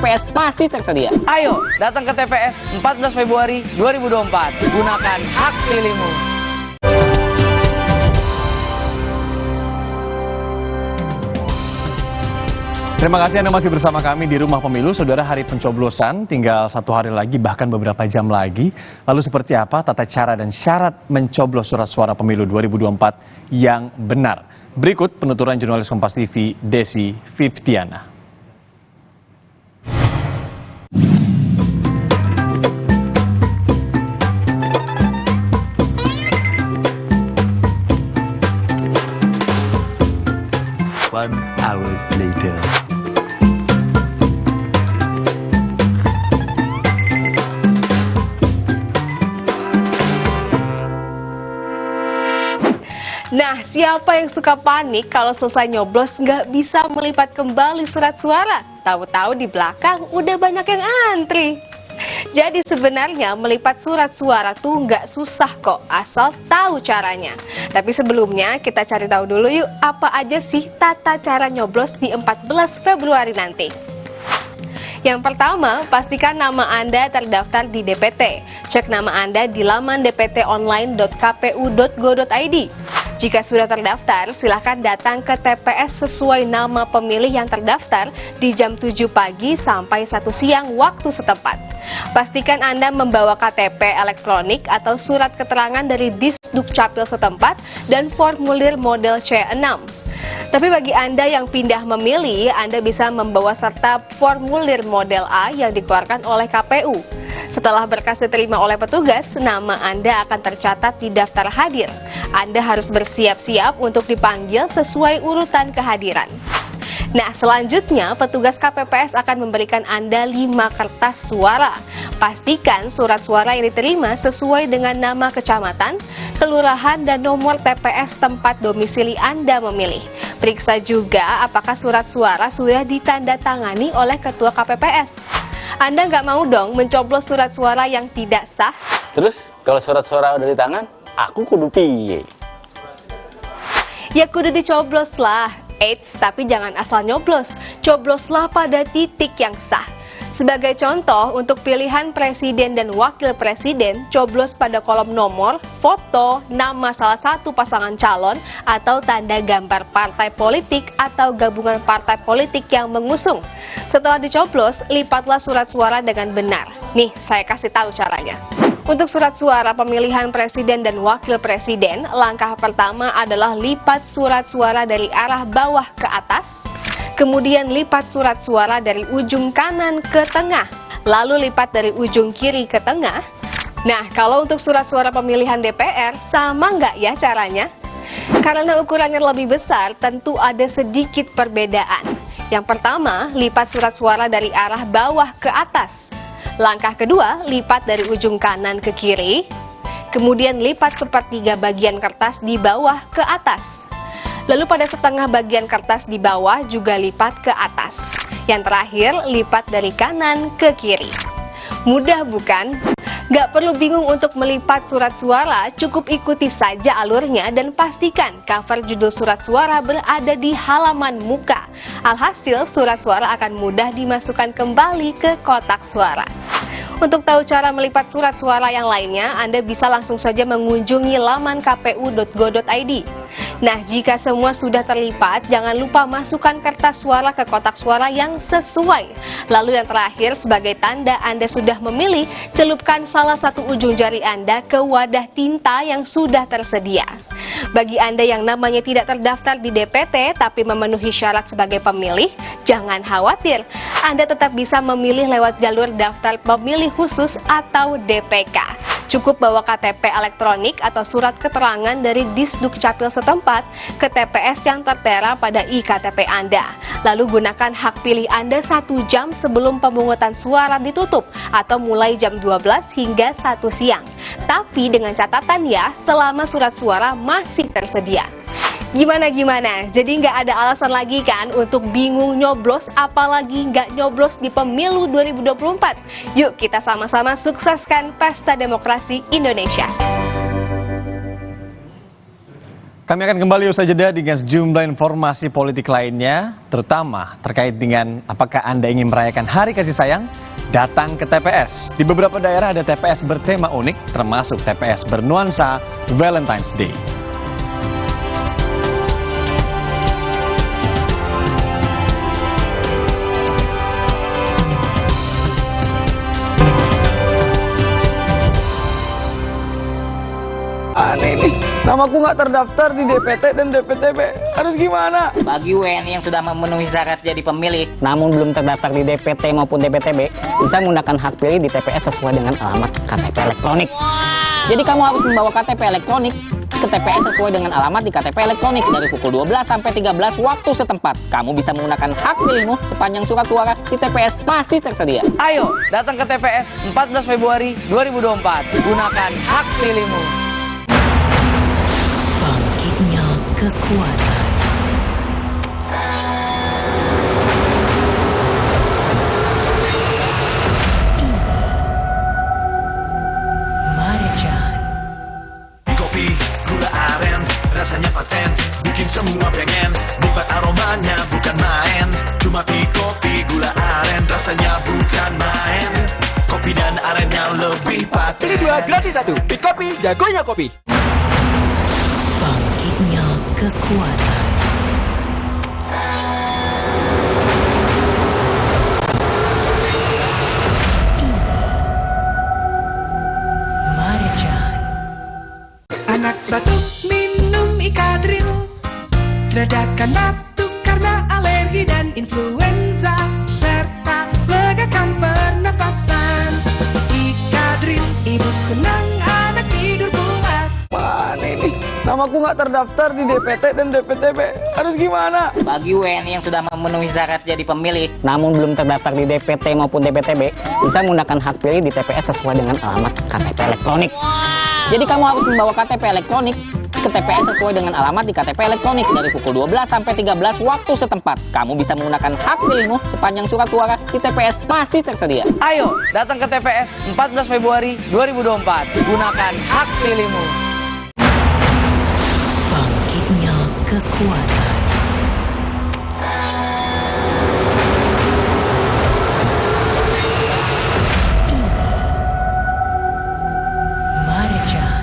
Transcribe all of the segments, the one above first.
TPS masih tersedia. Ayo datang ke TPS 14 Februari 2024. Gunakan hak pilihmu. Terima kasih Anda masih bersama kami di Rumah Pemilu. Saudara, hari pencoblosan tinggal 1 hari lagi, bahkan beberapa jam lagi. Lalu seperti apa tata cara dan syarat mencoblos surat suara pemilu 2024 yang benar? Berikut penuturan jurnalis Kompas TV Desi Fiftiana. One hour later. Nah, siapa yang suka panik kalau selesai nyoblos nggak bisa melipat kembali surat suara? Tahu-tahu di belakang udah banyak yang antri. Jadi sebenarnya melipat surat suara tuh nggak susah kok, asal tahu caranya. Tapi sebelumnya kita cari tahu dulu yuk, apa aja sih tata cara nyoblos di 14 Februari nanti. Yang pertama, pastikan nama Anda terdaftar di DPT. Cek nama Anda di laman dptonline.kpu.go.id. Jika sudah terdaftar, silahkan datang ke TPS sesuai nama pemilih yang terdaftar di jam 7 pagi sampai 1 siang waktu setempat. Pastikan Anda membawa KTP elektronik atau surat keterangan dari Disdukcapil setempat dan formulir model C6. Tapi bagi Anda yang pindah memilih, Anda bisa membawa serta formulir model A yang dikeluarkan oleh KPU. Setelah berkas diterima oleh petugas, nama Anda akan tercatat di daftar hadir. Anda harus bersiap-siap untuk dipanggil sesuai urutan kehadiran. Nah, selanjutnya petugas KPPS akan memberikan Anda 5 kertas suara. Pastikan surat suara yang diterima sesuai dengan nama kecamatan, kelurahan, dan nomor TPS tempat domisili Anda memilih. Periksa juga apakah surat suara sudah ditandatangani oleh Ketua KPPS. Anda nggak mau dong mencoblos surat suara yang tidak sah? Terus kalau surat suara udah di tangan, aku kudu piye? Ya kudu dicoblos lah. Eits, tapi jangan asal nyoblos. Cobloslah pada titik yang sah. Sebagai contoh, untuk pilihan presiden dan wakil presiden, coblos pada kolom nomor, foto, nama salah satu pasangan calon, atau tanda gambar partai politik atau gabungan partai politik yang mengusung. Setelah dicoblos, lipatlah surat suara dengan benar. Nih, saya kasih tahu caranya. Untuk surat suara pemilihan presiden dan wakil presiden, langkah pertama adalah lipat surat suara dari arah bawah ke atas, kemudian lipat surat suara dari ujung kanan ke tengah, lalu lipat dari ujung kiri ke tengah. Nah, kalau untuk surat suara pemilihan DPR, sama nggak ya caranya? Karena ukurannya lebih besar, tentu ada sedikit perbedaan. Yang pertama, lipat surat suara dari arah bawah ke atas. Langkah kedua, lipat dari ujung kanan ke kiri, kemudian lipat sepertiga bagian kertas di bawah ke atas. Lalu pada setengah bagian kertas di bawah juga lipat ke atas. Yang terakhir, lipat dari kanan ke kiri. Mudah bukan? Gak perlu bingung untuk melipat surat suara, cukup ikuti saja alurnya dan pastikan cover judul surat suara berada di halaman muka. Alhasil, surat suara akan mudah dimasukkan kembali ke kotak suara. Untuk tahu cara melipat surat suara yang lainnya, Anda bisa langsung saja mengunjungi laman kpu.go.id. Nah, jika semua sudah terlipat, jangan lupa masukkan kertas suara ke kotak suara yang sesuai. Lalu yang terakhir, sebagai tanda Anda sudah memilih, celupkan salah satu ujung jari Anda ke wadah tinta yang sudah tersedia. Bagi Anda yang namanya tidak terdaftar di DPT tapi memenuhi syarat sebagai pemilih, jangan khawatir. Anda tetap bisa memilih lewat jalur daftar pemilih khusus atau DPK. Cukup bawa KTP elektronik atau surat keterangan dari Disdukcapil setempat ke TPS yang tertera pada iktp Anda. Lalu gunakan hak pilih Anda 1 jam sebelum pemungutan suara ditutup atau mulai jam 12 hingga 1 siang. Tapi dengan catatan ya, selama surat suara masih tersedia. Gimana? Jadi nggak ada alasan lagi kan untuk bingung nyoblos, apalagi nggak nyoblos di pemilu 2024. Yuk kita sama-sama sukseskan Pesta Demokrasi Indonesia. Kami akan kembali usai jeda dengan sejumlah informasi politik lainnya, terutama terkait dengan apakah Anda ingin merayakan Hari Kasih Sayang? Datang ke TPS. Di beberapa daerah ada TPS bertema unik, termasuk TPS bernuansa Valentine's Day. Aneh nih, namaku nggak terdaftar di DPT dan DPTB. Harus gimana? Bagi WNI yang sudah memenuhi syarat jadi pemilih, namun belum terdaftar di DPT maupun DPTB, bisa menggunakan hak pilih di TPS sesuai dengan alamat KTP elektronik. Jadi kamu harus membawa KTP elektronik ke TPS sesuai dengan alamat di KTP elektronik dari pukul 12 sampai 13 waktu setempat. Kamu bisa menggunakan hak pilihmu sepanjang surat suara di TPS masih tersedia. Ayo, datang ke TPS 14 Februari 2024. Gunakan hak pilihmu. Bangkitnya kekuatan. Marjan. Kopi, gula aren, rasanya paten, bikin semua pengen. Nikmat aromanya bukan main. Cuma kopi, gula aren, rasanya bukan main. Kopi dan arennya lebih paten. Pilih 2 gratis 1. Pick Kopi, jagonya kopi. Bangkitnya kekuatan. Marjan. Anak batuk minum Ikadril, redakan batuk karena alergi dan influenza, serta legakan pernafasan. Ikadril, ibu senang anak tidur pulas. Aneh nih, namaku nggak terdaftar di DPT dan DPTB. Harus gimana? Bagi WNI yang sudah memenuhi syarat jadi pemilih, namun belum terdaftar di DPT maupun DPTB, bisa menggunakan hak pilih di TPS sesuai dengan alamat KTP elektronik. Jadi kamu harus membawa KTP elektronik ke TPS sesuai dengan alamat di KTP elektronik dari pukul 12 sampai 13 waktu setempat. Kamu bisa menggunakan hak pilihmu sepanjang surat suara di TPS masih tersedia. Ayo, datang ke TPS 14 Februari 2024. Gunakan hak pilihmu. Bangkitnya kekuatan. Marjan.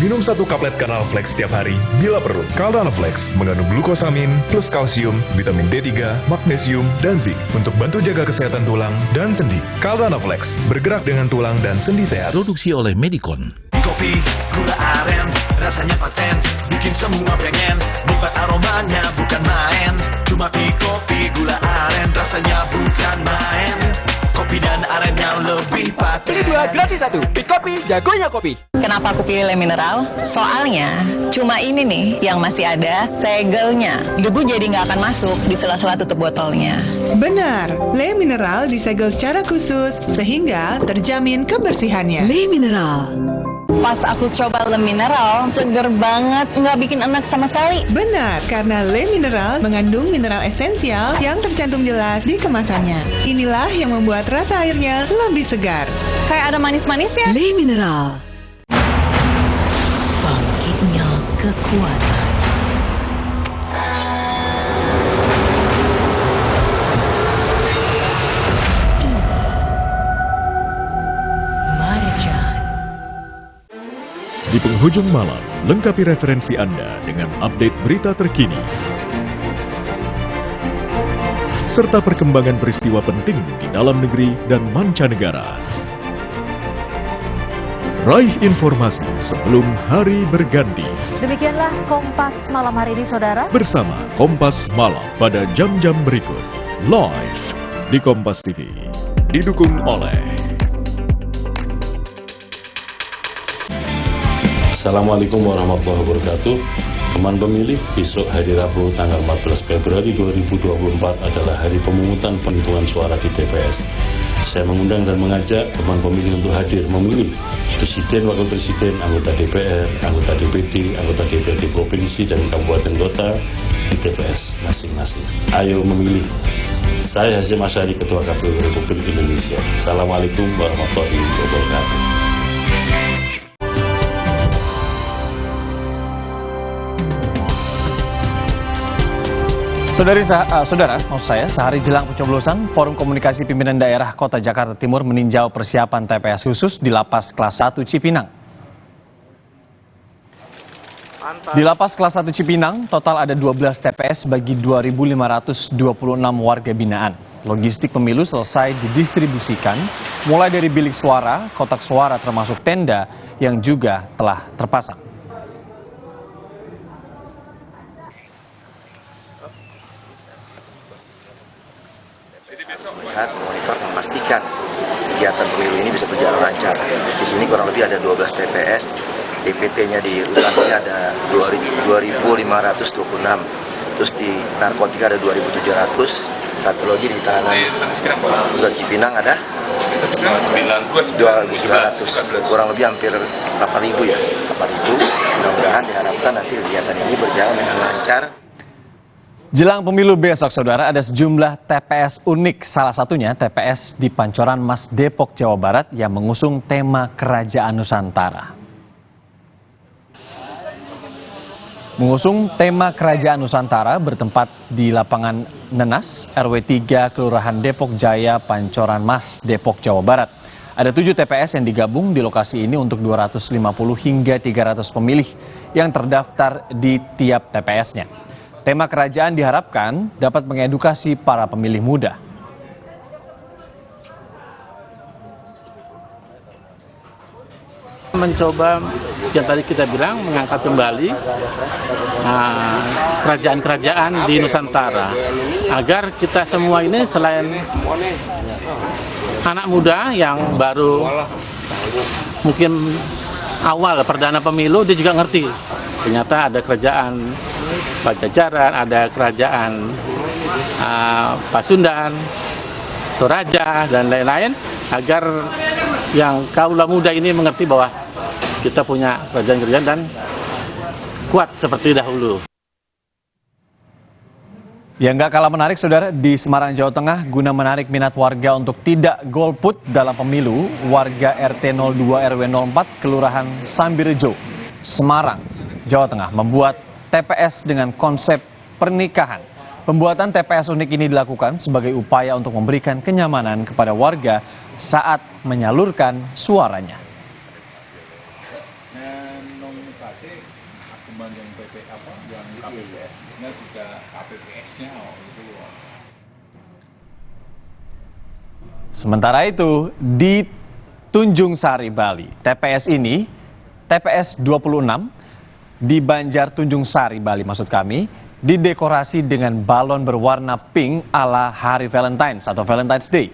Minum 1 kaplet Carnalflex setiap hari bila perlu. Carnalflex mengandung glukosamin plus kalsium, vitamin D3, magnesium, dan zinc untuk bantu jaga kesehatan tulang dan sendi. Carnalflex bergerak dengan tulang dan sendi sehat. Produksi oleh Medicon. Kopi, gula aren, rasanya paten, bikin semua pengen. Nikmat aromanya bukan main. Cuma kopi, gula aren, rasanya bukan main. Kopi dan arennya lebih paten. Pilih 2 gratis 1. Pick Kopi, jagonya kopi. Kenapa aku pilih Le Mineral? Soalnya cuma ini nih yang masih ada segelnya. Debu jadi nggak akan masuk di sela-sela tutup botolnya. Benar, Le Mineral disegel secara khusus sehingga terjamin kebersihannya. Le Mineral. Pas aku coba Le Mineral, seger banget, nggak bikin enak sama sekali. Benar, karena Le Mineral mengandung mineral esensial yang tercantum jelas di kemasannya. Inilah yang membuat rasa airnya lebih segar. Kayak ada manis-manisnya. Le Mineral. Bangkitnya kekuatan. Marjan. Di penghujung malam, lengkapi referensi Anda dengan update berita terkini serta perkembangan peristiwa penting di dalam negeri dan mancanegara. Raih informasi sebelum hari berganti. Demikianlah Kompas malam hari ini, saudara. Bersama Kompas Malam pada jam-jam berikut. Live di Kompas TV. Didukung oleh Assalamualaikum warahmatullahi wabarakatuh. Teman pemilih, besok hari Rabu tanggal 14 Februari 2024 adalah hari pemungutan penghitungan suara di TPS. Saya mengundang dan mengajak teman pemilih untuk hadir memilih presiden, wakil presiden, anggota DPR, anggota DPD, anggota DPRD provinsi dan kabupaten kota di TPS masing-masing. Ayo memilih. Saya Hasyim Asyari, Ketua KPU Republik Indonesia. Assalamualaikum warahmatullahi wabarakatuh. Saudara, maksud saya, sehari jelang pencoblosan, Forum Komunikasi Pimpinan Daerah Kota Jakarta Timur meninjau persiapan TPS khusus di Lapas Kelas 1 Cipinang. Di Lapas Kelas 1 Cipinang, total ada 12 TPS bagi 2.526 warga binaan. Logistik pemilu selesai didistribusikan, mulai dari bilik suara, kotak suara termasuk tenda yang juga telah terpasang. Melihat, monitor, memastikan kegiatan pemilu ini bisa berjalan lancar. Di sini kurang lebih ada 12 TPS, DPT-nya di rutan ini ada 2.526, terus di narkotika ada 2.700, satu lagi di tahanan Rutan Cipinang ada 2.900, kurang lebih hampir 8.000 ya, 8.000. Mudah-mudahan diharapkan nanti kegiatan ini berjalan dengan lancar. Jelang pemilu besok, saudara, ada sejumlah TPS unik. Salah satunya TPS di Pancoran Mas, Depok, Jawa Barat yang mengusung tema Kerajaan Nusantara. Mengusung tema Kerajaan Nusantara bertempat di lapangan Nenas, RW 3, Kelurahan Depok Jaya, Pancoran Mas, Depok, Jawa Barat. Ada 7 TPS yang digabung di lokasi ini untuk 250 hingga 300 pemilih yang terdaftar di tiap TPS-nya. Tema kerajaan diharapkan dapat mengedukasi para pemilih muda. Mencoba yang tadi kita bilang mengangkat kembali kerajaan-kerajaan di Nusantara agar kita semua ini selain anak muda yang baru mungkin awal perdana pemilu, dia juga ngerti ternyata ada kerajaan Pajajaran, ada kerajaan Pasundan, Toraja dan lain-lain, agar yang kaula muda ini mengerti bahwa kita punya kerajaan-kerajaan dan kuat seperti dahulu. Yang gak kalah menarik, saudara, di Semarang, Jawa Tengah, guna menarik minat warga untuk tidak golput dalam pemilu, warga RT 02 RW 04 Kelurahan Sambirejo, Semarang, Jawa Tengah, membuat TPS dengan konsep pernikahan. Pembuatan TPS unik ini dilakukan sebagai upaya untuk memberikan kenyamanan kepada warga saat menyalurkan suaranya. Sementara itu, di Tunjung Sari, Bali, TPS ini, TPS 26, di Banjar Tunjung Sari, Bali maksud kami, didekorasi dengan balon berwarna pink ala hari Valentine's atau Valentine's Day.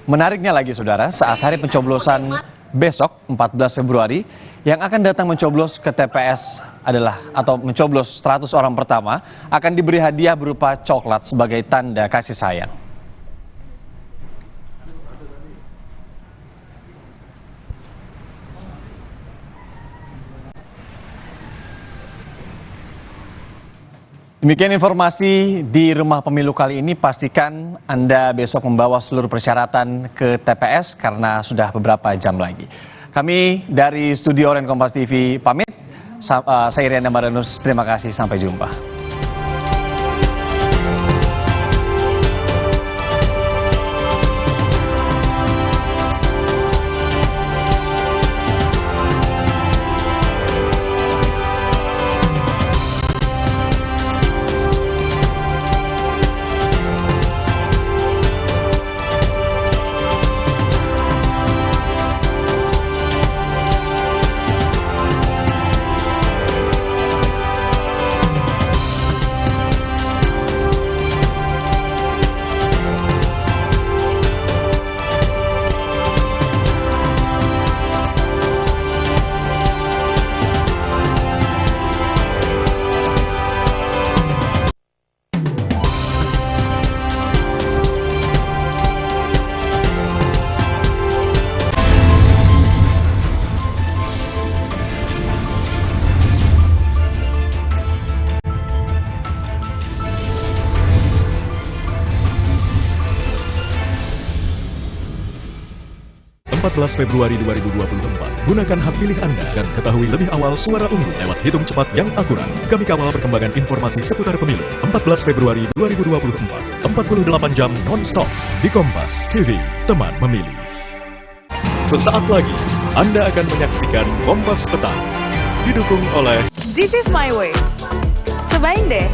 Menariknya lagi, saudara, saat hari pencoblosan besok 14 Februari, yang akan datang mencoblos ke TPS adalah atau mencoblos 100 orang pertama akan diberi hadiah berupa coklat sebagai tanda kasih sayang. Demikian informasi di Rumah Pemilu kali ini. Pastikan Anda besok membawa seluruh persyaratan ke TPS karena sudah beberapa jam lagi. Kami dari Studio Oren Kompas TV pamit. Saya Riana Maranus, terima kasih, sampai jumpa. 14 Februari 2024. Gunakan hak pilih Anda dan ketahui lebih awal suara unggul lewat hitung cepat yang akurat. Kami kawal perkembangan informasi seputar pemilu. 14 Februari 2024. 48 jam non-stop di Kompas TV, teman memilih. Sesaat lagi, Anda akan menyaksikan Kompas Petang. Didukung oleh This is my way. Cobain deh.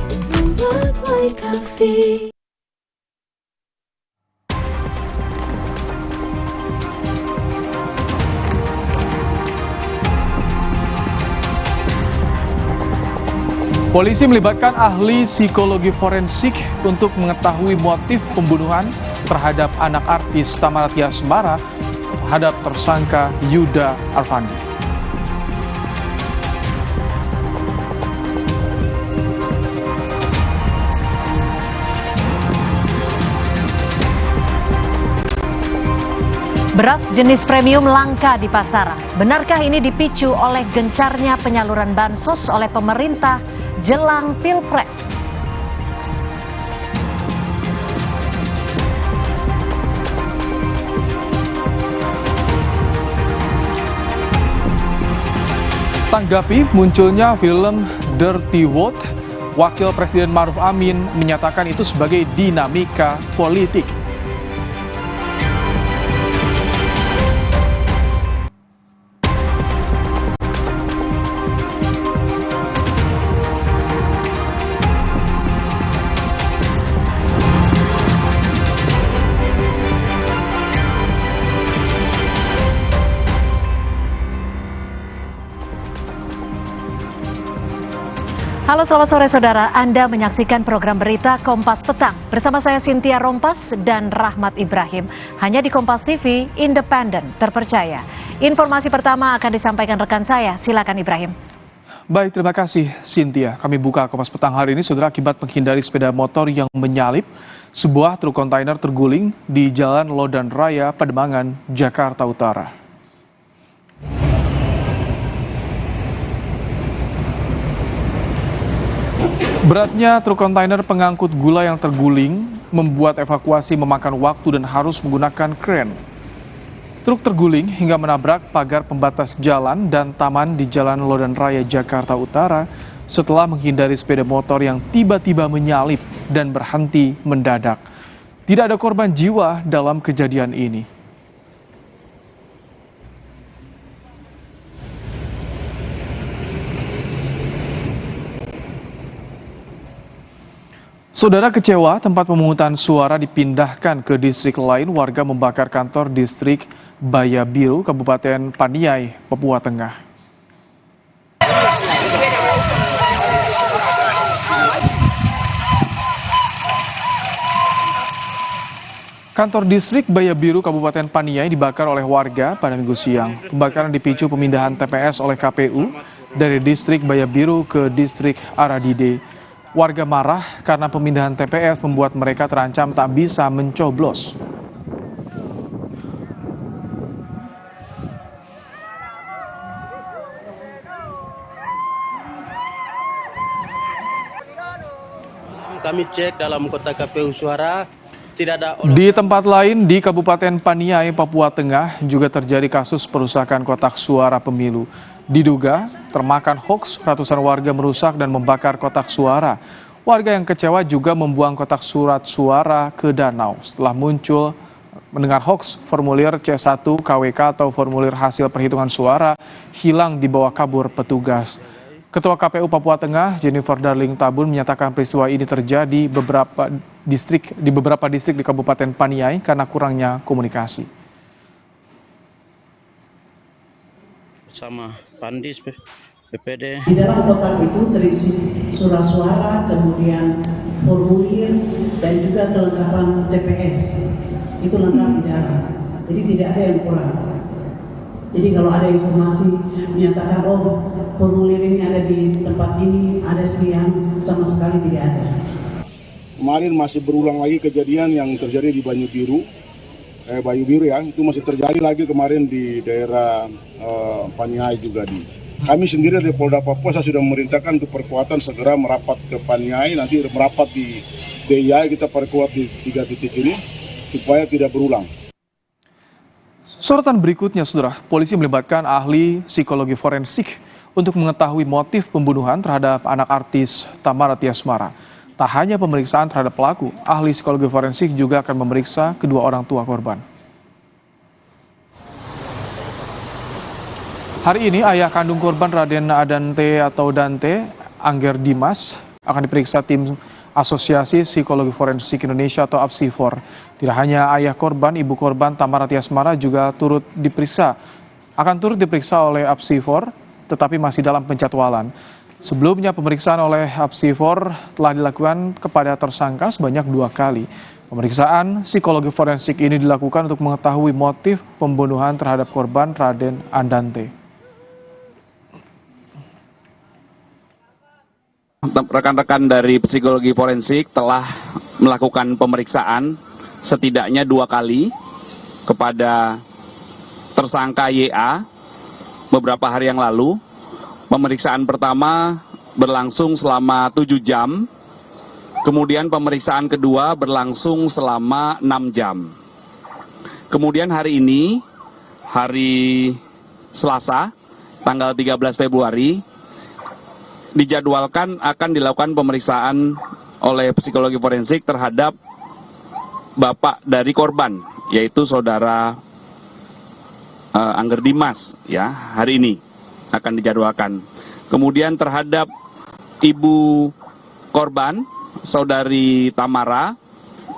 Polisi melibatkan ahli psikologi forensik untuk mengetahui motif pembunuhan terhadap anak artis Tamaratia Semara terhadap tersangka Yuda Arfandi. Beras jenis premium langka di pasaran. Benarkah ini dipicu oleh gencarnya penyaluran bansos oleh pemerintah jelang Pilpres? Tanggapi munculnya film Dirty World, Wakil Presiden Ma'ruf Amin menyatakan itu sebagai dinamika politik. Halo selamat sore saudara, Anda menyaksikan program berita Kompas Petang. Bersama saya Cynthia Rompas dan Rahmat Ibrahim. Hanya di Kompas TV, independen, terpercaya. Informasi pertama akan disampaikan rekan saya, silakan Ibrahim. Baik, terima kasih Cynthia. Kami buka Kompas Petang hari ini, saudara, akibat menghindari sepeda motor yang menyalip, sebuah truk kontainer terguling di Jalan Lodan Raya, Pademangan, Jakarta Utara. Beratnya truk kontainer pengangkut gula yang terguling membuat evakuasi memakan waktu dan harus menggunakan kren. Truk terguling hingga menabrak pagar pembatas jalan dan taman di Jalan Lodan Raya, Jakarta Utara setelah menghindari sepeda motor yang tiba-tiba menyalip dan berhenti mendadak. Tidak ada korban jiwa dalam kejadian ini. Saudara, kecewa tempat pemungutan suara dipindahkan ke distrik lain, warga membakar kantor distrik Baya Biru, Kabupaten Paniai, Papua Tengah. Kantor distrik Baya Biru, Kabupaten Paniai dibakar oleh warga pada Minggu siang. Kebakaran dipicu pemindahan TPS oleh KPU dari distrik Baya Biru ke distrik Aradide. Warga marah karena pemindahan TPS membuat mereka terancam tak bisa mencoblos. Kami cek dalam kotak KPU suara, tidak ada. Di tempat lain di Kabupaten Paniai, Papua Tengah juga terjadi kasus perusakan kotak suara pemilu. Diduga termakan hoaks, ratusan warga merusak dan membakar kotak suara. Warga yang kecewa juga membuang kotak surat suara ke danau setelah muncul mendengar hoaks formulir C1 KWK atau formulir hasil perhitungan suara hilang dibawa kabur petugas. Ketua KPU Papua Tengah, Jennifer Darling Tabun, menyatakan peristiwa ini terjadi di beberapa distrik di Kabupaten Paniai karena kurangnya komunikasi. Sama Pandis, PPD. Di dalam kotak itu terisi surat suara, kemudian formulir, dan juga kelengkapan TPS. Itu lengkap di dalam. Jadi tidak ada yang kurang. Jadi kalau ada informasi menyatakan, oh formulir ini ada di tempat ini, ada yang sama sekali tidak ada. Kemarin masih berulang lagi kejadian yang terjadi di Bayu Biru ya, itu masih terjadi lagi kemarin di daerah Paniai juga Kami sendiri dari Polda Papua sudah memerintahkan untuk perkuatan segera merapat ke Paniai, nanti merapat di DIY, kita perkuat di 3 titik ini supaya tidak berulang. Sorotan berikutnya, saudara, polisi melibatkan ahli psikologi forensik untuk mengetahui motif pembunuhan terhadap anak artis Tamara Tiasmara. Tak hanya pemeriksaan terhadap pelaku, ahli psikologi forensik juga akan memeriksa kedua orang tua korban. Hari ini ayah kandung korban Raden Andante atau Dante, Angger Dimas, akan diperiksa tim Asosiasi Psikologi Forensik Indonesia atau APSIFOR. Tidak hanya ayah korban, ibu korban Tamara Tiasmara juga akan turut diperiksa oleh APSIFOR, tetapi masih dalam penjadwalan. Sebelumnya pemeriksaan oleh APSIFOR telah dilakukan kepada tersangka sebanyak 2 kali. Pemeriksaan psikologi forensik ini dilakukan untuk mengetahui motif pembunuhan terhadap korban Raden Andante. Rekan-rekan dari psikologi forensik telah melakukan pemeriksaan setidaknya 2 kali kepada tersangka YA beberapa hari yang lalu. Pemeriksaan pertama berlangsung selama 7 jam, kemudian pemeriksaan kedua berlangsung selama 6 jam. Kemudian hari ini, hari Selasa, tanggal 13 Februari, dijadwalkan akan dilakukan pemeriksaan oleh psikologi forensik terhadap bapak dari korban, yaitu saudara Angger Dimas, ya, hari ini akan dijadwalkan. Kemudian terhadap ibu korban, saudari Tamara,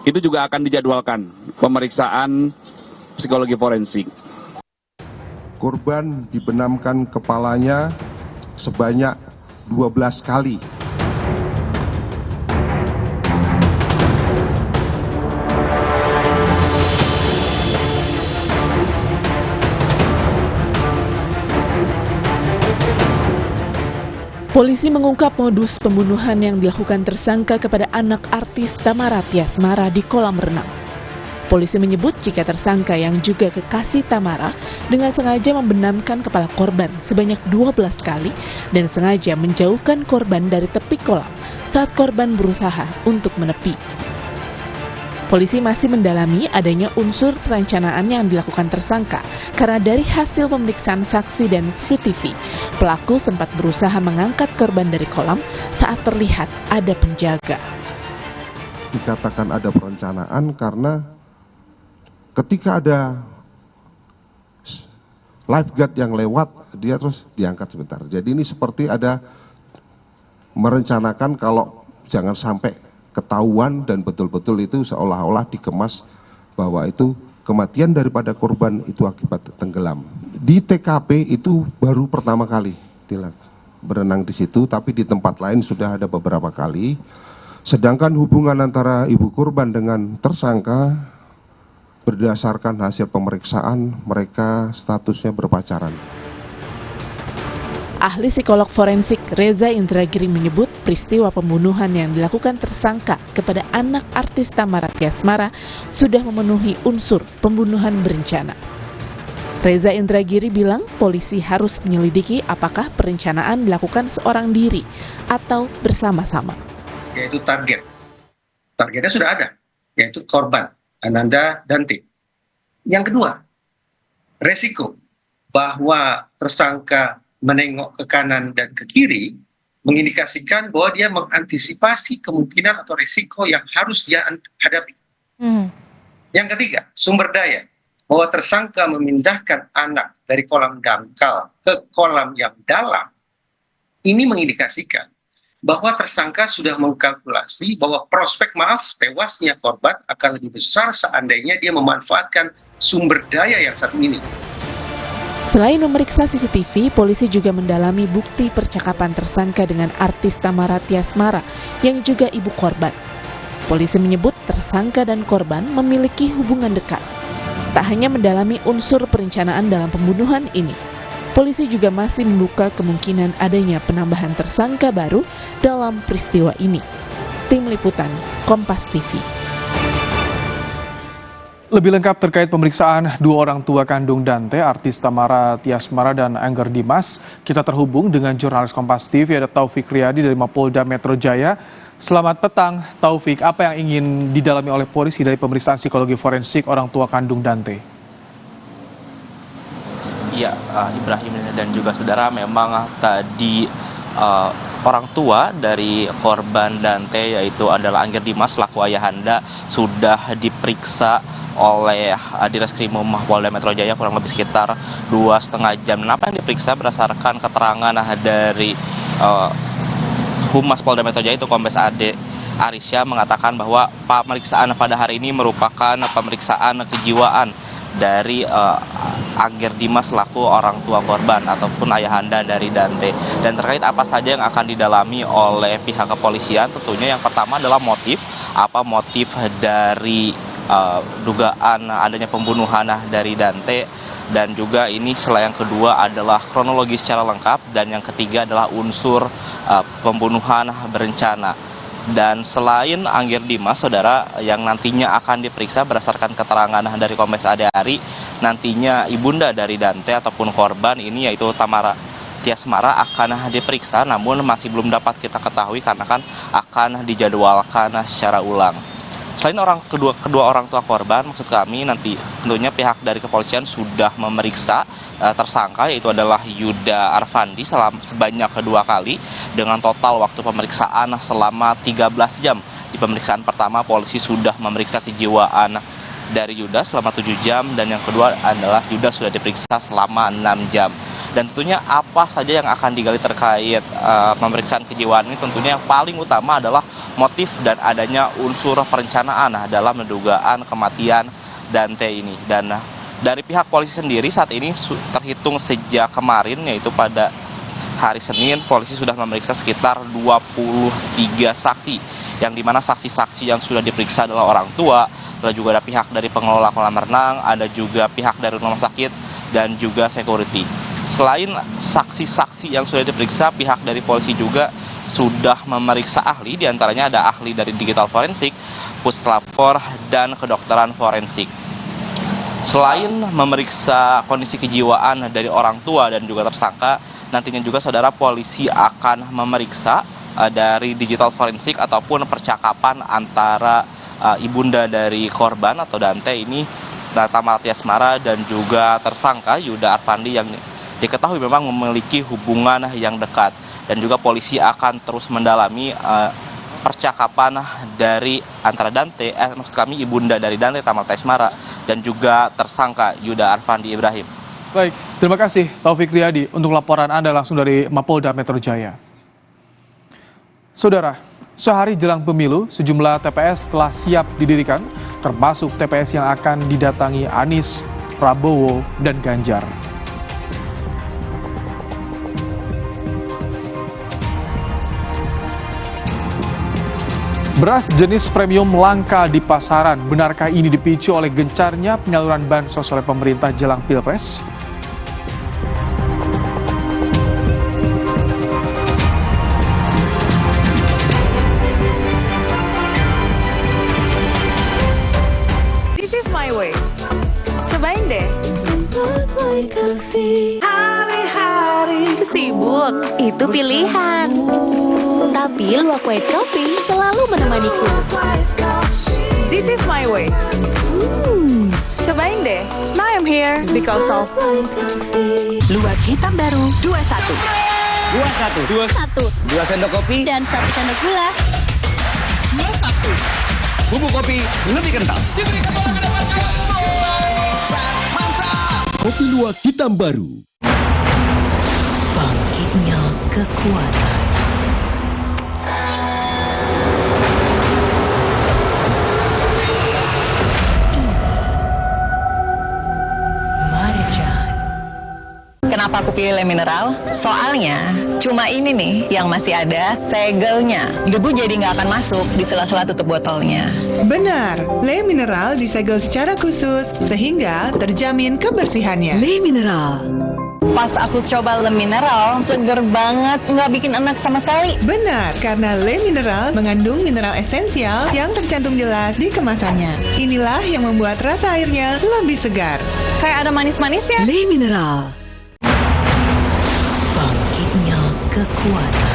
itu juga akan dijadwalkan pemeriksaan psikologi forensik. Korban dibenamkan kepalanya sebanyak 12 kali. Polisi mengungkap modus pembunuhan yang dilakukan tersangka kepada anak artis Tamara Tiasmara di kolam renang. Polisi menyebut jika tersangka yang juga kekasih Tamara dengan sengaja membenamkan kepala korban sebanyak 12 kali dan sengaja menjauhkan korban dari tepi kolam saat korban berusaha untuk menepi. Polisi masih mendalami adanya unsur perencanaan yang dilakukan tersangka karena dari hasil pemeriksaan saksi dan CCTV, pelaku sempat berusaha mengangkat korban dari kolam saat terlihat ada penjaga. Dikatakan ada perencanaan karena ketika ada lifeguard yang lewat, dia terus diangkat sebentar. Jadi ini seperti ada merencanakan kalau jangan sampai ketahuan dan betul-betul itu seolah-olah dikemas bahwa itu kematian daripada korban itu akibat tenggelam. Di TKP itu baru pertama kali berenang di situ, tapi di tempat lain sudah ada beberapa kali. Sedangkan hubungan antara ibu korban dengan tersangka berdasarkan hasil pemeriksaan mereka statusnya berpacaran. Ahli psikolog forensik Reza Indragiri menyebut peristiwa pembunuhan yang dilakukan tersangka kepada anak artis Tamara Tiasmara sudah memenuhi unsur pembunuhan berencana. Reza Indragiri bilang polisi harus menyelidiki apakah perencanaan dilakukan seorang diri atau bersama-sama. Yaitu target. Targetnya sudah ada, yaitu korban Ananda Dante. Yang kedua, resiko bahwa tersangka menengok ke kanan dan ke kiri mengindikasikan bahwa dia mengantisipasi kemungkinan atau resiko yang harus dia hadapi. Yang ketiga, sumber daya, bahwa tersangka memindahkan anak dari kolam dangkal ke kolam yang dalam, ini mengindikasikan bahwa tersangka sudah mengkalkulasi bahwa prospek tewasnya korban akan lebih besar seandainya dia memanfaatkan sumber daya yang satu ini. Selain memeriksa CCTV, polisi juga mendalami bukti percakapan tersangka dengan artis Tamara Tiasmara yang juga ibu korban. Polisi menyebut tersangka dan korban memiliki hubungan dekat. Tak hanya mendalami unsur perencanaan dalam pembunuhan ini, polisi juga masih membuka kemungkinan adanya penambahan tersangka baru dalam peristiwa ini. Tim Liputan, Kompas TV. Lebih lengkap terkait pemeriksaan 2 orang tua kandung Dante, artis Tamara Tiasmara dan Angger Dimas, kita terhubung dengan jurnalis Kompas TV, ada Taufik Riyadi dari Mapolda Metro Jaya. Selamat petang, Taufik. Apa yang ingin didalami oleh polisi dari pemeriksaan psikologi forensik orang tua kandung Dante? Iya, Ibrahim dan juga saudara, memang tadi orang tua dari korban Dante yaitu adalah Angger Dimas selaku ayahanda sudah diperiksa oleh Direskrimum Polda Metro Jaya kurang lebih sekitar 2,5 jam. Dan apa yang diperiksa berdasarkan keterangan dari Humas Polda Metro Jaya itu Kombes Ade Arisya mengatakan bahwa pemeriksaan pada hari ini merupakan pemeriksaan kejiwaan dari Angger Dimas selaku orang tua korban ataupun ayahanda dari Dante. Dan terkait apa saja yang akan didalami oleh pihak kepolisian, tentunya yang pertama adalah motif dari dugaan adanya pembunuhan dari Dante, dan juga ini yang kedua adalah kronologi secara lengkap, dan yang ketiga adalah unsur pembunuhan berencana. Dan selain Angger Dimas, saudara, yang nantinya akan diperiksa berdasarkan keterangan dari Kombes Ade Ari, nantinya ibunda dari Dante ataupun korban ini yaitu Tamara Tiasmara akan diperiksa, namun masih belum dapat kita ketahui karena kan akan dijadwalkan secara ulang. Selain kedua orang tua korban, maksud kami nanti tentunya pihak dari kepolisian sudah memeriksa tersangka yaitu adalah Yuda Arfandi sebanyak 2 kali dengan total waktu pemeriksaan selama 13 jam. Di pemeriksaan pertama polisi sudah memeriksa kejiwaan dari Yuda selama 7 jam, dan yang kedua adalah Yuda sudah diperiksa selama 6 jam. Dan tentunya apa saja yang akan digali terkait pemeriksaan kejiwaan ini, tentunya yang paling utama adalah motif dan adanya unsur perencanaan dalam dugaan kematian Dante ini. Dan dari pihak polisi sendiri saat ini terhitung sejak kemarin yaitu pada hari Senin, polisi sudah memeriksa sekitar 23 saksi, yang dimana saksi-saksi yang sudah diperiksa adalah orang tua, lalu juga ada pihak dari pengelola kolam renang, ada juga pihak dari rumah sakit dan juga security. Selain saksi-saksi yang sudah diperiksa, pihak dari polisi juga sudah memeriksa ahli, diantaranya ada ahli dari digital forensik, puslapfor, dan kedokteran forensik. Selain memeriksa kondisi kejiwaan dari orang tua dan juga tersangka, nantinya juga saudara polisi akan memeriksa dari digital forensik ataupun percakapan antara ibunda dari korban atau Dante ini, Tamara Tiasmara, dan juga tersangka Yuda Arfandi yang diketahui memang memiliki hubungan yang dekat. Dan juga polisi akan terus mendalami percakapan dari antara Dante, maksud kami ibunda dari Dante, Tamara Tiasmara, dan juga tersangka Yuda Arfandi Ibrahim. Baik, terima kasih Taufik Riyadi untuk laporan Anda langsung dari Mapolda Metro Jaya. Saudara, sehari jelang pemilu, sejumlah TPS telah siap didirikan, termasuk TPS yang akan didatangi Anies, Prabowo, dan Ganjar. Beras jenis premium langka di pasaran. Benarkah ini dipicu oleh gencarnya penyaluran bansos oleh pemerintah jelang Pilpres? This is my way. Cobain deh. Hari-hari sibuk, itu pilihan. Tapi Luwak White Coffee selalu menemaniku. This is my way. Cobain deh. Now I'm here because of Luwak hitam baru 21. 2 sendok kopi dan 1 sendok gula. 21. Bubuk kopi lebih kental. Kopi Luwak hitam baru. Bangkitnya kekuatan. Kenapa aku pilih Le Mineral? Soalnya cuma ini nih yang masih ada segelnya. Debu jadi nggak akan masuk di sela-sela tutup botolnya. Benar, Le Mineral disegel secara khusus sehingga terjamin kebersihannya. Le Mineral. Pas aku coba Le Mineral, seger banget, nggak bikin enak sama sekali. Benar, karena Le Mineral mengandung mineral esensial yang tercantum jelas di kemasannya. Inilah yang membuat rasa airnya lebih segar. Kayak ada manis-manisnya. Le Mineral. Bangkitnya kekuatan.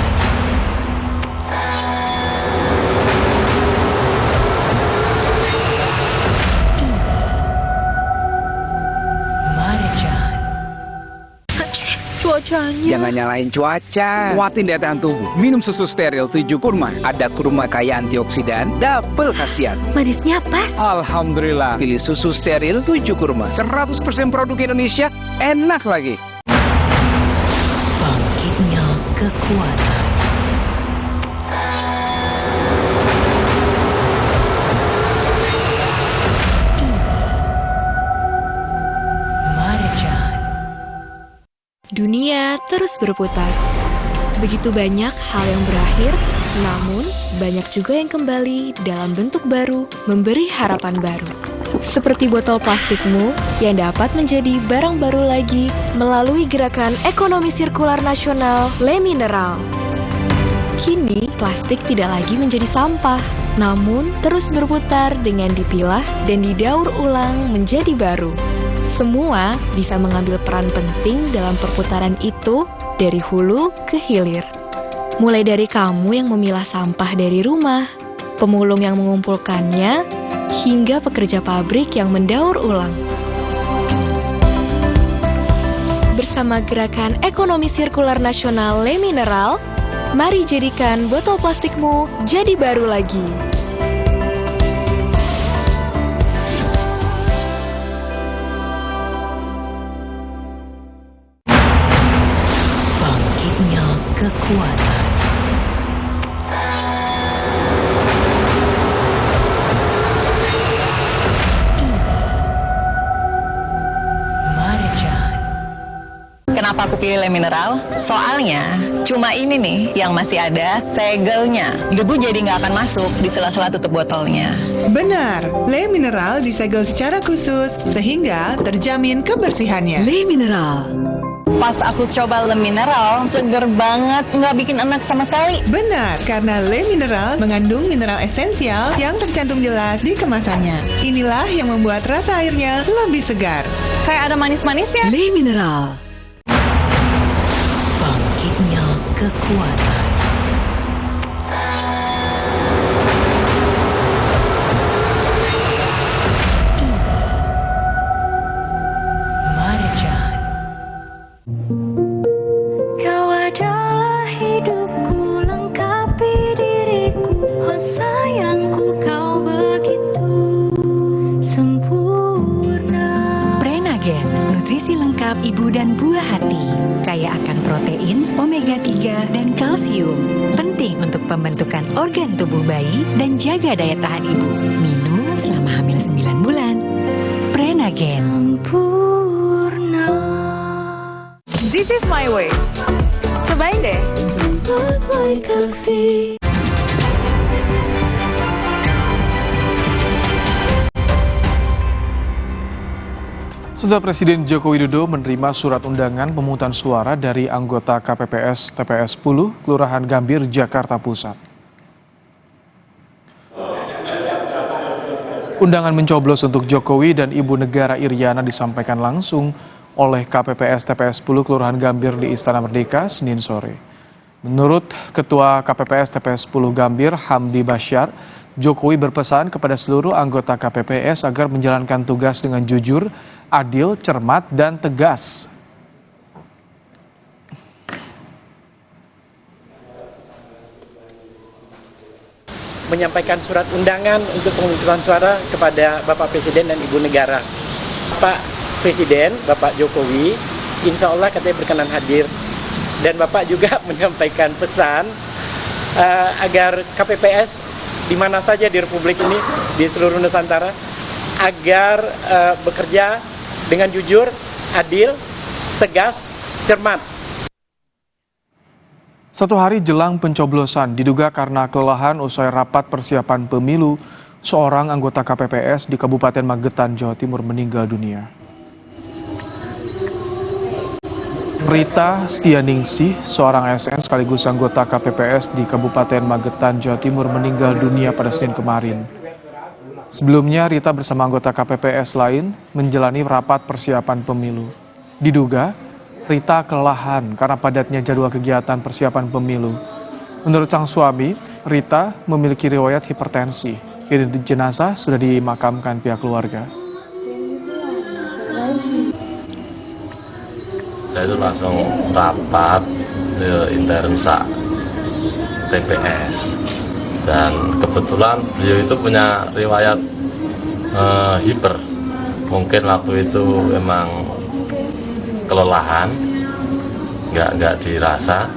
cuacanya. Jangan nyalain cuaca. Kuatin daya tahan tubuh. Minum susu steril 7 kurma. Ada kurma kaya antioksidan, double khasiat. Manisnya pas. Alhamdulillah. Pilih susu steril 7 kurma. 100% produk Indonesia, enak lagi. Bangkitnya kekuatan. Dunia terus berputar. Begitu banyak hal yang berakhir, namun banyak juga yang kembali dalam bentuk baru, memberi harapan baru. Seperti botol plastikmu yang dapat menjadi barang baru lagi melalui gerakan ekonomi sirkular nasional Le Mineral. Kini, plastik tidak lagi menjadi sampah, namun terus berputar dengan dipilah dan didaur ulang menjadi baru. Semua bisa mengambil peran penting dalam perputaran itu dari hulu ke hilir. Mulai dari kamu yang memilah sampah dari rumah, pemulung yang mengumpulkannya, hingga pekerja pabrik yang mendaur ulang. Bersama gerakan ekonomi sirkular nasional Le Mineral, mari jadikan botol plastikmu jadi baru lagi. Kekuatan. Kenapa aku pilih Le Mineral? Soalnya cuma ini nih yang masih ada segelnya. Debu jadi nggak akan masuk di sela-sela tutup botolnya. Benar, Le Mineral disegel secara khusus sehingga terjamin kebersihannya. Le Mineral. Pas aku coba Le Mineral, seger banget, nggak bikin enak sama sekali. Benar, karena Le Mineral mengandung mineral esensial yang tercantum jelas di kemasannya. Inilah yang membuat rasa airnya lebih segar. Kayak ada manis-manisnya. Le Mineral. Bangkitnya kekuatan. Ibu dan buah hati, kaya akan protein, omega 3, dan kalsium. Penting untuk pembentukan organ tubuh bayi dan jaga daya tahan ibu. Minum selama hamil 9 bulan. Prenagen. Sempurna. This is my way. Cobain deh. Setelah Presiden Joko Widodo menerima surat undangan pemungutan suara dari anggota KPPS TPS 10, Kelurahan Gambir, Jakarta Pusat. Undangan mencoblos untuk Jokowi dan Ibu Negara Iriana disampaikan langsung oleh KPPS TPS 10 Kelurahan Gambir di Istana Merdeka Senin sore. Menurut Ketua KPPS TPS 10 Gambir, Hamdi Basyar, Jokowi berpesan kepada seluruh anggota KPPS agar menjalankan tugas dengan jujur, adil, cermat, dan tegas. Menyampaikan surat undangan untuk pemungutan suara kepada Bapak Presiden dan Ibu Negara. Pak Presiden, Bapak Jokowi, insya Allah katanya berkenan hadir. Dan Bapak juga menyampaikan pesan agar KPPS di mana saja di Republik ini, di seluruh Nusantara, agar bekerja dengan jujur, adil, tegas, cermat. Satu hari jelang pencoblosan, diduga karena kelelahan usai rapat persiapan pemilu, seorang anggota KPPS di Kabupaten Magetan, Jawa Timur meninggal dunia. Rita Stianingsih, seorang ASN sekaligus anggota KPPS di Kabupaten Magetan, Jawa Timur meninggal dunia pada Senin kemarin. Sebelumnya, Rita bersama anggota KPPS lain menjalani rapat persiapan pemilu. Diduga, Rita kelelahan karena padatnya jadwal kegiatan persiapan pemilu. Menurut sang suami, Rita memiliki riwayat hipertensi. Kini jenazah sudah dimakamkan pihak keluarga. Saya itu langsung rapat intern TPS, dan kebetulan beliau itu punya riwayat hiper. Mungkin waktu itu memang kelelahan, nggak dirasa,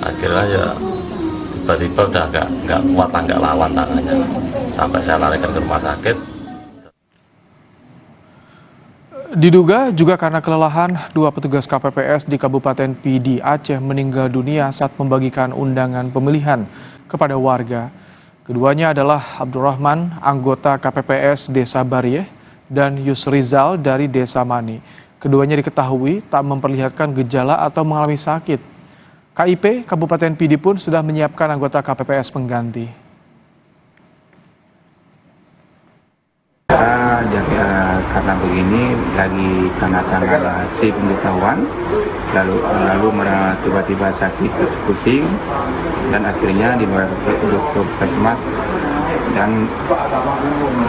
akhirnya ya tiba-tiba udah nggak kuat, nggak lawan tangannya, sampai saya larikan ke rumah sakit. Diduga juga karena kelelahan, 2 petugas KPPS di Kabupaten Pidi, Aceh meninggal dunia saat membagikan undangan pemilihan kepada warga. Keduanya adalah Abdurrahman, anggota KPPS Desa Barieh, dan Yusrizal dari Desa Mani. Keduanya diketahui tak memperlihatkan gejala atau mengalami sakit. KIP Kabupaten Pidi pun sudah menyiapkan anggota KPPS pengganti. Karena begini lagi tanda-tanda si pemberitahuan, lalu tiba-tiba sakit terus pusing, dan akhirnya dibawa ke dokter puskesmas dan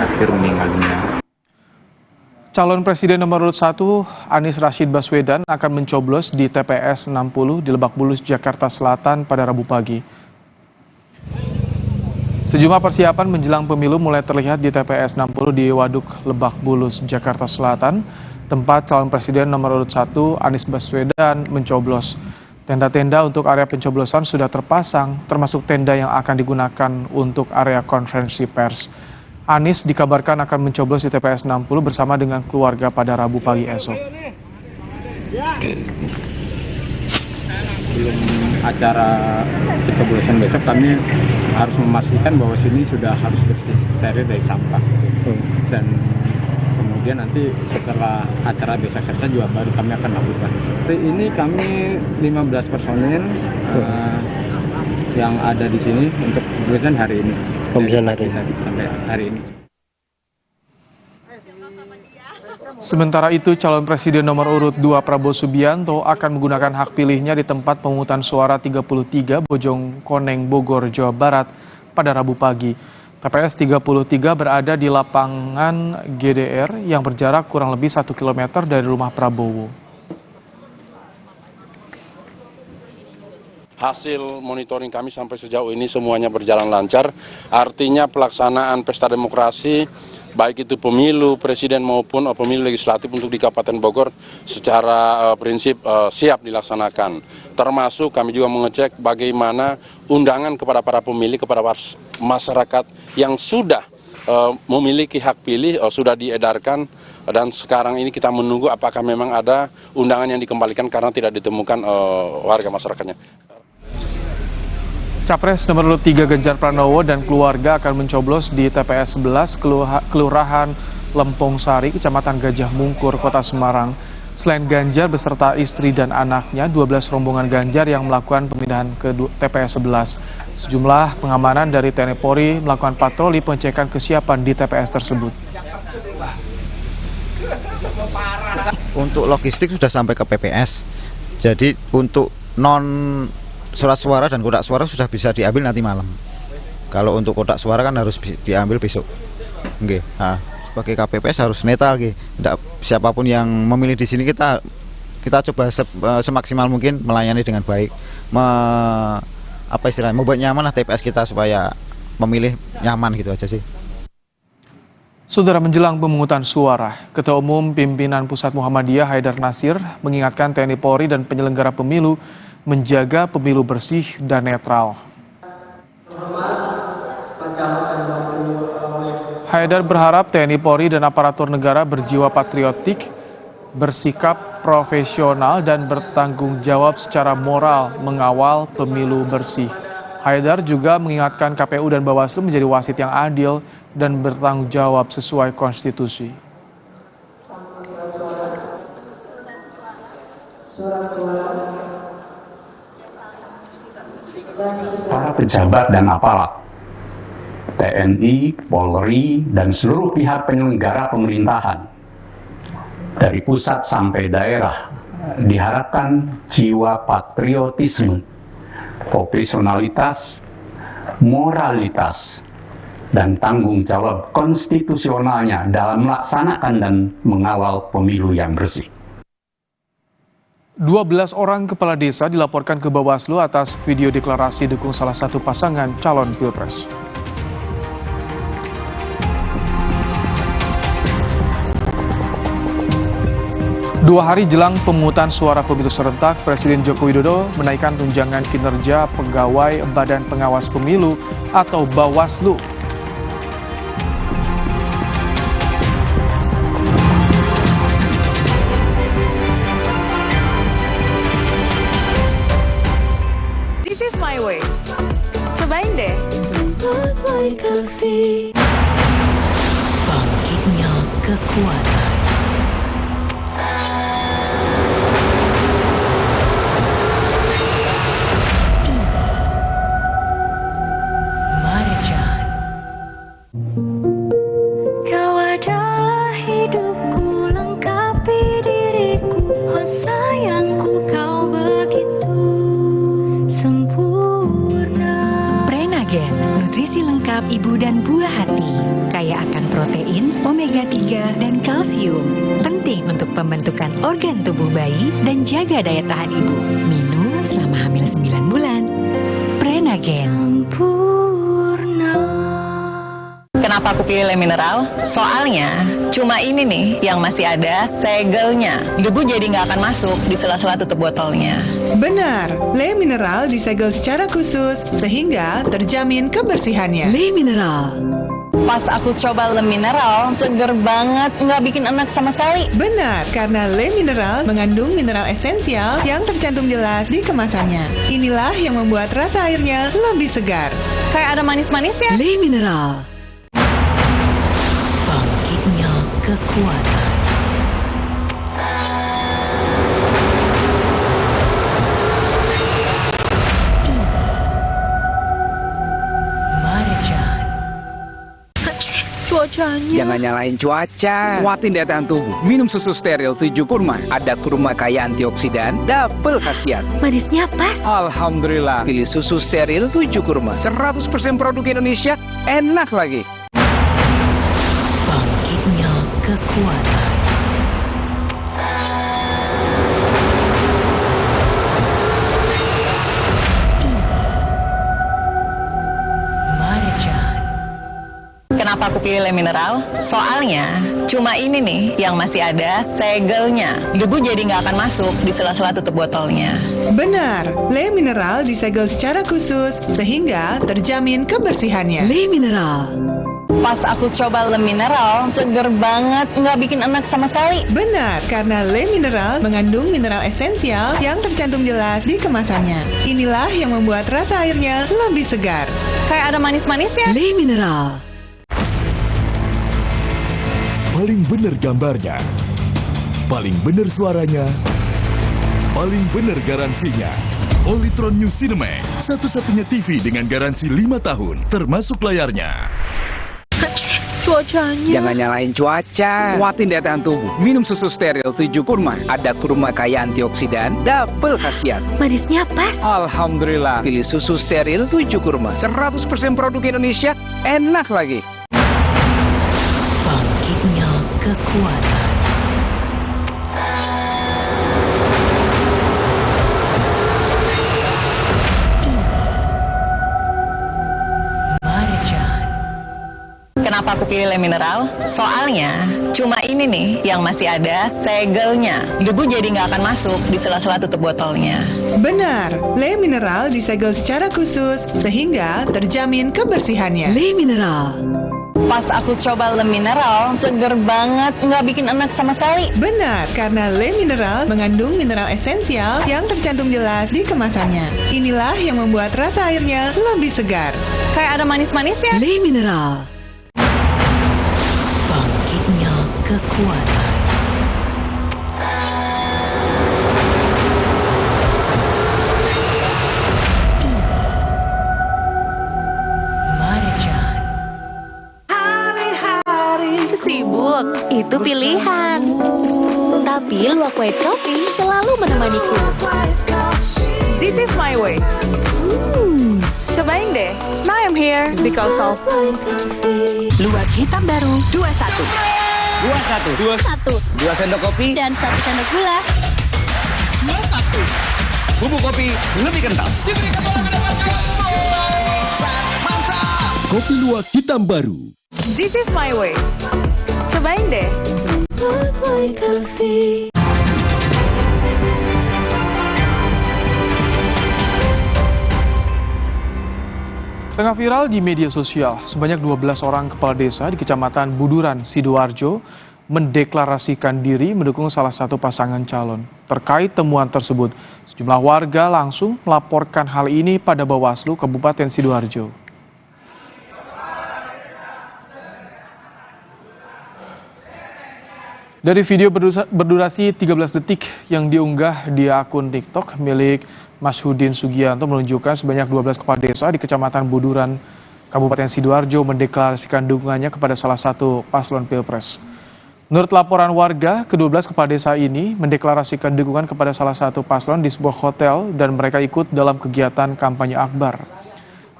akhir meninggal dunia. Calon Presiden nomor urut 1 Anies Rashid Baswedan akan mencoblos di TPS 60 di Lebak Bulus, Jakarta Selatan pada Rabu pagi. Sejumlah persiapan menjelang pemilu mulai terlihat di TPS 60 di Waduk Lebak Bulus, Jakarta Selatan, tempat calon presiden nomor urut 1 Anies Baswedan mencoblos. Tenda-tenda untuk area pencoblosan sudah terpasang, termasuk tenda yang akan digunakan untuk area konferensi pers. Anies dikabarkan akan mencoblos di TPS 60 bersama dengan keluarga pada Rabu pagi esok. Sebelum acara pencoblosan besok, kami harus memastikan bahwa sini sudah harus bersih, steril dari sampah. Dan kemudian nanti setelah acara besok selesai juga baru kami akan lakukan. Ini kami 15 personil yang ada di sini untuk pemeriksaan hari ini. Pemeriksaan hari ini sampai hari ini. Sementara itu, calon presiden nomor urut 2 Prabowo Subianto akan menggunakan hak pilihnya di tempat pemungutan suara 33 Bojongkoneng, Bogor, Jawa Barat pada Rabu pagi. TPS 33 berada di lapangan GDR yang berjarak kurang lebih 1 km dari rumah Prabowo. Hasil monitoring kami sampai sejauh ini semuanya berjalan lancar, artinya pelaksanaan pesta demokrasi, baik itu pemilu presiden maupun pemilu legislatif untuk di Kabupaten Bogor secara prinsip siap dilaksanakan. Termasuk kami juga mengecek bagaimana undangan kepada para pemilih, kepada masyarakat yang sudah memiliki hak pilih sudah diedarkan, dan sekarang ini kita menunggu apakah memang ada undangan yang dikembalikan karena tidak ditemukan warga masyarakatnya. Capres nomor urut 3 Ganjar Pranowo dan keluarga akan mencoblos di TPS 11 Kelurahan Lempong Sari, Kecamatan Gajah Mungkur, Kota Semarang. Selain Ganjar beserta istri dan anaknya, 12 rombongan Ganjar yang melakukan pemindahan ke TPS 11. Sejumlah pengamanan dari TNI Polri melakukan patroli pengecekan kesiapan di TPS tersebut. Untuk logistik sudah sampai ke PPS, jadi untuk surat suara dan kotak suara sudah bisa diambil nanti malam. Kalau untuk kotak suara kan harus diambil besok. Nggih. Nah, sebagai KPPS harus netral nggih. Siapapun yang memilih di sini kita coba semaksimal mungkin melayani dengan baik. Membuat nyaman lah TPS kita supaya memilih nyaman gitu aja sih. Saudara, menjelang pemungutan suara, Ketua Umum Pimpinan Pusat Muhammadiyah Haidar Nasir mengingatkan TNI Polri dan penyelenggara pemilu menjaga pemilu bersih dan netral. Haidar berharap TNI Polri dan aparatur negara berjiwa patriotik, bersikap profesional dan bertanggung jawab secara moral mengawal pemilu bersih. Haidar juga mengingatkan KPU dan Bawaslu menjadi wasit yang adil dan bertanggung jawab sesuai konstitusi. Para pejabat dan aparat, TNI, Polri, dan seluruh pihak penyelenggara pemerintahan, dari pusat sampai daerah, diharapkan jiwa patriotisme, profesionalitas, moralitas, dan tanggung jawab konstitusionalnya dalam melaksanakan dan mengawal pemilu yang bersih. 12 orang kepala desa dilaporkan ke Bawaslu atas video deklarasi dukung salah satu pasangan calon Pilpres. Dua hari jelang pemungutan suara pemilu serentak, Presiden Joko Widodo menaikkan tunjangan kinerja pegawai Badan Pengawas Pemilu atau Bawaslu. This is my way. Cobain deh. Bangkitnya kekuatan. Kau adalah hidupku, lengkapi diriku. Oh sayangku, kau begitu sempurna. Prenagen, nutrisi lengkap ibu dan buah hati. Kaya akan protein, omega 3, dan kalsium. Penting untuk pembentukan organ tubuh bayi dan jaga daya tahan ibu. Minum selama hamil 9 bulan. Prenagen. Kenapa aku pilih Le Mineral? Soalnya cuma ini nih yang masih ada segelnya. Debu jadi nggak akan masuk di sela-sela tutup botolnya. Benar, Le Mineral disegel secara khusus sehingga terjamin kebersihannya. Le Mineral. Pas aku coba Le Mineral, seger banget, nggak bikin enak sama sekali. Benar, karena Le Mineral mengandung mineral esensial yang tercantum jelas di kemasannya. Inilah yang membuat rasa airnya lebih segar. Kayak ada manis-manisnya. Le Mineral. Bangkitnya kekuatan. Cuacanya. Jangan nyalain cuaca. Kuatin daya tahan tubuh. Minum susu steril 7 kurma. Ada kurma kaya antioksidan, double khasiat. Manisnya pas. Alhamdulillah. Pilih susu steril 7 kurma. 100% produk Indonesia. Enak lagi. Bangkitnya kekuatan. Kenapa aku pilih Le Mineral? Soalnya cuma ini nih yang masih ada segelnya. Debu jadi nggak akan masuk di sela-sela tutup botolnya. Benar, Le Mineral disegel secara khusus sehingga terjamin kebersihannya. Le Mineral. Pas aku coba Le Mineral, seger banget, nggak bikin enak sama sekali. Benar, karena Le Mineral mengandung mineral esensial yang tercantum jelas di kemasannya. Inilah yang membuat rasa airnya lebih segar. Kayak ada manis-manisnya. Le Mineral. Paling benar gambarnya, paling benar suaranya, paling benar garansinya. Polytron New Cinemax, satu-satunya TV dengan garansi 5 tahun, termasuk layarnya. Cuacanya. Jangan nyalain cuaca. Kuatin daya tahan tubuh. Minum susu steril 7 kurma. Ada kurma kaya antioksidan, double khasiat. Manisnya pas. Alhamdulillah. Pilih susu steril 7 kurma. 100% produk Indonesia. Enak lagi. Bangkitnya kekuatan. Kenapa aku pilih Le Mineral? Soalnya cuma ini nih yang masih ada segelnya. Debu jadi nggak akan masuk di sela-sela tutup botolnya. Benar, Le Mineral disegel secara khusus sehingga terjamin kebersihannya. Le Mineral. Pas aku coba Le Mineral, seger banget, nggak bikin enak sama sekali. Benar, karena Le Mineral mengandung mineral esensial yang tercantum jelas di kemasannya. Inilah yang membuat rasa airnya lebih segar. Kayak ada manis-manisnya. Le Mineral. Bangkitnya kekuatan. Sibuk, itu pilihan. Tapi Luwak White Coffee selalu menemaniku. This is my way. Cobain deh. Now I'm here because of Luwak hitam baru 21. 21. 1 2 sendok kopi dan 1 sendok gula. 21. Bubuk kopi lebih kental. Kopi luwak hitam baru. This is my way. Cobain deh. Tengah viral di media sosial, sebanyak 12 orang kepala desa di Kecamatan Buduran, Sidoarjo mendeklarasikan diri mendukung salah satu pasangan calon. Terkait temuan tersebut, sejumlah warga langsung melaporkan hal ini pada Bawaslu Kabupaten Sidoarjo. Dari video berdurasi 13 detik yang diunggah di akun TikTok milik Mashuddin Sugianto menunjukkan sebanyak 12 kepala desa di Kecamatan Buduran, Kabupaten Sidoarjo mendeklarasikan dukungannya kepada salah satu paslon Pilpres. Menurut laporan warga, ke-12 kepala desa ini mendeklarasikan dukungan kepada salah satu paslon di sebuah hotel dan mereka ikut dalam kegiatan kampanye akbar.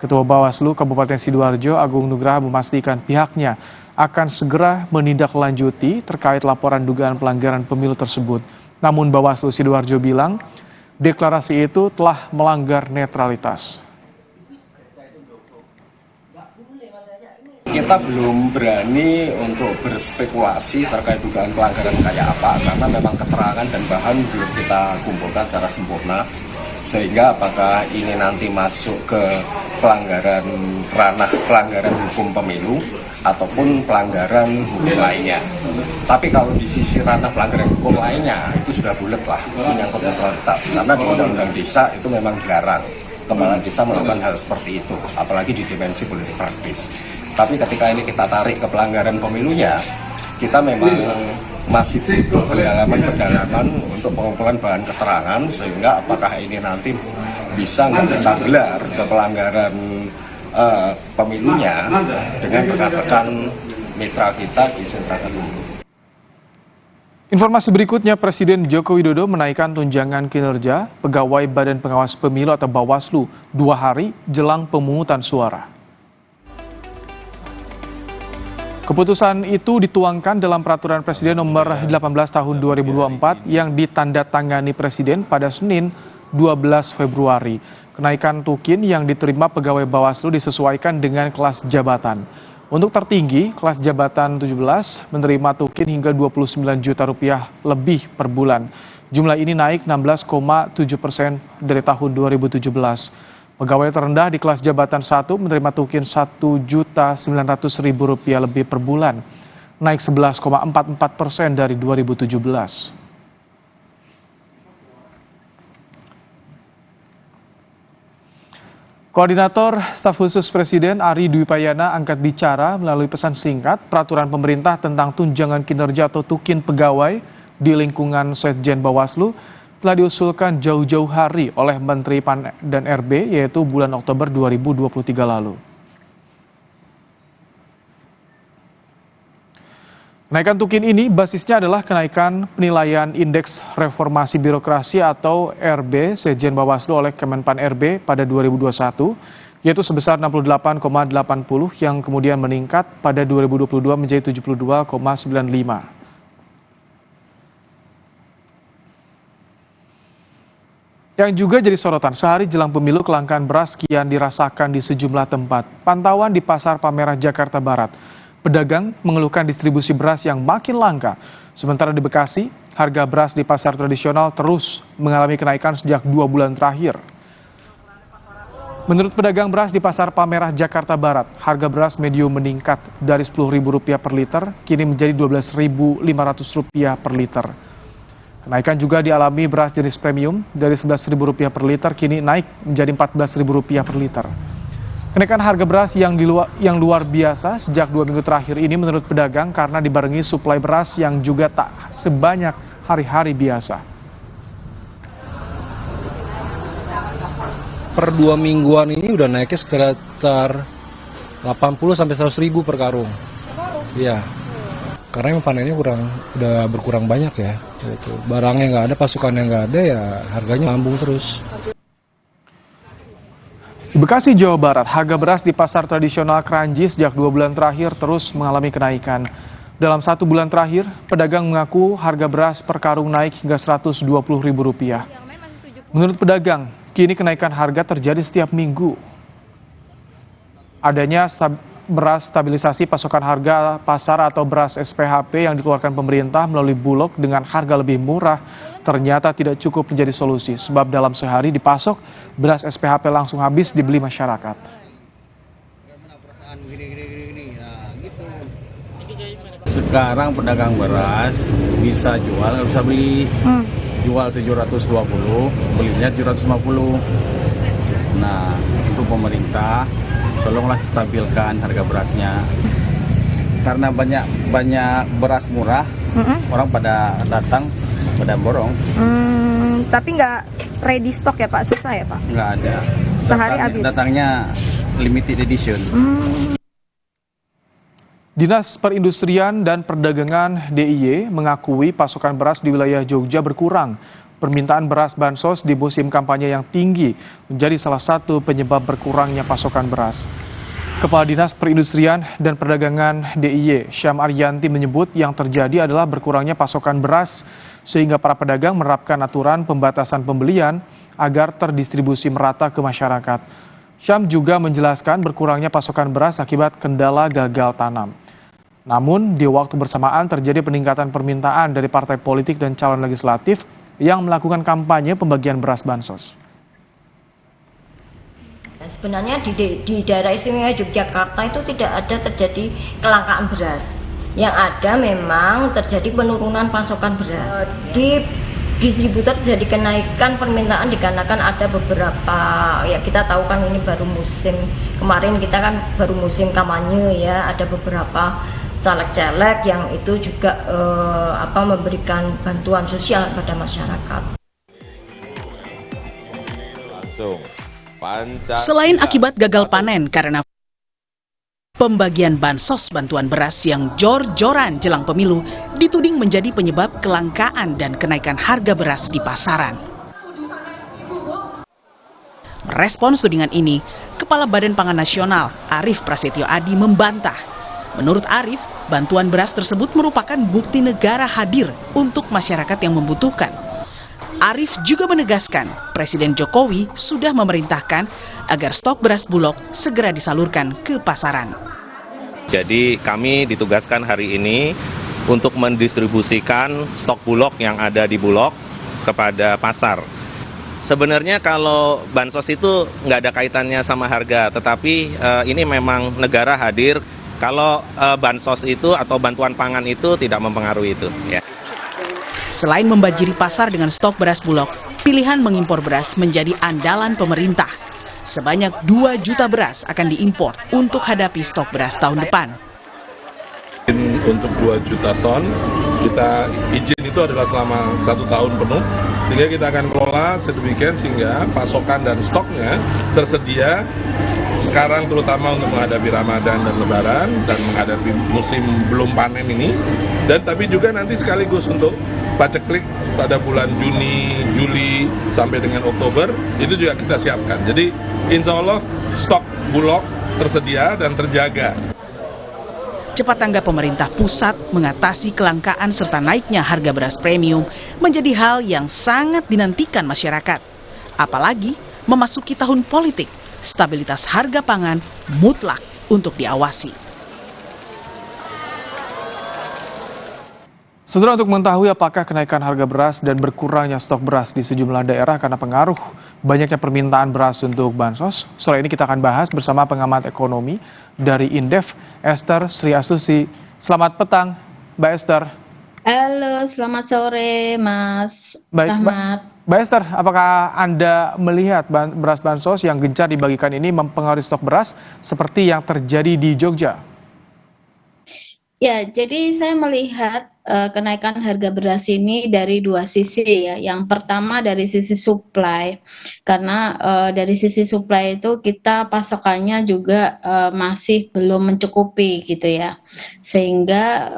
Ketua Bawaslu Kabupaten Sidoarjo Agung Nugraha memastikan pihaknya akan segera menindaklanjuti terkait laporan dugaan pelanggaran pemilu tersebut. Namun Bawaslu Sidoarjo bilang deklarasi itu telah melanggar netralitas. Kita belum berani untuk berspekulasi terkait dugaan pelanggaran kayak apa, karena memang keterangan dan bahan belum kita kumpulkan secara sempurna, sehingga apakah ini nanti masuk ke ranah pelanggaran hukum pemilu ataupun pelanggaran hukum lainnya. Tapi kalau di sisi ranah pelanggaran hukum lainnya itu sudah bulat lah, menyangkut netralitas, karena di Undang-Undang Desa itu memang dilarang kepala desa melakukan hal seperti itu, apalagi di dimensi politik praktis. Tapi ketika ini kita tarik ke pelanggaran pemilunya, kita memang masih butuh pendalaman untuk pengumpulan bahan keterangan, sehingga apakah ini nanti bisa nggak kita gelar ke pelanggaran pemilunya dengan rekan-rekan mitra kita di sentra pemilu. Informasi berikutnya, Presiden Joko Widodo menaikkan tunjangan kinerja pegawai Badan Pengawas Pemilu atau Bawaslu 2 hari jelang pemungutan suara. Keputusan itu dituangkan dalam Peraturan Presiden Nomor 18 Tahun 2024 yang ditandatangani Presiden pada Senin 12 Februari. Kenaikan tukin yang diterima pegawai Bawaslu disesuaikan dengan kelas jabatan. Untuk tertinggi, kelas jabatan 17 menerima tukin hingga Rp29 juta lebih per bulan. Jumlah ini naik 16,7% dari tahun 2017. Pegawai terendah di kelas jabatan 1 menerima tukin Rp1.900.000 lebih per bulan, naik 11,44% dari 2017. Koordinator Staf Khusus Presiden Ari Dwi Payana angkat bicara melalui pesan singkat peraturan pemerintah tentang tunjangan kinerja atau tukin pegawai di lingkungan Setjen Bawaslu telah diusulkan jauh-jauh hari oleh Menteri PAN dan RB, yaitu bulan Oktober 2023 lalu. Kenaikan tukin ini basisnya adalah kenaikan penilaian Indeks Reformasi Birokrasi atau RB Setjen Bawaslu oleh Kemenpan RB pada 2021, yaitu sebesar 68,80 yang kemudian meningkat pada 2022 menjadi 72,95. Yang juga jadi sorotan, sehari jelang pemilu kelangkaan beras kian dirasakan di sejumlah tempat. Pantauan di Pasar Palmerah Jakarta Barat, pedagang mengeluhkan distribusi beras yang makin langka. Sementara di Bekasi, harga beras di pasar tradisional terus mengalami kenaikan sejak 2 bulan terakhir. Menurut pedagang beras di Pasar Palmerah Jakarta Barat, harga beras medium meningkat dari Rp10.000 per liter, kini menjadi Rp12.500 per liter. Kenaikan juga dialami beras jenis premium dari Rp11.000 per liter, kini naik menjadi Rp14.000 per liter. Kenaikan harga beras yang luar biasa sejak 2 minggu terakhir ini menurut pedagang karena dibarengi suplai beras yang juga tak sebanyak hari-hari biasa. Per 2 mingguan ini udah naiknya sekitar 80-100 ribu per karung. Iya. Karena yang panennya udah berkurang banyak ya. Gitu. Barangnya nggak ada, pasukannya nggak ada, ya harganya lambung terus. Di Bekasi, Jawa Barat, harga beras di pasar tradisional Kranji sejak 2 bulan terakhir terus mengalami kenaikan. Dalam 1 bulan terakhir, pedagang mengaku harga beras per karung naik hingga Rp120.000. Menurut pedagang, kini kenaikan harga terjadi setiap minggu. Adanya beras stabilisasi pasokan harga pasar atau beras SPHP yang dikeluarkan pemerintah melalui Bulog dengan harga lebih murah ternyata tidak cukup menjadi solusi, sebab dalam sehari dipasok, beras SPHP langsung habis dibeli masyarakat. Sekarang pedagang beras bisa jual, nggak bisa beli. Jual 720, belinya 750. Nah, untuk pemerintah, tolonglah stabilkan harga berasnya. Karena banyak beras murah, orang pada datang, pada borong. Tapi nggak ready stock ya Pak, susah ya Pak? Nggak ada. Sehari habis. Datangnya limited edition. Dinas Perindustrian dan Perdagangan DIY mengakui pasokan beras di wilayah Jogja berkurang. Permintaan beras bansos di musim kampanye yang tinggi menjadi salah satu penyebab berkurangnya pasokan beras. Kepala Dinas Perindustrian dan Perdagangan DIY, Syam Aryanti menyebut yang terjadi adalah berkurangnya pasokan beras sehingga para pedagang menerapkan aturan pembatasan pembelian agar terdistribusi merata ke masyarakat. Syam juga menjelaskan berkurangnya pasokan beras akibat kendala gagal tanam. Namun, di waktu bersamaan terjadi peningkatan permintaan dari partai politik dan calon legislatif yang melakukan kampanye pembagian beras bansos. Sebenarnya di daerah istimewa Yogyakarta itu tidak ada terjadi kelangkaan beras. Yang ada memang terjadi penurunan pasokan beras. Di distributor jadi kenaikan permintaan dikarenakan ada beberapa, ya kita tahu kan ini baru musim, kemarin kita kan baru musim kampanye ya, ada beberapa caleg-caleg yang itu juga memberikan bantuan sosial pada masyarakat. Selain akibat gagal panen karena pembagian bansos bantuan beras yang jor-joran jelang pemilu dituding menjadi penyebab kelangkaan dan kenaikan harga beras di pasaran. Merespons tudingan ini, Kepala Badan Pangan Nasional Arief Prasetyo Adi membantah. Menurut Arief, bantuan beras tersebut merupakan bukti negara hadir untuk masyarakat yang membutuhkan. Arief juga menegaskan Presiden Jokowi sudah memerintahkan agar stok beras Bulog segera disalurkan ke pasaran. Jadi kami ditugaskan hari ini untuk mendistribusikan stok Bulog yang ada di Bulog kepada pasar. Sebenarnya kalau bansos itu nggak ada kaitannya sama harga, tetapi ini memang negara hadir. Kalau bansos itu atau bantuan pangan itu tidak mempengaruhi itu. Ya. Selain membanjiri pasar dengan stok beras Bulog, pilihan mengimpor beras menjadi andalan pemerintah. Sebanyak 2 juta beras akan diimpor untuk hadapi stok beras tahun depan. Untuk 2 juta ton, kita izin itu adalah selama 1 tahun penuh, sehingga kita akan kelola sedemikian sehingga pasokan dan stoknya tersedia sekarang terutama untuk menghadapi Ramadan dan Lebaran dan menghadapi musim belum panen ini, dan tapi juga nanti sekaligus untuk paceklik pada bulan Juni, Juli sampai dengan Oktober itu juga kita siapkan. Jadi insya Allah stok Bulog tersedia dan terjaga. Cepat tanggap pemerintah pusat mengatasi kelangkaan serta naiknya harga beras premium menjadi hal yang sangat dinantikan masyarakat. Apalagi memasuki tahun politik, stabilitas harga pangan mutlak untuk diawasi. Saudara, untuk mengetahui apakah kenaikan harga beras dan berkurangnya stok beras di sejumlah daerah karena pengaruh banyaknya permintaan beras untuk bansos, sore ini kita akan bahas bersama pengamat ekonomi dari Indef, Esther Sri Astuti. Selamat petang, Mbak Esther. Halo, selamat sore, Mas Rahmat. Mbak Esther, apakah Anda melihat beras bansos yang gencar dibagikan ini mempengaruhi stok beras seperti yang terjadi di Jogja? Ya, jadi saya melihat kenaikan harga beras ini dari 2 sisi ya. Yang pertama dari sisi supply, karena dari sisi supply itu kita pasokannya juga masih belum mencukupi gitu ya. Sehingga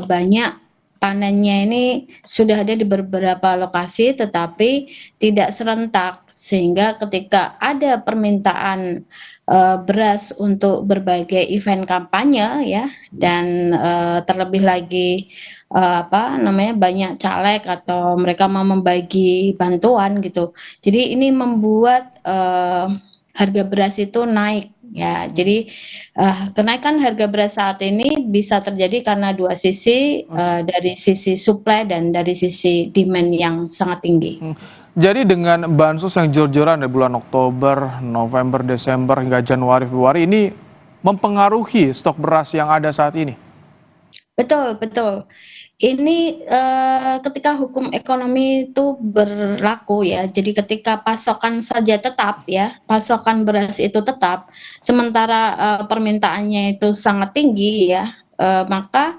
banyak panennya ini sudah ada di beberapa lokasi tetapi tidak serentak sehingga ketika ada permintaan beras untuk berbagai event kampanye ya, dan terlebih lagi banyak caleg atau mereka mau membagi bantuan gitu. Jadi ini membuat harga beras itu naik ya. Jadi kenaikan harga beras saat ini bisa terjadi karena dua sisi, dari sisi supply dan dari sisi demand yang sangat tinggi. Jadi dengan bansos yang jor-joran dari bulan Oktober, November, Desember hingga Januari, Februari ini mempengaruhi stok beras yang ada saat ini? Betul, betul. Ini ketika hukum ekonomi itu berlaku ya, jadi ketika pasokan saja tetap ya, pasokan beras itu tetap, sementara permintaannya itu sangat tinggi ya, maka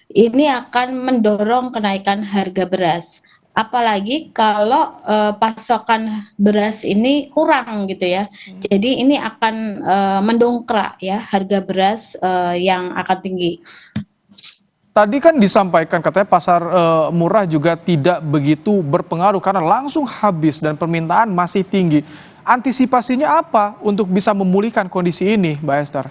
ini akan mendorong kenaikan harga beras. Apalagi kalau pasokan beras ini kurang gitu ya, jadi ini akan mendongkrak ya harga beras yang akan tinggi. Tadi kan disampaikan katanya pasar murah juga tidak begitu berpengaruh karena langsung habis dan permintaan masih tinggi. Antisipasinya apa untuk bisa memulihkan kondisi ini, Mbak Esther?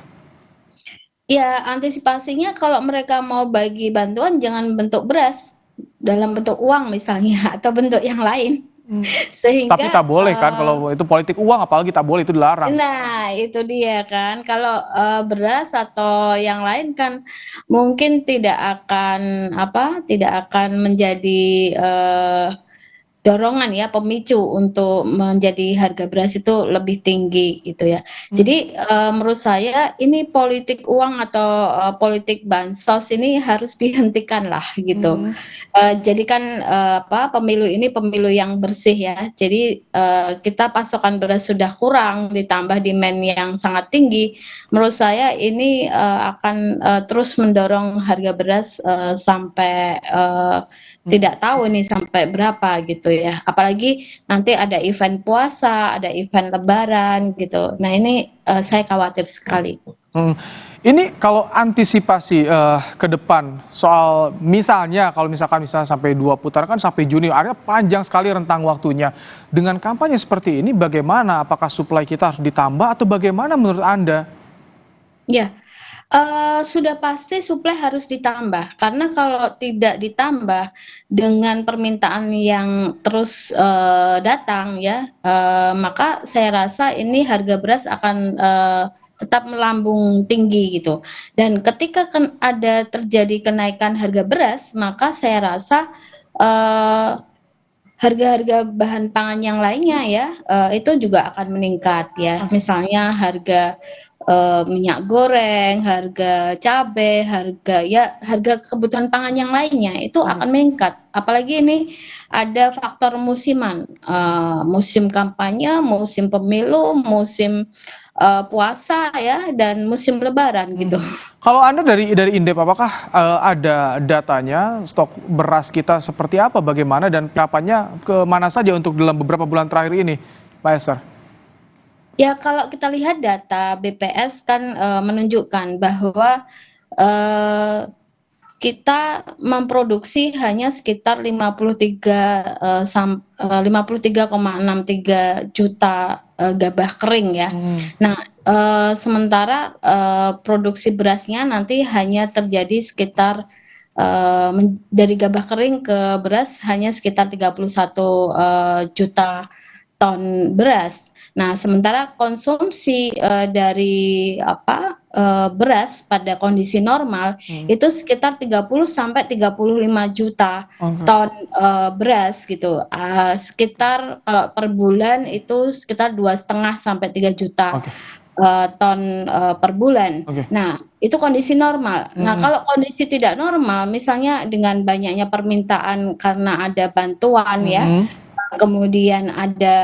Ya, antisipasinya kalau mereka mau bagi bantuan jangan bentuk beras, dalam bentuk uang misalnya atau bentuk yang lain. Sehingga, tapi tak boleh kan kalau itu politik uang, apalagi tak boleh, itu dilarang. Nah itu dia kan, kalau beras atau yang lain kan mungkin tidak akan menjadi dorongan ya, pemicu untuk menjadi harga beras itu lebih tinggi gitu ya. Jadi menurut saya ini politik uang atau politik bansos ini harus dihentikan lah gitu. Jadi kan pemilu ini pemilu yang bersih ya. Jadi kita pasokan beras sudah kurang ditambah demand yang sangat tinggi. Menurut saya ini akan terus mendorong harga beras sampai tidak tahu ini sampai berapa gitu ya. Apalagi nanti ada event puasa, ada event lebaran gitu. Nah ini saya khawatir sekali. Ini kalau antisipasi ke depan soal misalnya sampai 2 putaran kan sampai Juni, artinya panjang sekali rentang waktunya. Dengan kampanye seperti ini bagaimana? Apakah suplai kita harus ditambah atau bagaimana menurut Anda? Ya. Sudah pasti suplai harus ditambah, karena kalau tidak ditambah dengan permintaan yang terus datang ya, maka saya rasa ini harga beras akan tetap melambung tinggi gitu. Dan ketika ada terjadi kenaikan harga beras, maka saya rasa harga-harga bahan pangan yang lainnya ya itu juga akan meningkat ya. Misalnya harga minyak goreng, harga cabai, harga kebutuhan pangan yang lainnya itu akan meningkat. Apalagi ini ada faktor musiman, musim kampanye, musim pemilu, musim puasa ya, dan musim lebaran gitu. Kalau Anda dari Indep, apakah ada datanya stok beras kita seperti apa, bagaimana dan kapannya kemana saja untuk dalam beberapa bulan terakhir ini, Pak Esther? Ya kalau kita lihat data BPS kan menunjukkan bahwa kita memproduksi hanya sekitar 53,63 juta gabah kering ya. Nah sementara produksi berasnya nanti hanya terjadi sekitar dari gabah kering ke beras hanya sekitar 31 juta ton beras. Nah, sementara konsumsi dari beras pada kondisi normal itu sekitar 30 sampai 35 juta ton beras gitu. Sekitar kalau per bulan itu sekitar 2,5 sampai 3 juta ton per bulan. Nah, itu kondisi normal. Nah, kalau kondisi tidak normal, misalnya dengan banyaknya permintaan karena ada bantuan ya, kemudian ada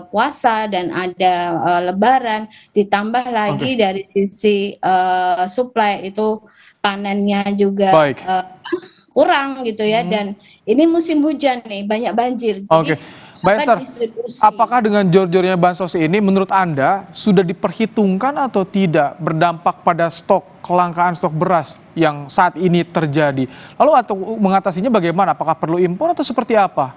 puasa dan ada lebaran, ditambah lagi dari sisi supply itu panennya juga kurang gitu ya, dan ini musim hujan nih, banyak banjir. Jadi, Mbak Esther, apakah dengan jor-jornya bansos ini menurut Anda sudah diperhitungkan atau tidak berdampak pada kelangkaan stok beras yang saat ini terjadi? Lalu atau mengatasinya bagaimana? Apakah perlu impor atau seperti apa?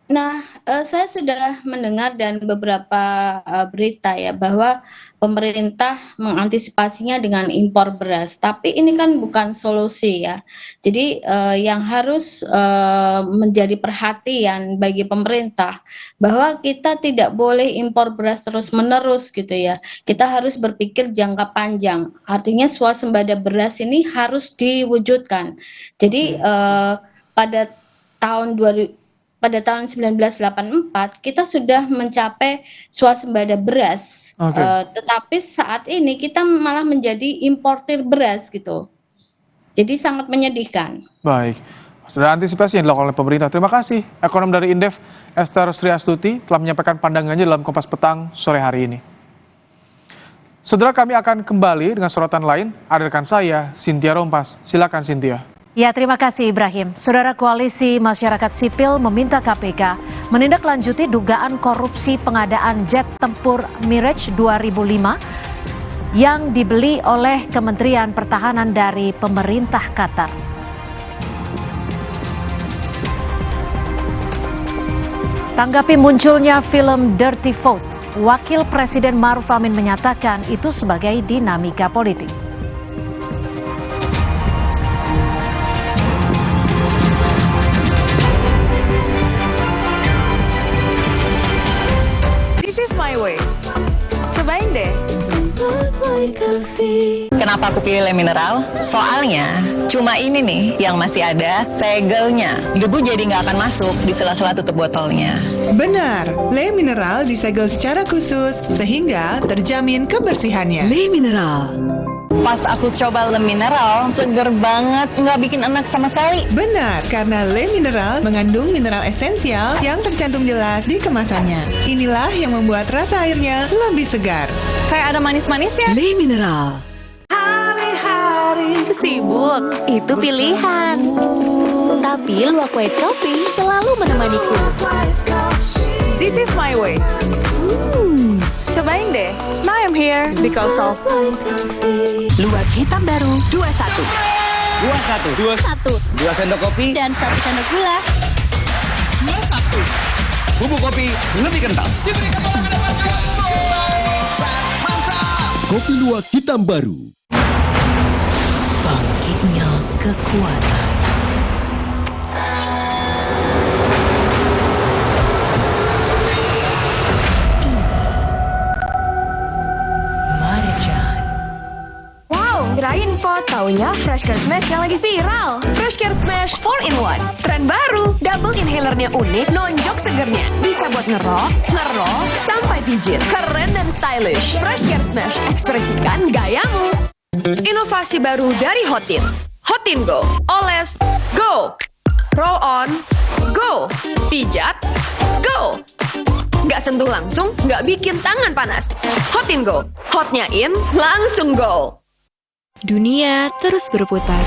Nah, saya sudah mendengar dan beberapa berita ya bahwa pemerintah mengantisipasinya dengan impor beras. Tapi ini kan bukan solusi ya. Jadi yang harus menjadi perhatian bagi pemerintah bahwa kita tidak boleh impor beras terus-menerus gitu ya. Kita harus berpikir jangka panjang. Artinya swasembada beras ini harus diwujudkan. Jadi pada tahun 1984 kita sudah mencapai swasembada beras, tetapi saat ini kita malah menjadi importir beras gitu. Jadi sangat menyedihkan. Baik, sudah antisipasi yang dilakukan oleh pemerintah. Terima kasih ekonom dari Indef Esther Sri Astuti telah menyampaikan pandangannya dalam Kompas Petang sore hari ini. Saudara, kami akan kembali dengan sorotan lain. Ada rekan saya, Cynthia Rompas. Silakan Cynthia. Ya, terima kasih Ibrahim. Saudara, Koalisi Masyarakat Sipil meminta KPK menindaklanjuti dugaan korupsi pengadaan jet tempur Mirage 2005 yang dibeli oleh Kementerian Pertahanan dari pemerintah Qatar. Tanggapi munculnya film Dirty Vote, Wakil Presiden Ma'ruf Amin menyatakan itu sebagai dinamika politik. My way. Cobain deh. Kenapa aku pilih Le Mineral? Soalnya cuma ini nih yang masih ada segelnya. Debu jadi nggak akan masuk di sela-sela tutup botolnya. Benar, Le Mineral disegel secara khusus sehingga terjamin kebersihannya. Le Mineral. Pas aku coba Le Mineral, seger banget, nggak bikin enak sama sekali. Benar, karena Le Mineral mengandung mineral esensial yang tercantum jelas di kemasannya. Inilah yang membuat rasa airnya lebih segar. Kayak ada manis-manisnya. Le Mineral. Hari-hari sibuk, itu pilihan. Tapi Luwak White Coffee selalu menemaniku. This is my way. Cobain deh. Now I'm here because of Luwak hitam baru 21. 2 sendok kopi Dan 1 sendok gula. 21. Bubuk kopi lebih kental. Kopi Luwak hitam baru. Bangkitnya kekuatan. Kirain pot, taunya Fresh Care Smash yang lagi viral. Fresh Care Smash 4-in-1. Tren baru, double inhalernya unik, nonjok segernya. Bisa buat ngerok, sampai pijit. Keren dan stylish. Fresh Care Smash, ekspresikan gayamu. Inovasi baru dari Hotin. Hotin Go. Oles, go. Roll on, go. Pijat, go. Nggak sentuh langsung, nggak bikin tangan panas. Hotin Go. Hotnya in, langsung go. Dunia terus berputar.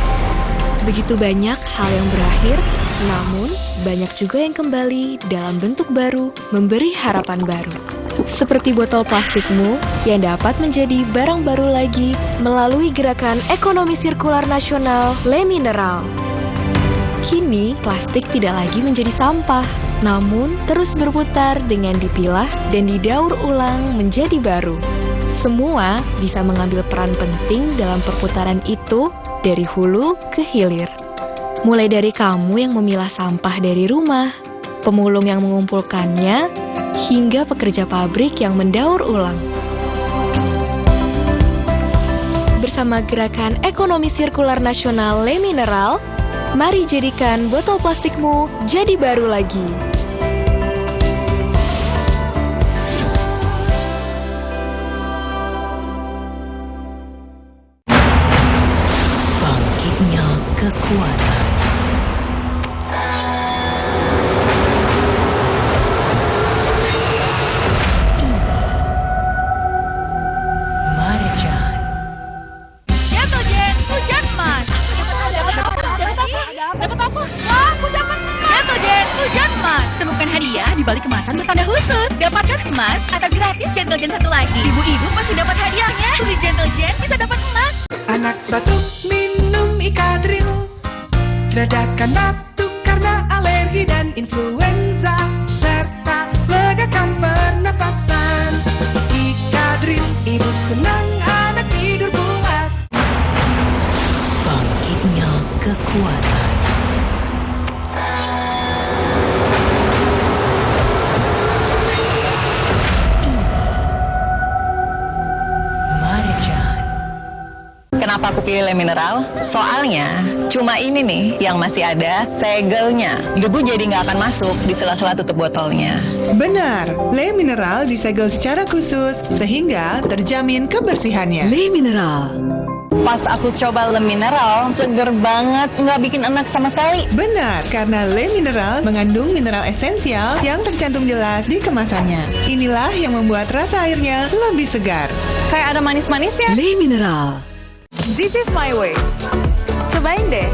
Begitu banyak hal yang berakhir, namun banyak juga yang kembali dalam bentuk baru, memberi harapan baru. Seperti botol plastikmu yang dapat menjadi barang baru lagi melalui gerakan ekonomi sirkular nasional Le Mineral. Kini, plastik tidak lagi menjadi sampah, namun terus berputar dengan dipilah dan didaur ulang menjadi baru. Semua bisa mengambil peran penting dalam perputaran itu dari hulu ke hilir. Mulai dari kamu yang memilah sampah dari rumah, pemulung yang mengumpulkannya, hingga pekerja pabrik yang mendaur ulang. Bersama gerakan ekonomi sirkular nasional Le Mineral, mari jadikan botol plastikmu jadi baru lagi. Kekuatan. Marjan. Jatuh Jen, hujan emas. Dapat apa? Wah, aku dapat emas. Jatuh Jen, hujan emas. Temukan hadiah di balik kemasan bertanda khusus. Dapatkan emas atau gratis Gentle Jen satu lagi. Ibu-ibu pasti dapat hadiahnya. Beli Gentle Jen bisa dapat emas. Anak batuk minum Ikadril, redakan batuk karena alergi dan influenza. alasan. Ikadril, ibu senang anak tidur pulas. Bangkitnya kekuatan. Kenapa aku pilih Le Mineral? Soalnya cuma ini nih yang masih ada segelnya. Debu jadi nggak akan masuk di sela-sela tutup botolnya. Benar, Le Mineral disegel secara khusus sehingga terjamin kebersihannya. Le Mineral. Pas aku coba Le Mineral, seger banget, nggak bikin enak sama sekali. Benar, karena Le Mineral mengandung mineral esensial yang tercantum jelas di kemasannya. Inilah yang membuat rasa airnya lebih segar. Kayak ada manis-manisnya. Le Mineral. This is my way. Cobain deh.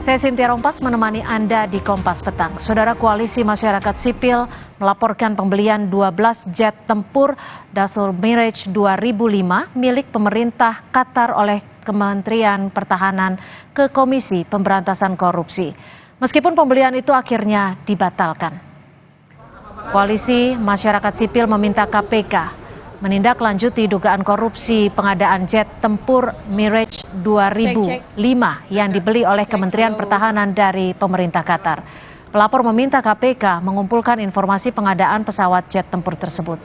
Saya Cynthia Rompas menemani Anda di Kompas Petang. Saudara, Koalisi Masyarakat Sipil melaporkan pembelian 12 jet tempur Dassault Mirage 2005 milik pemerintah Qatar oleh Kementerian Pertahanan ke Komisi Pemberantasan Korupsi. Meskipun pembelian itu akhirnya dibatalkan. Koalisi Masyarakat Sipil meminta KPK menindaklanjuti dugaan korupsi pengadaan jet tempur Mirage 2005 yang dibeli oleh Kementerian Pertahanan dari pemerintah Qatar. Pelapor meminta KPK mengumpulkan informasi pengadaan pesawat jet tempur tersebut.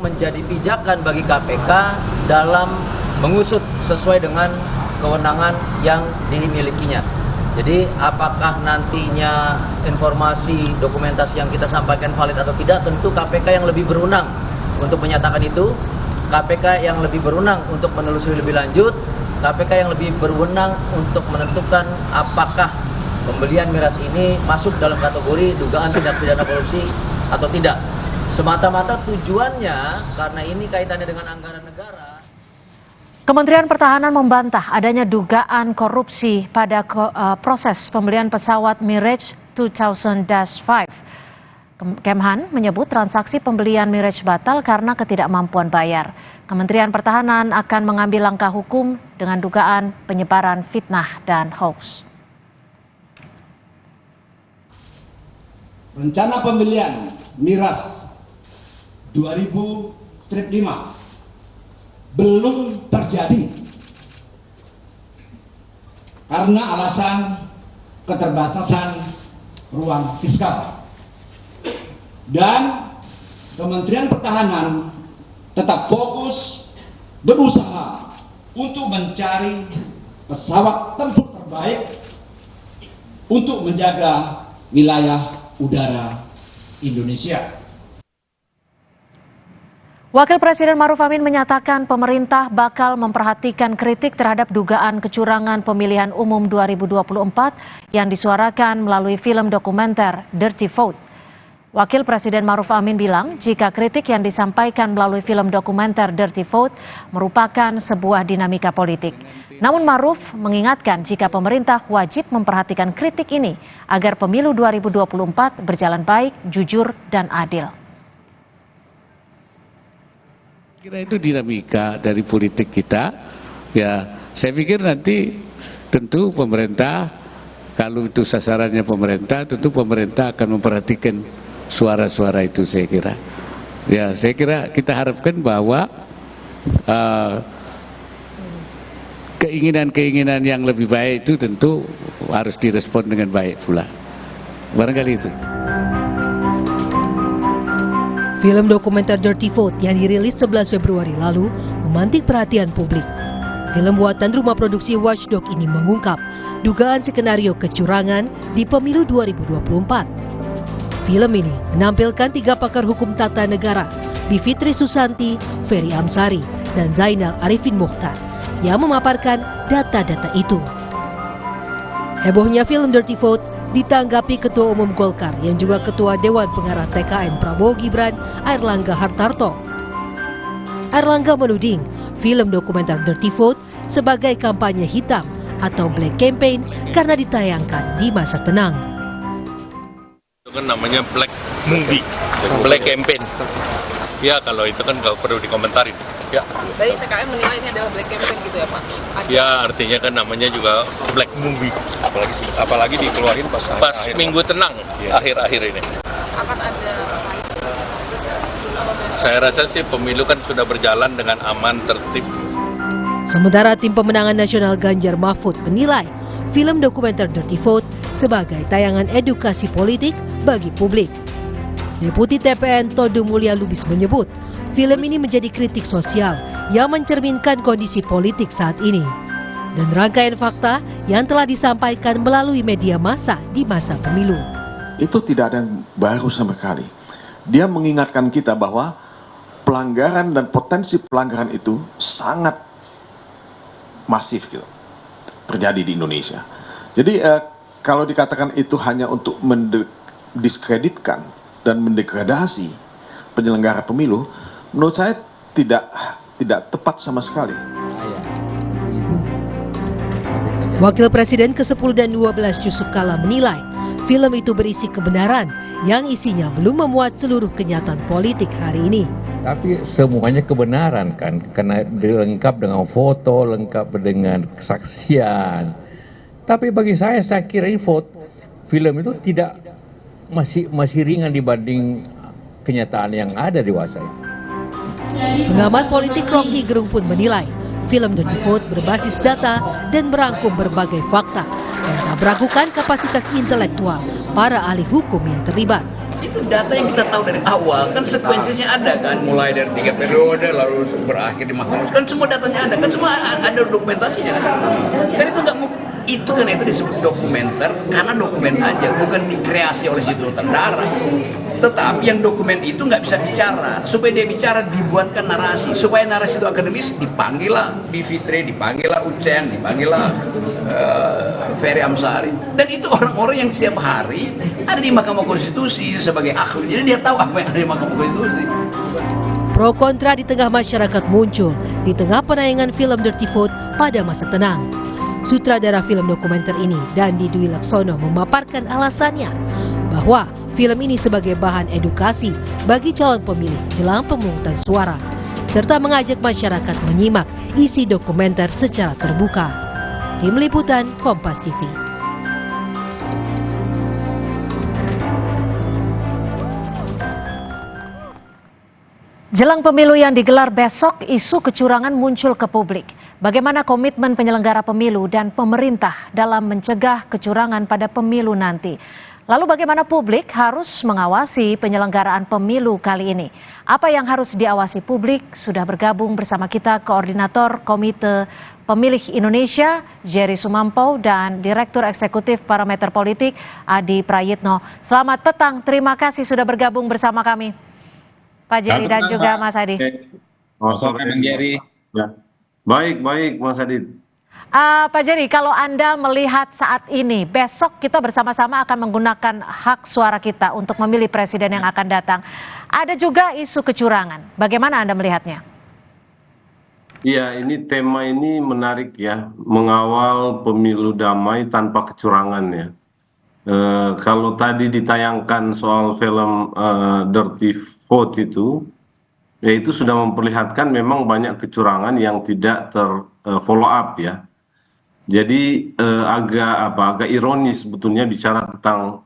Menjadi pijakan bagi KPK dalam mengusut sesuai dengan kewenangan yang dimilikinya. Jadi apakah nantinya informasi dokumentasi yang kita sampaikan valid atau tidak, tentu KPK yang lebih berwenang untuk menyatakan itu, KPK yang lebih berwenang untuk menelusuri lebih lanjut, KPK yang lebih berwenang untuk menentukan apakah pembelian miras ini masuk dalam kategori dugaan tindak pidana korupsi atau tidak. Semata-mata tujuannya karena ini kaitannya dengan anggaran negara. Kementerian Pertahanan membantah adanya dugaan korupsi pada proses pembelian pesawat Mirage 2000-5. Kemhan menyebut transaksi pembelian Mirage batal karena ketidakmampuan bayar. Kementerian Pertahanan akan mengambil langkah hukum dengan dugaan penyebaran fitnah dan hoax. Rencana pembelian Miras 2000-5 belum terjadi karena alasan keterbatasan ruang fiskal, dan Kementerian Pertahanan tetap fokus berusaha untuk mencari pesawat tempur terbaik untuk menjaga wilayah udara Indonesia. Wakil Presiden Maruf Amin menyatakan pemerintah bakal memperhatikan kritik terhadap dugaan kecurangan pemilihan umum 2024 yang disuarakan melalui film dokumenter Dirty Vote. Wakil Presiden Maruf Amin bilang jika kritik yang disampaikan melalui film dokumenter Dirty Vote merupakan sebuah dinamika politik. Namun Maruf mengingatkan jika pemerintah wajib memperhatikan kritik ini agar pemilu 2024 berjalan baik, jujur, dan adil. Kira itu dinamika dari politik kita. Ya, saya pikir nanti tentu pemerintah, kalau itu sasarannya pemerintah, tentu pemerintah akan memperhatikan suara-suara itu, saya kira. Ya, saya kira kita harapkan bahwa keinginan-keinginan yang lebih baik itu tentu harus direspon dengan baik pula. Barangkali itu. Film dokumenter Dirty Vote yang dirilis 11 Februari lalu memantik perhatian publik. Film buatan rumah produksi Watchdog ini mengungkap dugaan skenario kecurangan di pemilu 2024. Film ini menampilkan 3 pakar hukum tata negara, Bivitri Susanti, Ferry Amsari, dan Zainal Arifin Mokhtar, yang memaparkan data-data itu. Hebohnya film Dirty Vote ditanggapi Ketua Umum Golkar yang juga Ketua Dewan Pengarah TKN Prabowo Gibran, Airlangga Hartarto. Airlangga menuding film dokumenter Dirty Vote sebagai kampanye hitam atau black campaign karena ditayangkan di masa tenang. Itu kan namanya black movie, black campaign. Ya kalau itu kan nggak perlu dikomentarin. Ya. Dari TKN menilai ini adalah black campaign gitu ya Pak? Ya artinya kan namanya juga black movie. Apalagi dikeluarin pas minggu tenang akhir-akhir ini. Akan ada. Saya rasa sih pemilu kan sudah berjalan dengan aman, tertib. Sementara tim pemenangan nasional Ganjar Mahfud menilai film dokumenter Dirty Vote sebagai tayangan edukasi politik bagi publik. Deputi TPN Todo Mulya Lubis menyebut, film ini menjadi kritik sosial yang mencerminkan kondisi politik saat ini. Dan rangkaian fakta yang telah disampaikan melalui media massa di masa pemilu. Itu tidak ada yang baru sama sekali. Dia mengingatkan kita bahwa pelanggaran dan potensi pelanggaran itu sangat masif gitu, terjadi di Indonesia. Jadi kalau dikatakan itu hanya untuk mendiskreditkan dan mendegradasi penyelenggara pemilu, menurut saya tidak tepat sama sekali. Wakil Presiden ke-10 dan 12 Yusuf Kala menilai film itu berisi kebenaran yang isinya belum memuat seluruh kenyataan politik hari ini. Tapi semuanya kebenaran kan, karena lengkap dengan foto, lengkap dengan kesaksian. Tapi bagi saya kira ini film itu tidak masih ringan dibanding kenyataan yang ada di masa itu. Pengamat politik Rocky Gerung pun menilai film Dirty Vote berbasis data dan merangkum berbagai fakta yang tak meragukan kapasitas intelektual para ahli hukum yang terlibat. Itu data yang kita tahu dari awal, kan sekuensinya ada kan, mulai dari 3 periode lalu berakhir di mahkamah, kan semua datanya ada, kan semua ada dokumentasinya kan. Kan itu nggak mau, itu kan itu disebut dokumenter karena dokumen aja, bukan dikreasi oleh si tentara. Tetapi yang dokumen itu nggak bisa bicara, supaya dia bicara dibuatkan narasi, supaya narasi itu akademis dipanggillah Bivitri, dipanggillah Uceng, dipanggillah Ferry Amsari, dan itu orang-orang yang setiap hari ada di Mahkamah Konstitusi sebagai ahli, jadi dia tahu apa yang ada di Mahkamah Konstitusi. Pro kontra di tengah masyarakat muncul di tengah penayangan film Dirty Vote pada masa tenang. Sutradara film dokumenter ini, Dandi Dwi Laksono, memaparkan alasannya bahwa film ini sebagai bahan edukasi bagi calon pemilih jelang pemungutan suara, serta mengajak masyarakat menyimak isi dokumenter secara terbuka. Tim Liputan Kompas TV. Jelang pemilu yang digelar besok, isu kecurangan muncul ke publik. Bagaimana komitmen penyelenggara pemilu dan pemerintah dalam mencegah kecurangan pada pemilu nanti? Lalu bagaimana publik harus mengawasi penyelenggaraan pemilu kali ini? Apa yang harus diawasi publik? Sudah bergabung bersama kita Koordinator Komite Pemilih Indonesia, Jerry Sumampo, dan Direktur Eksekutif Parameter Politik, Adi Prayitno. Selamat petang, terima kasih sudah bergabung bersama kami, Pak Jerry dan juga Mas Adi. Selamat Bang Jerry. Ya. Baik, Mas Adi. Pak Jerry, kalau Anda melihat saat ini, besok kita bersama-sama akan menggunakan hak suara kita untuk memilih presiden yang akan datang. Ada juga isu kecurangan. Bagaimana Anda melihatnya? Iya, ini tema ini menarik ya, mengawal pemilu damai tanpa kecurangan ya. Kalau tadi ditayangkan soal film Dirty Vote itu, ya itu sudah memperlihatkan memang banyak kecurangan yang tidak follow up ya. Jadi agak ironis sebetulnya bicara tentang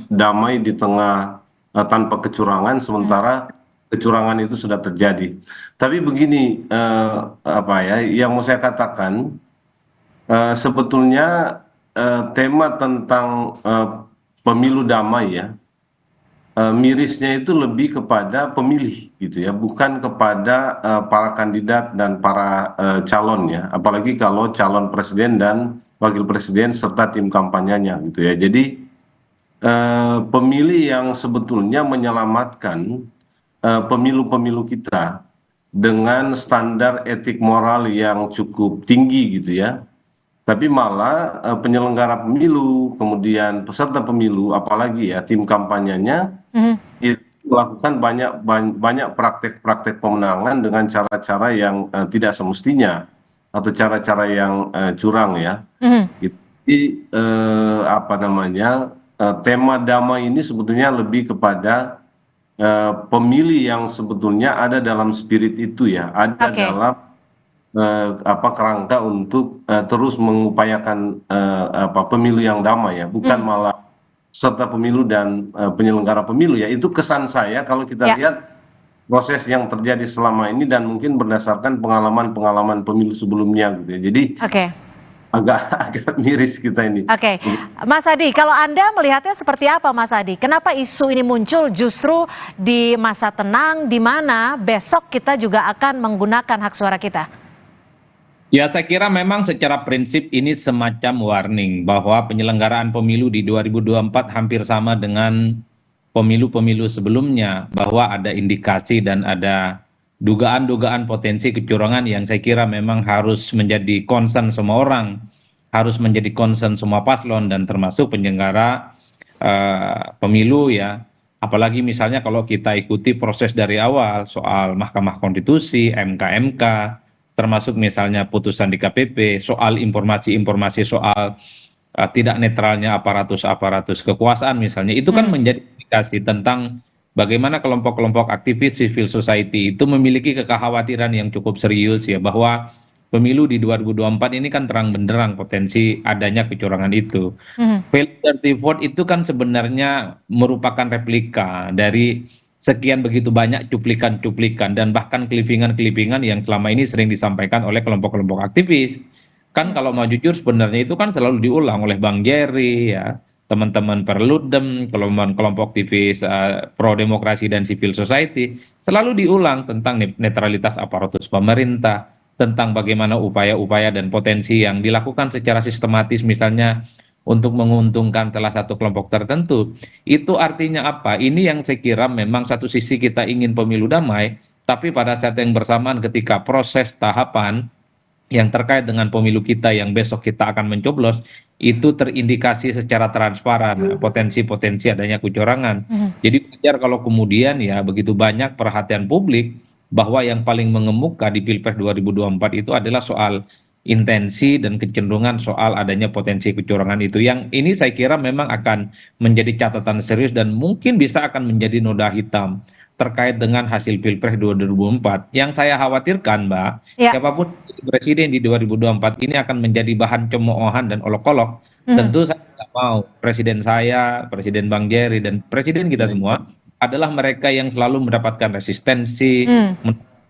damai di tengah tanpa kecurangan, sementara kecurangan itu sudah terjadi. Tapi begini yang mau saya katakan, sebetulnya tema tentang pemilu damai ya, mirisnya itu lebih kepada pemilih gitu ya, bukan kepada para kandidat dan para calon ya, apalagi kalau calon presiden dan wakil presiden serta tim kampanyenya gitu ya. Jadi pemilih yang sebetulnya menyelamatkan pemilu-pemilu kita dengan standar etik moral yang cukup tinggi gitu ya. Tapi malah penyelenggara pemilu, kemudian peserta pemilu, apalagi ya tim kampanyenya, itu melakukan banyak praktek-praktek pemenangan dengan cara-cara yang tidak semestinya atau cara-cara yang curang ya. Jadi tema damai ini sebetulnya lebih kepada pemilih yang sebetulnya ada dalam spirit itu ya, ada dalam kerangka untuk terus mengupayakan pemilu yang damai ya, bukan malah serta pemilu dan penyelenggara pemilu ya. Itu kesan saya kalau kita lihat proses yang terjadi selama ini dan mungkin berdasarkan pengalaman pemilu sebelumnya gitu ya. Jadi agak miris kita ini. Oke, Mas Adi, kalau Anda melihatnya seperti apa, Mas Adi? Kenapa isu ini muncul justru di masa tenang, di mana besok kita juga akan menggunakan hak suara kita? Ya, saya kira memang secara prinsip ini semacam warning bahwa penyelenggaraan pemilu di 2024 hampir sama dengan pemilu-pemilu sebelumnya, bahwa ada indikasi dan ada dugaan-dugaan potensi kecurangan yang saya kira memang harus menjadi concern semua orang, harus menjadi concern semua paslon dan termasuk penyelenggara pemilu ya. Apalagi misalnya kalau kita ikuti proses dari awal soal Mahkamah Konstitusi, MK, termasuk misalnya putusan di KPP, soal informasi-informasi soal tidak netralnya aparatus kekuasaan misalnya, itu kan menjadi indikasi tentang bagaimana kelompok-kelompok aktivis civil society itu memiliki kekhawatiran yang cukup serius ya, bahwa pemilu di 2024 ini kan terang benderang potensi adanya kecurangan itu. Dirty vote itu kan sebenarnya merupakan replika dari sekian begitu banyak cuplikan-cuplikan dan bahkan clippingan-clippingan yang selama ini sering disampaikan oleh kelompok-kelompok aktivis. Kan kalau mau jujur sebenarnya itu kan selalu diulang oleh Bang Jerry ya, teman-teman Perludem, kelompok aktivis pro demokrasi dan civil society, selalu diulang tentang netralitas aparatus pemerintah, tentang bagaimana upaya-upaya dan potensi yang dilakukan secara sistematis misalnya untuk menguntungkan salah satu kelompok tertentu. Itu artinya apa? Ini yang saya kira memang satu sisi kita ingin pemilu damai, tapi pada saat yang bersamaan ketika proses tahapan yang terkait dengan pemilu kita yang besok kita akan mencoblos, itu terindikasi secara transparan potensi-potensi adanya kecurangan. Jadi wajar kalau kemudian ya begitu banyak perhatian publik bahwa yang paling mengemuka di Pilpres 2024 itu adalah soal intensi dan kecenderungan soal adanya potensi kecurangan itu, yang ini saya kira memang akan menjadi catatan serius dan mungkin bisa akan menjadi noda hitam terkait dengan hasil Pilpres 2024. Yang saya khawatirkan, Mbak, siapapun presiden di 2024 ini akan menjadi bahan cemoohan dan olok-olok. Tentu saya tidak mau presiden saya, presiden Bang Jerry, dan presiden kita semua adalah mereka yang selalu mendapatkan resistensi,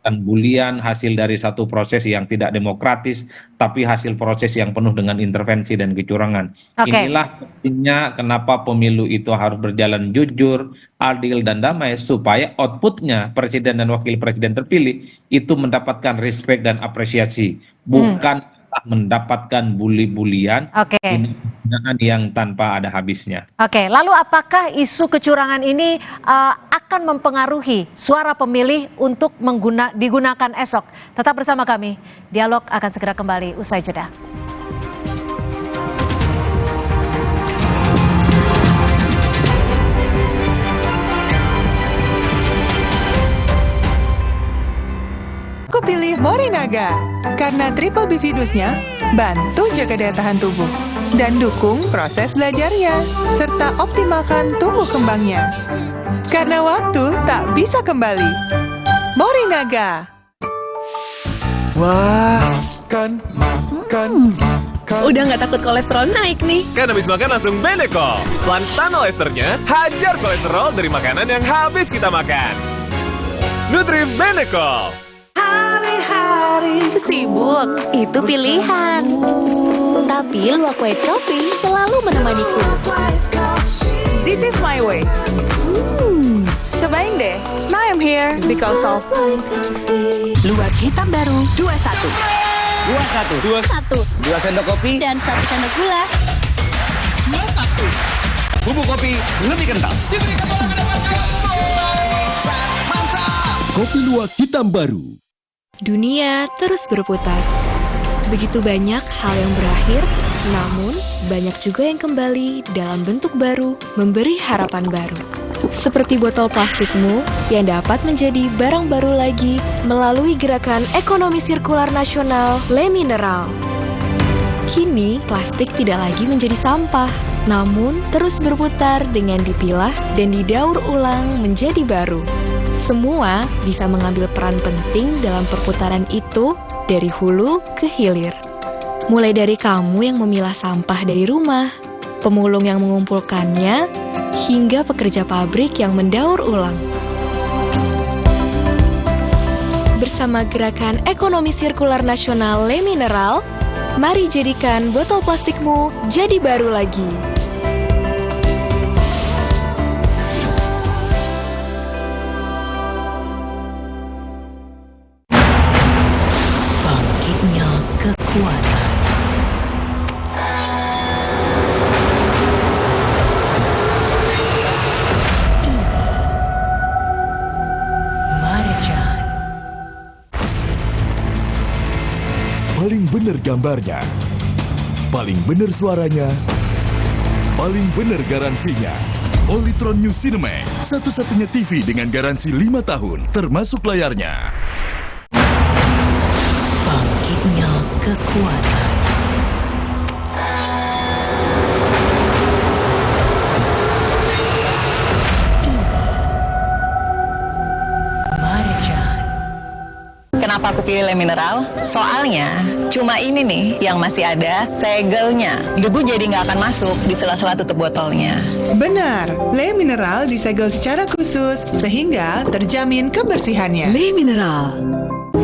bulian hasil dari satu proses yang tidak demokratis, tapi hasil proses yang penuh dengan intervensi dan kecurangan. Inilah pentingnya kenapa pemilu itu harus berjalan jujur, adil dan damai, supaya outputnya presiden dan wakil presiden terpilih itu mendapatkan respect dan apresiasi, bukan mendapatkan bully-bulian yang tanpa ada habisnya. Lalu apakah isu kecurangan ini akan mempengaruhi suara pemilih untuk digunakan esok? Tetap bersama kami, dialog akan segera kembali usai jeda. Aku pilih Morinaga karena triple bifidusnya bantu jaga daya tahan tubuh dan dukung proses belajarnya serta optimalkan tumbuh kembangnya. Karena waktu tak bisa kembali. Morinaga. Wah, makan. Udah nggak takut kolesterol naik nih. Kan habis makan langsung Benecol. Lanstan esternya hajar kolesterol dari makanan yang habis kita makan. Nutri Benecol. Hari-hari sibuk, itu pilihan. Tapi Luwak White Coffee selalu menemaniku. This is my way. Cobain deh. Now I'm here because of Luwak hitam baru 21. 2 sendok kopi Dan 1 sendok gula. 21. Bubuk kopi lebih kental. Kopi Luwak hitam baru. Dunia terus berputar. Begitu banyak hal yang berakhir, namun banyak juga yang kembali dalam bentuk baru, memberi harapan baru. Seperti botol plastikmu yang dapat menjadi barang baru lagi melalui gerakan ekonomi sirkular nasional Le Mineral. Kini, plastik tidak lagi menjadi sampah, namun terus berputar dengan dipilah dan didaur ulang menjadi baru. Semua bisa mengambil peran penting dalam perputaran itu dari hulu ke hilir. Mulai dari kamu yang memilah sampah dari rumah, pemulung yang mengumpulkannya, hingga pekerja pabrik yang mendaur ulang. Bersama Gerakan Ekonomi Sirkular Nasional Le Mineral, mari jadikan botol plastikmu jadi baru lagi. Bangkitnya kekuatan. Paling benar gambarnya, paling benar suaranya, paling benar garansinya. Olitron New Cinemax, satu-satunya TV dengan garansi 5 tahun, termasuk layarnya. Bangkitnya kekuatan. Kenapa aku pilih Le Mineral? Soalnya cuma ini nih yang masih ada segelnya. Debu jadi nggak akan masuk di sela-sela tutup botolnya. Benar, Le Mineral disegel secara khusus sehingga terjamin kebersihannya. Le Mineral.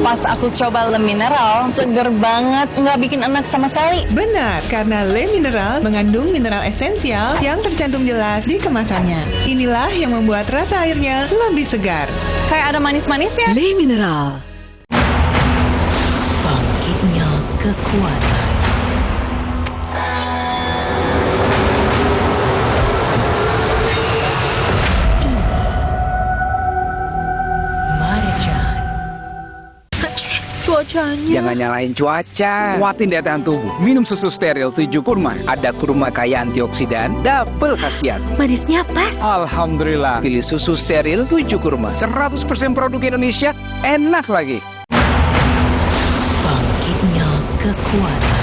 Pas aku coba Le Mineral, seger banget, nggak bikin enak sama sekali. Benar, karena Le Mineral mengandung mineral esensial yang tercantum jelas di kemasannya. Inilah yang membuat rasa airnya lebih segar. Kayak ada manis-manisnya. Le Mineral. Bangkitnya kekuatan. Cuacanya. Jangan nyalain cuaca. Kuatin daya tahan tubuh. Minum susu steril 7 kurma. Ada kurma kaya antioksidan, double khasiat. Manisnya pas. Alhamdulillah. Pilih susu steril 7 kurma. 100% produk Indonesia. Enak lagi. Bangkitnya kekuatan.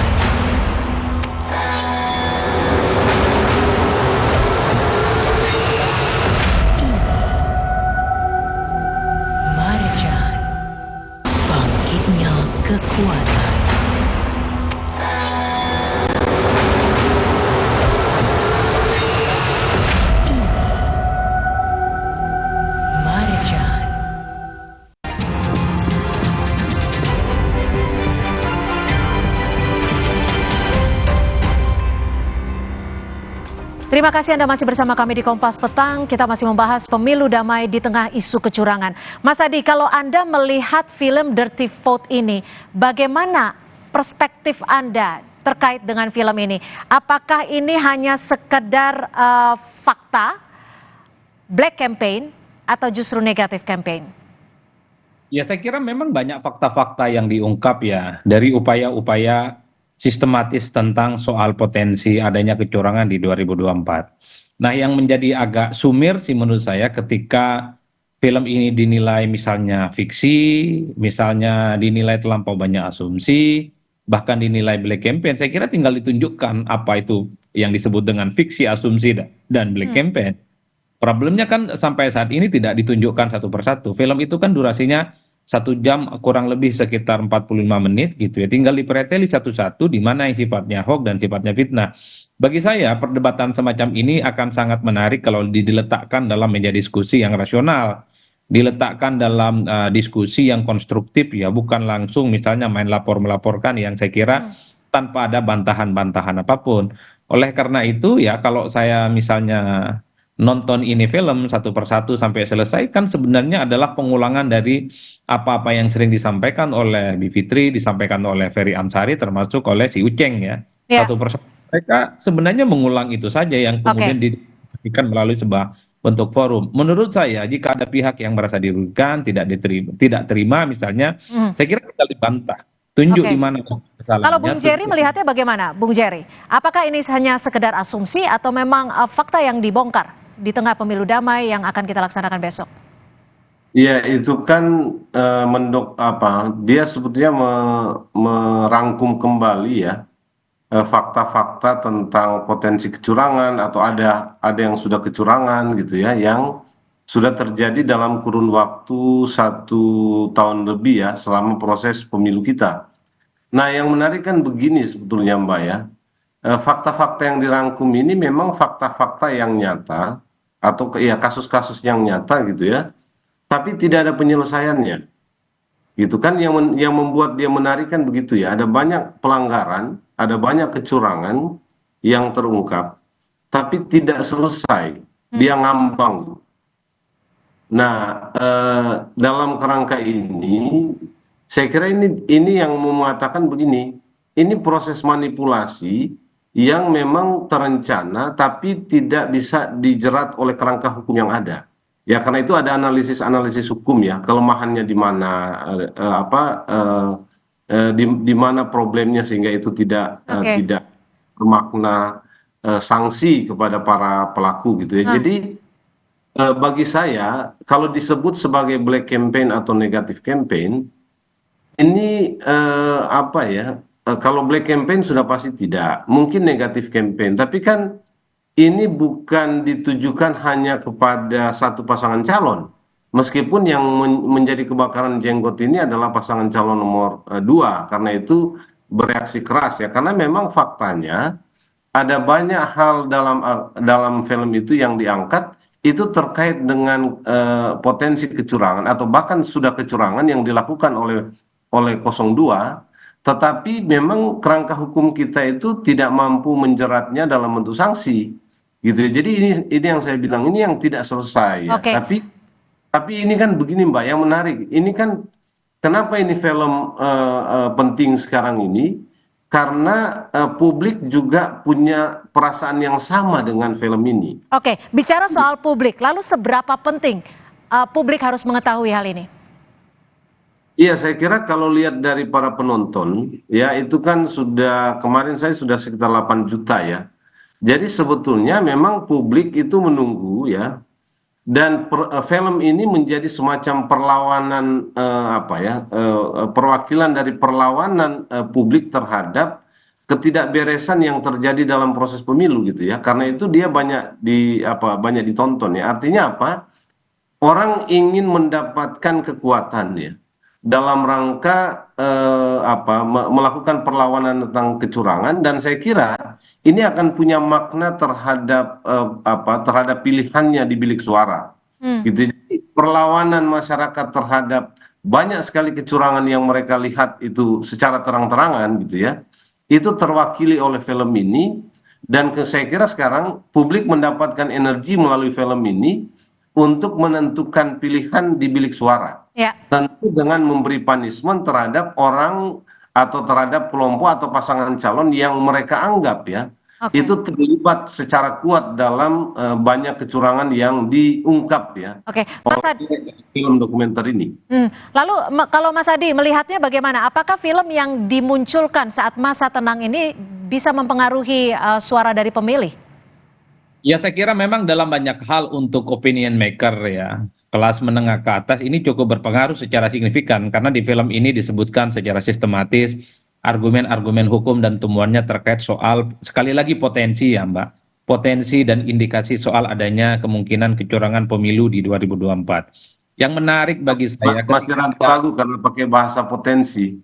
Bangkitnya kekuatan. Terima kasih Anda masih bersama kami di Kompas Petang. Kita masih membahas pemilu damai di tengah isu kecurangan. Mas Adi, kalau Anda melihat film Dirty Vote ini, bagaimana perspektif Anda terkait dengan film ini? Apakah ini hanya sekedar fakta, black campaign, atau justru negatif campaign? Ya, saya kira memang banyak fakta-fakta yang diungkap ya, dari upaya-upaya sistematis tentang soal potensi adanya kecurangan di 2024. Nah, yang menjadi agak sumir sih menurut saya ketika film ini dinilai misalnya fiksi, misalnya dinilai terlampau banyak asumsi, bahkan dinilai black campaign. Saya kira tinggal ditunjukkan apa itu yang disebut dengan fiksi, asumsi, dan black campaign. Problemnya kan sampai saat ini tidak ditunjukkan satu persatu. Film itu kan durasinya 1 jam kurang lebih sekitar 45 menit gitu ya. Tinggal dipreteli satu-satu di mana yang sifatnya hoax dan sifatnya fitnah. Bagi saya perdebatan semacam ini akan sangat menarik kalau diletakkan dalam meja diskusi yang rasional. Diletakkan dalam diskusi yang konstruktif ya. Bukan langsung misalnya main lapor-melaporkan yang saya kira tanpa ada bantahan-bantahan apapun. Oleh karena itu ya kalau saya misalnya nonton ini film satu persatu sampai selesai kan sebenarnya adalah pengulangan dari apa-apa yang sering disampaikan oleh Bi Fitri, disampaikan oleh Ferry Amsari termasuk oleh si Uceng ya. Satu persatu mereka sebenarnya mengulang itu saja yang kemudian diberikan melalui sebuah bentuk forum. Menurut saya jika ada pihak yang merasa dirugikan, tidak terima misalnya, saya kira kita dibantah. Tunjuk di mana kesalahannya. Kalau Bung Jerry melihatnya bagaimana, Bung Jerry? Apakah ini hanya sekedar asumsi atau memang fakta yang dibongkar di tengah pemilu damai yang akan kita laksanakan besok? Ya itu kan dia sebetulnya merangkum kembali ya fakta-fakta tentang potensi kecurangan atau ada yang sudah kecurangan gitu ya, yang sudah terjadi dalam kurun waktu 1 tahun lebih ya selama proses pemilu kita. Nah, yang menarik kan begini sebetulnya Mbak ya, fakta-fakta yang dirangkum ini memang fakta-fakta yang nyata atau ya kasus-kasus yang nyata gitu ya, tapi tidak ada penyelesaiannya. Gitu kan yang membuat dia menarik kan begitu ya, ada banyak pelanggaran, ada banyak kecurangan yang terungkap, tapi tidak selesai, dia ngambang. Nah, dalam kerangka ini, saya kira ini yang mengatakan begini, ini proses manipulasi yang memang terencana, tapi tidak bisa dijerat oleh kerangka hukum yang ada. Ya, karena itu ada analisis hukum ya, kelemahannya di mana, di mana problemnya sehingga itu tidak bermakna sanksi kepada para pelaku gitu ya. Jadi bagi saya kalau disebut sebagai black campaign atau negative campaign ini kalau black campaign sudah pasti tidak, mungkin negative campaign, tapi kan ini bukan ditujukan hanya kepada satu pasangan calon, meskipun yang menjadi kebakaran jenggot ini adalah pasangan calon nomor 2, karena itu bereaksi keras ya, karena memang faktanya ada banyak hal dalam film itu yang diangkat itu terkait dengan potensi kecurangan atau bahkan sudah kecurangan yang dilakukan oleh 02, tetapi memang kerangka hukum kita itu tidak mampu menjeratnya dalam bentuk sanksi, gitu. Jadi ini yang saya bilang, ini yang tidak selesai. Ya. Tapi ini kan begini Mbak, yang menarik, ini kan kenapa ini film penting sekarang ini? Karena publik juga punya perasaan yang sama dengan film ini. Oke, bicara soal publik, lalu seberapa penting publik harus mengetahui hal ini? Iya, saya kira kalau lihat dari para penonton, ya itu kan kemarin saya sudah sekitar 8 juta ya. Jadi sebetulnya memang publik itu menunggu ya, dan film ini menjadi semacam perlawanan perwakilan dari perlawanan publik terhadap ketidakberesan yang terjadi dalam proses pemilu gitu ya. Karena itu dia banyak ditonton ya. Artinya apa? Orang ingin mendapatkan kekuatan ya dalam rangka melakukan perlawanan tentang kecurangan, dan saya kira ini akan punya makna terhadap pilihannya di bilik suara. Gitu. Jadi perlawanan masyarakat terhadap banyak sekali kecurangan yang mereka lihat itu secara terang-terangan gitu ya. Itu terwakili oleh film ini, dan saya kira sekarang publik mendapatkan energi melalui film ini untuk menentukan pilihan di bilik suara. Ya. Tentu dengan memberi punishment terhadap orang atau terhadap kelompok atau pasangan calon yang mereka anggap ya itu terlibat secara kuat dalam banyak kecurangan yang diungkap ya. Mas Adi, film dokumenter ini. Lalu kalau Mas Adi melihatnya bagaimana? Apakah film yang dimunculkan saat masa tenang ini bisa mempengaruhi suara dari pemilih? Ya, saya kira memang dalam banyak hal untuk opinion maker ya, kelas menengah ke atas ini cukup berpengaruh secara signifikan, karena di film ini disebutkan secara sistematis argumen-argumen hukum dan temuannya terkait soal, sekali lagi, potensi ya Mbak, potensi dan indikasi soal adanya kemungkinan kecurangan pemilu di 2024. Yang menarik bagi saya, masih ragu karena pakai bahasa potensi.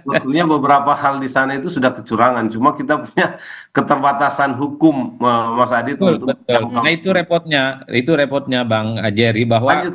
Sebetulnya beberapa hal di sana itu sudah kecurangan, cuma kita punya keterbatasan hukum, Mas Adi. Nah itu repotnya Bang Jerry, bahwa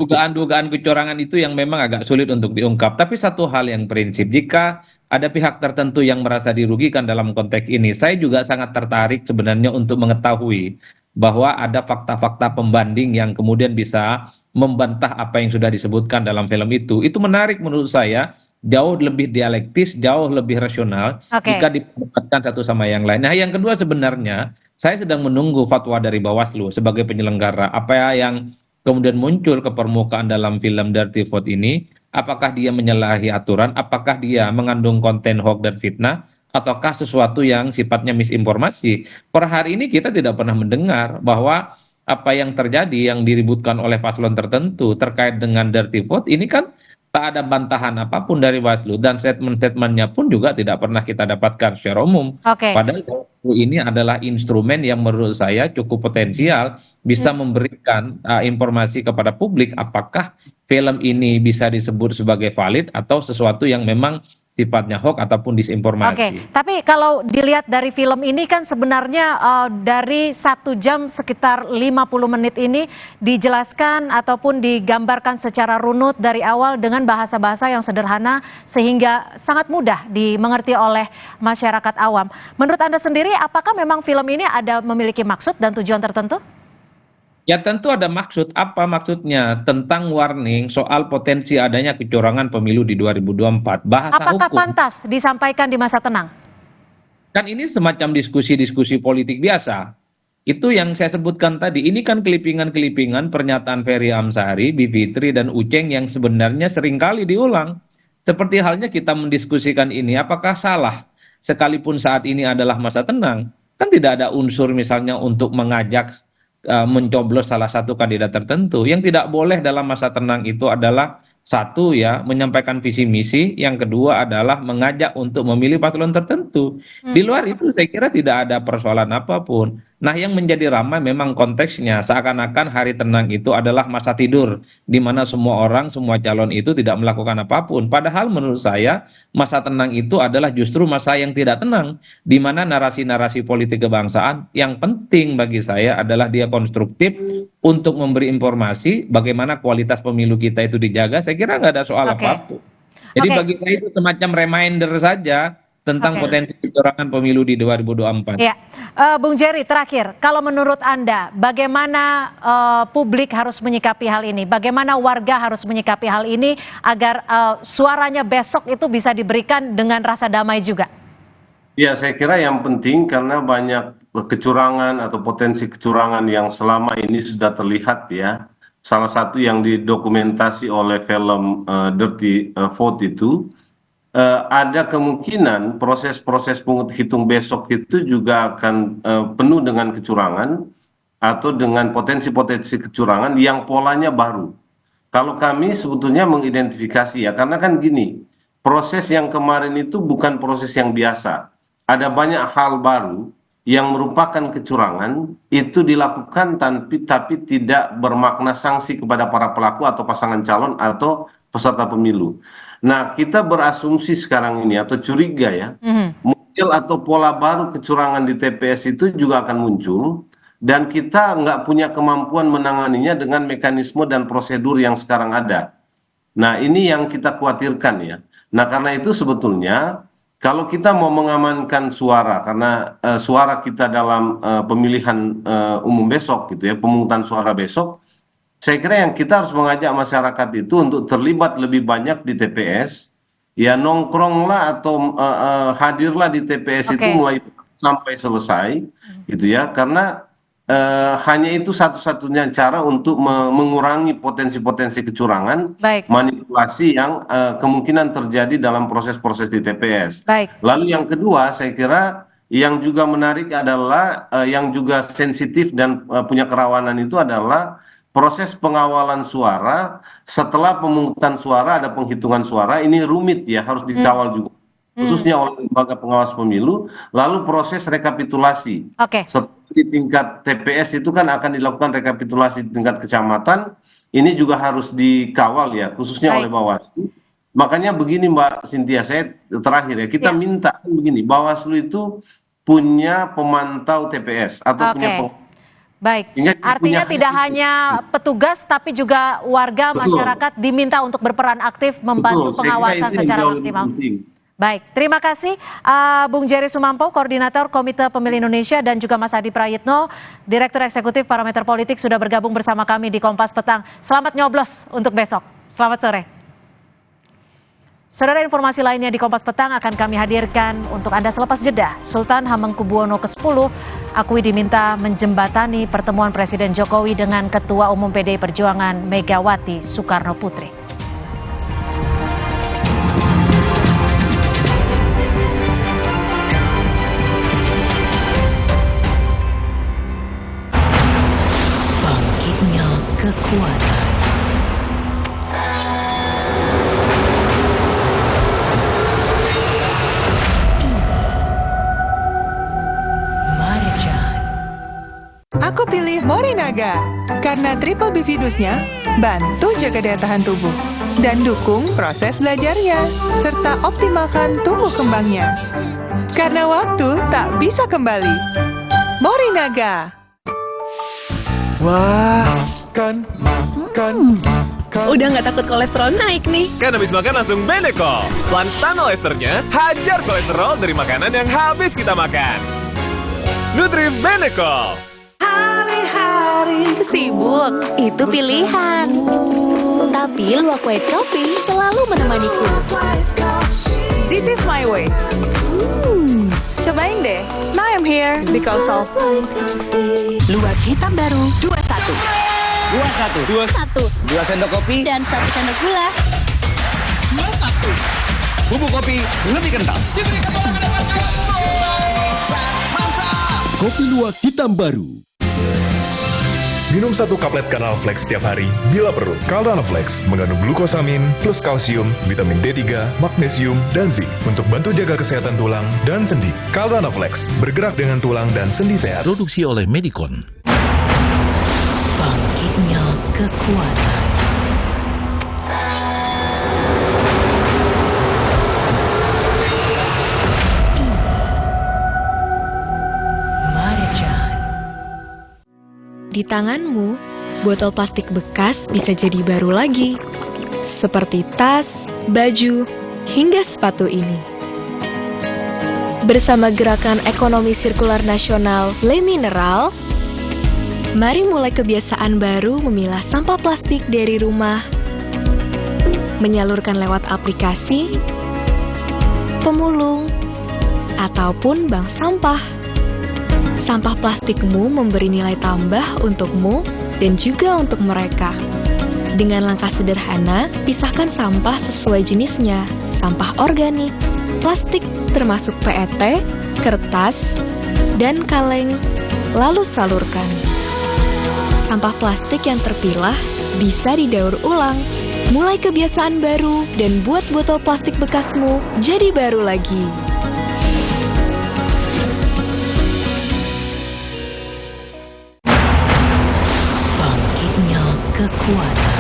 dugaan-dugaan kecurangan itu yang memang agak sulit untuk diungkap. Tapi satu hal yang prinsip, jika ada pihak tertentu yang merasa dirugikan dalam konteks ini, saya juga sangat tertarik sebenarnya untuk mengetahui bahwa ada fakta-fakta pembanding yang kemudian bisa membantah apa yang sudah disebutkan dalam film itu. Itu menarik menurut saya, jauh lebih dialektis, jauh lebih rasional jika diperdebatkan satu sama yang lain. Nah, yang kedua sebenarnya saya sedang menunggu fatwa dari Bawaslu sebagai penyelenggara. Apa yang kemudian muncul ke permukaan dalam film Dirty Vote ini, apakah dia menyalahi aturan, apakah dia mengandung konten hoax dan fitnah, ataukah sesuatu yang sifatnya misinformasi. Per hari ini kita tidak pernah mendengar bahwa apa yang terjadi yang diributkan oleh paslon tertentu terkait dengan dirty vote ini kan tak ada bantahan apapun dari Bawaslu, dan statement-statementnya pun juga tidak pernah kita dapatkan secara umum. Oke. Padahal Bawaslu ini adalah instrumen yang menurut saya cukup potensial bisa memberikan informasi kepada publik apakah film ini bisa disebut sebagai valid atau sesuatu yang memang sifatnya hoax ataupun disinformasi. Oke, tapi kalau dilihat dari film ini kan sebenarnya dari 1 jam sekitar 50 menit ini dijelaskan ataupun digambarkan secara runut dari awal dengan bahasa-bahasa yang sederhana sehingga sangat mudah dimengerti oleh masyarakat awam. Menurut Anda sendiri, apakah memang film ini ada memiliki maksud dan tujuan tertentu? Ya tentu ada maksud. Apa maksudnya? Tentang warning soal potensi adanya kecurangan pemilu di 2024. Bahasa Apakah hukum. pantas disampaikan di masa tenang? Kan ini semacam diskusi-diskusi politik biasa. Itu yang saya sebutkan tadi. Ini kan kelipingan-kelipingan pernyataan Ferry Amsari, Bivitri, dan Uceng yang sebenarnya seringkali diulang. Seperti halnya kita mendiskusikan ini, apakah salah? Sekalipun saat ini adalah masa tenang, kan tidak ada unsur misalnya untuk mengajak mencoblos salah satu kandidat tertentu. Yang tidak boleh dalam masa tenang itu adalah satu ya menyampaikan visi misi, yang kedua adalah mengajak untuk memilih paslon tertentu. Di luar itu saya kira tidak ada persoalan apapun. Nah, yang menjadi ramai memang konteksnya seakan-akan hari tenang itu adalah masa tidur di mana semua orang, semua calon itu tidak melakukan apapun. Padahal menurut saya masa tenang itu adalah justru masa yang tidak tenang, di mana narasi-narasi politik kebangsaan yang penting bagi saya adalah dia konstruktif untuk memberi informasi bagaimana kualitas pemilu kita itu dijaga. Saya kira nggak ada soal apapun. Jadi bagi saya itu semacam reminder saja tentang potensi kecurangan pemilu di 2024. Ya, Bung Jerry, terakhir, kalau menurut Anda, bagaimana publik harus menyikapi hal ini? Bagaimana warga harus menyikapi hal ini agar suaranya besok itu bisa diberikan dengan rasa damai juga? Ya, saya kira yang penting karena banyak kecurangan atau potensi kecurangan yang selama ini sudah terlihat ya. Salah satu yang didokumentasi oleh film Dirty Vote itu, ada kemungkinan proses-proses penghitung besok itu juga akan penuh dengan kecurangan atau dengan potensi-potensi kecurangan yang polanya baru. Kalau kami sebetulnya mengidentifikasi ya, karena kan gini, proses yang kemarin itu bukan proses yang biasa. Ada banyak hal baru yang merupakan kecurangan itu dilakukan tapi tidak bermakna sanksi kepada para pelaku atau pasangan calon atau peserta pemilu. Nah, kita berasumsi sekarang ini atau curiga ya, model atau pola baru kecurangan di TPS itu juga akan muncul dan kita nggak punya kemampuan menanganinya dengan mekanisme dan prosedur yang sekarang ada. Nah, ini yang kita khawatirkan ya. Nah, karena itu sebetulnya kalau kita mau mengamankan suara, karena suara kita dalam pemilihan umum besok gitu ya, pemungutan suara besok, saya kira yang kita harus mengajak masyarakat itu untuk terlibat lebih banyak di TPS, ya nongkronglah atau hadirlah di TPS itu mulai sampai selesai, gitu ya, karena hanya itu satu-satunya cara untuk mengurangi potensi-potensi kecurangan, manipulasi yang kemungkinan terjadi dalam proses-proses di TPS. Lalu yang kedua, saya kira yang juga menarik adalah yang juga sensitif dan punya kerawanan itu adalah proses pengawalan suara setelah pemungutan suara ada penghitungan suara, ini rumit ya, harus dikawal juga khususnya oleh lembaga pengawas pemilu. Lalu proses rekapitulasi di tingkat TPS itu kan akan dilakukan rekapitulasi di tingkat kecamatan, ini juga harus dikawal ya khususnya oleh Bawaslu. Makanya begini Mbak Cynthia, saya terakhir ya, kita minta begini, Bawaslu itu punya pemantau TPS atau punya Baik, artinya tidak hanya petugas tapi juga warga masyarakat diminta untuk berperan aktif membantu pengawasan secara maksimal. Baik, terima kasih Bung Jerry Sumampo, Koordinator Komite Pemilih Indonesia, dan juga Mas Adi Prayitno, Direktur Eksekutif Parameter Politik, sudah bergabung bersama kami di Kompas Petang. Selamat nyoblos untuk besok. Selamat sore. Saudara, informasi lainnya di Kompas Petang akan kami hadirkan untuk Anda selepas jeda. Sultan Hamengkubuwono ke-10 akui diminta menjembatani pertemuan Presiden Jokowi dengan Ketua Umum PDI Perjuangan Megawati Soekarno Putri. Bangkitnya kekuatan. Morinaga, karena triple bifidusnya bantu jaga daya tahan tubuh dan dukung proses belajarnya, serta optimalkan tumbuh kembangnya. Karena waktu tak bisa kembali. Morinaga. Wah, makan. Udah nggak takut kolesterol naik nih. Kan habis makan langsung Beneko. Lanstan esternya hajar kolesterol dari makanan yang habis kita makan. Nutrif Beneko. Hari-hari sibuk, itu pilihan. Tapi luwak white coffee selalu menemaniku. This is my way. Cobain deh. Now I'm here because of Luwak hitam baru 21. 2 sendok kopi Dan 1 sendok gula. 21. Bubuk kopi lebih kental. Kopi luwak hitam baru. Minum 1 kaplet Carnalflex setiap hari bila perlu. Carnalflex mengandung glukosamin plus kalsium, vitamin D3, magnesium, dan zinc untuk bantu jaga kesehatan tulang dan sendi. Carnalflex bergerak dengan tulang dan sendi sehat. Produksi oleh Medicon. Bangkitnya kekuatan. Di tanganmu, botol plastik bekas bisa jadi baru lagi. Seperti tas, baju, hingga sepatu ini. Bersama Gerakan Ekonomi Sirkular Nasional Le Mineral, mari mulai kebiasaan baru memilah sampah plastik dari rumah, menyalurkan lewat aplikasi, pemulung, ataupun bank sampah. Sampah plastikmu memberi nilai tambah untukmu dan juga untuk mereka. Dengan langkah sederhana, pisahkan sampah sesuai jenisnya, sampah organik, plastik termasuk PET, kertas, dan kaleng, lalu salurkan. Sampah plastik yang terpilah bisa didaur ulang. Mulai kebiasaan baru dan buat botol plastik bekasmu jadi baru lagi. Bangkitnya kekuatan.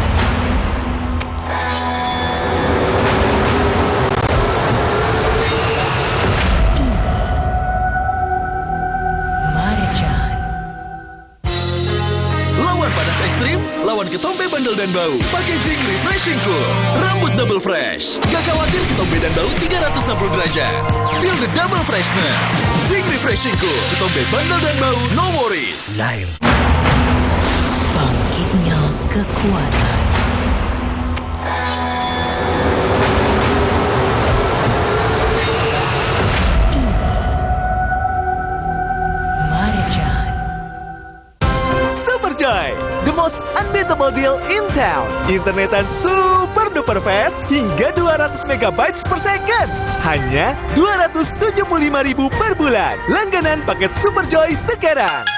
Lawan panas ekstrim, lawan ketombe bandel dan bau. Pakai Zinc Refreshing Cool. Rambut double fresh. Gak khawatir ketombe dan bau 360 derajat. Feel the double freshness. Zinc Refreshing Cool. Ketombe bandel dan bau, no worries. Lail. Bangkitnya kekuatan. Superjoy, the most unbeatable deal in town. Internetan super duper fast hingga 200 MB per second. Hanya 275.000 per bulan. Langganan paket Superjoy sekarang.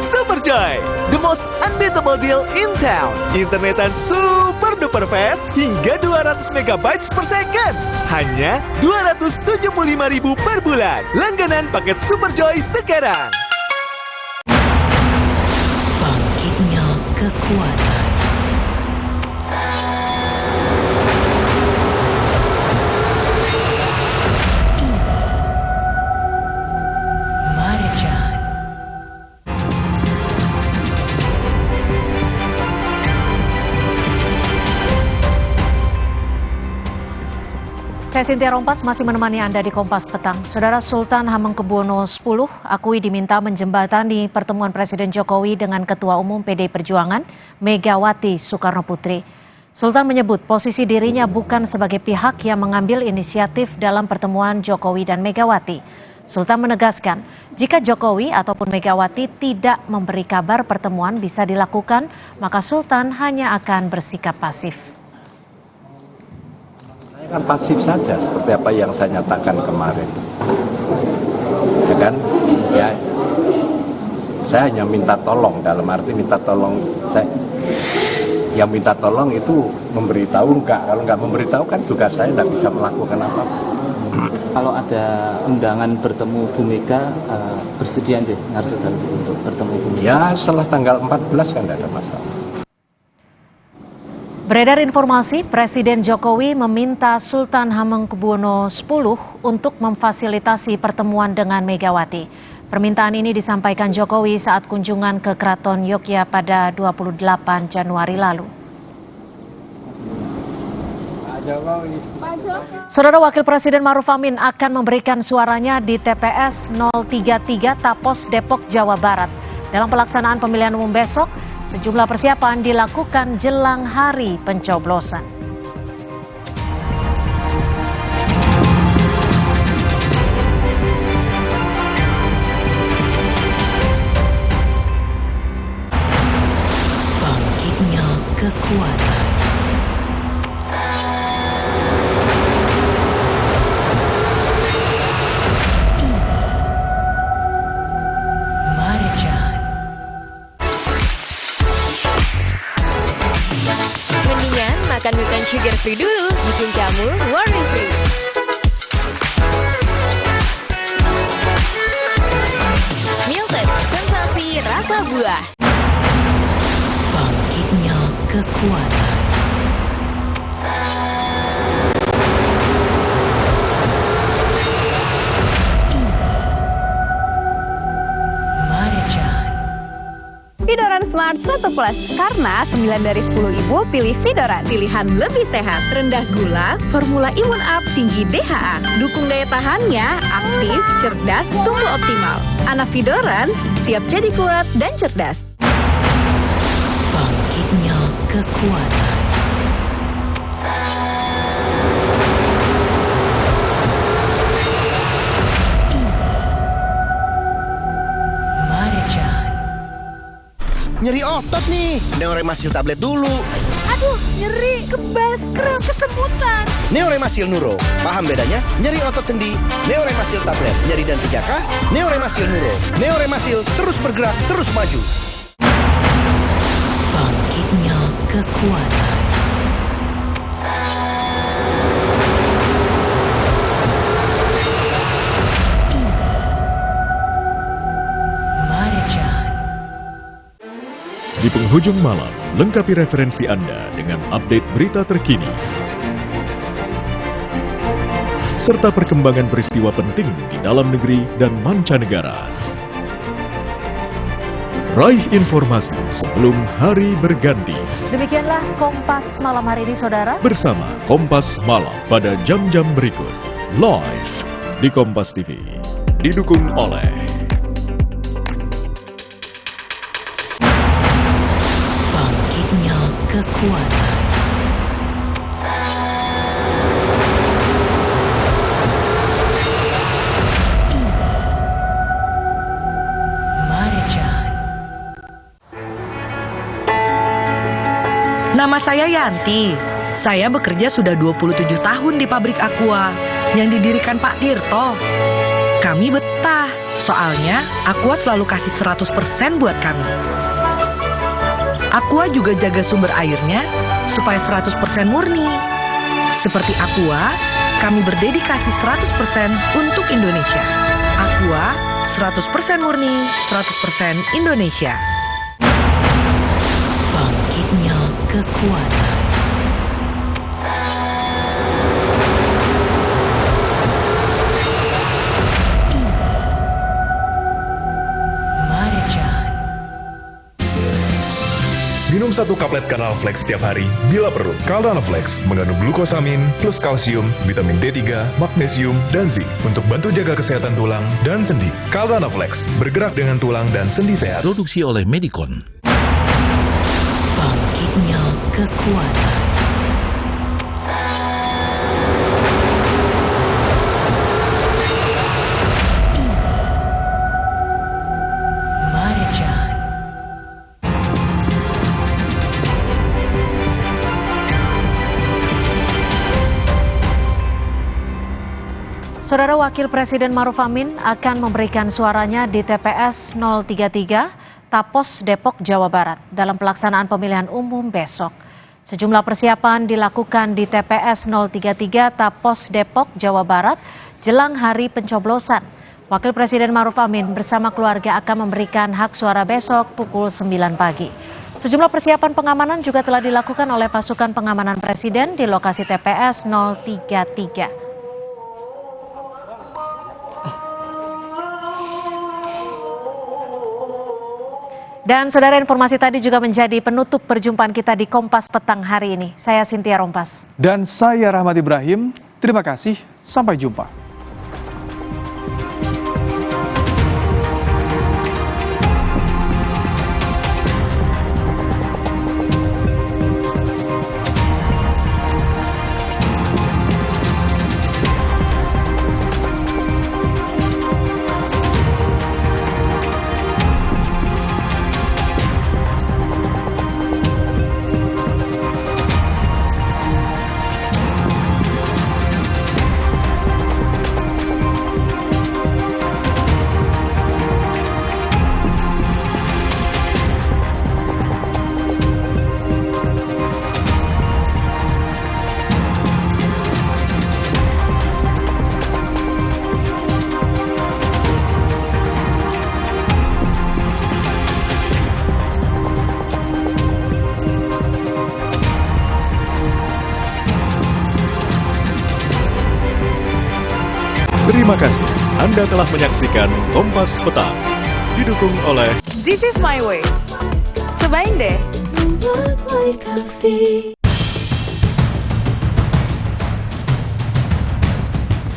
Superjoy, the most unbeatable deal in town. Internetan super duper fast hingga 200 MB per second. Hanya 275.000 per bulan. Langganan paket Superjoy sekarang. Bangkitnya kekuatan. Saya Cynthia Rompas masih menemani Anda di Kompas Petang. Saudara Sultan Hamengkubuwono X akui diminta menjembatani pertemuan Presiden Jokowi dengan Ketua Umum PDI Perjuangan Megawati Soekarnoputri. Sultan menyebut posisi dirinya bukan sebagai pihak yang mengambil inisiatif dalam pertemuan Jokowi dan Megawati. Sultan menegaskan, jika Jokowi ataupun Megawati tidak memberi kabar pertemuan bisa dilakukan, maka Sultan hanya akan bersikap pasif. Kan pasif saja seperti apa yang saya nyatakan kemarin, ya kan? Ya, saya hanya minta tolong, dalam arti minta tolong. Yang minta tolong itu memberitahu enggak, kalau enggak memberitahu kan juga saya enggak bisa melakukan apa-apa. Kalau ada undangan bertemu Bu Mega, bersedia aja harus untuk bertemu Bu Mega? Ya, setelah tanggal 14 kan tidak ada masalah. Beredar informasi, Presiden Jokowi meminta Sultan Hamengkubuwono X untuk memfasilitasi pertemuan dengan Megawati. Permintaan ini disampaikan Jokowi saat kunjungan ke Keraton Yogyakarta pada 28 Januari lalu. Saudara Wakil Presiden Maruf Amin akan memberikan suaranya di TPS 033 Tapos, Depok, Jawa Barat. Dalam pelaksanaan pemilihan umum besok, sejumlah persiapan dilakukan jelang hari pencoblosan. Bangkitnya kekuatan. Mendingan makan bukan sugar free dulu, bikin kamu worry free. Milted, sensasi rasa buah. Bangkitnya kekuatan. Vidoran Smart 1 Plus, karena 9 dari 10 ibu pilih Vidoran. Pilihan lebih sehat, rendah gula, formula imun up, tinggi DHA. Dukung daya tahannya, aktif, cerdas, tumbuh optimal. Anak Vidoran siap jadi kuat dan cerdas. Bangkitnya kekuatan. Nyeri otot nih, Neoremasil tablet dulu. Aduh, nyeri, kebas, kram, kesemutan. Neoremasil Nuro, paham bedanya? Nyeri otot sendi, Neoremasil tablet. Nyeri dan 3K, Neoremasil Nuro. Neoremasil terus bergerak, terus maju. Bangkitnya kekuatan. Di penghujung malam, lengkapi referensi Anda dengan update berita terkini serta perkembangan peristiwa penting di dalam negeri dan mancanegara. Raih informasi sebelum hari berganti. Demikianlah Kompas malam hari ini, saudara. Bersama Kompas Malam pada jam-jam berikut. Live di Kompas TV. Didukung oleh kekuatan. Nama saya Yanti. Saya bekerja sudah 27 tahun di pabrik Aqua yang didirikan Pak Tirto. Kami betah, soalnya Aqua selalu kasih 100% buat kami. Aqua juga jaga sumber airnya supaya 100% murni. Seperti Aqua, kami berdedikasi 100% untuk Indonesia. Aqua, 100% murni, 100% Indonesia. Bangkitnya kekuatan. Minum 1 kaplet Caldana setiap hari bila perlu. Caldana mengandung glukosamin plus kalsium, vitamin D3, magnesium, dan zinc untuk bantu jaga kesehatan tulang dan sendi. Caldana bergerak dengan tulang dan sendi sehat. Produksi oleh Medicon. Bangkitnya kekuatan. Saudara Wakil Presiden Maruf Amin akan memberikan suaranya di TPS 033 Tapos, Depok, Jawa Barat dalam pelaksanaan pemilihan umum besok. Sejumlah persiapan dilakukan di TPS 033 Tapos, Depok, Jawa Barat jelang hari pencoblosan. Wakil Presiden Ma'ruf Amin bersama keluarga akan memberikan hak suara besok pukul 9 pagi. Sejumlah persiapan pengamanan juga telah dilakukan oleh pasukan pengamanan Presiden di lokasi TPS 033. Dan saudara, informasi tadi juga menjadi penutup perjumpaan kita di Kompas Petang hari ini. Saya Cynthia Rompas. Dan saya Rahmat Ibrahim. Terima kasih, sampai jumpa. Terima kasih Anda telah menyaksikan Kompas Petang. Didukung oleh This is my way. Cobain deh.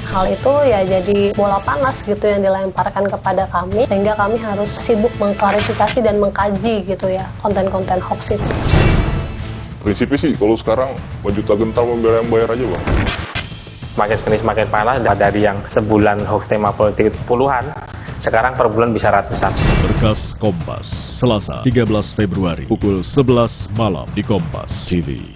Hal itu ya jadi bola panas gitu yang dilemparkan kepada kami, sehingga kami harus sibuk mengklarifikasi dan mengkaji gitu ya konten-konten hoax itu. Prinsipnya sih kalau sekarang juta gentar membela yang bayar aja bang. Makin kesini semakin panas, dari yang sebulan hoax tema politik puluhan, sekarang per bulan bisa ratusan. Berkas Kompas, Selasa 13 Februari pukul 11 malam di Kompas TV.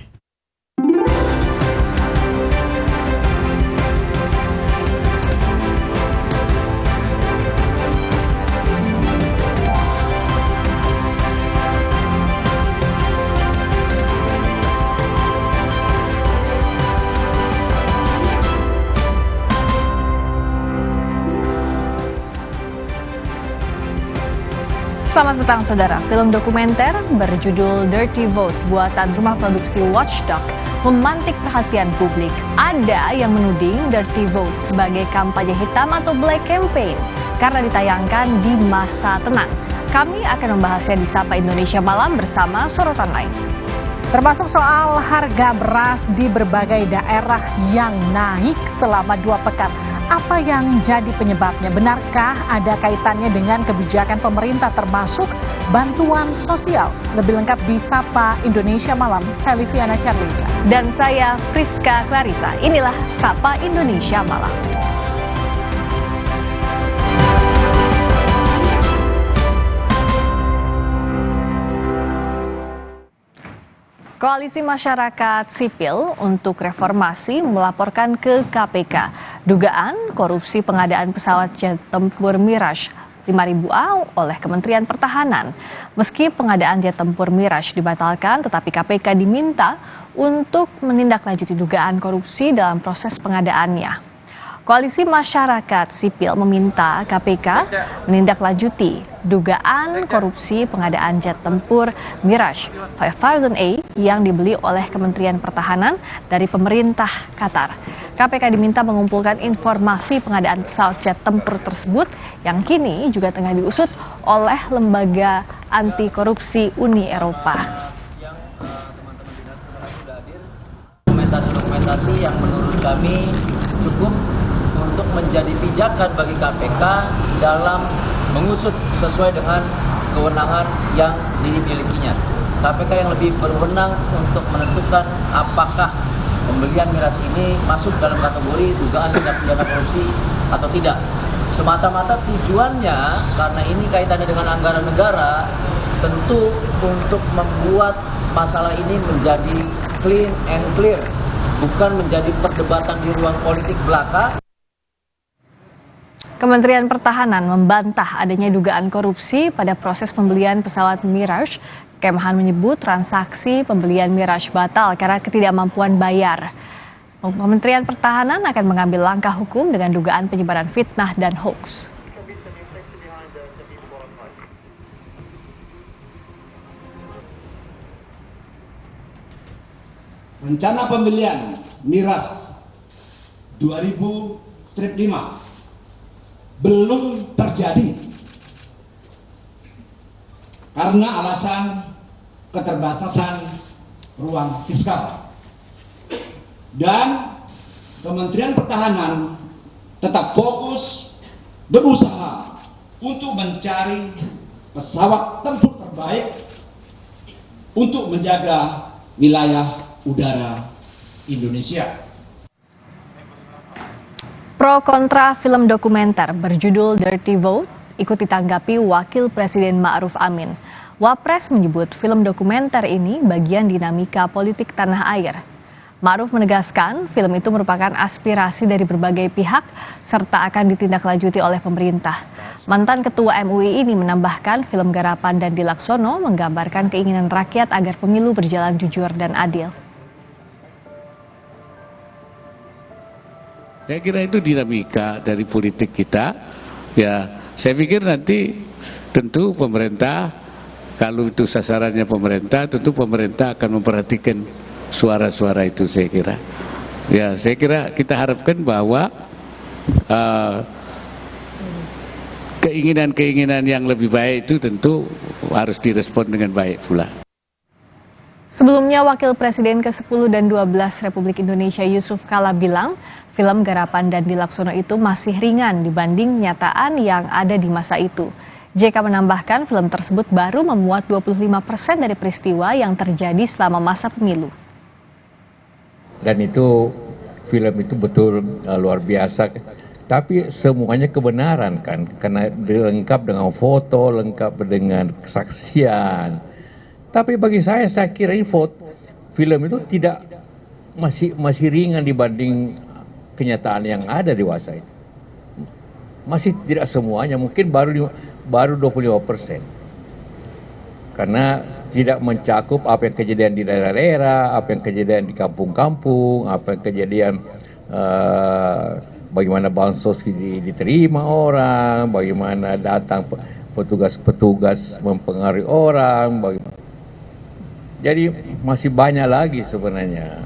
Selamat petang saudara, film dokumenter berjudul Dirty Vote buatan rumah produksi Watchdog memantik perhatian publik. Ada yang menuding Dirty Vote sebagai kampanye hitam atau black campaign karena ditayangkan di masa tenang. Kami akan membahasnya di Sapa Indonesia Malam bersama sorotan lain. Termasuk soal harga beras di berbagai daerah yang naik selama 2 pekan. Apa yang jadi penyebabnya? Benarkah ada kaitannya dengan kebijakan pemerintah termasuk bantuan sosial? Lebih lengkap di Sapa Indonesia Malam. Saya Liviana Charlisa. Dan saya Friska Clarissa. Inilah Sapa Indonesia Malam. Koalisi Masyarakat Sipil untuk Reformasi melaporkan ke KPK dugaan korupsi pengadaan pesawat jet tempur Mirage 5.000A oleh Kementerian Pertahanan. Meski pengadaan jet tempur Mirage dibatalkan, tetapi KPK diminta untuk menindaklanjuti dugaan korupsi dalam proses pengadaannya. Koalisi Masyarakat Sipil meminta KPK menindaklanjuti dugaan korupsi pengadaan jet tempur Mirage 5000A yang dibeli oleh Kementerian Pertahanan dari pemerintah Qatar. KPK diminta mengumpulkan informasi pengadaan pesawat jet tempur tersebut yang kini juga tengah diusut oleh lembaga anti korupsi Uni Eropa. Dokumentasi yang menurut kami cukup untuk menjadi pijakan bagi KPK dalam mengusut sesuai dengan kewenangan yang dimilikinya. KPK yang lebih berwenang untuk menentukan apakah pembelian miras ini masuk dalam kategori dugaan tindak pidana korupsi atau tidak. Semata-mata tujuannya, karena ini kaitannya dengan anggaran negara, tentu untuk membuat masalah ini menjadi clean and clear, bukan menjadi perdebatan di ruang politik belaka. Kementerian Pertahanan membantah adanya dugaan korupsi pada proses pembelian pesawat Mirage. Kemhan menyebut transaksi pembelian Mirage batal karena ketidakmampuan bayar. Kementerian Pertahanan akan mengambil langkah hukum dengan dugaan penyebaran fitnah dan hoax. Rencana pembelian miras 2000-5 belum terjadi karena alasan keterbatasan ruang fiskal. Dan Kementerian Pertahanan tetap fokus berusaha untuk mencari pesawat tempur terbaik untuk menjaga wilayah udara Indonesia. Pro kontra film dokumenter berjudul Dirty Vote ikut ditanggapi Wakil Presiden Ma'ruf Amin. Wapres menyebut film dokumenter ini bagian dinamika politik tanah air. Ma'ruf menegaskan film itu merupakan aspirasi dari berbagai pihak serta akan ditindaklanjuti oleh pemerintah. Mantan Ketua MUI ini menambahkan film garapan Dandi Laksono menggambarkan keinginan rakyat agar pemilu berjalan jujur dan adil. Saya kira itu dinamika dari politik kita. Ya, saya pikir nanti tentu pemerintah, kalau itu sasarannya pemerintah, tentu pemerintah akan memperhatikan suara-suara itu, saya kira. Ya, saya kira kita harapkan bahwa keinginan-keinginan yang lebih baik itu tentu harus direspon dengan baik pula. Sebelumnya, Wakil Presiden ke-10 dan 12 Republik Indonesia Yusuf Kala bilang, film garapan Dandi Laksono itu masih ringan dibanding kenyataan yang ada di masa itu. JK menambahkan film tersebut baru memuat 25% dari peristiwa yang terjadi selama masa pemilu. Dan itu film itu betul luar biasa, tapi semuanya kebenaran kan, karena lengkap dengan foto, lengkap dengan kesaksian. Tapi bagi saya kira film itu tidak masih ringan dibanding kenyataan yang ada di masa itu. Masih tidak semuanya, mungkin baru 25%. Karena tidak mencakup apa yang kejadian di daerah-daerah, apa yang kejadian di kampung-kampung, apa yang kejadian bagaimana bansos diterima orang, bagaimana datang petugas-petugas mempengaruhi orang, bagaimana. Jadi masih banyak lagi sebenarnya.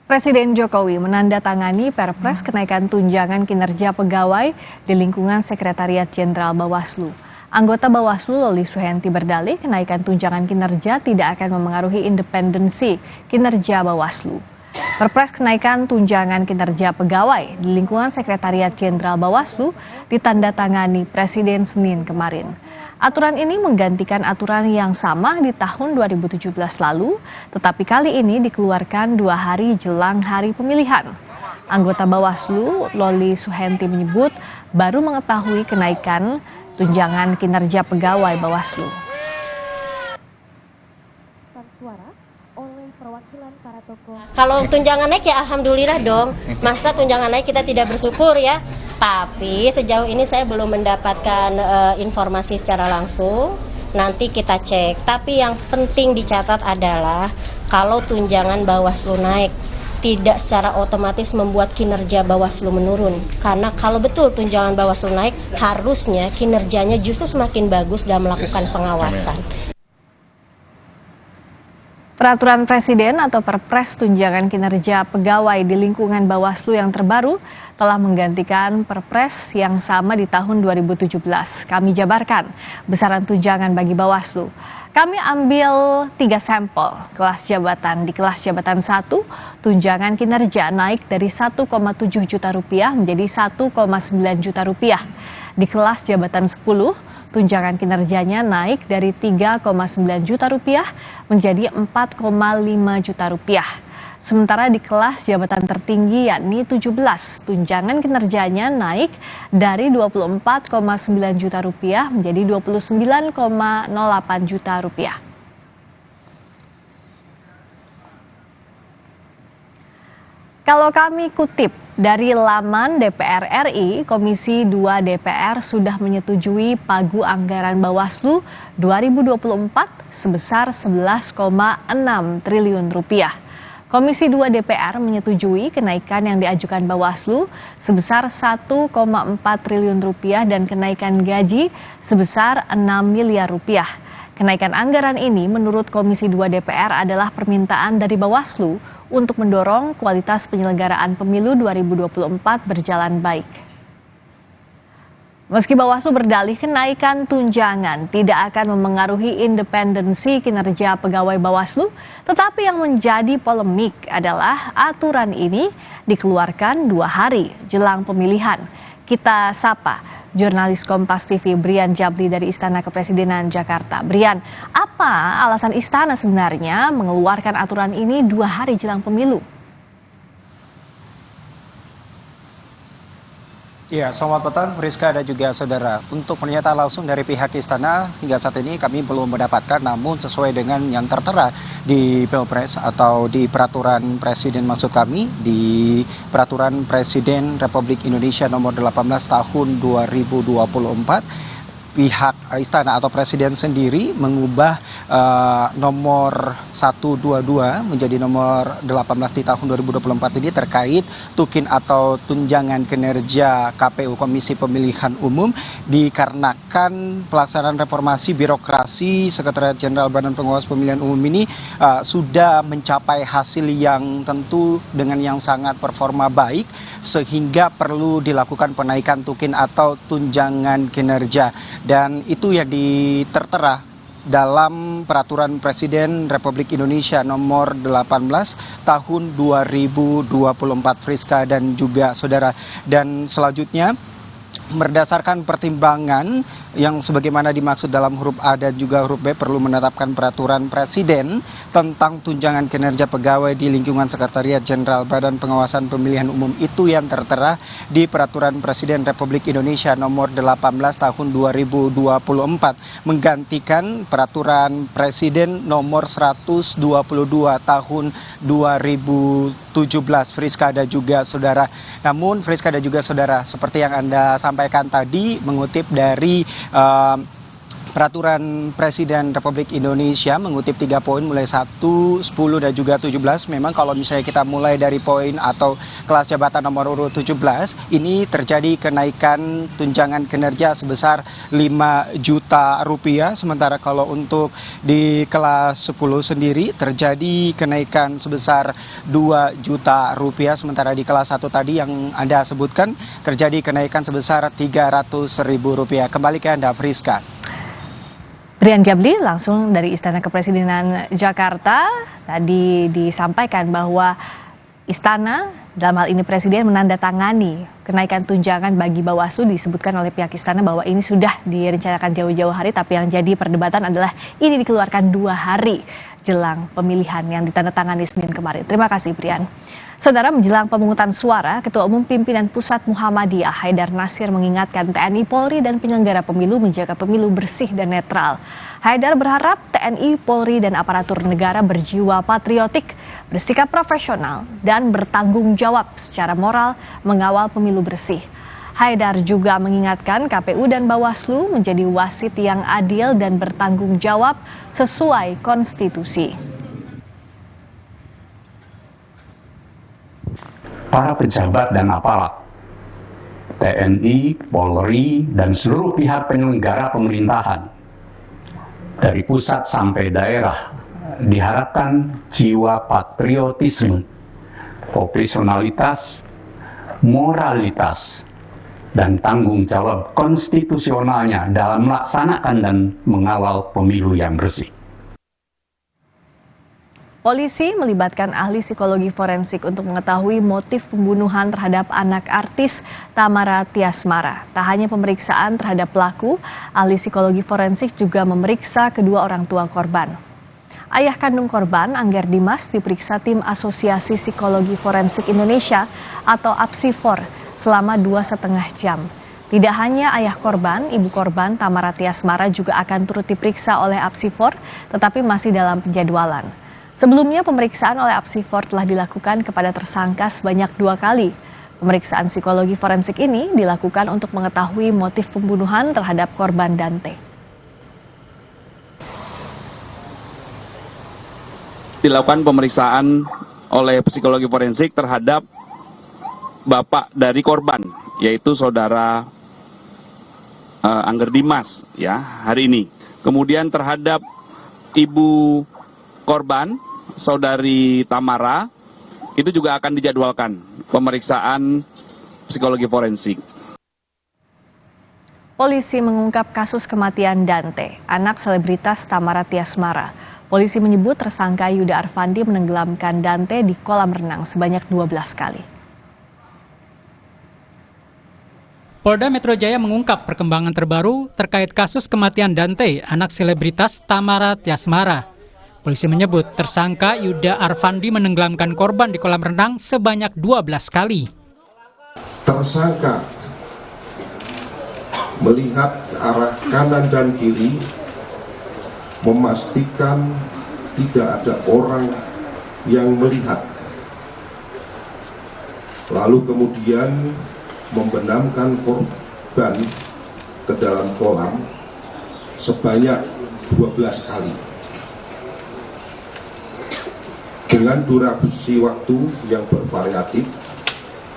Presiden Jokowi menandatangani Perpres kenaikan tunjangan kinerja pegawai di lingkungan Sekretariat Jenderal Bawaslu. Anggota Bawaslu Loli Suhenti berdalih kenaikan tunjangan kinerja tidak akan memengaruhi independensi kinerja Bawaslu. Perpres kenaikan tunjangan kinerja pegawai di lingkungan Sekretariat Jenderal Bawaslu ditandatangani Presiden Senin kemarin. Aturan ini menggantikan aturan yang sama di tahun 2017 lalu, tetapi kali ini dikeluarkan 2 hari jelang hari pemilihan. Anggota Bawaslu Loli Suhenti menyebut baru mengetahui kenaikan tunjangan kinerja pegawai Bawaslu. Kalau tunjangan naik ya alhamdulillah dong. Masa tunjangan naik kita tidak bersyukur ya. Tapi sejauh ini saya belum mendapatkan informasi secara langsung. Nanti kita cek. Tapi yang penting dicatat adalah kalau tunjangan Bawaslu naik, tidak secara otomatis membuat kinerja Bawaslu menurun. Karena kalau betul tunjangan Bawaslu naik, harusnya kinerjanya justru semakin bagus dalam melakukan pengawasan. Peraturan Presiden atau Perpres tunjangan kinerja pegawai di lingkungan Bawaslu yang terbaru telah menggantikan Perpres yang sama di tahun 2017. Kami jabarkan besaran tunjangan bagi Bawaslu. Kami ambil 3 sampel kelas jabatan. Di kelas jabatan 1, tunjangan kinerja naik dari 1,7 juta rupiah menjadi 1,9 juta rupiah. Di kelas jabatan 10, tunjangan kinerjanya naik dari 3,9 juta rupiah menjadi 4,5 juta rupiah. Sementara di kelas jabatan tertinggi yakni 17, tunjangan kinerjanya naik dari 24,9 juta rupiah menjadi 29,08 juta rupiah. Kalau kami kutip dari laman DPR RI, Komisi 2 DPR sudah menyetujui pagu anggaran Bawaslu 2024 sebesar 11,6 triliun rupiah. Komisi 2 DPR menyetujui kenaikan yang diajukan Bawaslu sebesar 1,4 triliun rupiah dan kenaikan gaji sebesar 6 miliar rupiah. Kenaikan anggaran ini menurut Komisi 2 DPR adalah permintaan dari Bawaslu untuk mendorong kualitas penyelenggaraan pemilu 2024 berjalan baik. Meski Bawaslu berdalih kenaikan tunjangan tidak akan memengaruhi independensi kinerja pegawai Bawaslu, tetapi yang menjadi polemik adalah aturan ini dikeluarkan 2 hari jelang pemilihan. Kita sapa jurnalis Kompas TV Brian Jabli dari Istana Kepresidenan Jakarta. Brian, apa alasan Istana sebenarnya mengeluarkan aturan ini 2 hari jelang pemilu? Ya, selamat petang Friska dan juga saudara. Untuk pernyataan langsung dari pihak Istana hingga saat ini kami belum mendapatkan, namun sesuai dengan yang tertera di Pilpres atau di peraturan Presiden maksud kami, di peraturan Presiden Republik Indonesia nomor 18 tahun 2024, pihak Istana atau Presiden sendiri mengubah nomor 122 menjadi nomor 18 di tahun 2024 ini terkait tukin atau tunjangan kinerja KPU Komisi Pemilihan Umum dikarenakan pelaksanaan reformasi birokrasi Sekretariat Jenderal Badan Pengawas Pemilihan Umum ini sudah mencapai hasil yang tentu dengan yang sangat performa baik sehingga perlu dilakukan penaikan tukin atau tunjangan kinerja. Dan itu yang tertera dalam peraturan Presiden Republik Indonesia nomor 18 tahun 2024 Friska dan juga saudara. Dan selanjutnya berdasarkan pertimbangan yang sebagaimana dimaksud dalam huruf A dan juga huruf B perlu menetapkan peraturan Presiden tentang tunjangan kinerja pegawai di lingkungan Sekretariat Jenderal Badan Pengawasan Pemilihan Umum itu yang tertera di peraturan Presiden Republik Indonesia nomor 18 tahun 2024 menggantikan peraturan Presiden nomor 122 tahun 2017 Friska dan juga saudara. Namun Friska dan juga saudara, seperti yang Anda sampaikan tadi mengutip dari peraturan Presiden Republik Indonesia mengutip 3 poin mulai 1, 10 dan juga 17. Memang kalau misalnya kita mulai dari poin atau kelas jabatan nomor urut 17, ini terjadi kenaikan tunjangan kinerja sebesar 5 juta rupiah. Sementara kalau untuk di kelas 10 sendiri terjadi kenaikan sebesar 2 juta rupiah. Sementara di kelas 1 tadi yang Anda sebutkan terjadi kenaikan sebesar 300.000 rupiah. Kembali ke Anda, Friska. Brian Jabli langsung dari Istana Kepresidenan Jakarta. Tadi disampaikan bahwa Istana, dalam hal ini Presiden, menandatangani kenaikan tunjangan bagi Bawaslu. Disebutkan oleh pihak Istana bahwa ini sudah direncanakan jauh-jauh hari, tapi yang jadi perdebatan adalah ini dikeluarkan 2 hari jelang pemilihan yang ditandatangani Senin kemarin. Terima kasih, Brian. Saudara, menjelang pemungutan suara, Ketua Umum Pimpinan Pusat Muhammadiyah Haidar Nasir mengingatkan TNI, Polri, dan penyelenggara pemilu menjaga pemilu bersih dan netral. Haidar berharap TNI, Polri, dan aparatur negara berjiwa patriotik, bersikap profesional, dan bertanggung jawab secara moral mengawal pemilu bersih. Haidar juga mengingatkan KPU dan Bawaslu menjadi wasit yang adil dan bertanggung jawab sesuai konstitusi. Para pejabat dan aparat, TNI, Polri, dan seluruh pihak penyelenggara pemerintahan, dari pusat sampai daerah, diharapkan jiwa patriotisme, profesionalitas, moralitas, dan tanggung jawab konstitusionalnya dalam melaksanakan dan mengawal pemilu yang bersih. Polisi melibatkan ahli psikologi forensik untuk mengetahui motif pembunuhan terhadap anak artis Tamara Tiasmara. Tak hanya pemeriksaan terhadap pelaku, ahli psikologi forensik juga memeriksa kedua orang tua korban. Ayah kandung korban, Angger Dimas, diperiksa tim Asosiasi Psikologi Forensik Indonesia atau APSIFOR selama 2,5 jam. Tidak hanya ayah korban, ibu korban Tamara Tiasmara juga akan turut diperiksa oleh APSIFOR, tetapi masih dalam penjadwalan. Sebelumnya pemeriksaan oleh APSIFOR telah dilakukan kepada tersangka sebanyak 2 kali. Pemeriksaan psikologi forensik ini dilakukan untuk mengetahui motif pembunuhan terhadap korban Dante. Dilakukan pemeriksaan oleh psikologi forensik terhadap bapak dari korban, yaitu saudara Angger Dimas, ya, hari ini. Kemudian terhadap ibu korban, saudari Tamara, itu juga akan dijadwalkan pemeriksaan psikologi forensik. Polisi mengungkap kasus kematian Dante, anak selebritas Tamara Tiasmara. Polisi menyebut tersangka Yuda Arfandi menenggelamkan Dante di kolam renang sebanyak 12 kali. Polda Metro Jaya mengungkap perkembangan terbaru terkait kasus kematian Dante, anak selebritas Tamara Tiasmara. Polisi menyebut tersangka Yuda Arfandi menenggelamkan korban di kolam renang sebanyak 12 kali. Tersangka melihat ke arah kanan dan kiri, memastikan tidak ada orang yang melihat. Lalu kemudian membenamkan korban ke dalam kolam sebanyak 12 kali. Dengan durasi waktu yang bervariatif,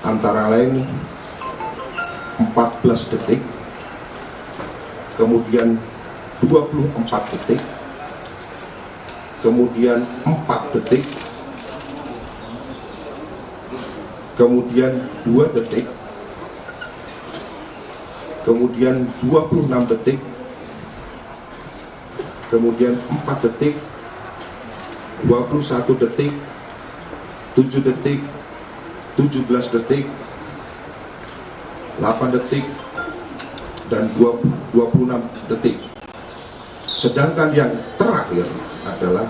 antara lain 14 detik, kemudian 24 detik, kemudian 4 detik, kemudian 2 detik, kemudian 26 detik, kemudian 4 detik, 21 detik, 7 detik, 17 detik, 8 detik, dan 26 detik. Sedangkan yang terakhir adalah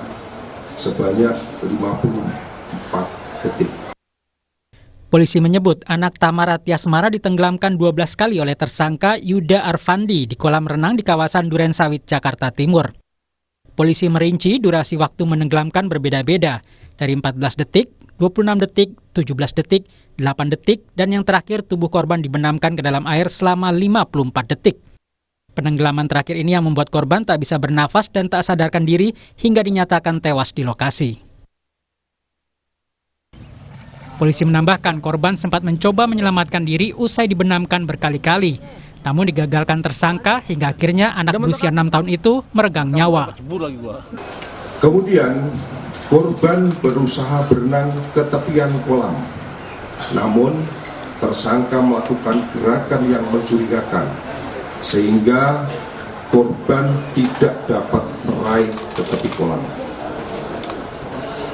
sebanyak 54 detik. Polisi menyebut anak Tamara Tiasmara ditenggelamkan 12 kali oleh tersangka Yuda Arfandi di kolam renang di kawasan Durensawit, Jakarta Timur. Polisi merinci durasi waktu menenggelamkan berbeda-beda, dari 14 detik, 26 detik, 17 detik, 8 detik, dan yang terakhir tubuh korban dibenamkan ke dalam air selama 54 detik. Penenggelaman terakhir ini yang membuat korban tak bisa bernafas dan tak sadarkan diri hingga dinyatakan tewas di lokasi. Polisi menambahkan korban sempat mencoba menyelamatkan diri usai dibenamkan berkali-kali. Namun digagalkan tersangka hingga akhirnya anak berusia 6 tahun itu meregang nyawa. Kemudian korban berusaha berenang ke tepian kolam. Namun tersangka melakukan gerakan yang mencurigakan sehingga korban tidak dapat meraih ke tepi kolam.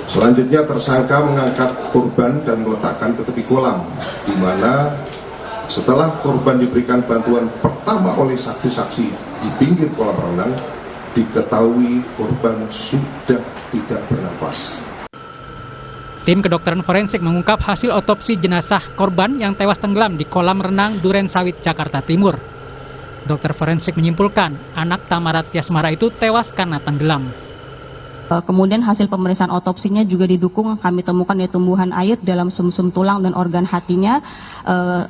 Selanjutnya tersangka mengangkat korban dan meletakkan ke tepi kolam, di mana setelah korban diberikan bantuan pertama oleh saksi-saksi di pinggir kolam renang, diketahui korban sudah tidak bernafas. Tim kedokteran forensik mengungkap hasil otopsi jenazah korban yang tewas tenggelam di kolam renang Durensawit, Jakarta Timur. Dokter forensik menyimpulkan anak Tamara Tiasmara itu tewas karena tenggelam. Kemudian hasil pemeriksaan otopsinya juga didukung kami temukan ada tumbuhan air dalam sumsum tulang dan organ hatinya.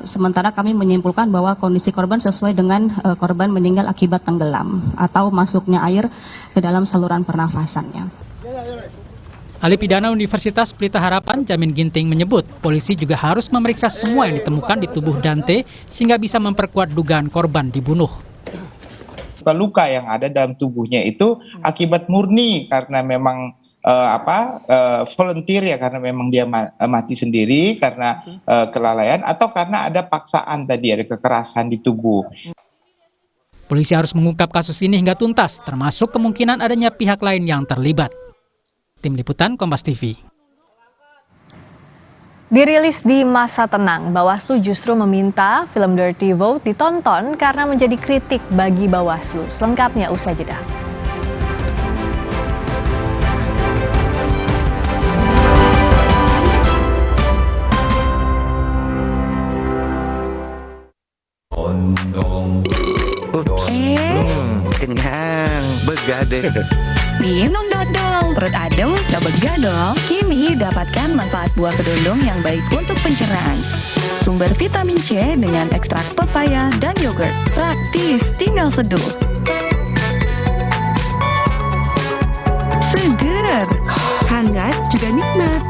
Sementara kami menyimpulkan bahwa kondisi korban sesuai dengan korban meninggal akibat tenggelam atau masuknya air ke dalam saluran pernafasannya. Ahli pidana Universitas Pelita Harapan, Jamin Ginting menyebut polisi juga harus memeriksa semua yang ditemukan di tubuh Dante sehingga bisa memperkuat dugaan korban dibunuh. Luka yang ada dalam tubuhnya itu akibat murni karena memang volunteer ya, karena memang dia mati sendiri karena kelalaian atau karena ada paksaan tadi, ada kekerasan di tubuh. Polisi harus mengungkap kasus ini hingga tuntas, termasuk kemungkinan adanya pihak lain yang terlibat. Tim Liputan Kompas TV. Dirilis di masa tenang, Bawaslu justru meminta film Dirty Vote ditonton karena menjadi kritik bagi Bawaslu. Selengkapnya usai jeda. Ups, kenyang, begadang. Minum dodol, perut adem, gak begah dong. Kini dapatkan manfaat buah kedondong yang baik untuk pencernaan. Sumber vitamin C dengan ekstrak pepaya dan yogurt. Praktis, tinggal seduh. Seger, hangat juga nikmat.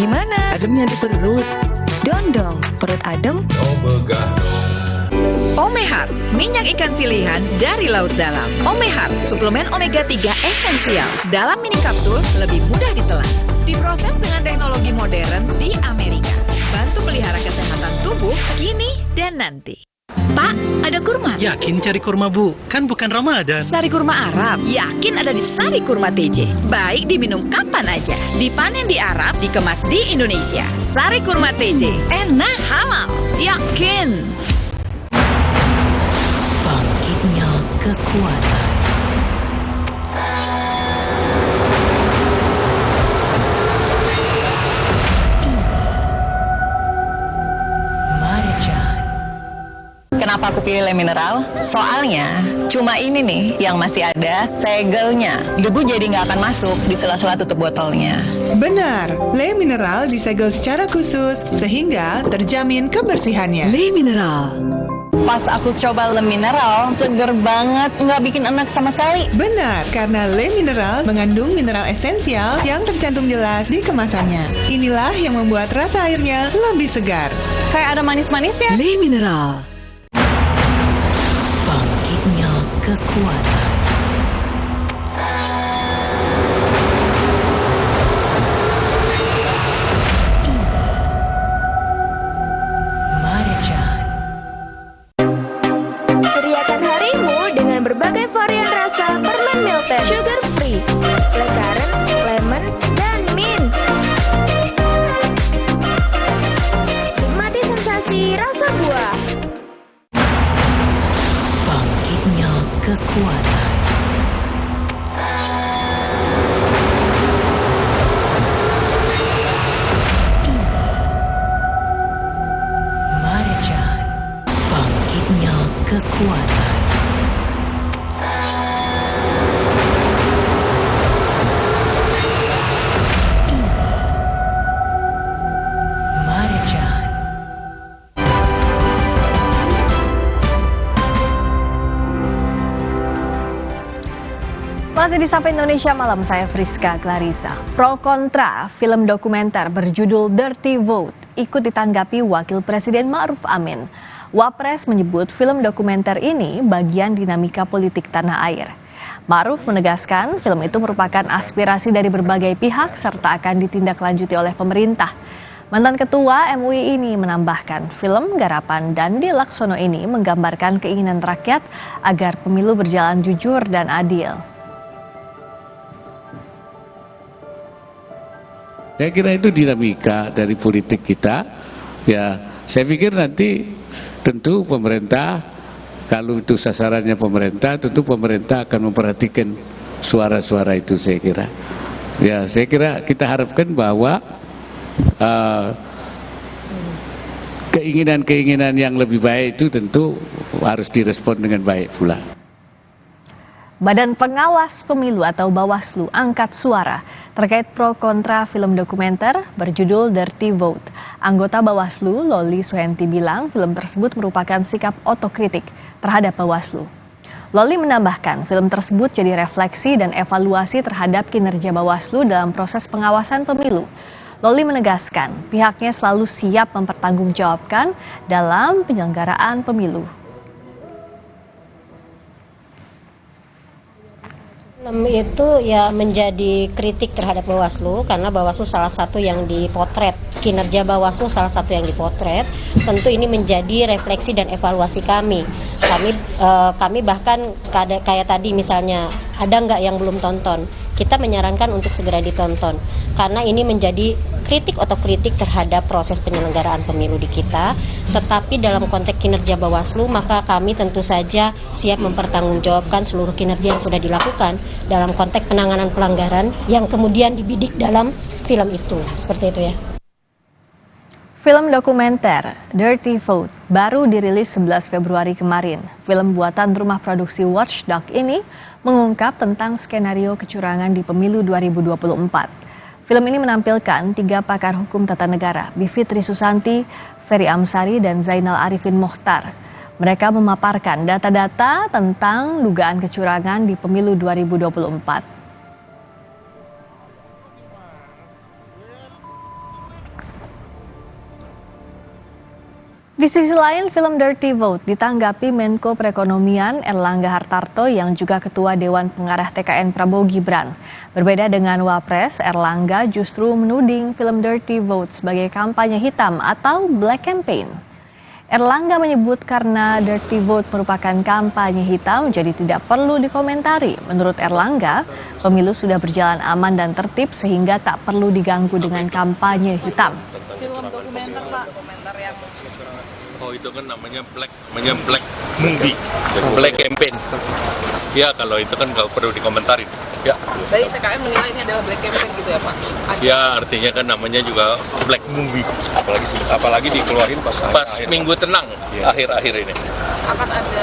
Gimana? Ademnya di perut. Dondong, perut adem. Oh, begah dong. Omehar, minyak ikan pilihan dari laut dalam. Omehar, suplemen omega 3 esensial. Dalam mini kapsul, lebih mudah ditelan. Diproses dengan teknologi modern di Amerika. Bantu pelihara kesehatan tubuh kini dan nanti. Pak, ada kurma. Yakin cari kurma, Bu? Kan bukan Ramadan. Sari kurma Arab. Yakin ada di Sari Kurma TJ. Baik diminum kapan aja. Dipanen di Arab, dikemas di Indonesia. Sari Kurma TJ. Enak, halal. Yakin. Bangkitnya kekuatan. Kenapa aku pilih Le Mineral? Soalnya cuma ini nih yang masih ada segelnya. Debu jadi nggak akan masuk di sela-sela tutup botolnya. Benar, Le Mineral disegel secara khusus sehingga terjamin kebersihannya. Le Mineral. Pas aku coba Le Mineral, seger banget, nggak bikin enak sama sekali. Benar, karena Le Mineral mengandung mineral esensial yang tercantum jelas di kemasannya. Inilah yang membuat rasa airnya lebih segar. Kayak ada manis-manisnya. Le Mineral. Bangkitnya kekuatan. Ceriakan harimu dengan berbagai varian rasa permen Milten, sugar free, blackcurrant, lemon, dan mint. Nikmati sensasi rasa buah. Bangkitnya kekuatan. Marjan. Bangkitnya kekuatan. Marjan. Masih di Sapa Indonesia Malam, saya Friska Clarissa. Pro kontra film dokumenter berjudul Dirty Vote ikut ditanggapi Wakil Presiden Ma'ruf Amin. Wapres menyebut film dokumenter ini bagian dinamika politik tanah air. Ma'ruf menegaskan film itu merupakan aspirasi dari berbagai pihak serta akan ditindaklanjuti oleh pemerintah. Mantan Ketua MUI ini menambahkan film garapan Dandi Laksono ini menggambarkan keinginan rakyat agar pemilu berjalan jujur dan adil. Saya kira itu dinamika dari politik kita. Ya, saya pikir nanti tentu pemerintah, kalau itu sasarannya pemerintah, tentu pemerintah akan memperhatikan suara-suara itu, saya kira. Ya, saya kira kita harapkan bahwa keinginan-keinginan yang lebih baik itu tentu harus direspon dengan baik pula. Badan Pengawas Pemilu atau Bawaslu angkat suara terkait pro kontra film dokumenter berjudul Dirty Vote. Anggota Bawaslu, Loli Suhenti, bilang film tersebut merupakan sikap otokritik terhadap Bawaslu. Loli menambahkan film tersebut jadi refleksi dan evaluasi terhadap kinerja Bawaslu dalam proses pengawasan pemilu. Loli menegaskan pihaknya selalu siap mempertanggungjawabkan dalam penyelenggaraan pemilu. Film itu ya menjadi kritik terhadap Bawaslu karena Bawaslu salah satu yang dipotret, kinerja Bawaslu salah satu yang dipotret. Tentu ini menjadi refleksi dan evaluasi kami. Kami bahkan kayak tadi misalnya ada nggak yang belum tonton, kita menyarankan untuk segera ditonton karena ini menjadi kritik otokritik terhadap proses penyelenggaraan pemilu di kita. Tetapi dalam konteks kinerja Bawaslu maka kami tentu saja siap mempertanggungjawabkan seluruh kinerja yang sudah dilakukan dalam konteks penanganan pelanggaran yang kemudian dibidik dalam film itu. Seperti itu ya. Film dokumenter Dirty Vote baru dirilis 11 Februari kemarin. Film buatan rumah produksi Watchdog ini mengungkap tentang skenario kecurangan di pemilu 2024. Film ini menampilkan 3 pakar hukum tata negara, Bivitri Susanti, Ferry Amsari, dan Zainal Arifin Mokhtar. Mereka memaparkan data-data tentang dugaan kecurangan di pemilu 2024. Di sisi lain, film Dirty Vote ditanggapi Menko Perekonomian Erlangga Hartarto yang juga Ketua Dewan Pengarah TKN Prabowo Gibran. Berbeda dengan Wapres, Erlangga justru menuding film Dirty Vote sebagai kampanye hitam atau black campaign. Erlangga menyebut karena Dirty Vote merupakan kampanye hitam, jadi tidak perlu dikomentari. Menurut Erlangga, pemilu sudah berjalan aman dan tertib sehingga tak perlu diganggu dengan kampanye hitam. Film dokumenter, Pak, komentar yang itu kan namanya black movie, black campaign. Ya kalau itu kan nggak perlu dikomentarin. Ya. Dari TKN menilai ini adalah black campaign gitu ya Pak? Ya artinya kan namanya juga black movie. Apalagi dikeluarin pas minggu tenang akhir-akhir ini. Akan ada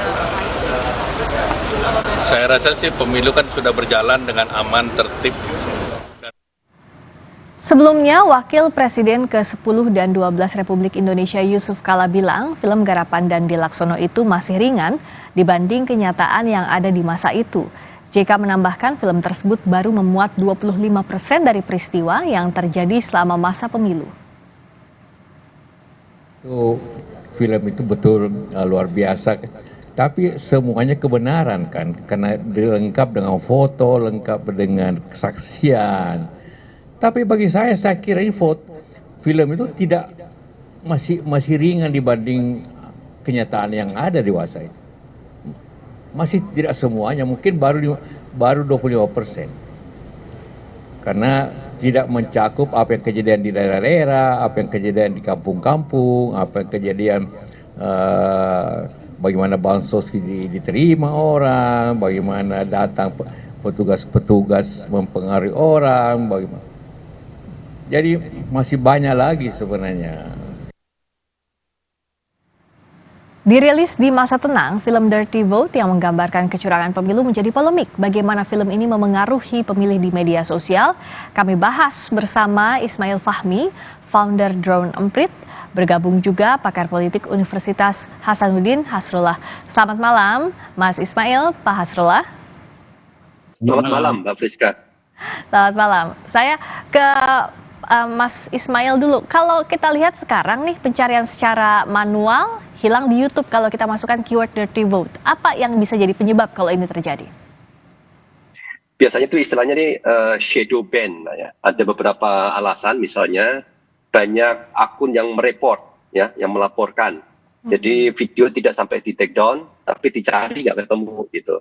Saya rasa sih pemilu kan sudah berjalan dengan aman, tertib. Sebelumnya, Wakil Presiden ke-10 dan 12 Republik Indonesia Yusuf Kala bilang film garapan Dandi Laksono itu masih ringan dibanding kenyataan yang ada di masa itu. JK menambahkan film tersebut baru memuat 25% dari peristiwa yang terjadi selama masa pemilu. Film itu betul luar biasa, tapi semuanya kebenaran kan, karena lengkap dengan foto, lengkap dengan kesaksian. Tapi bagi saya kira ini film itu tidak masih ringan dibanding kenyataan yang ada di masa itu. Masih tidak semuanya, mungkin baru 25%. Karena tidak mencakup apa yang kejadian di daerah-daerah, apa yang kejadian di kampung-kampung, apa yang kejadian bagaimana bansos diterima orang, bagaimana datang petugas-petugas mempengaruhi orang, bagaimana. Jadi masih banyak lagi sebenarnya. Dirilis di masa tenang, film Dirty Vote yang menggambarkan kecurangan pemilu menjadi polemik. Bagaimana film ini memengaruhi pemilih di media sosial? Kami bahas bersama Ismail Fahmi, founder Drone Emprit. Bergabung juga pakar politik Universitas Hasanuddin Hasrullah. Selamat malam, Mas Ismail, Pak Hasrullah. Selamat malam, Mbak Friska. Selamat malam. Saya ke Mas Ismail dulu. Kalau kita lihat sekarang nih pencarian secara manual hilang di YouTube kalau kita masukkan keyword Dirty Vote. Apa yang bisa jadi penyebab kalau ini terjadi? Biasanya itu istilahnya nih shadow ban ya. Ada beberapa alasan, misalnya banyak akun yang mereport ya, yang melaporkan. Jadi video tidak sampai di take down, tapi dicari nggak ketemu gitu.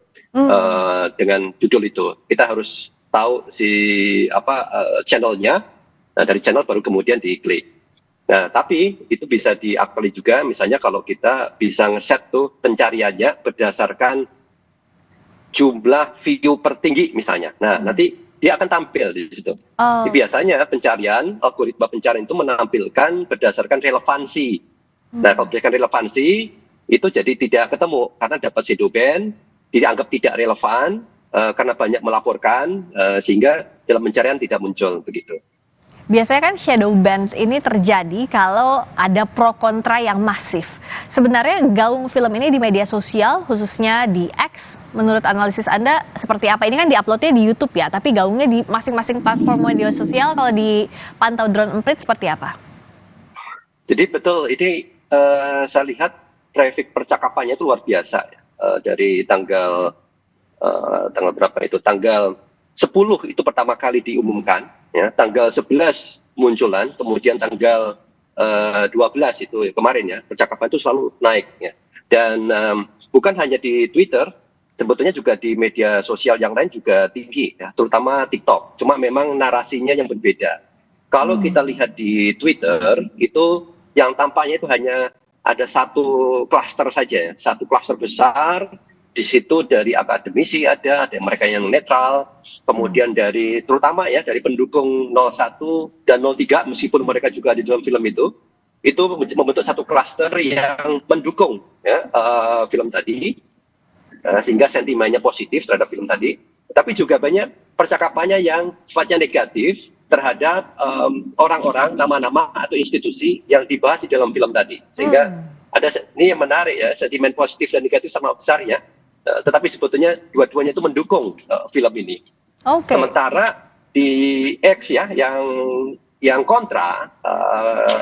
Dengan judul itu kita harus tahu channelnya. Nah, dari channel baru kemudian diklik. Nah, tapi itu bisa diakali juga, misalnya kalau kita bisa ngeset tuh pencariannya berdasarkan jumlah video tertinggi misalnya. Nah, nanti dia akan tampil di situ. Jadi biasanya algoritma pencarian itu menampilkan berdasarkan relevansi. Nah, kalau berdasarkan relevansi itu jadi tidak ketemu karena dapat shadow ban, dianggap tidak relevan karena banyak melaporkan sehingga dalam pencarian tidak muncul begitu. Biasanya kan shadow ban ini terjadi kalau ada pro kontra yang masif. Sebenarnya gaung film ini di media sosial, khususnya di X, menurut analisis Anda seperti apa? Ini kan diuploadnya di YouTube ya, tapi gaungnya di masing-masing platform media sosial kalau dipantau Drone Emprit seperti apa? Jadi betul, ini saya lihat traffic percakapannya itu luar biasa ya. Dari tanggal berapa itu? Tanggal 10 itu pertama kali diumumkan, ya, tanggal 11 munculan, kemudian tanggal 12 itu kemarin ya, percakapan itu selalu naik ya. Dan bukan hanya di Twitter, sebetulnya juga di media sosial yang lain juga tinggi ya, terutama TikTok. Cuma memang narasinya yang berbeda. Kalau kita lihat di Twitter itu yang tampaknya itu hanya ada satu klaster saja, satu klaster besar. Di situ dari akademisi ada mereka yang netral, kemudian terutama ya dari pendukung 01 dan 03 meskipun mereka juga di dalam film itu membentuk satu klaster yang mendukung ya, film tadi, sehingga sentimennya positif terhadap film tadi. Tapi juga banyak percakapannya yang sifatnya negatif terhadap orang-orang, nama-nama atau institusi yang dibahas di dalam film tadi, sehingga ada ini yang menarik ya, sentimen positif dan negatif sama besar ya. Tetapi sebetulnya dua-duanya itu mendukung film ini. Sementara di X ya yang kontra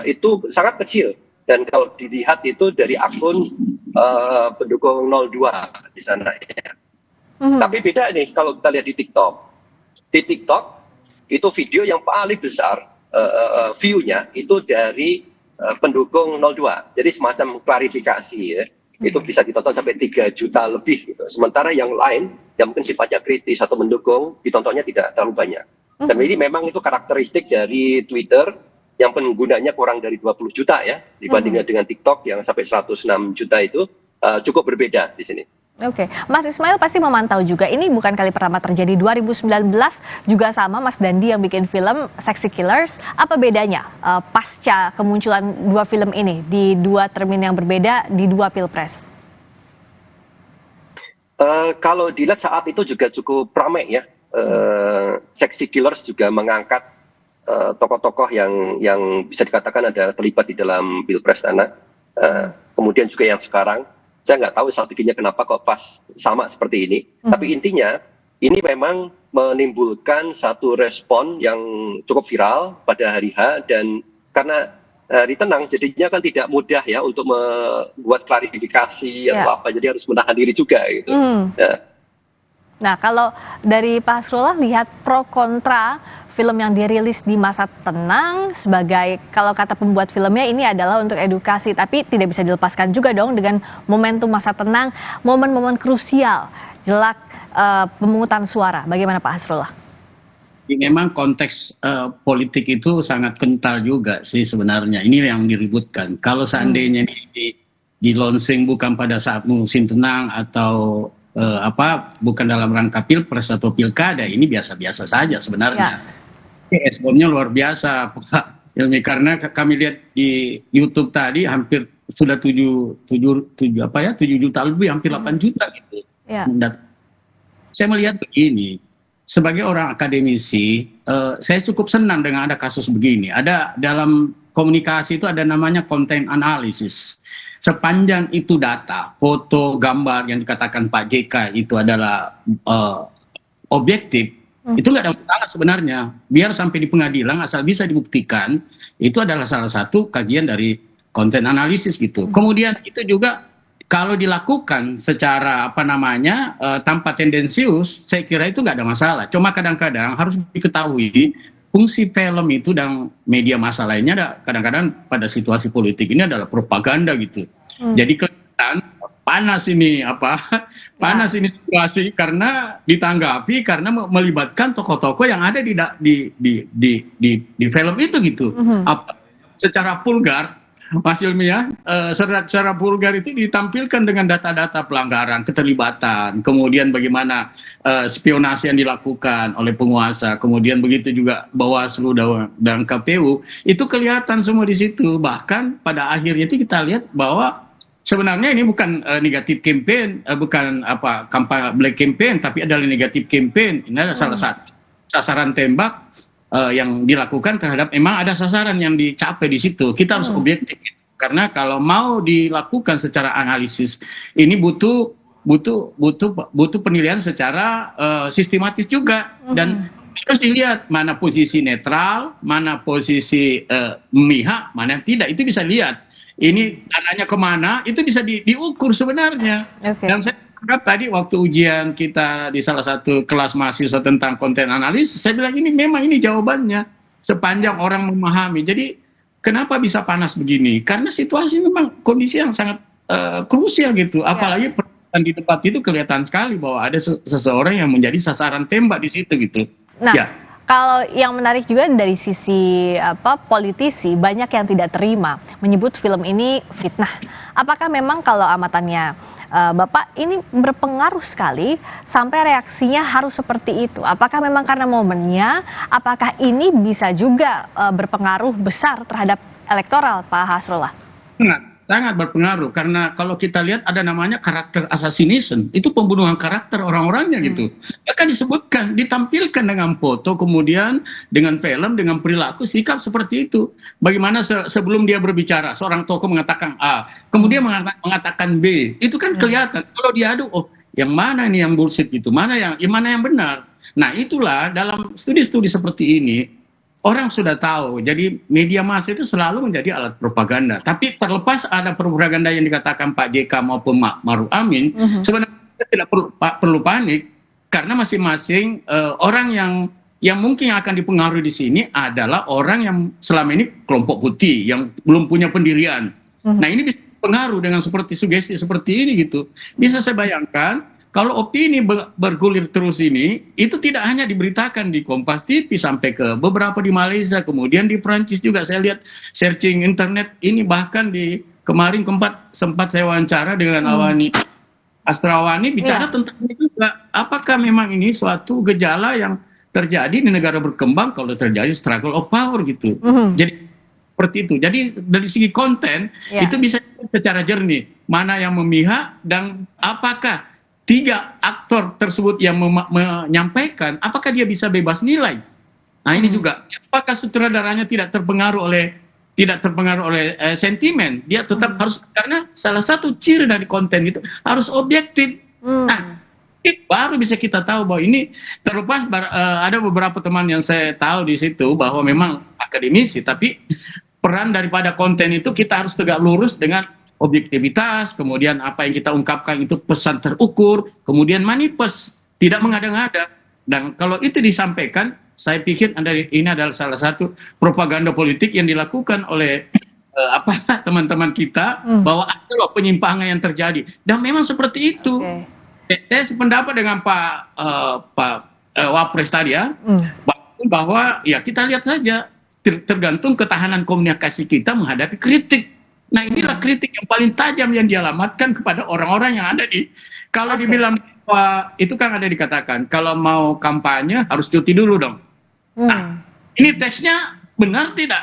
itu sangat kecil Dan kalau dilihat itu dari akun pendukung 02 di sana ya. Tapi beda nih kalau kita lihat di TikTok. Di TikTok itu video yang paling besar view-nya itu dari pendukung 02. Jadi semacam klarifikasi ya. Itu bisa ditonton sampai 3 juta lebih gitu. Sementara yang lain yang mungkin sifatnya kritis atau mendukung ditontonnya tidak terlalu banyak. Dan ini memang itu karakteristik dari Twitter yang penggunanya kurang dari 20 juta ya dibandingkan dengan TikTok yang sampai 106 juta itu cukup berbeda di sini. Oke, Mas Ismail pasti memantau juga. Ini bukan kali pertama terjadi. 2019 juga sama, Mas Dandi yang bikin film Sexy Killers. Apa bedanya pasca kemunculan dua film ini di dua termin yang berbeda di dua pilpres? Kalau dilihat saat itu juga cukup ramai ya. Sexy Killers juga mengangkat tokoh-tokoh yang bisa dikatakan ada terlibat di dalam pilpres sana. Kemudian juga yang sekarang. Saya nggak tahu strateginya kenapa kok pas sama seperti ini. Tapi intinya ini memang menimbulkan satu respon yang cukup viral pada hari H dan karena hari tenang jadinya kan tidak mudah ya untuk membuat klarifikasi atau apa. Jadi harus menahan diri juga gitu. Ya. Nah, kalau dari Pak Hasrullah lihat pro kontra film yang dirilis di masa tenang sebagai, kalau kata pembuat filmnya ini adalah untuk edukasi, tapi tidak bisa dilepaskan juga dong dengan momentum masa tenang, momen-momen krusial jelak pemungutan suara. Bagaimana Pak Hasrullah? Memang konteks politik itu sangat kental juga sih sebenarnya. Ini yang diributkan. Kalau seandainya di launching bukan pada saat musim tenang atau bukan dalam rangka pilpres atau pilkada, ini biasa-biasa saja sebenarnya. Responnya luar biasa Pak Hilmi, karena kami lihat di YouTube tadi hampir sudah 7 juta lebih, hampir 8 juta gitu. Saya melihat begini, sebagai orang akademisi, saya cukup senang dengan ada kasus begini. Ada dalam komunikasi itu ada namanya content analysis. Sepanjang itu data, foto, gambar yang dikatakan Pak JK itu adalah objektif, itu nggak ada masalah sebenarnya. Biar sampai di pengadilan asal bisa dibuktikan, itu adalah salah satu kajian dari content analysis gitu. Kemudian itu juga kalau dilakukan secara tanpa tendensius, saya kira itu nggak ada masalah. Cuma kadang-kadang harus diketahui fungsi film itu dan media massa lainnya kadang-kadang pada situasi politik ini adalah propaganda gitu. Jadi kelihatan panas ini panas ini situasi karena ditanggapi karena melibatkan tokoh-tokoh yang ada di film itu gitu. Secara vulgar, Mas Hilmi ya, secara vulgar itu ditampilkan dengan data-data pelanggaran, keterlibatan, kemudian bagaimana spionasi yang dilakukan oleh penguasa, kemudian begitu juga Bawaslu dan KPU, itu kelihatan semua di situ. Bahkan pada akhirnya itu kita lihat bahwa sebenarnya ini bukan negatif campaign, bukan kampanye black campaign, tapi adalah negatif campaign. Ini adalah salah satu sasaran tembak yang dilakukan terhadap, memang ada sasaran yang dicapai di situ. Kita harus objektif karena kalau mau dilakukan secara analisis ini butuh penilaian secara sistematis juga dan harus dilihat mana posisi netral, mana posisi memihak, mana tidak. Itu bisa lihat ini dananya kemana, itu bisa diukur sebenarnya. Dan saya anggap tadi waktu ujian kita di salah satu kelas mahasiswa tentang konten analis, saya bilang ini memang ini jawabannya sepanjang orang memahami. Jadi kenapa bisa panas begini? Karena situasi memang kondisi yang sangat krusial gitu. Apalagi pertanyaan di tempat itu kelihatan sekali bahwa ada seseorang yang menjadi sasaran tembak di situ gitu. Nah, kalau yang menarik juga dari sisi politisi, banyak yang tidak terima menyebut film ini fitnah. Apakah memang kalau amatannya Bapak ini berpengaruh sekali sampai reaksinya harus seperti itu? Apakah memang karena momennya? Apakah ini bisa juga berpengaruh besar terhadap elektoral, Pak Hasrullah? Sangat berpengaruh, karena kalau kita lihat ada namanya karakter assassination, itu pembunuhan karakter orang-orangnya gitu. Akan disebutkan, ditampilkan dengan foto, kemudian dengan film, dengan perilaku, sikap seperti itu. Bagaimana sebelum dia berbicara, seorang tokoh mengatakan A, kemudian mengatakan B, itu kan kelihatan. Kalau diadu, yang mana ini yang bullshit gitu, mana yang benar. Nah itulah dalam studi-studi seperti ini, orang sudah tahu. Jadi media massa itu selalu menjadi alat propaganda. Tapi terlepas ada propaganda yang dikatakan Pak JK maupun Ma'ruf Amin, sebenarnya kita tidak perlu panik karena masing-masing orang yang mungkin akan dipengaruhi di sini adalah orang yang selama ini kelompok putih yang belum punya pendirian. Nah ini bisa pengaruh dengan seperti sugesti seperti ini gitu. Bisa saya bayangkan kalau opini bergulir terus ini, itu tidak hanya diberitakan di Kompas TV sampai ke beberapa di Malaysia, kemudian di Perancis juga saya lihat searching internet ini, bahkan di kemarin sempat saya wawancara dengan Awani Asrawani bicara tentang ini juga. Apakah memang ini suatu gejala yang terjadi di negara berkembang kalau terjadi struggle of power gitu. Jadi seperti itu. Jadi dari segi konten itu bisa secara jernih mana yang memihak dan apakah 3 aktor tersebut yang menyampaikan apakah dia bisa bebas nilai. Nah ini juga apakah sutradaranya tidak terpengaruh oleh sentimen. Dia tetap harus, karena salah satu ciri dari konten itu harus objektif. Nah baru bisa kita tahu bahwa ini terlepas ada beberapa teman yang saya tahu di situ bahwa memang akademisi, tapi peran daripada konten itu kita harus tegak lurus dengan objektivitas, kemudian apa yang kita ungkapkan itu pesan terukur, kemudian manifest, tidak mengada-ngada. Dan kalau itu disampaikan, saya pikir ini adalah salah satu propaganda politik yang dilakukan oleh teman-teman kita bahwa ada loh penyimpangan yang terjadi. Dan memang seperti itu. Saya sependapat dengan Pak Wapres tadi ya, bahwa ya kita lihat saja tergantung ketahanan komunikasi kita menghadapi kritik. Nah inilah kritik yang paling tajam yang dialamatkan kepada orang-orang yang ada kalau dibilang bahwa itu kan ada dikatakan kalau mau kampanye harus cuti dulu dong. Nah ini teksnya benar tidak?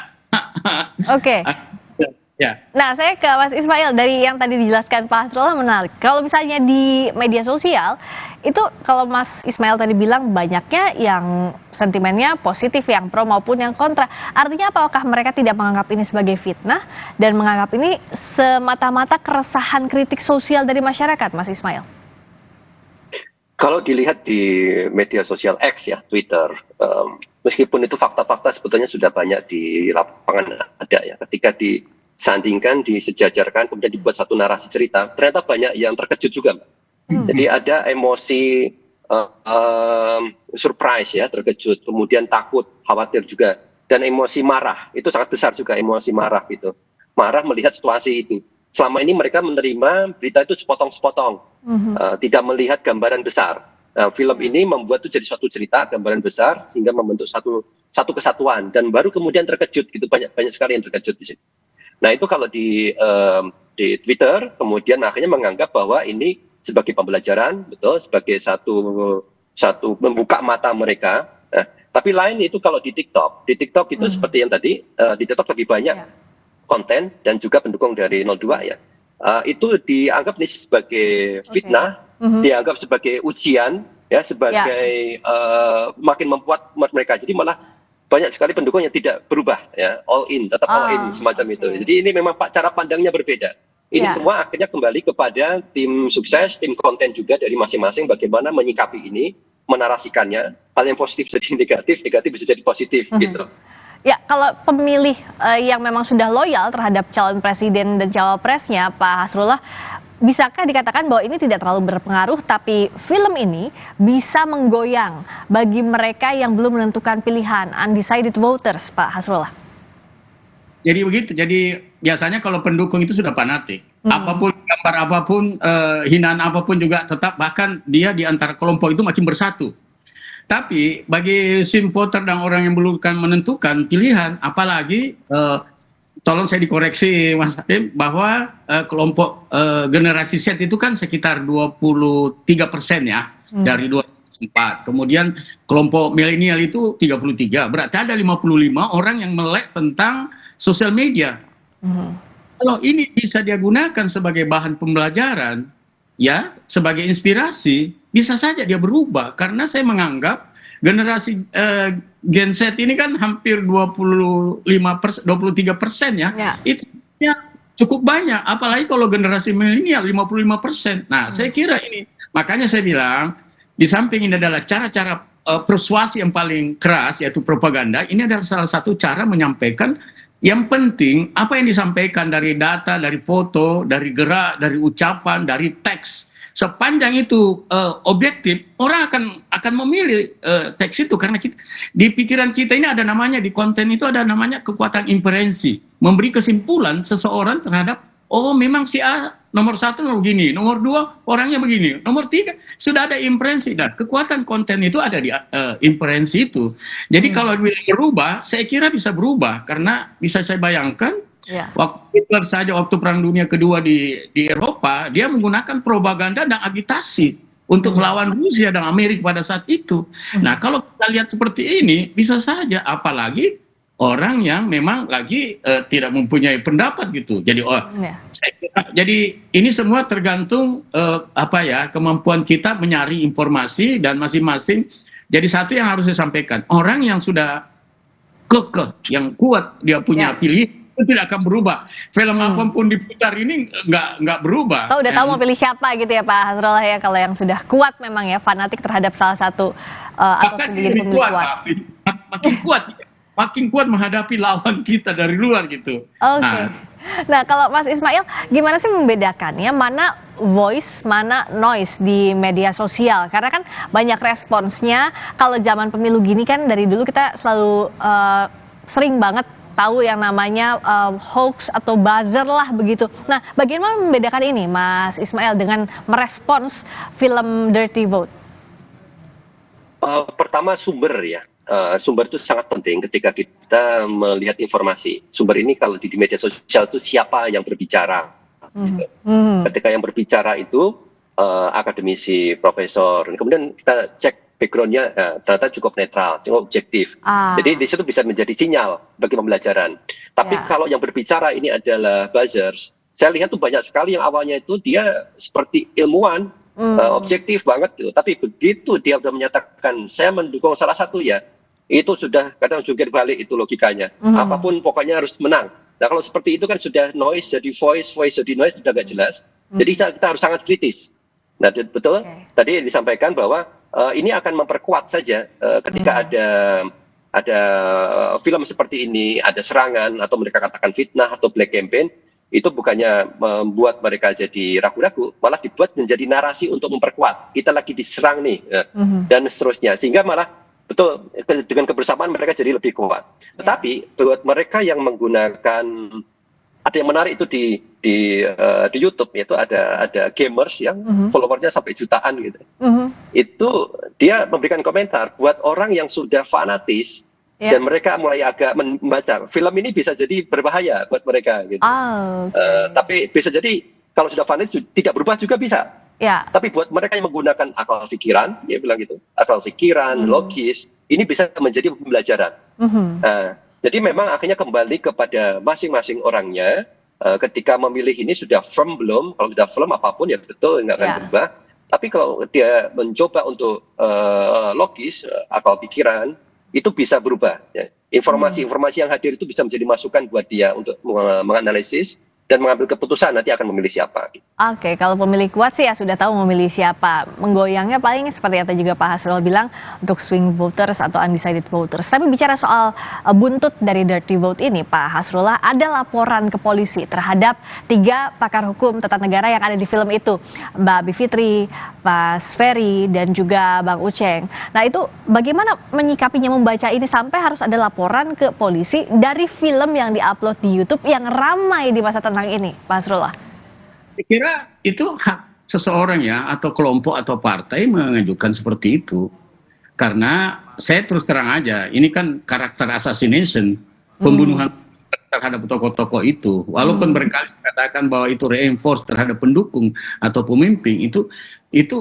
Ya. Nah, saya ke Mas Ismail, dari yang tadi dijelaskan Pak Hasrullah menarik. Kalau misalnya di media sosial, itu kalau Mas Ismail tadi bilang banyaknya yang sentimennya positif, yang pro maupun yang kontra. Artinya apakah mereka tidak menganggap ini sebagai fitnah dan menganggap ini semata-mata keresahan kritik sosial dari masyarakat, Mas Ismail? Kalau dilihat di media sosial X ya, Twitter, meskipun itu fakta-fakta sebetulnya sudah banyak di lapangan ada ya, ketika disandingkan, disejajarkan, kemudian dibuat satu narasi cerita, ternyata banyak yang terkejut juga. Jadi ada emosi surprise ya, terkejut, kemudian takut, khawatir juga, dan emosi marah, itu sangat besar juga emosi marah gitu. Marah melihat situasi itu. Selama ini mereka menerima berita itu sepotong-sepotong, tidak melihat gambaran besar. Nah, film ini membuat itu jadi suatu cerita, gambaran besar, sehingga membentuk satu kesatuan, dan baru kemudian terkejut gitu, banyak sekali yang terkejut di sini. Nah itu kalau di Twitter kemudian akhirnya menganggap bahwa ini sebagai pembelajaran, betul, sebagai satu membuka mata mereka. Nah, tapi lain itu kalau di TikTok itu seperti yang tadi, di TikTok lebih banyak konten dan juga pendukung dari 02 ya. Itu dianggap ini sebagai fitnah, dianggap sebagai ujian, ya, sebagai makin membuat mereka. Jadi malah banyak sekali pendukung yang tidak berubah ya, all in, tetap all in semacam itu. Jadi ini memang cara pandangnya berbeda. Ini semua akhirnya kembali kepada tim sukses, tim konten juga dari masing-masing bagaimana menyikapi ini, menarasikannya. Hal yang positif jadi negatif, negatif bisa jadi positif gitu. Ya, kalau pemilih yang memang sudah loyal terhadap calon presiden dan cawapresnya, Pak Hasrullah, bisakah dikatakan bahwa ini tidak terlalu berpengaruh, tapi film ini bisa menggoyang bagi mereka yang belum menentukan pilihan, undecided voters, Pak Hasrullah? Jadi begitu, jadi biasanya kalau pendukung itu sudah fanatik, apapun gambar apapun, hinaan apapun juga tetap, bahkan dia di antara kelompok itu makin bersatu. Tapi bagi swing voter dan orang yang belum menentukan pilihan, apalagi tolong saya dikoreksi Mas Hadim, bahwa kelompok generasi Z itu kan sekitar 23% ya, dari 24. Kemudian kelompok milenial itu 33, berarti ada 55 orang yang melek tentang sosial media. Kalau ini bisa digunakan sebagai bahan pembelajaran, ya, sebagai inspirasi, bisa saja dia berubah. Karena saya menganggap generasi Gen Z ini kan hampir 23% ya. Itu ya cukup banyak, apalagi kalau generasi milenial 55%. Nah, saya kira ini, makanya saya bilang di samping ini adalah cara-cara persuasi yang paling keras, yaitu propaganda, ini adalah salah satu cara menyampaikan yang penting apa yang disampaikan dari data, dari foto, dari gerak, dari ucapan, dari teks. Sepanjang itu objektif, orang akan memilih teks itu karena di pikiran kita ini ada namanya, di konten itu ada namanya kekuatan inferensi, memberi kesimpulan seseorang terhadap memang si A nomor 1 begini, nomor 2 orangnya begini, nomor 3 sudah ada inferensi. Dan kekuatan konten itu ada di inferensi itu. Jadi kalau berubah, saya kira bisa berubah karena bisa saya bayangkan waktu Hitler saja waktu Perang Dunia Kedua di Eropa, dia menggunakan propaganda dan agitasi untuk melawan Rusia dan Amerika pada saat itu. Nah, kalau kita lihat seperti ini, bisa saja, apalagi orang yang memang lagi tidak mempunyai pendapat gitu. Jadi saya kira, jadi ini semua tergantung kemampuan kita menyaring informasi dan masing-masing. Jadi satu yang harus saya sampaikan, orang yang sudah kekeh, yang kuat dia punya pilihan, itu tidak akan berubah. Film apapun diputar ini nggak berubah. Udah tahu mau pilih siapa gitu ya Pak Hasrullah ya, kalau yang sudah kuat memang ya, fanatik terhadap salah satu atau sudah jadi pemilih kuat. Makin kuat menghadapi lawan kita dari luar gitu. Oke. Nah, kalau Mas Ismail, gimana sih membedakannya mana voice, mana noise di media sosial? Karena kan banyak responsnya. Kalau zaman pemilu gini kan dari dulu kita selalu sering banget tahu yang namanya hoax atau buzzer lah begitu. Nah, bagaimana membedakan ini Mas Ismail dengan merespons film Dirty Vote? Pertama sumber ya. Sumber itu sangat penting ketika kita melihat informasi. Sumber ini kalau di media sosial itu siapa yang berbicara. Gitu. Ketika yang berbicara itu akademisi, profesor, kemudian kita cek background-nya, ternyata cukup netral, cukup objektif. Jadi di situ bisa menjadi sinyal bagi pembelajaran. Tapi kalau yang berbicara ini adalah buzzers, saya lihat tuh banyak sekali yang awalnya itu dia seperti ilmuwan, objektif banget gitu. Tapi begitu dia sudah menyatakan saya mendukung salah satu ya, itu sudah kadang jungkir balik itu logikanya. Apapun pokoknya harus menang. Nah kalau seperti itu kan sudah noise jadi voice, voice jadi noise, sudah nggak jelas. Jadi kita harus sangat kritis. Nah betul tadi disampaikan bahwa ini akan memperkuat saja ketika ada film seperti ini, ada serangan atau mereka katakan fitnah atau black campaign, itu bukannya membuat mereka jadi ragu-ragu, malah dibuat menjadi narasi untuk memperkuat. Kita lagi diserang nih, dan seterusnya. Sehingga malah betul dengan kebersamaan mereka jadi lebih kuat. Tetapi buat mereka yang menggunakan, ada yang menarik itu di YouTube, yaitu ada gamers yang followernya sampai jutaan gitu. Itu dia memberikan komentar buat orang yang sudah fanatis dan mereka mulai agak membaca film ini bisa jadi berbahaya buat mereka gitu. Tapi bisa jadi kalau sudah fanatis tidak berubah juga bisa. Tapi buat mereka yang menggunakan akal pikiran, dia bilang gitu, akal pikiran, logis, ini bisa menjadi pembelajaran. Jadi memang akhirnya kembali kepada masing-masing orangnya. Ketika memilih ini sudah firm belum? Kalau sudah firm apapun ya betul nggak akan berubah. Tapi kalau dia mencoba untuk logis, akal pikiran, itu bisa berubah. Ya. Informasi-informasi yang hadir itu bisa menjadi masukan buat dia untuk menganalisis dan mengambil keputusan nanti akan memilih siapa. Oke, kalau pemilih kuat sih ya sudah tahu memilih siapa. Menggoyangnya paling seperti yang juga Pak Hasrullah bilang untuk swing voters atau undecided voters. Tapi bicara soal buntut dari Dirty Vote ini, Pak Hasrullah, ada laporan ke polisi terhadap 3 pakar hukum tata negara yang ada di film itu, Mbak Bivitri, Mas Ferry, dan juga Bang Uceng. Nah itu bagaimana menyikapinya, membaca ini sampai harus ada laporan ke polisi dari film yang diupload di YouTube yang ramai di masa tenang ini, Pak Hasrullah? Saya kira itu hak seseorang ya, atau kelompok atau partai mengajukan seperti itu. Karena saya terus terang aja, ini kan karakter assassination, pembunuhan terhadap tokoh-tokoh itu. Walaupun berkali dikatakan bahwa itu reinforce terhadap pendukung atau pemimpin, itu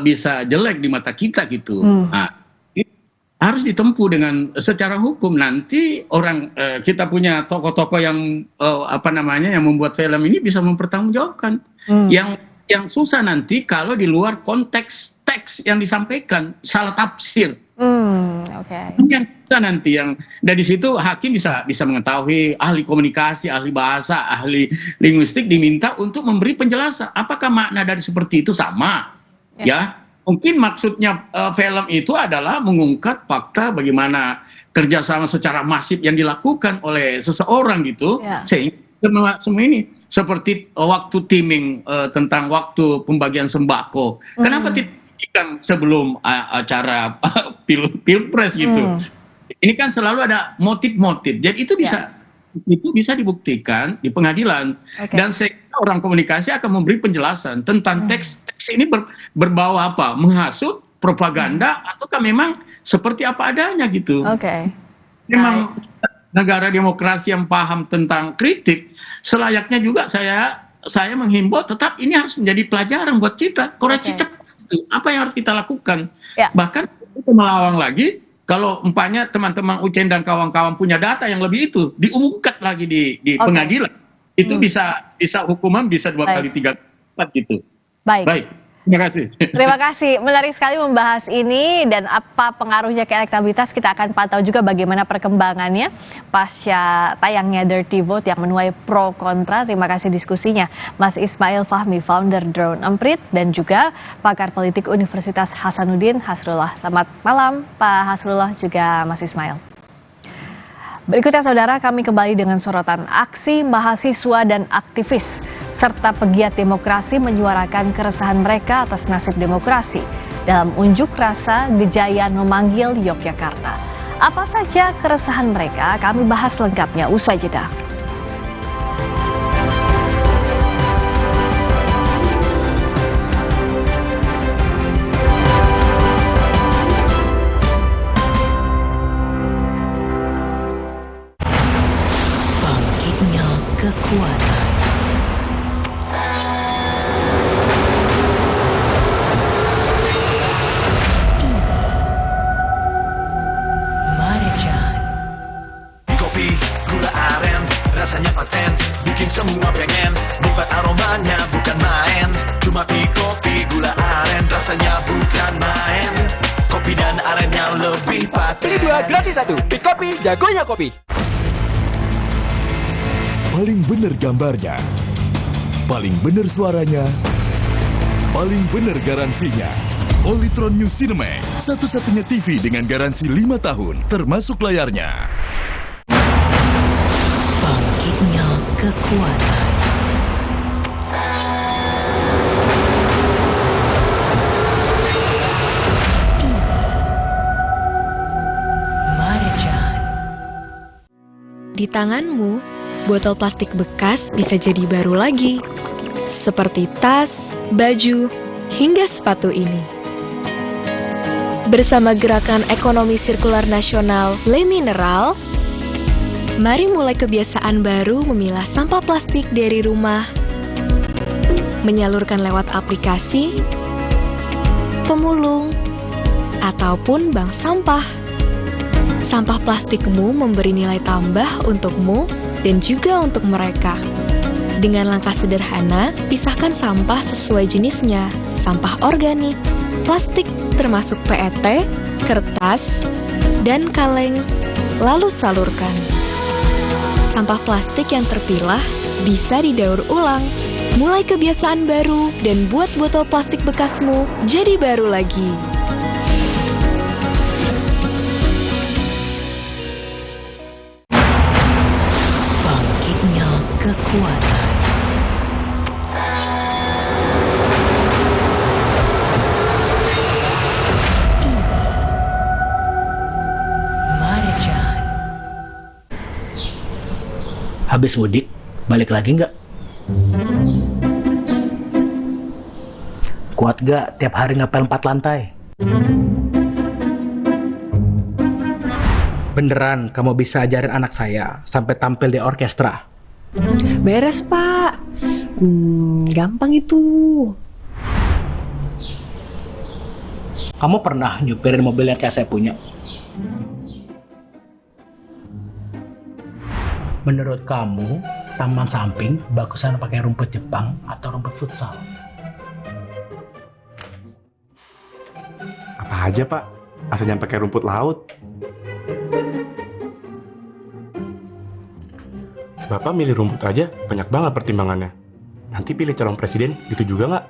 bisa jelek di mata kita gitu. Nah, harus ditempuh dengan secara hukum. Nanti orang kita punya tokoh-tokoh yang yang membuat film ini bisa mempertanggungjawabkan. Yang susah nanti kalau di luar konteks teks yang disampaikan, salah tafsir. Yang susah nanti yang dari situ hakim bisa mengetahui, ahli komunikasi, ahli bahasa, ahli linguistik diminta untuk memberi penjelasan. Apakah makna dari seperti itu sama? Ya. Mungkin maksudnya film itu adalah mengungkap fakta bagaimana kerjasama secara masif yang dilakukan oleh seseorang gitu, sehingga semua ini seperti waktu timing tentang waktu pembagian sembako. Kenapa tidak sebelum acara pilpres gitu? Ini kan selalu ada motif-motif. Jadi itu bisa dibuktikan di pengadilan. Dan orang komunikasi akan memberi penjelasan tentang teks ini berbau apa, menghasut, propaganda, ataukah memang seperti apa adanya gitu. Memang negara demokrasi yang paham tentang kritik, selayaknya juga saya menghimbau tetap ini harus menjadi pelajaran buat kita. Koreksi cepat itu, apa yang harus kita lakukan. Bahkan itu melawang lagi, kalau umpamanya teman-teman Ucen dan kawan-kawan punya data yang lebih itu, diumumkan lagi di pengadilan. Itu bisa hukuman bisa 2 kali 3 kali 4 gitu. Baik. Terima kasih. Terima kasih. Menarik sekali membahas ini dan apa pengaruhnya ke elektabilitas. Kita akan pantau juga bagaimana perkembangannya pasca tayangnya Dirty Vote yang menuai pro kontra. Terima kasih diskusinya Mas Ismail Fahmi, founder Drone Emprit, dan juga pakar politik Universitas Hasanuddin Hasrullah. Selamat malam Pak Hasrullah juga Mas Ismail. Berikutnya saudara, kami kembali dengan sorotan aksi mahasiswa dan aktivis serta pegiat demokrasi menyuarakan keresahan mereka atas nasib demokrasi dalam unjuk rasa Gejayan memanggil Yogyakarta. Apa saja keresahan mereka? Kami bahas lengkapnya usai jeda. Kekuatan. Marjan. Kopi, gula aren, rasanya paten, bikin semua pengen, nikmat aromanya bukan main. Cuma kopi, gula aren, rasanya bukan main. Kopi dan arennya lebih paten. Beli 2 gratis 1, Kopi, jagonya kopi. Paling benar gambarnya, paling benar suaranya, paling benar garansinya. Polytron New Cinemax, satu-satunya TV dengan garansi 5 tahun, termasuk layarnya. Bangkitnya kekuatan. Marjan. Di tanganmu, botol plastik bekas bisa jadi baru lagi, seperti tas, baju, hingga sepatu ini. Bersama Gerakan Ekonomi Sirkular Nasional Le Mineral, mari mulai kebiasaan baru memilah sampah plastik dari rumah, menyalurkan lewat aplikasi, pemulung, ataupun bank sampah. Sampah plastikmu memberi nilai tambah untukmu dan juga untuk mereka. Dengan langkah sederhana, pisahkan sampah sesuai jenisnya, sampah organik, plastik termasuk PET, kertas, dan kaleng, lalu salurkan. Sampah plastik yang terpilah bisa didaur ulang. Mulai kebiasaan baru dan buat botol plastik bekasmu jadi baru lagi. Kekuatan. Marjan. Habis mudik, balik lagi nggak? Kuat gak tiap hari ngepel 4 lantai? Beneran kamu bisa ajarin anak saya sampai tampil di orkestra? Beres Pak, gampang itu. Kamu pernah nyupirin mobil yang kayak saya punya? Menurut kamu, taman samping bagusan pakai rumput Jepang atau rumput futsal? Apa aja Pak, asal jangan pakai rumput laut. Bapak milih rumput aja, banyak banget pertimbangannya. Nanti pilih calon presiden, gitu juga nggak?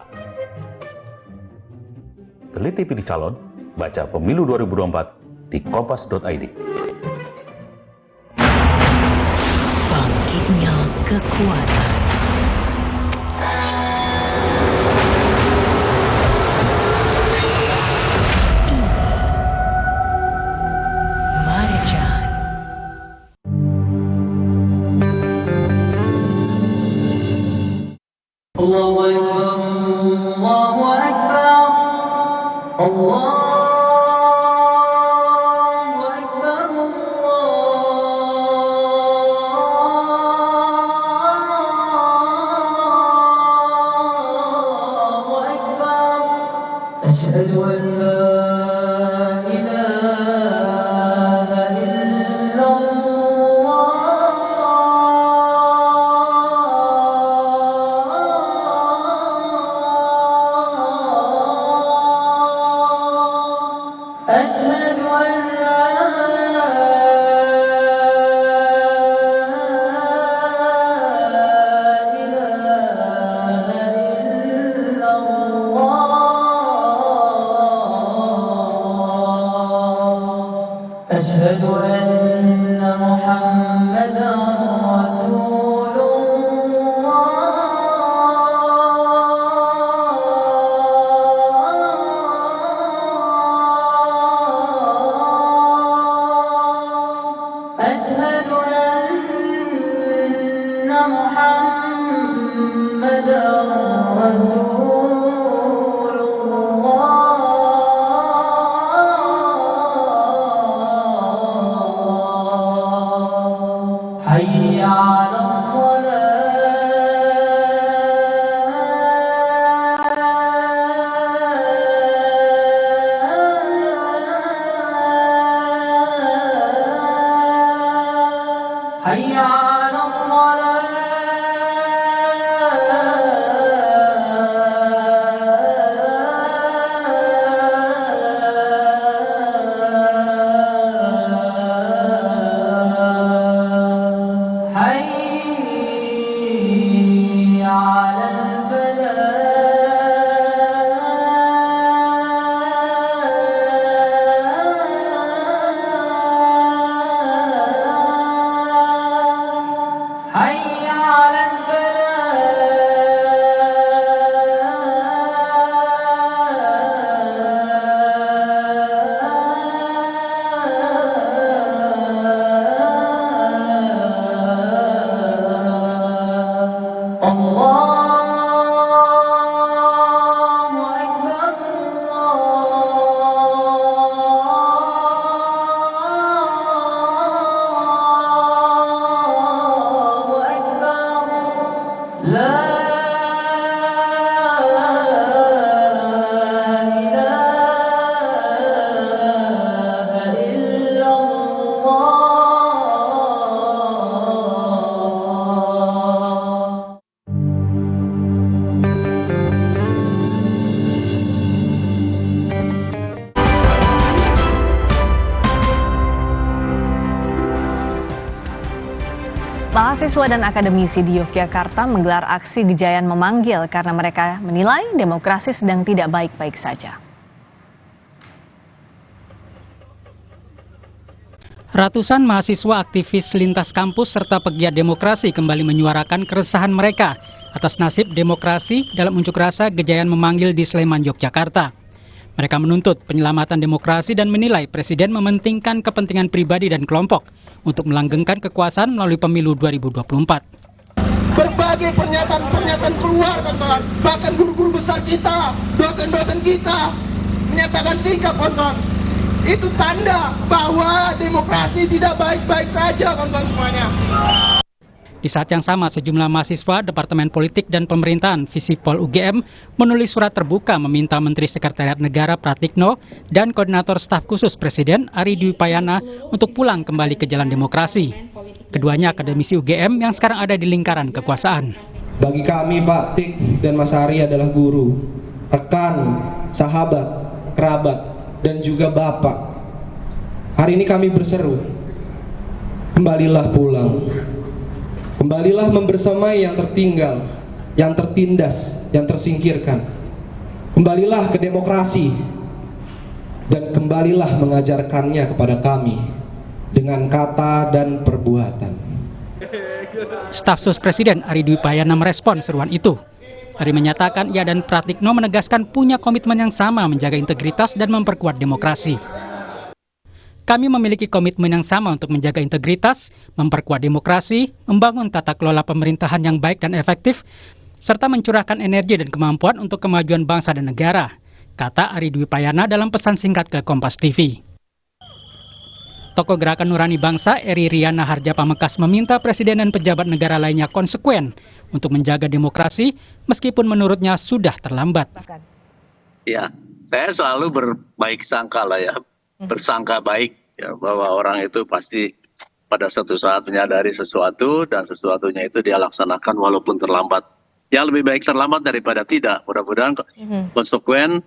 Teliti pilih calon, baca Pemilu 2024 di kompas.id. Bangkitnya kekuatan. Allahu Akbar, Allahu Akbar, Allahu Akbar, Allahu Akbar. Asyhadu an la ilaha illallah. أشهد أن لا إله إلا الله. أشهد أن محمدا رسول أشهد أن محمدا رسول الله. حي على حي على الصلاة حي على الفلاح حي على الفلاح. الله أكبر، الله أكبر. لا إله إلا الله. Mahasiswa dan akademisi di Yogyakarta menggelar aksi Gejayan memanggil karena mereka menilai demokrasi sedang tidak baik-baik saja. Ratusan mahasiswa aktivis lintas kampus serta pegiat demokrasi kembali menyuarakan keresahan mereka atas nasib demokrasi dalam unjuk rasa Gejayan memanggil di Sleman, Yogyakarta. Mereka menuntut penyelamatan demokrasi dan menilai Presiden mementingkan kepentingan pribadi dan kelompok untuk melanggengkan kekuasaan melalui pemilu 2024. Berbagai pernyataan keluar, kawan-kawan. Bahkan guru-guru besar kita, dosen-dosen kita menyatakan sikap, kawan-kawan. Itu tanda bahwa demokrasi tidak baik-baik saja, kawan-kawan semuanya. Di saat yang sama, sejumlah mahasiswa Departemen Politik dan Pemerintahan Visipol UGM menulis surat terbuka meminta Menteri Sekretariat Negara Pratikno dan Koordinator Staf Khusus Presiden Ari Dwi Payana untuk pulang kembali ke jalan demokrasi. Keduanya akademisi UGM yang sekarang ada di lingkaran kekuasaan. Bagi kami, Pak Tik dan Mas Ari adalah guru, rekan, sahabat, kerabat, dan juga Bapak. Hari ini kami berseru, kembalilah pulang. Kembalilah membersamai yang tertinggal, yang tertindas, yang tersingkirkan. Kembalilah ke demokrasi, dan kembalilah mengajarkannya kepada kami dengan kata dan perbuatan. Staf Sus Presiden Ari Dwi Payana merespon seruan itu. Ari menyatakan ia dan Pratikno menegaskan punya komitmen yang sama menjaga integritas dan memperkuat demokrasi. Kami memiliki komitmen yang sama untuk menjaga integritas, memperkuat demokrasi, membangun tata kelola pemerintahan yang baik dan efektif, serta mencurahkan energi dan kemampuan untuk kemajuan bangsa dan negara, kata Ari Dwi Payana dalam pesan singkat ke Kompas TV. Tokoh Gerakan Nurani Bangsa, Eri Riana Harja Pamengkas meminta presiden dan pejabat negara lainnya konsekuen untuk menjaga demokrasi meskipun menurutnya sudah terlambat. Ya, saya selalu berbaik sangka lah ya, bersangka baik ya, bahwa orang itu pasti pada suatu saat menyadari sesuatu dan sesuatunya itu dia laksanakan walaupun terlambat. Ya lebih baik terlambat daripada tidak, mudah-mudahan konsekuen.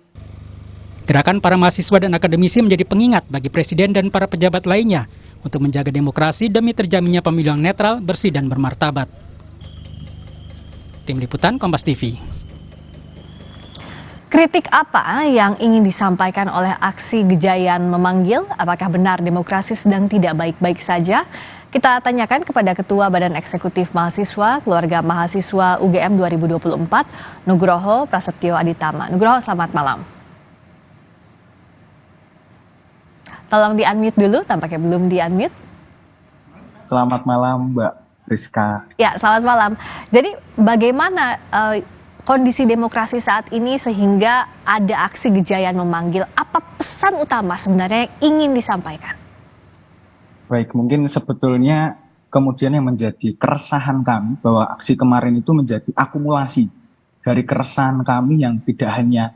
Gerakan para mahasiswa dan akademisi menjadi pengingat bagi presiden dan para pejabat lainnya untuk menjaga demokrasi demi terjaminnya pemilu yang netral, bersih, dan bermartabat. Tim Liputan Kompas TV. Kritik apa yang ingin disampaikan oleh aksi Gejayan memanggil? Apakah benar demokrasi sedang tidak baik-baik saja? Kita tanyakan kepada Ketua Badan Eksekutif Mahasiswa, Keluarga Mahasiswa UGM 2024, Nugroho Prasetyo Aditama. Nugroho, selamat malam. Tolong di-unmute dulu, tampaknya belum di-unmute. Selamat malam Mbak Rizka. Ya, selamat malam. Jadi bagaimana kondisi demokrasi saat ini sehingga ada aksi Gejayan memanggil? Apa pesan utama sebenarnya yang ingin disampaikan? Baik, mungkin sebetulnya kemudian yang menjadi keresahan kami bahwa aksi kemarin itu menjadi akumulasi dari keresahan kami yang tidak hanya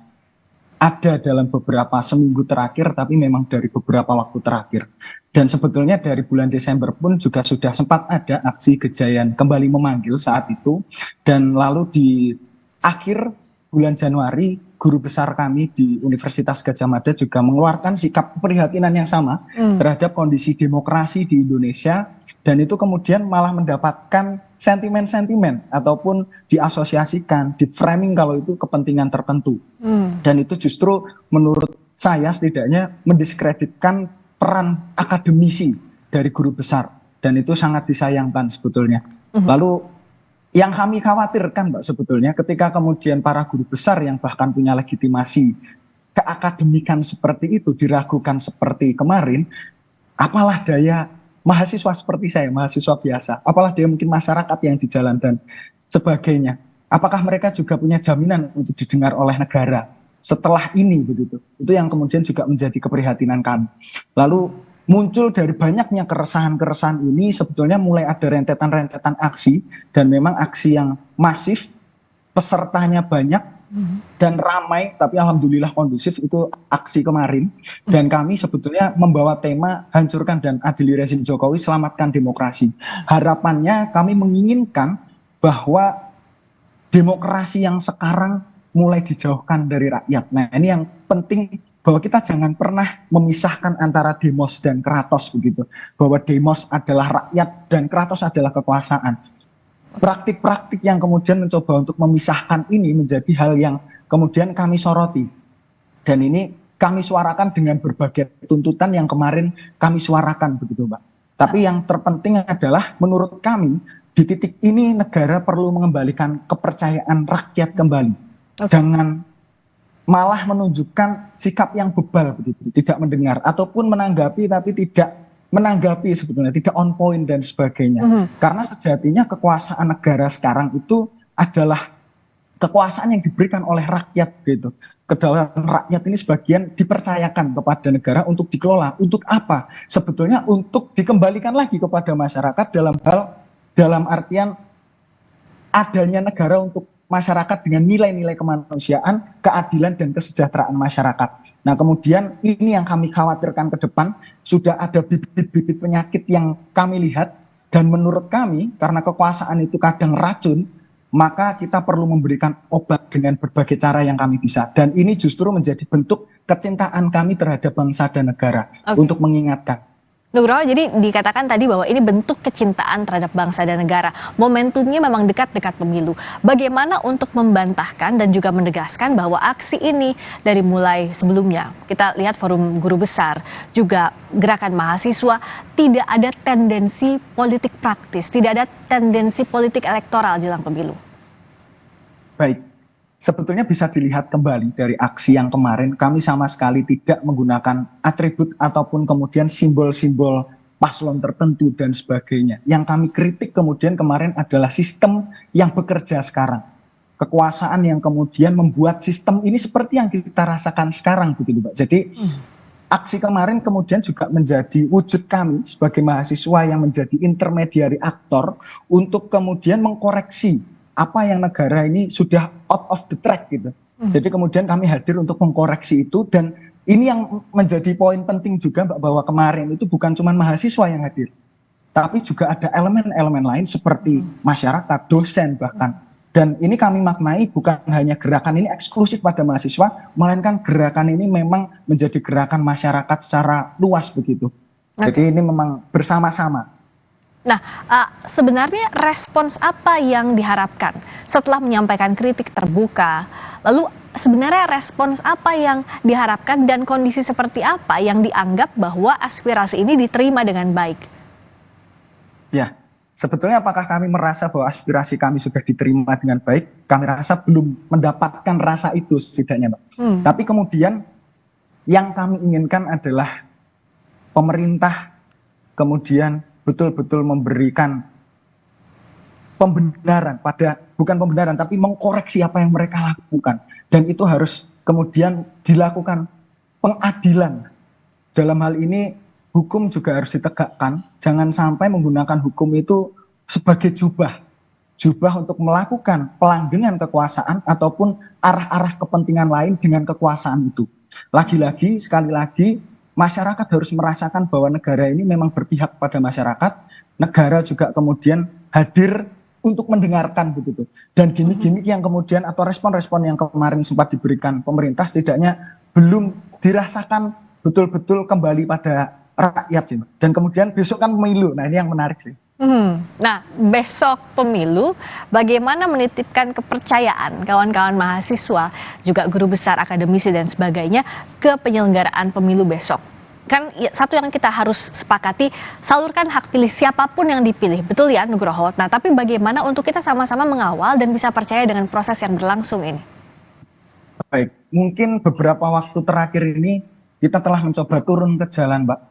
ada dalam beberapa seminggu terakhir, tapi memang dari beberapa waktu terakhir. Dan sebetulnya dari bulan Desember pun juga sudah sempat ada aksi Gejayan kembali memanggil saat itu. Dan lalu di akhir bulan Januari, guru besar kami di Universitas Gadjah Mada juga mengeluarkan sikap keprihatinan yang sama terhadap kondisi demokrasi di Indonesia. Dan itu kemudian malah mendapatkan sentimen-sentimen ataupun diasosiasikan, di framing kalau itu kepentingan tertentu. Dan itu justru menurut saya setidaknya mendiskreditkan peran akademisi dari guru besar. Dan itu sangat disayangkan sebetulnya. Lalu yang kami khawatirkan Mbak sebetulnya ketika kemudian para guru besar yang bahkan punya legitimasi keakademikan seperti itu diragukan seperti kemarin, apalah daya mahasiswa seperti saya, mahasiswa biasa, apalah dia mungkin masyarakat yang di jalan dan sebagainya. Apakah mereka juga punya jaminan untuk didengar oleh negara setelah ini begitu? Itu yang kemudian juga menjadi keprihatinan kami. Lalu muncul dari banyaknya keresahan-keresahan ini sebetulnya mulai ada rentetan-rentetan aksi dan memang aksi yang masif, pesertanya banyak dan ramai, tapi alhamdulillah kondusif itu aksi kemarin. Dan kami sebetulnya membawa tema hancurkan dan adili rezim Jokowi, selamatkan demokrasi. Harapannya kami menginginkan bahwa demokrasi yang sekarang mulai dijauhkan dari rakyat. Nah ini yang penting, bahwa kita jangan pernah memisahkan antara demos dan kratos begitu. Bahwa demos adalah rakyat dan kratos adalah kekuasaan. Praktik-praktik yang kemudian mencoba untuk memisahkan ini menjadi hal yang kemudian kami soroti. Dan ini kami suarakan dengan berbagai tuntutan yang kemarin kami suarakan begitu Mbak. Tapi yang terpenting adalah menurut kami di titik ini negara perlu mengembalikan kepercayaan rakyat kembali. Jangan malah menunjukkan sikap yang bebal begitu, tidak mendengar ataupun menanggapi tapi tidak menanggapi sebetulnya, tidak on point dan sebagainya. Karena sejatinya kekuasaan negara sekarang itu adalah kekuasaan yang diberikan oleh rakyat gitu. Kedaulatan rakyat ini sebagian dipercayakan kepada negara untuk dikelola. Untuk apa? Sebetulnya untuk dikembalikan lagi kepada masyarakat dalam artian adanya negara untuk masyarakat dengan nilai-nilai kemanusiaan, keadilan dan kesejahteraan masyarakat. Nah kemudian ini yang kami khawatirkan ke depan, sudah ada bibit-bibit penyakit yang kami lihat, dan menurut kami karena kekuasaan itu kadang racun, maka kita perlu memberikan obat dengan berbagai cara yang kami bisa. Dan ini justru menjadi bentuk kecintaan kami terhadap bangsa dan negara untuk mengingatkan. Nugroho, jadi dikatakan tadi bahwa ini bentuk kecintaan terhadap bangsa dan negara. Momentumnya memang dekat-dekat pemilu. Bagaimana untuk membantahkan dan juga menegaskan bahwa aksi ini dari mulai sebelumnya, kita lihat Forum Guru Besar, juga gerakan mahasiswa, tidak ada tendensi politik praktis, tidak ada tendensi politik elektoral jelang pemilu. Baik. Sebetulnya bisa dilihat kembali dari aksi yang kemarin, kami sama sekali tidak menggunakan atribut ataupun kemudian simbol-simbol paslon tertentu dan sebagainya. Yang kami kritik kemudian kemarin adalah sistem yang bekerja sekarang. Kekuasaan yang kemudian membuat sistem ini seperti yang kita rasakan sekarang, begitu Mbak. Jadi aksi kemarin kemudian juga menjadi wujud kami sebagai mahasiswa yang menjadi intermediary aktor untuk kemudian mengkoreksi apa yang negara ini sudah out of the track gitu. Jadi kemudian kami hadir untuk mengkoreksi itu, dan ini yang menjadi poin penting juga Mbak, bahwa kemarin itu bukan cuma mahasiswa yang hadir, tapi juga ada elemen-elemen lain seperti masyarakat, dosen bahkan. Dan ini kami maknai bukan hanya gerakan ini eksklusif pada mahasiswa, melainkan gerakan ini memang menjadi gerakan masyarakat secara luas begitu. Jadi ini memang bersama-sama. Nah, sebenarnya respons apa yang diharapkan setelah menyampaikan kritik terbuka? Lalu sebenarnya respons apa yang diharapkan dan kondisi seperti apa yang dianggap bahwa aspirasi ini diterima dengan baik? Ya, sebetulnya apakah kami merasa bahwa aspirasi kami sudah diterima dengan baik? Kami rasa belum mendapatkan rasa itu setidaknya, Mbak. Tapi kemudian yang kami inginkan adalah pemerintah kemudian betul-betul memberikan pembenaran bukan pembenaran, tapi mengkoreksi apa yang mereka lakukan. Dan itu harus kemudian dilakukan pengadilan. Dalam hal ini hukum juga harus ditegakkan. Jangan sampai menggunakan hukum itu sebagai jubah untuk melakukan pelanggengan kekuasaan ataupun arah-arah kepentingan lain dengan kekuasaan itu. Lagi-lagi, sekali lagi, masyarakat harus merasakan bahwa negara ini memang berpihak pada masyarakat, negara juga kemudian hadir untuk mendengarkan begitu. Dan gimmick-gimmick yang kemudian atau respon-respon yang kemarin sempat diberikan pemerintah setidaknya belum dirasakan betul-betul kembali pada rakyat sih. Dan kemudian besok kan pemilu, nah ini yang menarik sih. Nah, besok pemilu, bagaimana menitipkan kepercayaan kawan-kawan mahasiswa, juga guru besar, akademisi dan sebagainya ke penyelenggaraan pemilu besok? Kan satu yang kita harus sepakati, salurkan hak pilih siapapun yang dipilih, betul ya Nugroho? Nah, tapi bagaimana untuk kita sama-sama mengawal dan bisa percaya dengan proses yang berlangsung ini? Baik, mungkin beberapa waktu terakhir ini kita telah mencoba turun ke jalan, Mbak.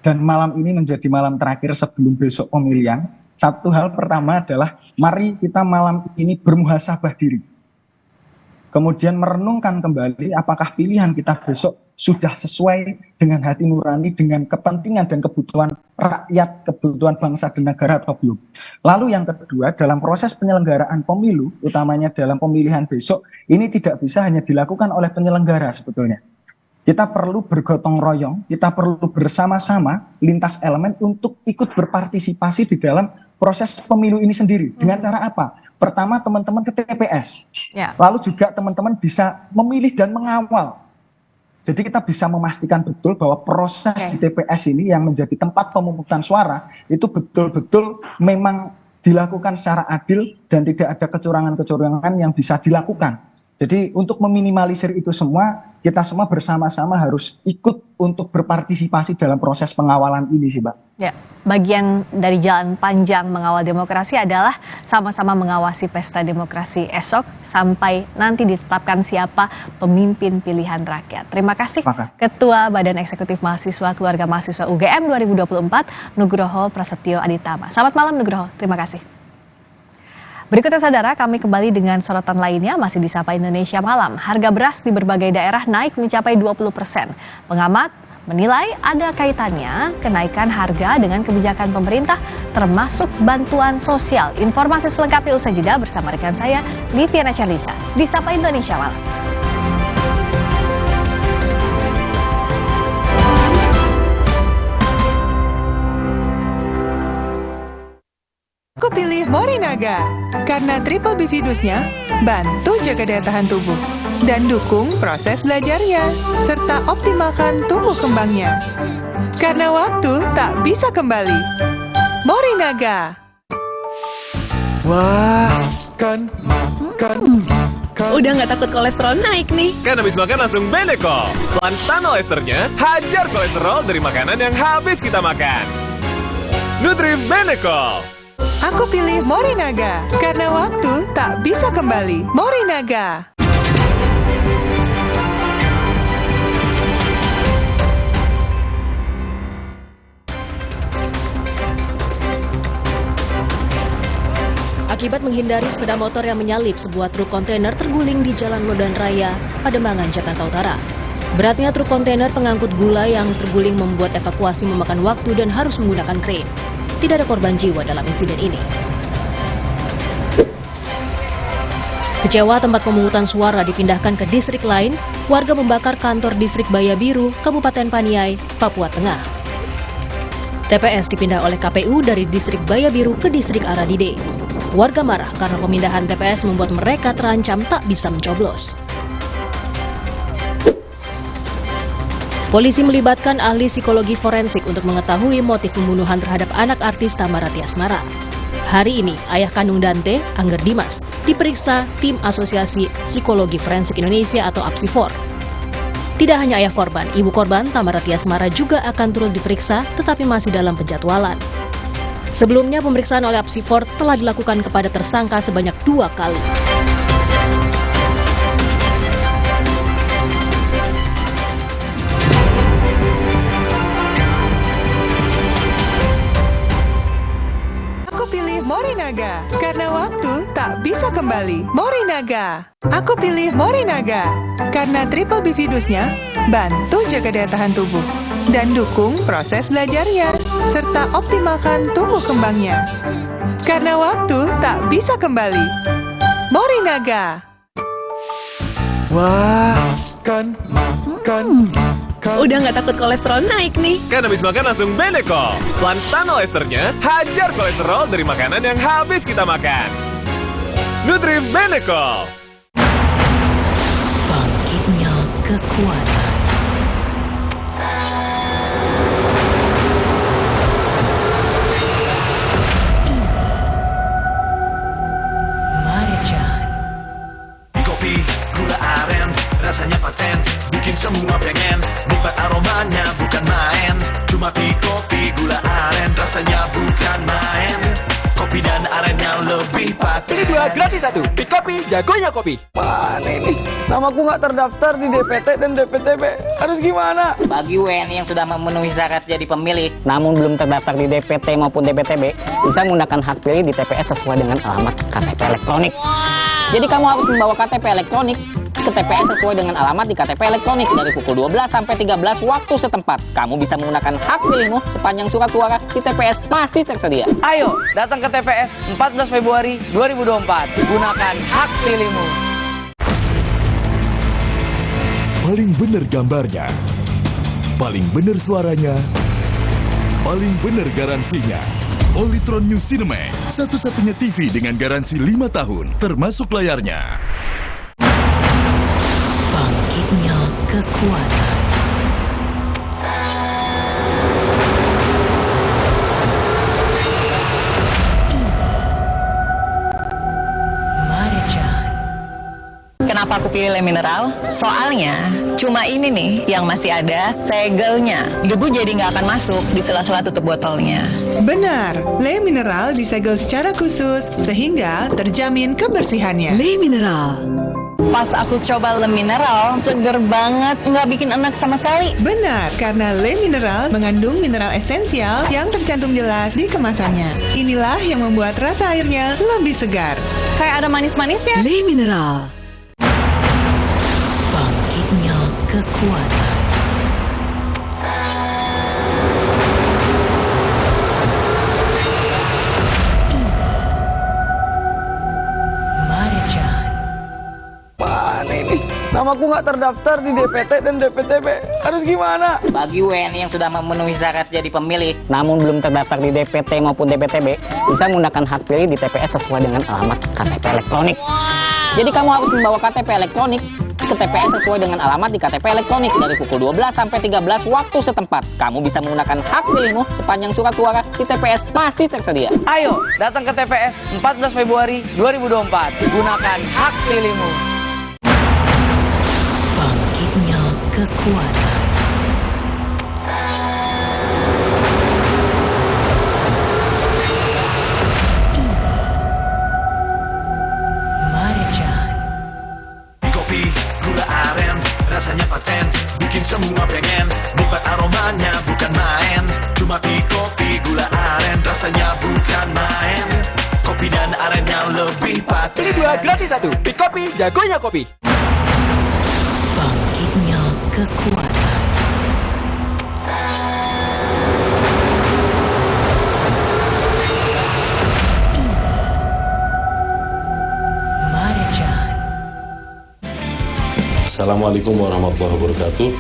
Dan malam ini menjadi malam terakhir sebelum besok pemilihan. Satu hal pertama adalah mari kita malam ini bermuhasabah diri. Kemudian merenungkan kembali apakah pilihan kita besok sudah sesuai dengan hati nurani, dengan kepentingan dan kebutuhan rakyat, kebutuhan bangsa dan negara atau belum. Lalu yang kedua, dalam proses penyelenggaraan pemilu, utamanya dalam pemilihan besok, ini tidak bisa hanya dilakukan oleh penyelenggara sebetulnya. Kita perlu bergotong royong, kita perlu bersama-sama lintas elemen untuk ikut berpartisipasi di dalam proses pemilu ini sendiri. Dengan cara apa? Pertama, teman-teman ke TPS. Lalu juga teman-teman bisa memilih dan mengawal. Jadi kita bisa memastikan betul bahwa proses di TPS ini yang menjadi tempat pemungutan suara itu betul-betul memang dilakukan secara adil dan tidak ada kecurangan-kecurangan yang bisa dilakukan. Jadi untuk meminimalisir itu semua, kita semua bersama-sama harus ikut untuk berpartisipasi dalam proses pengawalan ini sih, Mbak. Ya, bagian dari jalan panjang mengawal demokrasi adalah sama-sama mengawasi pesta demokrasi esok sampai nanti ditetapkan siapa pemimpin pilihan rakyat. Terima kasih Ketua Badan Eksekutif Mahasiswa Keluarga Mahasiswa UGM 2024, Nugroho Prasetyo Aditama. Selamat malam Nugroho, terima kasih. Berikutnya saudara, kami kembali dengan sorotan lainnya masih di Sapa Indonesia Malam. Harga beras di berbagai daerah naik mencapai 20%. Pengamat menilai ada kaitannya kenaikan harga dengan kebijakan pemerintah termasuk bantuan sosial. Informasi selengkapnya usai jeda bersama rekan saya Liviana Charlisa di Sapa Indonesia Malam. Aku pilih Morinaga karena triple bifidusnya bantu jaga daya tahan tubuh dan dukung proses belajarnya serta optimalkan tumbuh kembangnya. karena waktu tak bisa kembali. Morinaga. Wah, makan. Udah nggak takut kolesterol naik nih. Kan habis makan langsung Benecol. Lanstan Esternya hajar kolesterol dari makanan yang habis kita makan. Nutri Benecol. Aku pilih Morinaga, karena waktu tak bisa kembali. Morinaga. Akibat menghindari sepeda motor yang menyalip, sebuah truk kontainer terguling di Jalan Lodan Raya, Pademangan, Jakarta Utara. Beratnya truk kontainer pengangkut gula yang terguling membuat evakuasi memakan waktu dan harus menggunakan krain. Tidak ada korban jiwa dalam insiden ini. Kecewa tempat pemungutan suara dipindahkan ke distrik lain, warga membakar kantor distrik Baya Biru, Kabupaten Paniai, Papua Tengah. TPS dipindah oleh KPU dari distrik Baya Biru ke distrik Aradide. Warga marah karena pemindahan TPS membuat mereka terancam tak bisa mencoblos. Polisi melibatkan ahli psikologi forensik untuk mengetahui motif pembunuhan terhadap anak artis Tamara Tiasmara. Hari ini, ayah kandung Dante, Angger Dimas, diperiksa tim Asosiasi Psikologi Forensik Indonesia atau APSIFOR. Tidak hanya ayah korban, ibu korban Tamara Tiasmara juga akan turut diperiksa tetapi masih dalam penjadwalan. Sebelumnya, pemeriksaan oleh APSIFOR telah dilakukan kepada tersangka sebanyak 2 kali. Aku pilih Morinaga, karena waktu tak bisa kembali. Morinaga. Aku pilih Morinaga, karena triple bifidusnya bantu jaga daya tahan tubuh dan dukung proses belajarnya, serta optimalkan tumbuh kembangnya. Karena waktu tak bisa kembali. Morinaga. Wah, makan. Udah nggak takut kolesterol naik nih. Kan habis makan langsung Benecol. Lanstan Esternya hajar kolesterol dari makanan yang habis kita makan. Nutri Benecol. Bangkitnya kekuatan. Kopi, gula aren, rasanya paten, bikin semua pengen. Nikmat aromanya bukan main. Cuma kopi, gula aren, rasanya bukan main. Kopi dan arennya lebih paten. Beli 2 gratis 1. Kopi, jagonya kopi. Mana ini? Namaku nggak terdaftar di DPT dan DPTB. Harus gimana? Bagi WNI yang sudah memenuhi syarat jadi pemilih, namun belum terdaftar di DPT maupun DPTB, bisa menggunakan hak pilih di TPS sesuai dengan alamat KTP elektronik. Jadi kamu harus membawa KTP elektronik ke TPS sesuai dengan alamat di KTP elektronik dari pukul 12 sampai 13 waktu setempat. Kamu bisa menggunakan hak pilihmu sepanjang surat suara di TPS masih tersedia. Ayo, datang ke TPS 14 Februari 2024. Gunakan hak pilihmu. Paling benar gambarnya, paling benar suaranya, paling benar garansinya. Olitron New Cinemax, satu-satunya TV dengan garansi 5 tahun, termasuk layarnya. Bangkitnya kekuatan. Kenapa aku pilih Le Mineral? Soalnya cuma ini nih yang masih ada segelnya. Debu jadi nggak akan masuk di sela-sela tutup botolnya. Benar, Le Mineral disegel secara khusus sehingga terjamin kebersihannya. Le Mineral. Pas aku coba Le Mineral, seger banget, nggak bikin enak sama sekali. Benar, karena Le Mineral mengandung mineral esensial yang tercantum jelas di kemasannya. Inilah yang membuat rasa airnya lebih segar. Kayak ada manis-manisnya. Le Mineral. Bangkitnya kekuatan. Namaku nggak terdaftar di DPT dan DPTB. Harus gimana? Bagi WNI yang sudah memenuhi syarat jadi pemilih, namun belum terdaftar di DPT maupun DPTB, bisa menggunakan hak pilih di TPS sesuai dengan alamat KTP elektronik. Jadi kamu harus membawa KTP elektronik ke ke TPS sesuai dengan alamat di KTP elektronik dari pukul 12 sampai 13 waktu setempat. Kamu bisa menggunakan hak pilihmu sepanjang surat suara di TPS masih tersedia. Ayo, datang ke TPS 14 Februari 2024. Gunakan hak pilihmu. Bangkitnya kekuatan. Rasanya paten, bikin semua pengen. Nikmat aromanya bukan main. Cuma kopi gula aren, rasanya bukan main. Kopi dan arennya lebih paten. Beli 2 gratis 1. Kopi, jagonya kopi. Bangkitnya kekuatan. Assalamualaikum warahmatullahi wabarakatuh.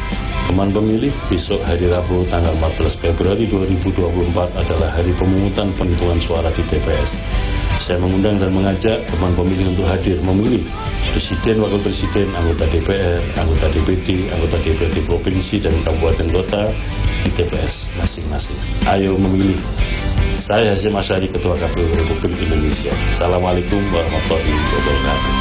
Teman pemilih, besok hari Rabu tanggal 14 Februari 2024 adalah hari pemungutan penghitungan suara di TPS. Saya mengundang dan mengajak teman pemilih untuk hadir memilih Presiden, Wakil Presiden, anggota DPR, anggota DPD, anggota DPRD Provinsi dan Kabupaten Kota di TPS masing-masing. Ayo memilih. Saya Hasyim Asyari, Ketua KPU Republik Indonesia. Assalamualaikum warahmatullahi wabarakatuh.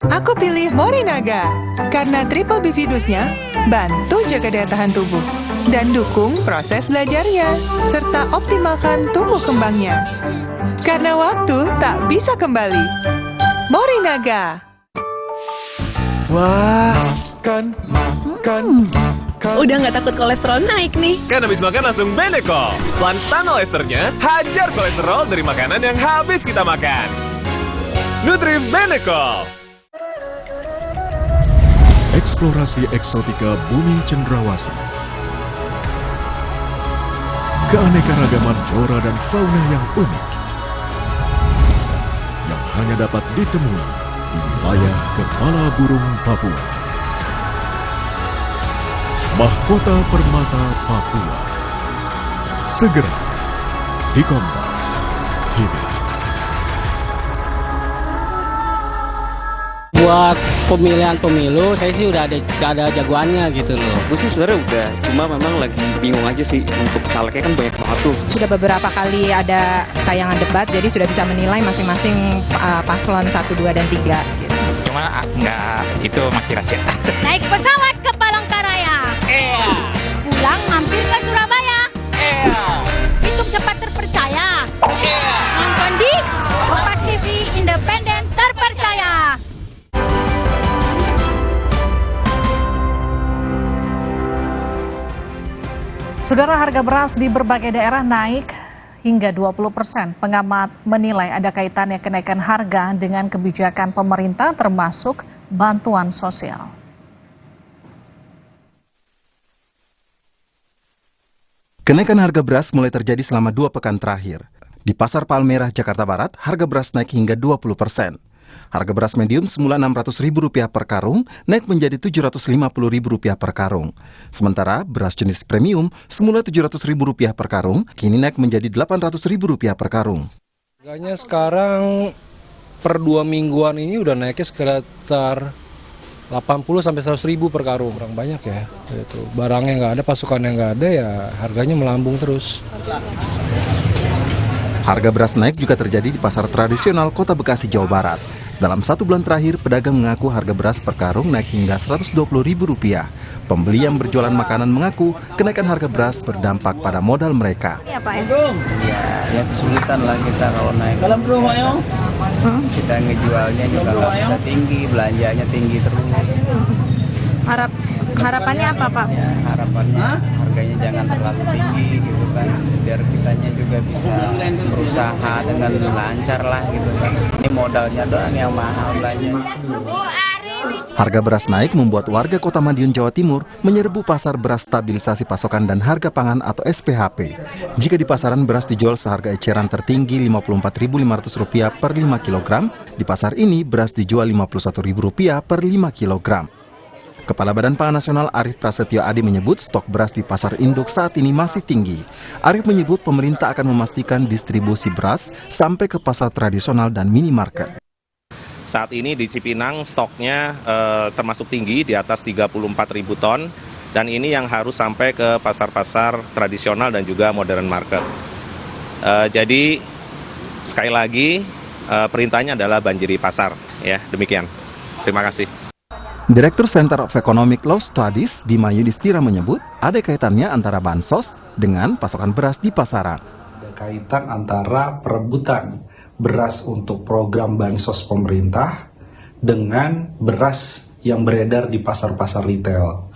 Aku pilih Morinaga karena triple bifidusnya bantu jaga daya tahan tubuh dan dukung proses belajarnya serta optimalkan tumbuh kembangnya. Karena waktu tak bisa kembali. Morinaga. Wah, makan. Udah nggak takut kolesterol naik nih. Kan habis makan langsung Beneko. Planstan Esternya hajar kolesterol dari makanan yang habis kita makan. Nutrif Beneko. Eksplorasi eksotika bumi cendrawasih. Keanekaragaman flora dan fauna yang unik yang hanya dapat ditemui di wilayah Kepala Burung Papua. Mahkota Permata Papua. Segera di Kompas TV. Buat pemilihan pemilu, saya sih udah ada jagoannya gitu loh. Gue sih sebenarnya udah, cuma memang lagi bingung aja sih untuk calegnya kan banyak banget tuh. Sudah beberapa kali ada tayangan debat, jadi sudah bisa menilai masing-masing paslon 1, 2, dan 3. Gitu. Cuma enggak, itu masih rahasia. Naik pesawat ke Palangkaraya. Pulang mampir ke Surabaya. Hitung cepat terpercaya. Nonton di Kompas TV Independen Terpercaya. Saudara, harga beras di berbagai daerah naik hingga 20%. Pengamat menilai ada kaitannya kenaikan harga dengan kebijakan pemerintah termasuk bantuan sosial. Kenaikan harga beras mulai terjadi selama 2 pekan terakhir. Di Pasar Palmerah, Jakarta Barat, harga beras naik hingga 20%. Harga beras medium semula Rp600.000 per karung naik menjadi Rp750.000 per karung. Sementara beras jenis premium semula Rp700.000 per karung kini naik menjadi Rp800.000 per karung. Harganya sekarang per 2 mingguan ini udah naiknya sekitar 80-100.000 per karung. Kurang banyak ya. Itu barangnya nggak ada, pasukannya nggak ada, ya harganya melambung terus. Harga beras naik juga terjadi di pasar tradisional Kota Bekasi, Jawa Barat. Dalam 1 bulan terakhir, pedagang mengaku harga beras per karung naik hingga Rp120.000. Pembeli yang berjualan makanan mengaku kenaikan harga beras berdampak pada modal mereka. Iya Pak ya? Ya kesulitan lah kita kalau naik. Kita ngejualnya juga nggak bisa tinggi, belanjanya tinggi terus. Harapannya apa Pak? Ya, harapannya harganya jangan terlalu tinggi gitu kan, biar kitanya juga bisa berusaha dengan lancar lah gitu kan. Ini modalnya doang yang mahal belanjanya. Harga beras naik membuat warga Kota Madiun, Jawa Timur menyerbu pasar beras stabilisasi pasokan dan harga pangan atau SPHP. Jika di pasaran beras dijual seharga eceran tertinggi Rp54.500 per 5 kg, di pasar ini beras dijual Rp51.000 per 5 kg. Kepala Badan Pangan Nasional Arief Prasetyo Adi menyebut stok beras di pasar induk saat ini masih tinggi. Arief menyebut pemerintah akan memastikan distribusi beras sampai ke pasar tradisional dan minimarket. Saat ini di Cipinang stoknya termasuk tinggi di atas 34.000 ton dan ini yang harus sampai ke pasar-pasar tradisional dan juga modern market. Jadi sekali lagi perintahnya adalah banjiri pasar, ya demikian. Terima kasih. Direktur Center of Economic Law Studies Bima Yudhistira menyebut ada kaitannya antara bansos dengan pasokan beras di pasaran. Ada kaitan antara perebutan beras untuk program bansos pemerintah dengan beras yang beredar di pasar-pasar retail.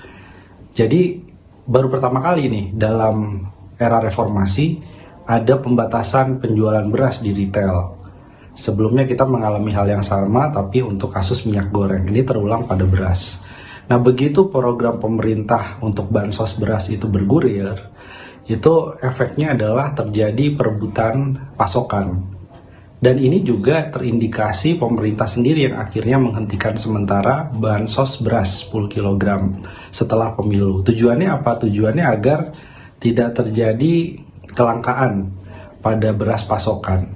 Jadi baru pertama kali nih dalam era reformasi ada pembatasan penjualan beras di retail. Sebelumnya kita mengalami hal yang sama, tapi untuk kasus minyak goreng ini terulang pada beras. Nah, begitu program pemerintah untuk bansos beras itu bergulir, itu efeknya adalah terjadi perebutan pasokan. Dan ini juga terindikasi pemerintah sendiri yang akhirnya menghentikan sementara bansos beras 10 kg setelah pemilu. Tujuannya apa? Tujuannya agar tidak terjadi kelangkaan pada beras pasokan.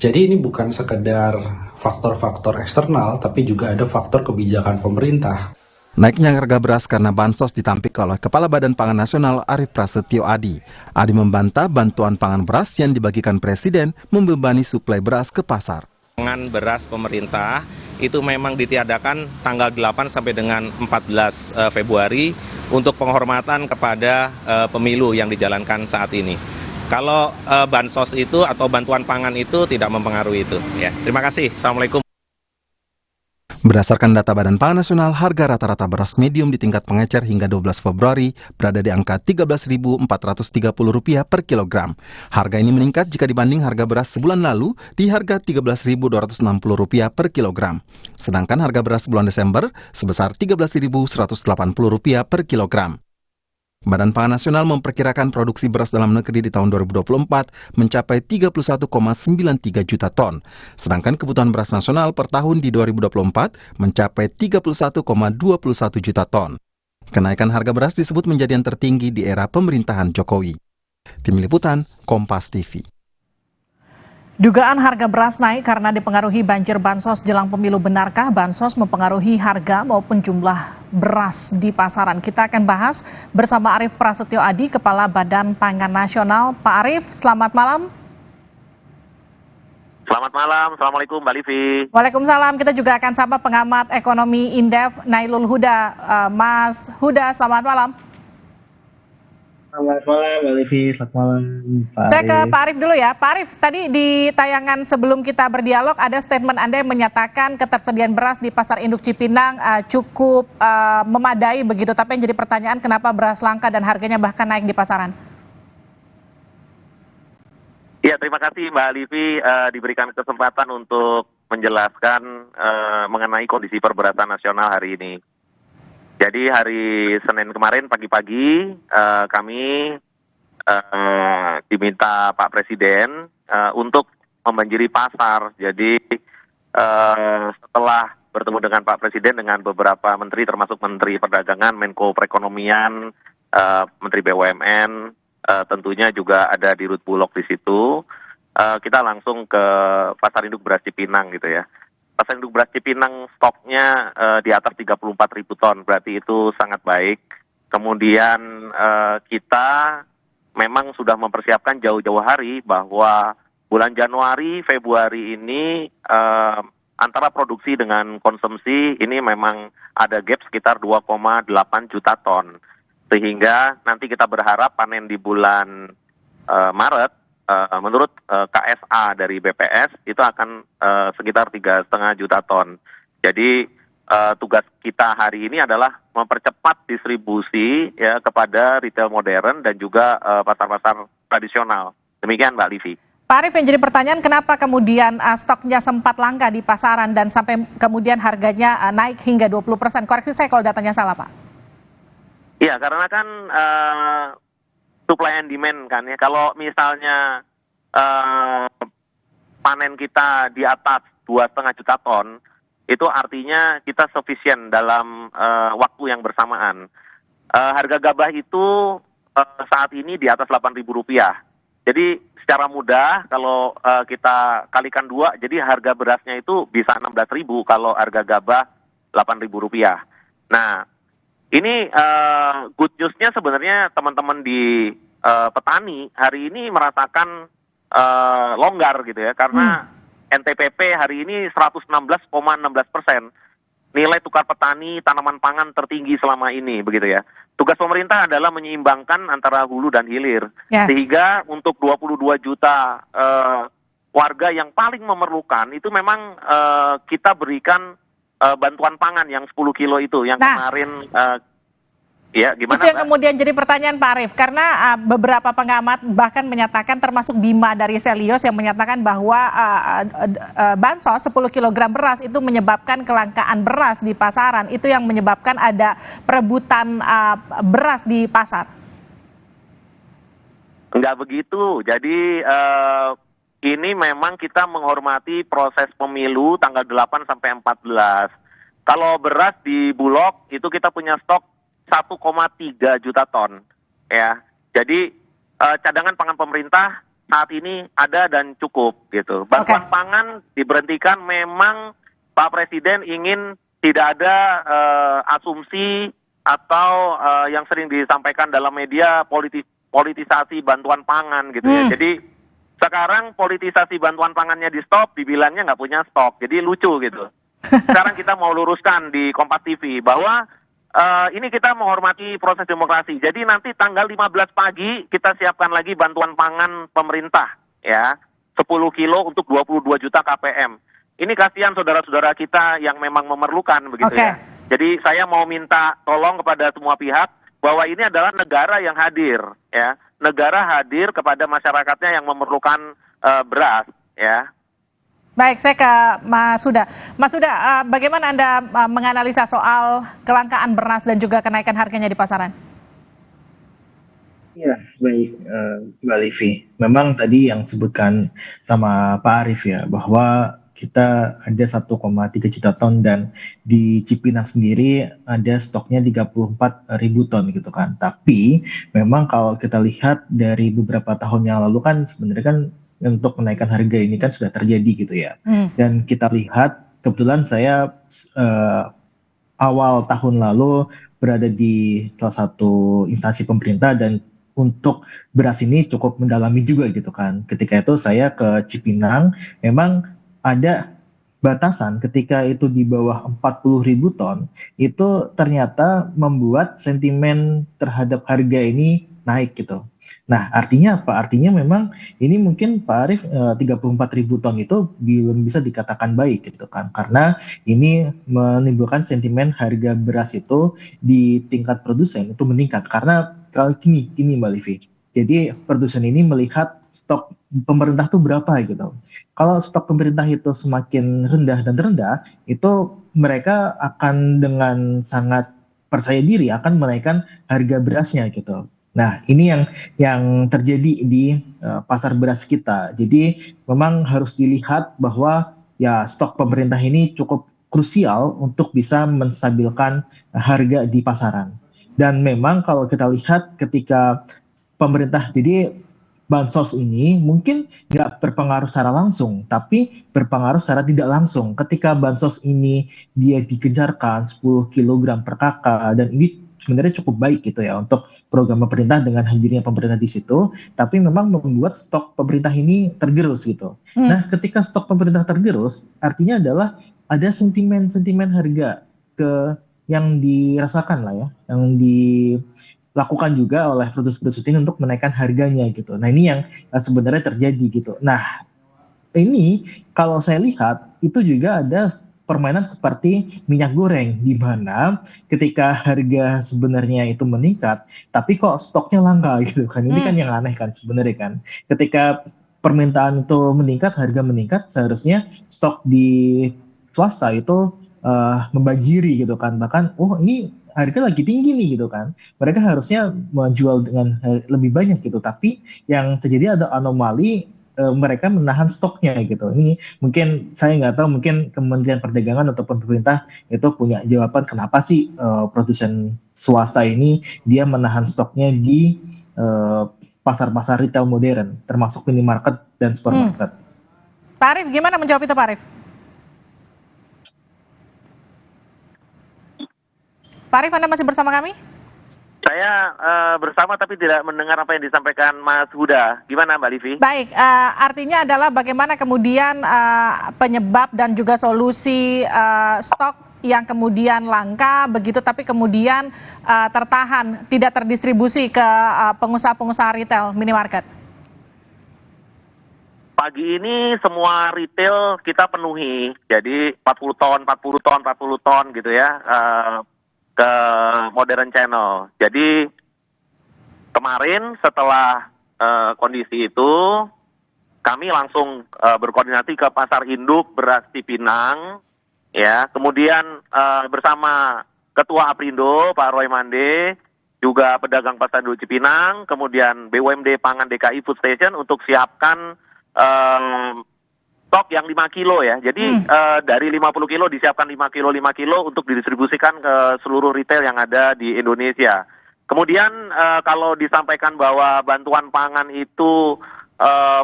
Jadi ini bukan sekedar faktor-faktor eksternal, tapi juga ada faktor kebijakan pemerintah. Naiknya harga beras karena bansos ditampik oleh Kepala Badan Pangan Nasional Arief Prasetyo Adi. Adi membantah bantuan pangan beras yang dibagikan Presiden membebani suplai beras ke pasar. Pangan beras pemerintah itu memang ditiadakan tanggal 8 sampai dengan 14 Februari untuk penghormatan kepada pemilu yang dijalankan saat ini. Kalau bansos itu atau bantuan pangan itu tidak mempengaruhi itu. Ya, terima kasih. Assalamualaikum. Berdasarkan data Badan Pangan Nasional, harga rata-rata beras medium di tingkat pengecer hingga 12 Februari berada di angka Rp13.430 per kilogram. Harga ini meningkat jika dibanding harga beras sebulan lalu di harga Rp13.260 per kilogram. Sedangkan harga beras bulan Desember sebesar Rp13.180 per kilogram. Badan Pangan Nasional memperkirakan produksi beras dalam negeri di tahun 2024 mencapai 31,93 juta ton. Sedangkan kebutuhan beras nasional per tahun di 2024 mencapai 31,21 juta ton. Kenaikan harga beras disebut menjadi yang tertinggi di era pemerintahan Jokowi. Tim Liputan, Kompas TV. Dugaan harga beras naik karena dipengaruhi banjir bansos jelang pemilu. Benarkah bansos mempengaruhi harga maupun jumlah beras di pasaran? Kita akan bahas bersama Arief Prasetyo Adi, Kepala Badan Pangan Nasional. Pak Arief, selamat malam. Selamat malam, Assalamualaikum Mbak Livi. Waalaikumsalam, kita juga akan sapa pengamat ekonomi Indef, Nailul Huda. Mas Huda, selamat malam. Selamat malam, Mbak Livi. Selamat malam, Pak Saya ke Pak Arief dulu ya. Pak Arief, tadi di tayangan sebelum kita berdialog ada statement Anda yang menyatakan ketersediaan beras di Pasar Induk Cipinang cukup memadai begitu. Tapi yang jadi pertanyaan, kenapa beras langka dan harganya bahkan naik di pasaran? Ya, terima kasih Mbak Livi diberikan kesempatan untuk menjelaskan mengenai kondisi perberasan nasional hari ini. Jadi hari Senin kemarin pagi-pagi kami diminta Pak Presiden untuk membanjiri pasar. Jadi setelah bertemu dengan Pak Presiden dengan beberapa menteri termasuk Menteri Perdagangan, Menko Perekonomian, Menteri BUMN, tentunya juga ada di Rut Bulog di situ. Kita langsung ke Pasar Induk Beras Cipinang gitu ya. Pasar Induk Beras Cipinang stoknya di atas 34.000 ton, berarti itu sangat baik. Kemudian kita memang sudah mempersiapkan jauh-jauh hari bahwa bulan Januari, Februari ini antara produksi dengan konsumsi ini memang ada gap sekitar 2,8 juta ton. Sehingga nanti kita berharap panen di bulan Maret, menurut KSA dari BPS itu akan sekitar 3,5 juta ton. Jadi tugas kita hari ini adalah mempercepat distribusi ya kepada retail modern dan juga pasar-pasar tradisional. Demikian Mbak Livi. Pak Arief, yang jadi pertanyaan kenapa kemudian stoknya sempat langka di pasaran dan sampai kemudian harganya naik hingga 20%. Koreksi saya kalau datanya salah, Pak. Iya, karena kan supply and demand kan ya. Kalau misalnya panen kita di atas 2,5 juta ton, itu artinya kita sufficient dalam waktu yang bersamaan. Harga gabah itu saat ini di atas Rp8.000. Jadi secara mudah kalau kita kalikan 2, jadi harga berasnya itu bisa 16.000 kalau harga gabah Rp8.000. Nah, ini good news-nya sebenarnya teman-teman di petani hari ini merasakan longgar gitu ya, karena NTPP hari ini 116,16%. Nilai tukar petani tanaman pangan tertinggi selama ini begitu ya. Tugas pemerintah adalah menyeimbangkan antara hulu dan hilir. Sehingga untuk 22 juta warga yang paling memerlukan itu memang kita berikan bantuan pangan yang 10 kilo itu yang kemarin ya gimana itu yang Mbak? Kemudian jadi pertanyaan Pak Arief, karena beberapa pengamat bahkan menyatakan, termasuk Bima dari Selios yang menyatakan bahwa bansos 10 kg beras itu menyebabkan kelangkaan beras di pasaran, itu yang menyebabkan ada perebutan beras di pasar. Enggak begitu, jadi ini memang kita menghormati proses pemilu tanggal 8 sampai 14. Kalau beras di Bulog itu kita punya stok 1,3 juta ton, ya. Jadi cadangan pangan pemerintah saat ini ada dan cukup, gitu. Bantuan pangan diberhentikan memang Pak Presiden ingin tidak ada asumsi atau yang sering disampaikan dalam media politisasi bantuan pangan, gitu ya. Jadi sekarang politisasi bantuan pangannya di stop, dibilangnya nggak punya stok, jadi lucu gitu. Sekarang kita mau luruskan di Kompas TV bahwa ini kita menghormati proses demokrasi. Jadi nanti tanggal 15 pagi kita siapkan lagi bantuan pangan pemerintah, ya, 10 kilo untuk 22 juta KPM. Ini kasihan saudara-saudara kita yang memang memerlukan begitu ya. Jadi saya mau minta tolong kepada semua pihak bahwa ini adalah negara yang hadir, ya, negara hadir kepada masyarakatnya yang memerlukan beras, ya. Baik, saya ke Mas Huda. Mas Huda, bagaimana Anda menganalisa soal kelangkaan beras dan juga kenaikan harganya di pasaran? Ya, baik Mbak Livi. Memang tadi yang sebutkan sama Pak Arief ya, bahwa kita ada 1,3 juta ton dan di Cipinang sendiri ada stoknya 34.000 ton gitu kan. Tapi memang kalau kita lihat dari beberapa tahun yang lalu kan sebenarnya kan untuk kenaikan harga ini kan sudah terjadi gitu ya. Dan kita lihat, kebetulan saya awal tahun lalu berada di salah satu instansi pemerintah dan untuk beras ini cukup mendalami juga gitu kan. Ketika itu saya ke Cipinang, memang ada batasan ketika itu di bawah 40.000 ton, itu ternyata membuat sentimen terhadap harga ini naik gitu. Nah, artinya apa? Artinya memang ini mungkin Pak Arief 34.000 ton itu belum bisa dikatakan baik gitu kan. Karena ini menimbulkan sentimen harga beras itu di tingkat produsen itu meningkat. Karena kalau gini Mbak Livi. Jadi produsen ini melihat stok pemerintah itu berapa gitu. Kalau stok pemerintah itu semakin rendah dan rendah, itu mereka akan dengan sangat percaya diri akan menaikkan harga berasnya gitu. Nah, ini yang terjadi di pasar beras kita. Jadi memang harus dilihat bahwa ya stok pemerintah ini cukup krusial untuk bisa menstabilkan harga di pasaran. Dan memang kalau kita lihat ketika pemerintah, jadi bansos ini mungkin nggak berpengaruh secara langsung, tapi berpengaruh secara tidak langsung. Ketika bansos ini dia digencarkan 10 kg per kakak, dan ini sebenarnya cukup baik gitu ya untuk program pemerintah dengan hadirnya pemerintah di situ, tapi memang membuat stok pemerintah ini tergerus gitu. Nah, ketika stok pemerintah tergerus, artinya adalah ada sentimen harga yang dirasakan lah ya, yang dilakukan juga oleh produsen ini untuk menaikkan harganya gitu. Nah, ini yang sebenarnya terjadi gitu. Nah, ini kalau saya lihat itu juga ada permainan seperti minyak goreng, di mana ketika harga sebenarnya itu meningkat, tapi kok stoknya langka gitu kan. Ini kan yang aneh kan sebenarnya kan. Ketika permintaan itu meningkat, harga meningkat, seharusnya stok di swasta itu membanjiri gitu kan. Bahkan, oh ini harga lagi tinggi nih gitu kan. Mereka harusnya menjual dengan lebih banyak gitu. Tapi yang terjadi ada anomali, mereka menahan stoknya gitu. Ini mungkin saya nggak tahu, mungkin Kementerian Perdagangan ataupun pemerintah itu punya jawaban kenapa sih produsen swasta ini dia menahan stoknya di pasar-pasar retail modern, termasuk minimarket dan supermarket. Pak Arief, gimana menjawab itu Pak Arief? Pak Arief, Anda masih bersama kami? Saya bersama tapi tidak mendengar apa yang disampaikan Mas Huda. Gimana Mbak Livi? Baik, artinya adalah bagaimana kemudian penyebab dan juga solusi stok yang kemudian langka begitu tapi kemudian tertahan, tidak terdistribusi ke pengusaha-pengusaha retail minimarket. Pagi ini semua retail kita penuhi, jadi 40 ton gitu ya, ke Modern Channel. Jadi kemarin setelah kondisi itu, kami langsung berkoordinasi ke Pasar Induk Beras Cipinang, ya. Kemudian bersama Ketua Aprindo Pak Roy Mande, juga pedagang Pasar Induk Cipinang, kemudian BUMD Pangan DKI Food Station untuk siapkan stok yang 5 kilo ya. Jadi dari 50 kilo disiapkan 5 kilo untuk didistribusikan ke seluruh retail yang ada di Indonesia. Kemudian kalau disampaikan bahwa bantuan pangan itu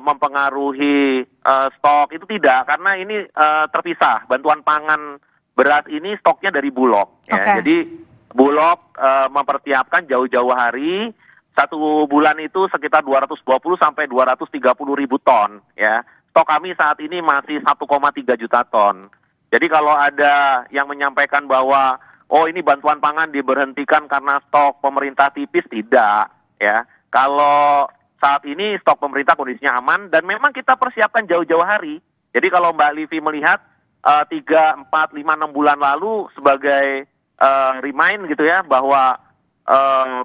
mempengaruhi stok, itu tidak, karena ini terpisah. Bantuan pangan beras ini stoknya dari Bulog. Ya. Jadi Bulog mempersiapkan jauh-jauh hari. 1 bulan itu sekitar 220 sampai 230 ribu ton ya. Stok kami saat ini masih 1,3 juta ton. Jadi kalau ada yang menyampaikan bahwa ini bantuan pangan diberhentikan karena stok pemerintah tipis, tidak ya. Kalau saat ini stok pemerintah kondisinya aman dan memang kita persiapkan jauh-jauh hari. Jadi kalau Mbak Livi melihat 3, 4, 5, 6 bulan lalu sebagai remind gitu ya, bahwa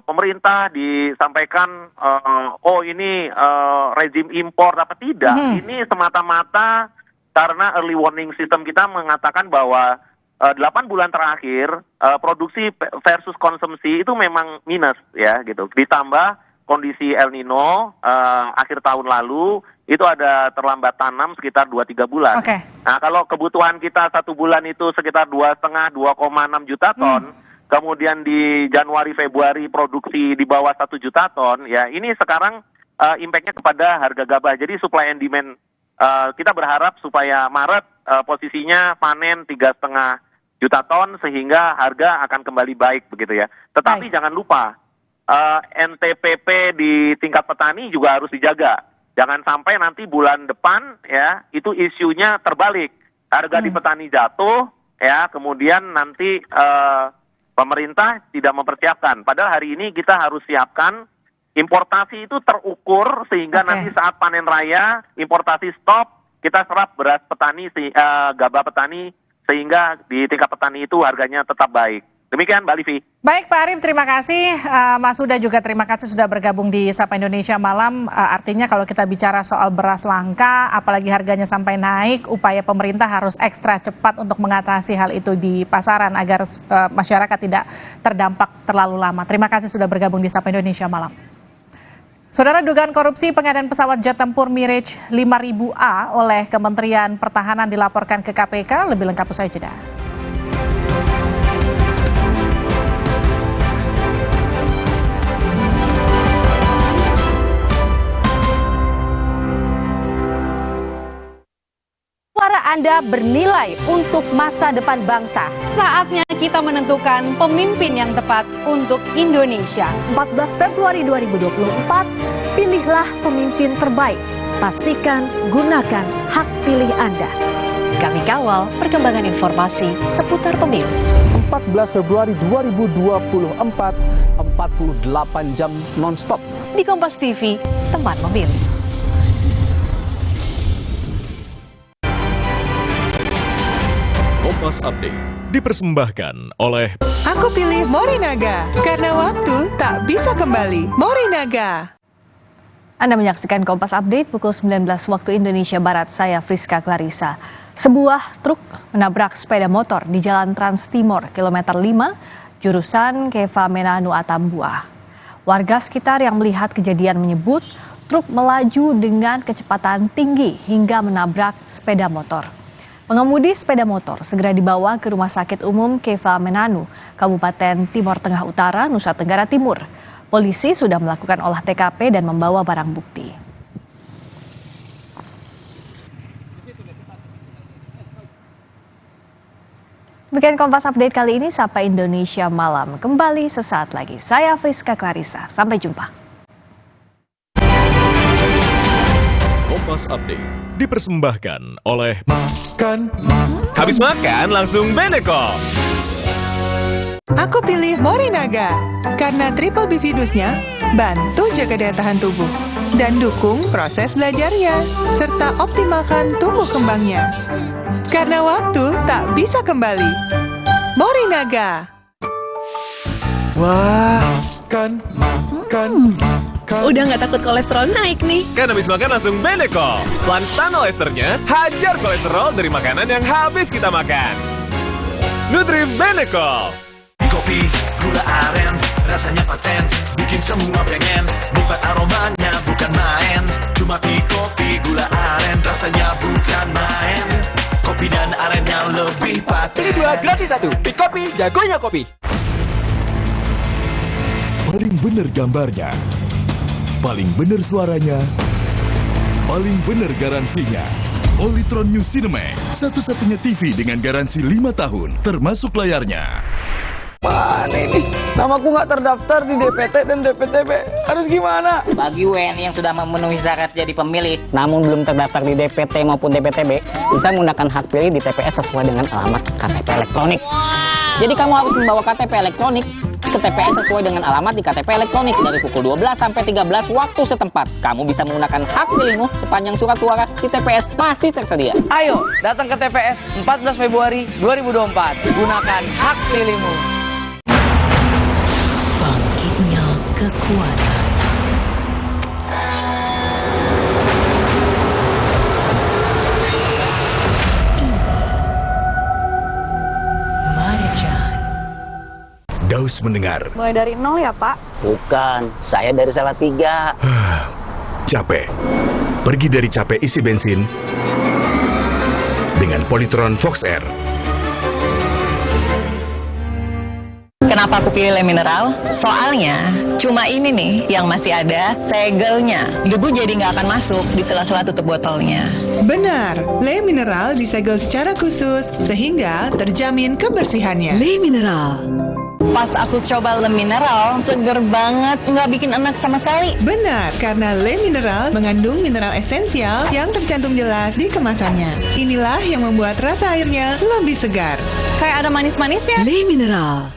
pemerintah disampaikan ini rezim impor apa tidak. Ini semata-mata karena early warning system kita mengatakan bahwa 8 bulan terakhir produksi versus konsumsi itu memang minus ya gitu. Ditambah kondisi El Nino akhir tahun lalu itu ada terlambat tanam sekitar 2-3 bulan. Nah, kalau kebutuhan kita 1 bulan itu sekitar 2,5-2,6 juta ton, kemudian di Januari Februari produksi di bawah 1 juta ton, ya ini sekarang impact-nya kepada harga gabah. Jadi supply and demand kita berharap supaya Maret posisinya panen 3,5 juta ton sehingga harga akan kembali baik begitu ya. Tetapi jangan lupa NTPP di tingkat petani juga harus dijaga. Jangan sampai nanti bulan depan ya itu isunya terbalik. Harga di petani jatuh ya, kemudian nanti pemerintah tidak mempersiapkan. Padahal hari ini kita harus siapkan importasi itu terukur sehingga nanti saat panen raya importasi stop, kita serap beras petani, gabah petani sehingga di tingkat petani itu harganya tetap baik. Demikian Mbak Livi. Baik Pak Arief, terima kasih. Mas Huda juga terima kasih sudah bergabung di Sapa Indonesia Malam. Artinya kalau kita bicara soal beras langka, apalagi harganya sampai naik, upaya pemerintah harus ekstra cepat untuk mengatasi hal itu di pasaran agar masyarakat tidak terdampak terlalu lama. Terima kasih sudah bergabung di Sapa Indonesia Malam. Saudara, dugaan korupsi pengadaan pesawat jet tempur Mirage 5000A oleh Kementerian Pertahanan dilaporkan ke KPK. Lebih lengkap usai jeda. Suara Anda bernilai untuk masa depan bangsa. Saatnya kita menentukan pemimpin yang tepat untuk Indonesia. 14 Februari 2024, pilihlah pemimpin terbaik. Pastikan gunakan hak pilih Anda. Kami kawal perkembangan informasi seputar pemilu. 14 Februari 2024, 48 jam non-stop. Di Kompas TV, teman memilih. Kompas Update dipersembahkan oleh Aku pilih Morinaga karena waktu tak bisa kembali. Morinaga. Anda menyaksikan Kompas Update pukul 19 waktu Indonesia Barat. Saya Friska Clarissa. Sebuah truk menabrak sepeda motor di Jalan Trans Timur kilometer 5 jurusan Keva Menanu Atambua. Warga sekitar yang melihat kejadian menyebut truk melaju dengan kecepatan tinggi hingga menabrak sepeda motor. Pengemudi sepeda motor segera dibawa ke Rumah Sakit Umum Keva Menanu, Kabupaten Timur Tengah Utara, Nusa Tenggara Timur. Polisi sudah melakukan olah TKP dan membawa barang bukti. Demikian Kompas Update kali ini, Sapa Indonesia Malam. Kembali sesaat lagi. Saya Friska Clarissa. Sampai jumpa. Kompas Update dipersembahkan oleh Habis makan langsung Beneko. Aku pilih Morinaga karena triple bifidusnya bantu jaga daya tahan tubuh dan dukung proses belajarnya serta optimalkan tumbuh kembangnya. Karena waktu tak bisa kembali. Morinaga. Wah, makan. Udah nggak takut kolesterol naik nih. Kan habis makan langsung Beneko. Planstanol esternya hajar kolesterol dari makanan yang habis kita makan. Nutrif Beneko. Kopi, gula aren, rasanya paten, bikin semua pengen. Nikmat aromanya bukan main. Cuma kopi, gula aren, rasanya bukan main. Kopi dan arennya lebih paten. Beli 2 gratis 1. Pik Kopi, jagonya kopi. Paling bener gambarnya, paling bener suaranya, paling bener garansinya. Polytron New Cinemax, satu-satunya TV dengan garansi 5 tahun, termasuk layarnya. Mana ini? Namaku nggak terdaftar di DPT dan DPTB. Harus gimana? Bagi WNI yang sudah memenuhi syarat jadi pemilih, namun belum terdaftar di DPT maupun DPTB, bisa menggunakan hak pilih di TPS sesuai dengan alamat KTP elektronik. Jadi kamu harus membawa KTP elektronik ke TPS sesuai dengan alamat di KTP elektronik dari pukul 12 sampai 13 waktu setempat. Kamu bisa menggunakan hak pilihmu sepanjang surat suara di TPS masih tersedia. Ayo, datang ke TPS 14 Februari 2024. Gunakan hak pilihmu. Bangkitnya kekuatan. Daus mendengar. Mulai dari 0 ya, Pak? Bukan, saya dari Salatiga. Capek. Pergi dari capek isi bensin dengan Polytron Fox Air. Kenapa aku pilih Le Mineral? Soalnya cuma ini nih yang masih ada segelnya. Debu jadi nggak akan masuk di sela-sela tutup botolnya. Benar, Le Mineral disegel secara khusus sehingga terjamin kebersihannya. Le Mineral. Pas aku coba Le Mineral, seger banget, nggak bikin enak sama sekali. Benar, karena Le Mineral mengandung mineral esensial yang tercantum jelas di kemasannya. Inilah yang membuat rasa airnya lebih segar. Kayak ada manis-manisnya. Le Mineral.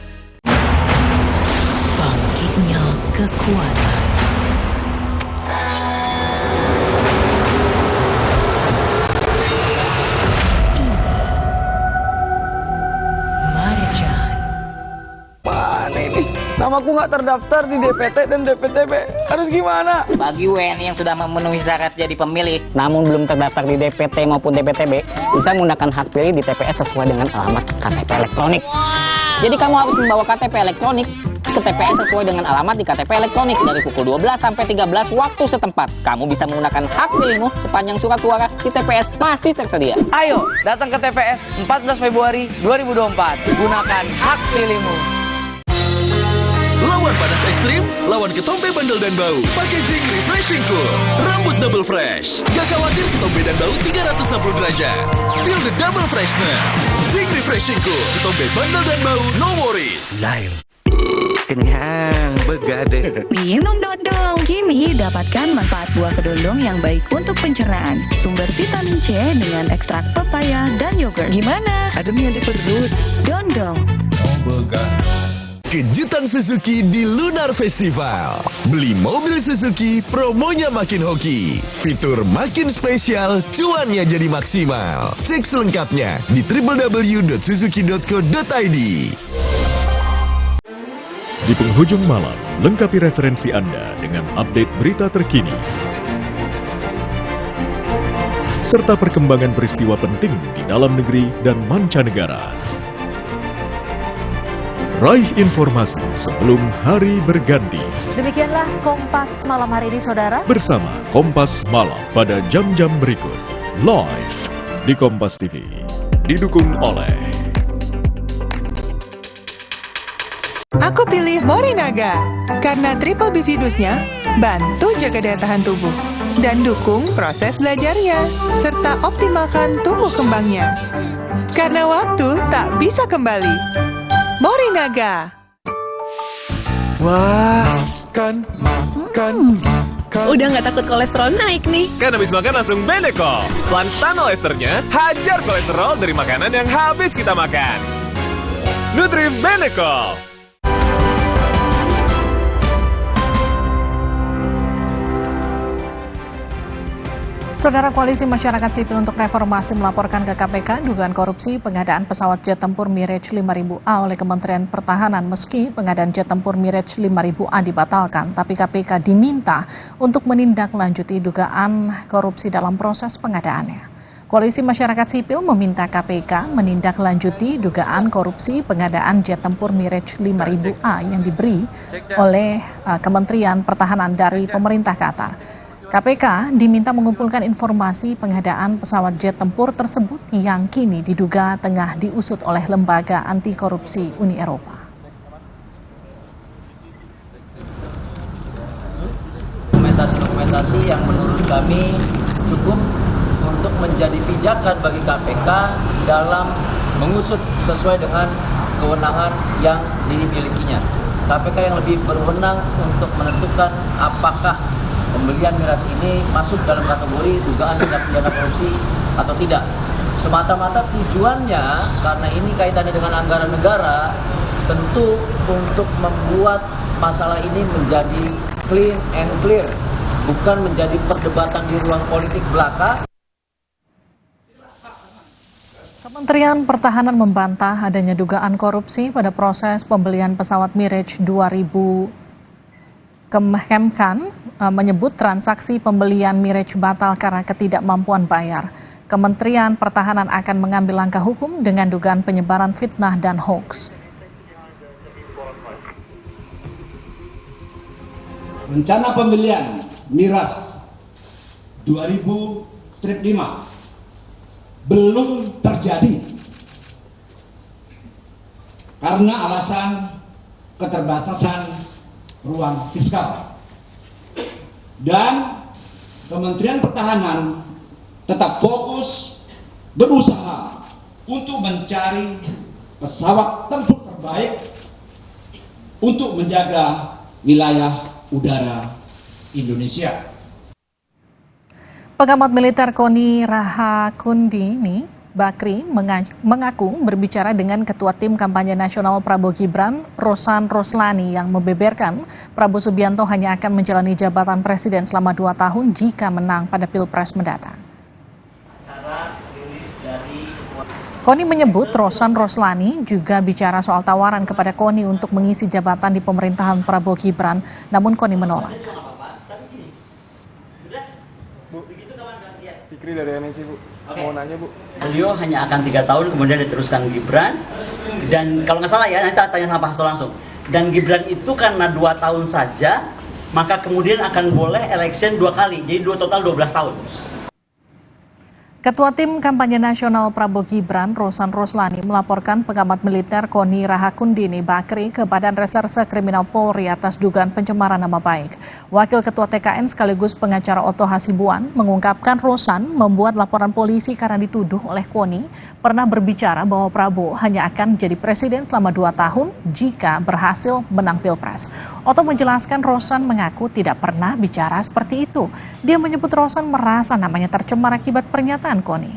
Bangkitnya kekuatan. Namaku nggak terdaftar di DPT dan DPTB. Harus gimana? Bagi WNI yang sudah memenuhi syarat jadi pemilih, namun belum terdaftar di DPT maupun DPTB, bisa menggunakan hak pilih di TPS sesuai dengan alamat KTP elektronik. Jadi kamu harus membawa KTP elektronik ke TPS sesuai dengan alamat di KTP elektronik dari pukul 12 sampai 13 waktu setempat. Kamu bisa menggunakan hak pilihmu sepanjang surat suara di TPS masih tersedia. Ayo, datang ke TPS 14 Februari 2024. Gunakan hak pilihmu. Lawan panas ekstrim, lawan ketombe bandel dan bau. Pakai Zinc Refreshing Cool. Rambut double fresh. Gak khawatir ketombe dan bau 360 derajat. Feel the double freshness. Zinc Refreshing Cool. Ketombe bandel dan bau, no worries. Lail. Kenyang, begadang. Minum dodong. Kini dapatkan manfaat buah kedondong yang baik untuk pencernaan. Sumber vitamin C dengan ekstrak pepaya dan yogurt. Gimana? Ademnya di perut. Dondong. Oh, begadang. Kejutan Suzuki di Lunar Festival. Beli mobil Suzuki, promonya makin hoki. Fitur makin spesial, cuannya jadi maksimal. Cek selengkapnya di www.suzuki.co.id. Di penghujung malam, lengkapi referensi Anda dengan update berita terkini. Serta perkembangan peristiwa penting di dalam negeri dan mancanegara. Raih informasi sebelum hari berganti. Demikianlah Kompas Malam hari ini, saudara. Bersama Kompas Malam pada jam-jam berikut. Live di Kompas TV. Didukung oleh Aku pilih Morinaga karena triple bifidusnya bantu jaga daya tahan tubuh dan dukung proses belajarnya serta optimalkan tumbuh kembangnya. Karena waktu tak bisa kembali. Morinaga. Wah, makan. Udah nggak takut kolesterol naik nih. Kan habis makan langsung Beneko. Planstanol esternya hajar kolesterol dari makanan yang habis kita makan. Nutrif Beneko. Saudara Koalisi Masyarakat Sipil untuk Reformasi melaporkan ke KPK dugaan korupsi pengadaan pesawat jet tempur Mirage 5000A oleh Kementerian Pertahanan. Meski pengadaan jet tempur Mirage 5000A dibatalkan, tapi KPK diminta untuk menindaklanjuti dugaan korupsi dalam proses pengadaannya. Koalisi Masyarakat Sipil meminta KPK menindaklanjuti dugaan korupsi pengadaan jet tempur Mirage 5000A yang diberi oleh Kementerian Pertahanan dari pemerintah Qatar. KPK diminta mengumpulkan informasi pengadaan pesawat jet tempur tersebut yang kini diduga tengah diusut oleh Lembaga Anti Korupsi Uni Eropa. Dokumentasi yang menurut kami cukup untuk menjadi pijakan bagi KPK dalam mengusut sesuai dengan kewenangan yang dimilikinya. KPK yang lebih berwenang untuk menentukan apakah pembelian miras ini masuk dalam kategori dugaan tindak pidana korupsi atau tidak. Semata-mata tujuannya, karena ini kaitannya dengan anggaran negara, tentu untuk membuat masalah ini menjadi clean and clear, bukan menjadi perdebatan di ruang politik belaka. Kementerian Pertahanan membantah adanya dugaan korupsi pada proses pembelian pesawat Mirage 2000. Kemhan menyebut transaksi pembelian Mirage batal karena ketidakmampuan bayar. Kementerian Pertahanan akan mengambil langkah hukum dengan dugaan penyebaran fitnah dan hoax. Rencana pembelian Miras 2000-5 belum terjadi karena alasan keterbatasan ruang fiskal, dan Kementerian Pertahanan tetap fokus berusaha untuk mencari pesawat tempur terbaik untuk menjaga wilayah udara Indonesia. Pengamat militer KONI Rahakundini Bakri mengaku berbicara dengan Ketua Tim Kampanye Nasional Prabowo Gibran, Rosan Roslani, yang membeberkan Prabowo Subianto hanya akan menjalani jabatan presiden selama 2 tahun jika menang pada Pilpres mendatang. KONI menyebut Rosan Roslani juga bicara soal tawaran kepada KONI untuk mengisi jabatan di pemerintahan Prabowo Gibran, namun KONI menolak. Fikri dari MNC, Bu. Mau nanya, Bu. Beliau hanya akan 3 tahun, kemudian diteruskan Gibran. Dan kalau nggak salah ya, nanti tanya sama Pak Hasto langsung. Dan Gibran itu karena 2 tahun saja, maka kemudian akan boleh election 2 kali. Jadi total 12 tahun. Ketua Tim Kampanye Nasional Prabowo Gibran, Rosan Roslani, melaporkan pengamat militer KONI Rahakundini Bakri ke Badan Reserse Kriminal Polri atas dugaan pencemaran nama baik. Wakil Ketua TKN sekaligus pengacara Otto Hasibuan mengungkapkan Rosan membuat laporan polisi karena dituduh oleh KONI pernah berbicara bahwa Prabowo hanya akan jadi presiden selama 2 tahun jika berhasil menang Pilpres. Otto menjelaskan Rosan mengaku tidak pernah bicara seperti itu. Dia menyebut Rosan merasa namanya tercemar akibat pernyataan KONI.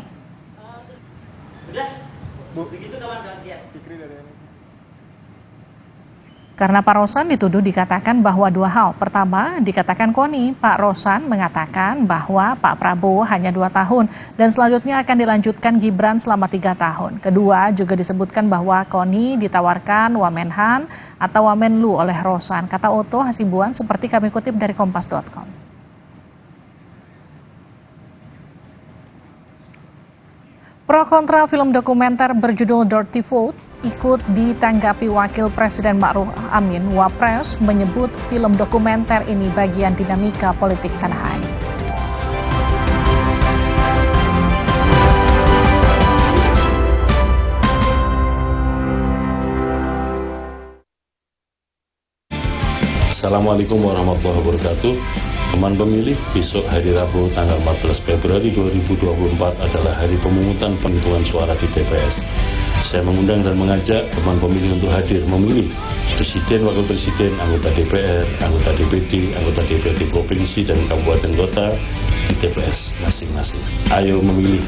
Karena Pak Rosan dituduh dikatakan bahwa 2 hal. Pertama, dikatakan KONI, Pak Rosan mengatakan bahwa Pak Prabowo hanya 2 tahun dan selanjutnya akan dilanjutkan Gibran selama 3 tahun. Kedua, juga disebutkan bahwa KONI ditawarkan Wamenhan atau Wamenlu oleh Rosan, kata Otto Hasibuan seperti kami kutip dari kompas.com. Pro kontra film dokumenter berjudul Dirty Vote ikut ditanggapi Wakil Presiden Ma'ruf Amin. Wapres menyebut film dokumenter ini bagian dinamika politik tanah air. Assalamualaikum warahmatullahi wabarakatuh. Teman pemilih, besok hari Rabu tanggal 14 Februari 2024 adalah hari pemungutan penghitungan suara di TPS. Saya mengundang dan mengajak teman pemilih untuk hadir memilih Presiden, Wakil Presiden, anggota DPR, anggota DPD, anggota DPRD Provinsi dan Kabupaten Kota di TPS masing-masing. Ayo memilih.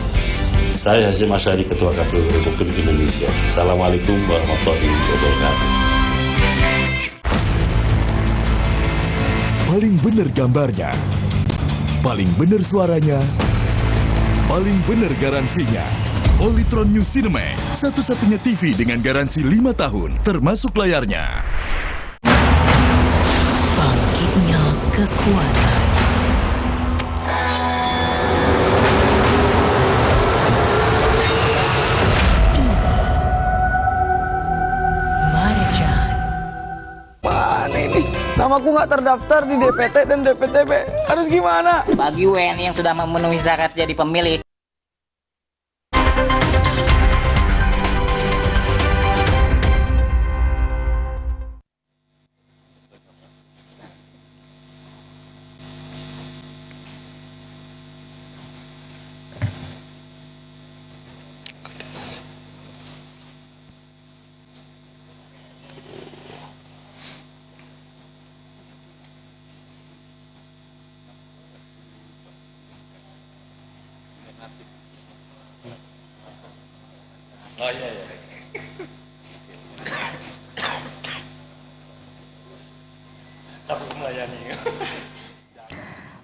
Saya Hasyim Asyari, Ketua KPU Republik Indonesia. Assalamualaikum warahmatullahi wabarakatuh. Paling benar gambarnya, paling benar suaranya, paling benar garansinya. Polytron New Cinemax, satu-satunya TV dengan garansi 5 tahun, termasuk layarnya. Bangkitnya kekuatan. Namaku nggak terdaftar di DPT dan DPTB. Harus gimana? Bagi WNI yang sudah memenuhi syarat jadi pemilih. Oh iya. Tapi melayani.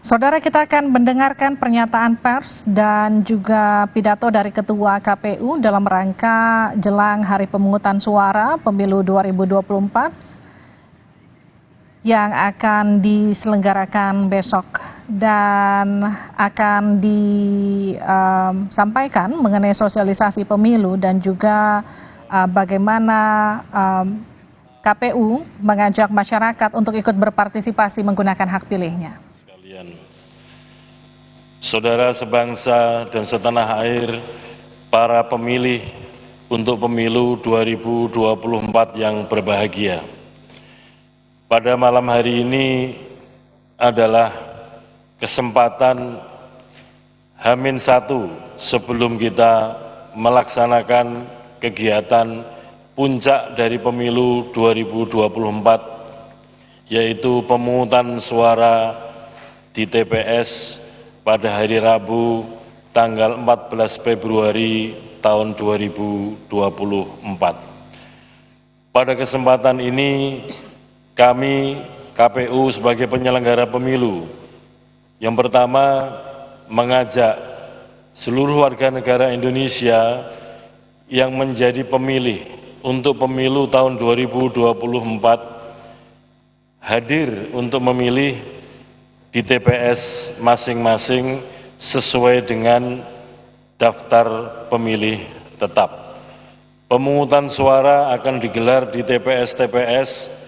Saudara, kita akan mendengarkan pernyataan pers dan juga pidato dari Ketua KPU dalam rangka jelang hari pemungutan suara pemilu 2024 yang akan diselenggarakan besok dan akan disampaikan mengenai sosialisasi pemilu dan juga bagaimana KPU mengajak masyarakat untuk ikut berpartisipasi menggunakan hak pilihnya. Saudara sebangsa dan setanah air, para pemilih untuk pemilu 2024 yang berbahagia. Pada malam hari ini adalah kesempatan H-1 sebelum kita melaksanakan kegiatan puncak dari pemilu 2024, yaitu pemungutan suara di TPS pada hari Rabu tanggal 14 Februari tahun 2024. Pada kesempatan ini kami KPU sebagai penyelenggara pemilu yang pertama mengajak seluruh warga negara Indonesia yang menjadi pemilih untuk pemilu tahun 2024 hadir untuk memilih di TPS masing-masing sesuai dengan daftar pemilih tetap. Pemungutan suara akan digelar di TPS-TPS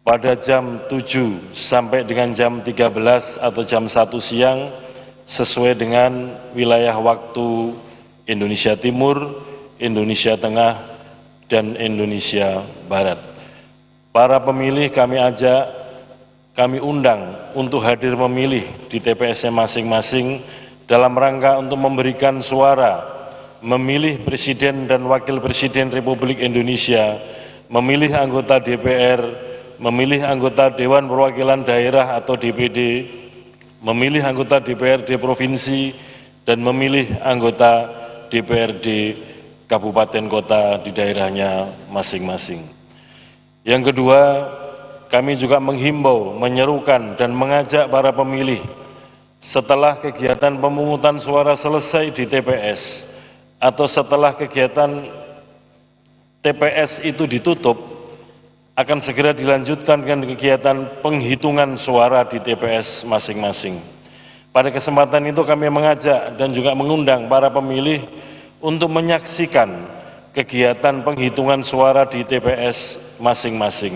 pada jam 7 sampai dengan jam 13 atau jam 1 siang sesuai dengan wilayah waktu Indonesia Timur, Indonesia Tengah, dan Indonesia Barat. Para pemilih kami ajak, kami undang untuk hadir memilih di TPS masing-masing dalam rangka untuk memberikan suara, memilih Presiden dan Wakil Presiden Republik Indonesia, memilih anggota DPR, memilih anggota Dewan Perwakilan Daerah atau DPD, memilih anggota DPRD Provinsi, dan memilih anggota DPRD Kabupaten Kota di daerahnya masing-masing. Yang kedua, kami juga menghimbau, menyerukan, dan mengajak para pemilih setelah kegiatan pemungutan suara selesai di TPS atau setelah kegiatan TPS itu ditutup, akan segera dilanjutkan dengan kegiatan penghitungan suara di TPS masing-masing. Pada kesempatan itu kami mengajak dan juga mengundang para pemilih untuk menyaksikan kegiatan penghitungan suara di TPS masing-masing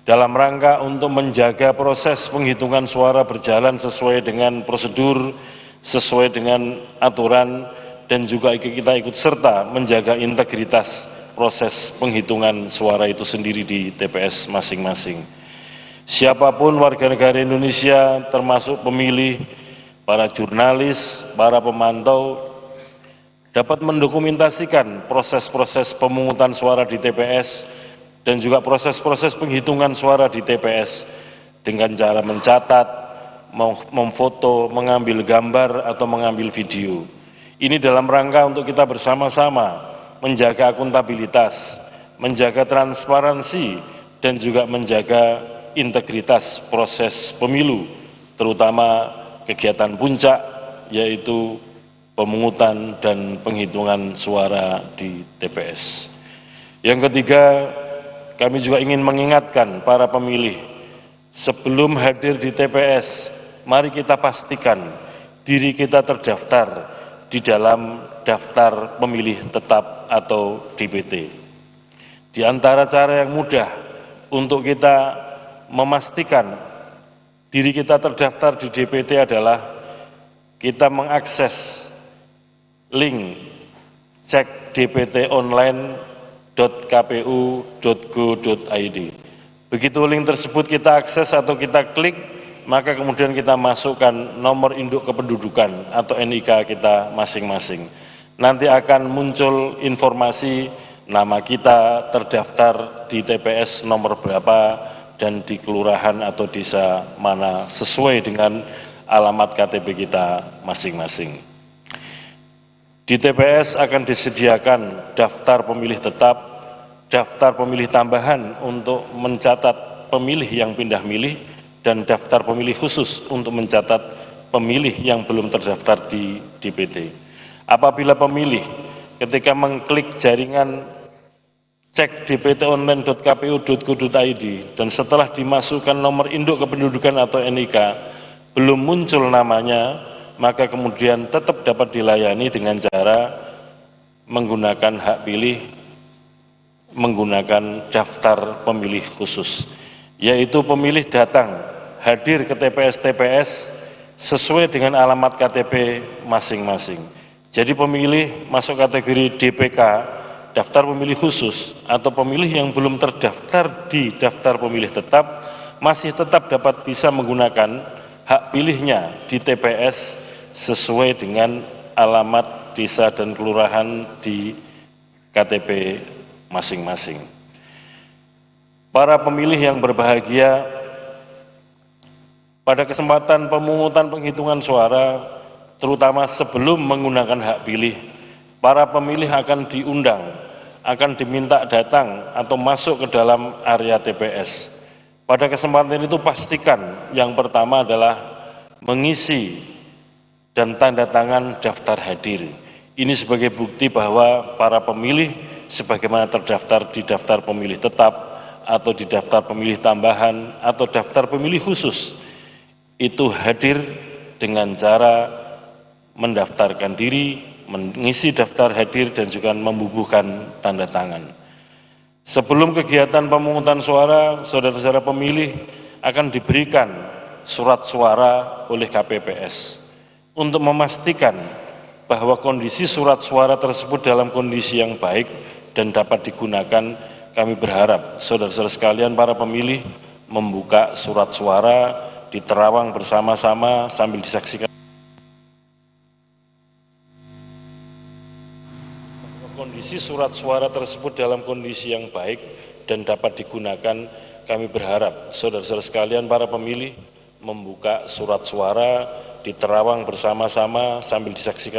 dalam rangka untuk menjaga proses penghitungan suara berjalan sesuai dengan prosedur, sesuai dengan aturan, dan juga kita ikut serta menjaga integritas proses penghitungan suara itu sendiri di TPS masing-masing. Siapapun warga negara Indonesia, termasuk pemilih, para jurnalis, para pemantau, dapat mendokumentasikan proses-proses pemungutan suara di TPS dan juga proses-proses penghitungan suara di TPS dengan cara mencatat, memfoto, mengambil gambar, atau mengambil video. Ini dalam rangka untuk kita bersama-sama menjaga akuntabilitas, menjaga transparansi, dan juga menjaga integritas proses pemilu, terutama kegiatan puncak, yaitu pemungutan dan penghitungan suara di TPS. Yang ketiga, kami juga ingin mengingatkan para pemilih, sebelum hadir di TPS, mari kita pastikan diri kita terdaftar di dalam daftar pemilih tetap atau DPT. Di antara cara yang mudah untuk kita memastikan diri kita terdaftar di DPT adalah kita mengakses link cek dptonline.kpu.go.id. Begitu link tersebut kita akses atau kita klik, maka kemudian kita masukkan nomor induk kependudukan atau NIK kita masing-masing. Nanti akan muncul informasi nama kita terdaftar di TPS nomor berapa dan di kelurahan atau desa mana sesuai dengan alamat KTP kita masing-masing. Di TPS akan disediakan daftar pemilih tetap, daftar pemilih tambahan untuk mencatat pemilih yang pindah milih, dan daftar pemilih khusus untuk mencatat pemilih yang belum terdaftar di DPT. Apabila pemilih ketika mengklik jaringan cek dptonline.kpu.go.id dan setelah dimasukkan nomor induk kependudukan atau NIK belum muncul namanya, maka kemudian tetap dapat dilayani dengan cara menggunakan hak pilih, menggunakan daftar pemilih khusus, yaitu pemilih datang hadir ke TPS-TPS sesuai dengan alamat KTP masing-masing. Jadi pemilih masuk kategori DPK, daftar pemilih khusus, atau pemilih yang belum terdaftar di daftar pemilih tetap, masih tetap dapat bisa menggunakan hak pilihnya di TPS sesuai dengan alamat desa dan kelurahan di KTP masing-masing. Para pemilih yang berbahagia, pada kesempatan pemungutan penghitungan suara, terutama sebelum menggunakan hak pilih, para pemilih akan diundang, akan diminta datang atau masuk ke dalam area TPS. Pada kesempatan itu pastikan yang pertama adalah mengisi dan tanda tangan daftar hadir. Ini sebagai bukti bahwa para pemilih sebagaimana terdaftar di daftar pemilih tetap atau di daftar pemilih tambahan atau daftar pemilih khusus itu hadir dengan cara mendaftarkan diri, mengisi daftar hadir, dan juga membubuhkan tanda tangan. Sebelum kegiatan pemungutan suara, saudara-saudara pemilih akan diberikan surat suara oleh KPPS untuk memastikan bahwa kondisi surat suara tersebut dalam kondisi yang baik dan dapat digunakan. Kami berharap saudara-saudara sekalian para pemilih membuka surat suara, diterawang bersama-sama sambil disaksikan kondisi surat suara tersebut dalam kondisi yang baik dan dapat digunakan. Kami berharap saudara-saudara sekalian para pemilih membuka surat suara, diterawang bersama-sama sambil disaksikan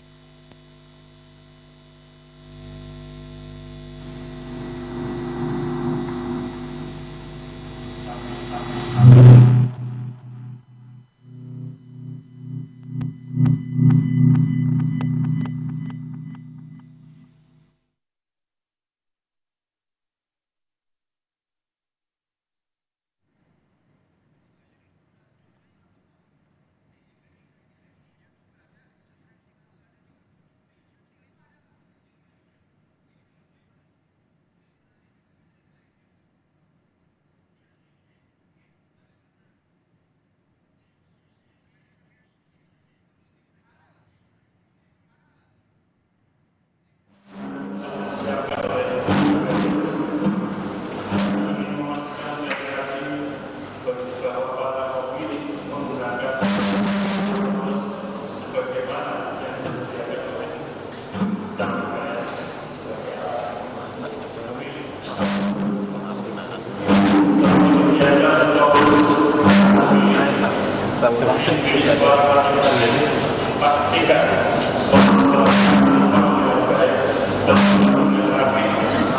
sendiri suara masing-masing sendiri pastikan rapi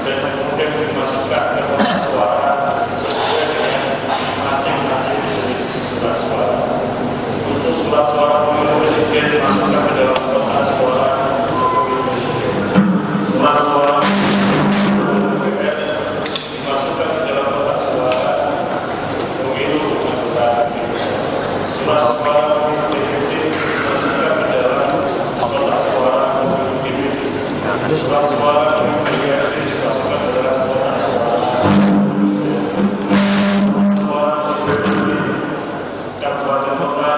dan kemudian dimasukkan ke kotak suara sesuai dengan masing-masing jenis surat suara. Untuk surat suara pemilu presiden dimasukkan ke dalam kotak suara untuk pemilu presiden. Surat suara dimasukkan ke dalam kotak suara pemilu surat suara pemilu DPT dimasukkan ke dalam kotak suara pemilu DPT. Surat suara pemilu DPT dimasukkan ke dalam kotak suara Kabupaten Kota.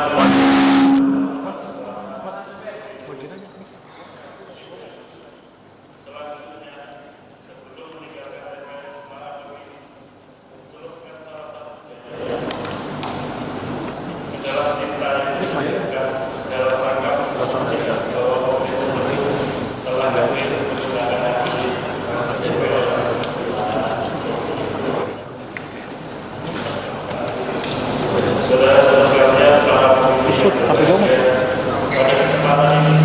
Sampai jauh. Pada kesempatan ini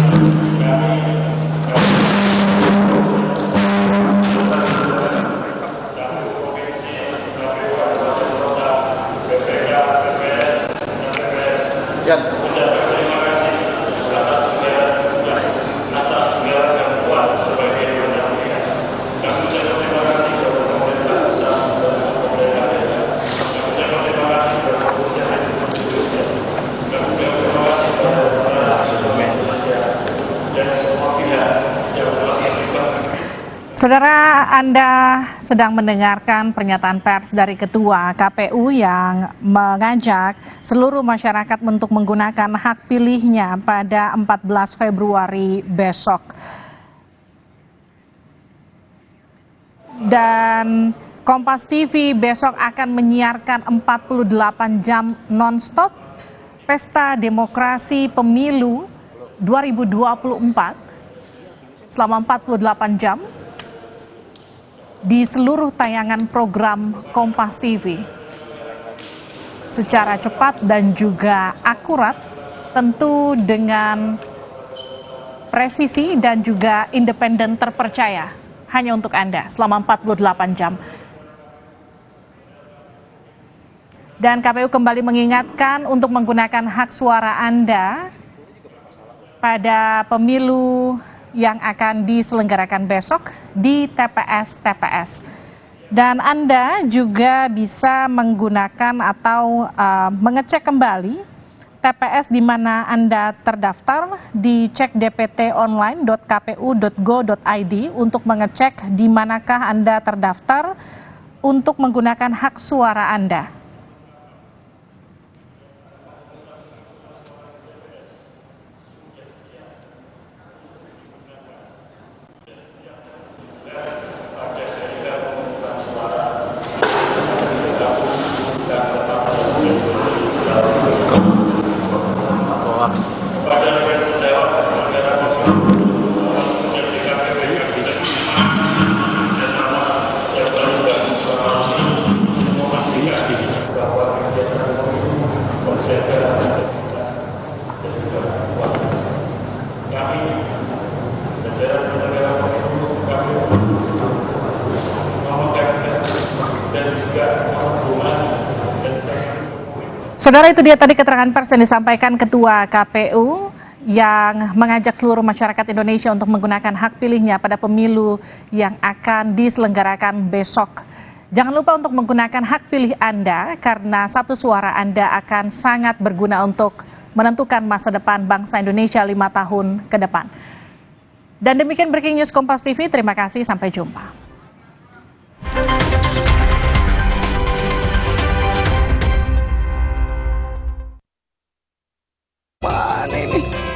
kami provinsi, kabupaten kota, BPK, BPS, dan TPS mengucapkan terima kasih atas segala gangguan berbagai macam pihak. Kami ucapkan terima kasih kepada pemerintah pusat dan pemerintah daerah. Kami ucapkan terima kasih kepada Presiden Indonesia. Kami ucapkan terima kasih kepada Indonesia dan semua pihak yang telah terlibat. Saudara, Anda sedang mendengarkan pernyataan pers dari Ketua KPU yang mengajak seluruh masyarakat untuk menggunakan hak pilihnya pada 14 Februari besok. Dan Kompas TV besok akan menyiarkan 48 jam non-stop Pesta Demokrasi Pemilu 2024 selama 48 jam di seluruh tayangan program Kompas TV secara cepat dan juga akurat, tentu dengan presisi dan juga independen terpercaya hanya untuk Anda selama 48 jam. Dan KPU kembali mengingatkan untuk menggunakan hak suara Anda pada pemilu yang akan diselenggarakan besok di TPS-TPS. Dan Anda juga bisa menggunakan atau mengecek kembali TPS di mana Anda terdaftar di cekdptonline.kpu.go.id untuk mengecek di manakah Anda terdaftar untuk menggunakan hak suara Anda. Saudara, itu dia tadi keterangan pers yang disampaikan Ketua KPU yang mengajak seluruh masyarakat Indonesia untuk menggunakan hak pilihnya pada pemilu yang akan diselenggarakan besok. Jangan lupa untuk menggunakan hak pilih Anda karena satu suara Anda akan sangat berguna untuk menentukan masa depan bangsa Indonesia 5 tahun ke depan. Dan demikian Breaking News Kompas TV, terima kasih, sampai jumpa.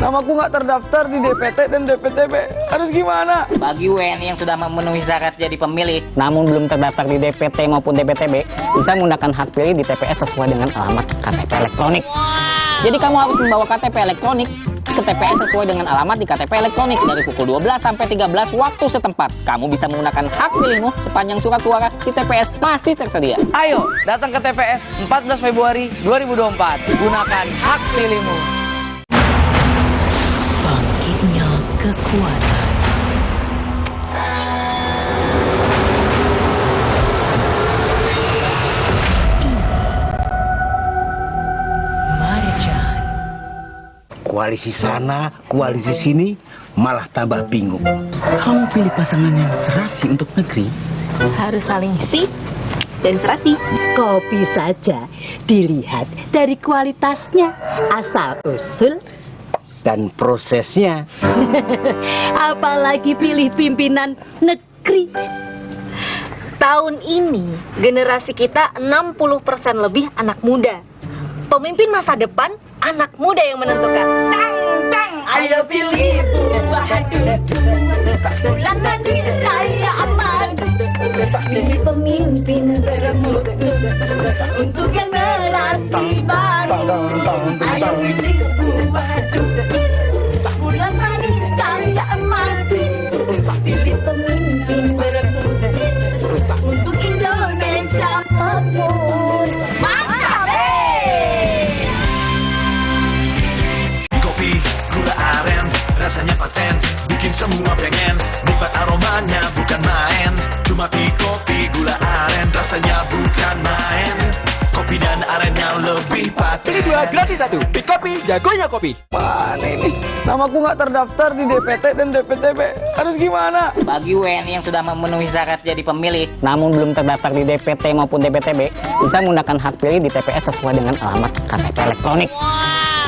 Namaku nggak terdaftar di DPT dan DPTB. Harus gimana? Bagi WNI yang sudah memenuhi syarat jadi pemilih, namun belum terdaftar di DPT maupun DPTB, bisa menggunakan hak pilih di TPS sesuai dengan alamat KTP elektronik. Jadi kamu harus membawa KTP elektronik, ke TPS sesuai dengan alamat di KTP elektronik dari pukul 12 sampai 13 waktu setempat. Kamu bisa menggunakan hak pilihmu sepanjang surat suara di TPS masih tersedia. Ayo, datang ke TPS 14 Februari 2024. Gunakan hak pilihmu. Bangkitnya kekuatan. Koalisi sana, koalisi sini, malah tambah bingung. Kamu pilih pasangan yang serasi untuk negeri, harus saling sip dan serasi. Kopi saja dilihat dari kualitasnya, asal usul dan prosesnya. Apalagi pilih pimpinan negeri. Tahun ini generasi kita 60% lebih anak muda. Pemimpin masa depan anak muda yang menentukan. Tang tang, ayo pilih bulan madu saya aman. Pilih pemimpin bermuda untuk generasi baru. Ayo pilih bulan madu saya aman. Pilih pemimpin bermuda untuk Indonesia makmur. Mantap! Gula aren, rasanya paten, bikin semua pengen. Nikmat aromanya bukan main. Cuma kopi gula aren, rasanya bukan main. Kopi dan arennya lebih paten. Pilih 2 gratis 1. Pick Kopi, jagonya kopi. Mana ini? Namaku nggak terdaftar di DPT dan DPTB. Harus gimana? bagi WNI yang sudah memenuhi syarat jadi pemilih, namun belum terdaftar di DPT maupun DPTB, bisa menggunakan hak pilih di TPS sesuai dengan alamat KTP elektronik.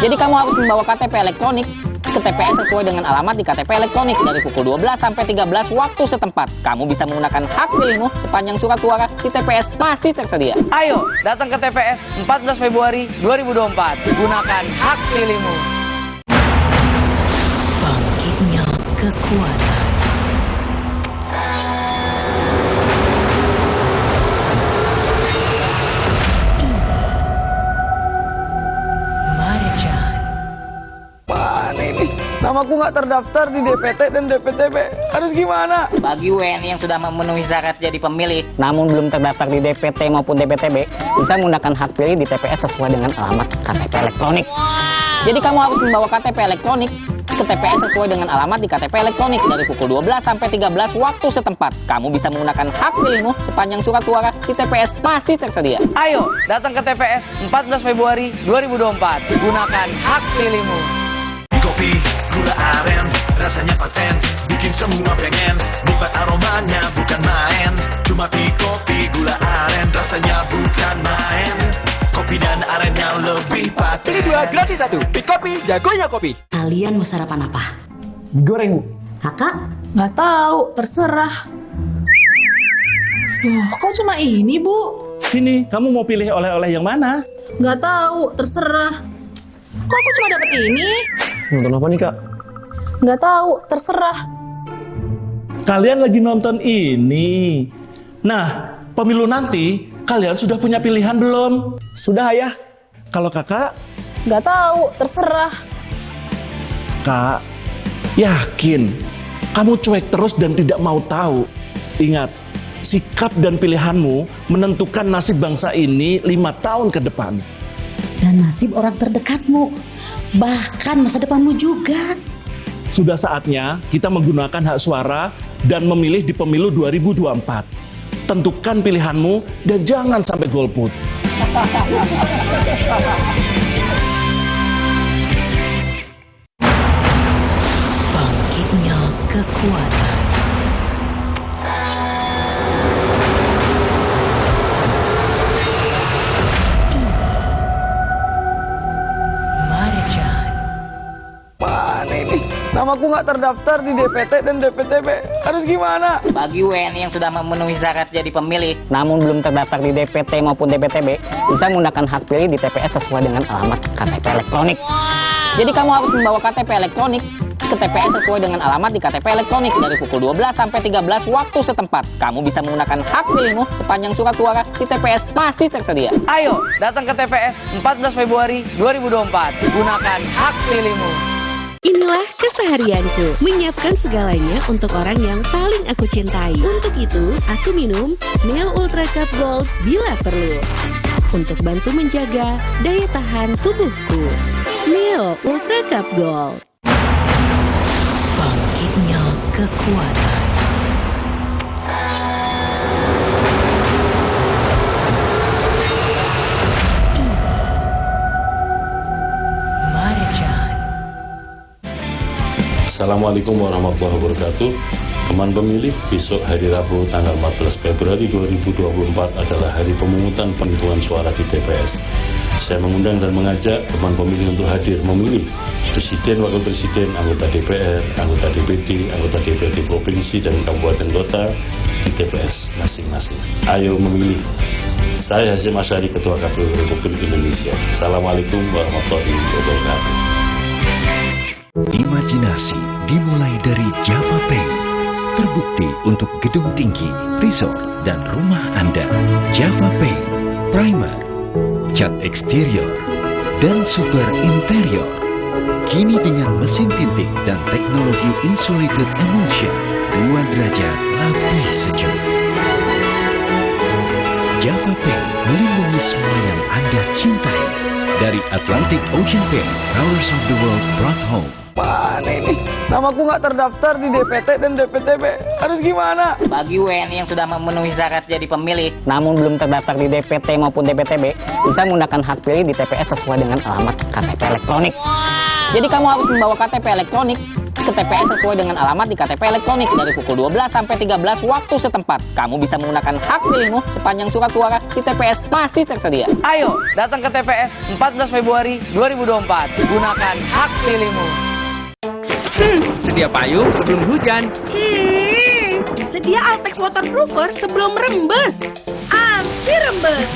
Jadi kamu harus membawa KTP elektronik ke TPS sesuai dengan alamat di KTP elektronik dari pukul 12 sampai 13 waktu setempat. Kamu bisa menggunakan hak pilihmu sepanjang surat suara di TPS masih tersedia. Ayo, datang ke TPS 14 Februari 2024. Gunakan hak pilihmu. Bangkitnya kekuatan. Namaku nggak terdaftar di DPT dan DPTB. Harus gimana? Bagi WNI yang sudah memenuhi syarat jadi pemilih, namun belum terdaftar di DPT maupun DPTB, bisa menggunakan hak pilih di TPS sesuai dengan alamat KTP elektronik. Jadi kamu harus membawa KTP elektronik ke TPS sesuai dengan alamat di KTP elektronik dari pukul 12 sampai 13 waktu setempat. Kamu bisa menggunakan hak pilihmu sepanjang surat suara di TPS masih tersedia. Ayo, datang ke TPS 14 Februari 2024. Gunakan hak pilihmu. Kopi, gula aren, rasanya paten, bikin semua pengen. Nikmat aromanya bukan main. Cuma kopi, gula aren, rasanya bukan main. Kopi dan arennya lebih paten. Pilih 2 gratis 1. Pick Kopi, jagonya kopi. Kalian mau sarapan apa? Goreng, Bu. Kakak? Nggak tahu, terserah. Loh, kok cuma ini, Bu? Sini, kamu mau pilih oleh-oleh yang mana? Nggak tahu, terserah. Kok aku cuma dapet ini? Nonton apa nih, Kak? Nggak tahu, terserah. Kalian lagi nonton ini. Nah, pemilu nanti, kalian sudah punya pilihan belum? Sudah, Ayah. Kalau Kakak? Nggak tahu, terserah. Kak, yakin kamu cuek terus dan tidak mau tahu. Ingat, sikap dan pilihanmu menentukan nasib bangsa ini 5 tahun ke depan. Dan nasib orang terdekatmu, bahkan masa depanmu juga. Sudah saatnya kita menggunakan hak suara dan memilih di pemilu 2024. Tentukan pilihanmu dan jangan sampai golput. Bangkitnya kekuatan. Namaku nggak terdaftar di DPT dan DPTB. Harus gimana? Bagi WNI yang sudah memenuhi syarat jadi pemilih, namun belum terdaftar di DPT maupun DPTB, bisa menggunakan hak pilih di TPS sesuai dengan alamat KTP elektronik. Jadi kamu harus membawa KTP elektronik ke TPS sesuai dengan alamat di KTP elektronik dari pukul 12 sampai 13 waktu setempat. Kamu bisa menggunakan hak pilihmu sepanjang surat suara di TPS masih tersedia. Ayo, datang ke TPS 14 Februari 2024. Gunakan hak pilihmu. Inilah keseharianku, menyiapkan segalanya untuk orang yang paling aku cintai. Untuk itu, aku minum Neo Ultra Cup Gold bila perlu, untuk bantu menjaga daya tahan tubuhku. Neo Ultra Cup Gold. Bangkitnya kekuatan. Assalamualaikum warahmatullahi wabarakatuh. Teman pemilih, besok hari Rabu tanggal 14 Februari 2024 adalah hari pemungutan penghitungan suara di TPS. Saya mengundang dan mengajak teman pemilih untuk hadir memilih Presiden, Wakil Presiden, anggota DPR, anggota DPD, anggota DPRD Provinsi dan Kabupaten Kota di TPS masing-masing. Ayo memilih. Saya Hasyim Asyari, Ketua KPU Republik Indonesia. Assalamualaikum warahmatullahi wabarakatuh. Imajinasi dimulai dari Java Pay. Terbukti untuk gedung tinggi, resort, dan rumah Anda. Java Pay, primer, cat eksterior, dan super interior. Kini dengan mesin tinting dan teknologi insulated emulsion, 2 derajat lebih sejuk. Java Pay melindungi semua yang Anda cintai. Dari Atlantic Ocean Paint, Colors of the World brought home. Mana ini? Namaku nggak terdaftar di DPT dan DPTB. Harus gimana? Bagi WNI yang sudah memenuhi syarat jadi pemilih, namun belum terdaftar di DPT maupun DPTB, bisa menggunakan hak pilih di TPS sesuai dengan alamat KTP elektronik. Jadi kamu harus membawa KTP elektronik ke TPS sesuai dengan alamat di KTP elektronik dari pukul 12 sampai 13 waktu setempat. Kamu bisa menggunakan hak pilihmu sepanjang surat suara di TPS masih tersedia. Ayo, datang ke TPS 14 Februari 2024. Gunakan hak pilihmu. Sedia payung sebelum hujan. Sedia Altex Waterproofer sebelum rembes. Anti rembes.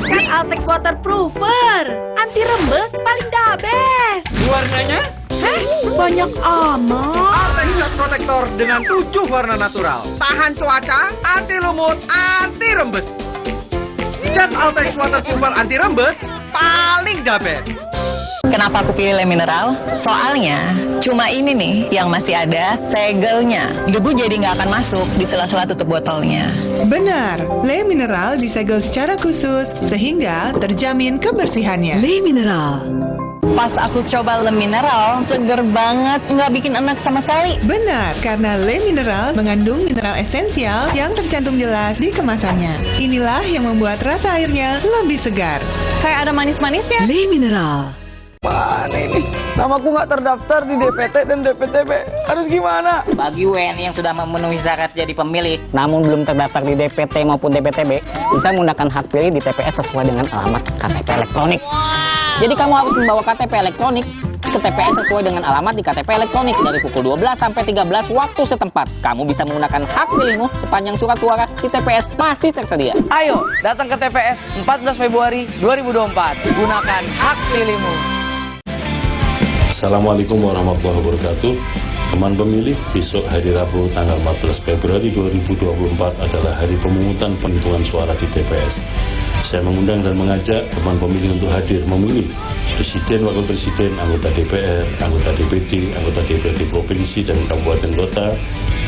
Kan Altex Waterproofer, anti rembes paling the best. Warnanya? Banyak amat. Altex Cat Protector dengan 7 warna natural. Tahan cuaca, anti lumut, anti rembes. Cat Altex Waterproofer anti rembes paling the best. Kenapa aku pilih Le Mineral? Soalnya cuma ini nih yang masih ada segelnya. Debu jadi nggak akan masuk di sela-sela tutup botolnya. Benar, Le Mineral disegel secara khusus sehingga terjamin kebersihannya. Le Mineral. Pas aku coba Le Mineral, seger banget, nggak bikin enak sama sekali. Benar, karena Le Mineral mengandung mineral esensial yang tercantum jelas di kemasannya. Inilah yang membuat rasa airnya lebih segar. Kayak ada manis-manisnya. Le Mineral. Mana ini? Namaku nggak terdaftar di DPT dan DPTB. Harus gimana? Bagi WNI yang sudah memenuhi syarat jadi pemilih, namun belum terdaftar di DPT maupun DPTB, bisa menggunakan hak pilih di TPS sesuai dengan alamat KTP elektronik. Jadi kamu harus membawa KTP elektronik ke TPS sesuai dengan alamat di KTP elektronik dari pukul 12 sampai 13 waktu setempat. Kamu bisa menggunakan hak pilihmu sepanjang surat suara di TPS masih tersedia. Ayo, datang ke TPS 14 Februari 2024. Gunakan hak pilihmu. Assalamualaikum warahmatullahi wabarakatuh. Teman pemilih, besok hari Rabu tanggal 14 Februari 2024 adalah hari pemungutan penghitungan suara di TPS. Saya mengundang dan mengajak teman pemilih untuk hadir memilih Presiden, Wakil Presiden, anggota DPR, anggota DPD, anggota DPRD Provinsi dan Kabupaten Kota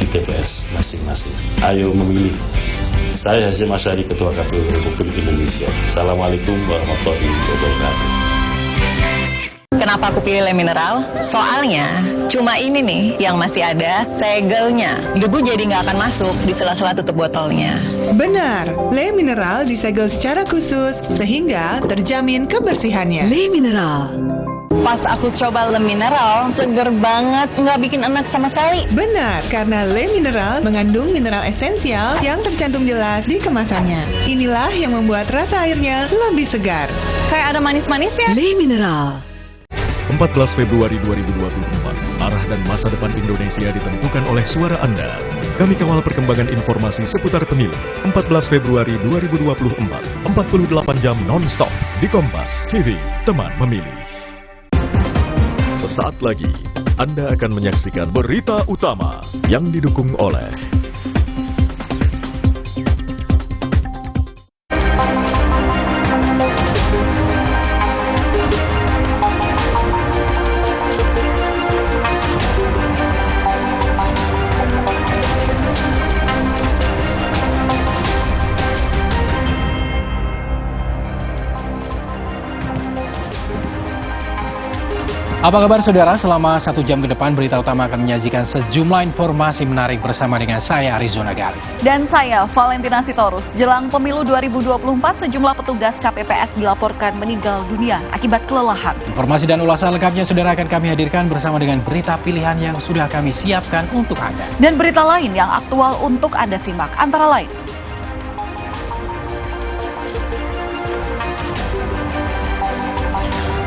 di TPS masing-masing. Ayo memilih. Saya Hasyim Asyari, Ketua KPU Republik Indonesia. Assalamualaikum warahmatullahi wabarakatuh. Kenapa aku pilih Le Mineral? Soalnya cuma ini nih yang masih ada segelnya. Debu jadi nggak akan masuk di sela-sela tutup botolnya. Benar, Le Mineral disegel secara khusus sehingga terjamin kebersihannya. Le Mineral. Pas aku coba Le Mineral, seger banget, nggak bikin enak sama sekali. Benar, karena Le Mineral mengandung mineral esensial yang tercantum jelas di kemasannya. Inilah yang membuat rasa airnya lebih segar. Kayak ada manis-manisnya. Le Mineral. 14 Februari 2024, arah dan masa depan Indonesia ditentukan oleh suara Anda. Kami kawal perkembangan informasi seputar pemilu. 14 Februari 2024, 48 jam non-stop di Kompas TV, teman memilih. Sesaat lagi, Anda akan menyaksikan berita utama yang didukung oleh Apa kabar saudara? Selama 1 jam ke depan Berita Utama akan menyajikan sejumlah informasi menarik bersama dengan saya Arizona Gali. Dan saya Valentina Sitorus. Jelang pemilu 2024 sejumlah petugas KPPS dilaporkan meninggal dunia akibat kelelahan. Informasi dan ulasan lengkapnya saudara akan kami hadirkan bersama dengan berita pilihan yang sudah kami siapkan untuk Anda. Dan berita lain yang aktual untuk Anda simak antara lain.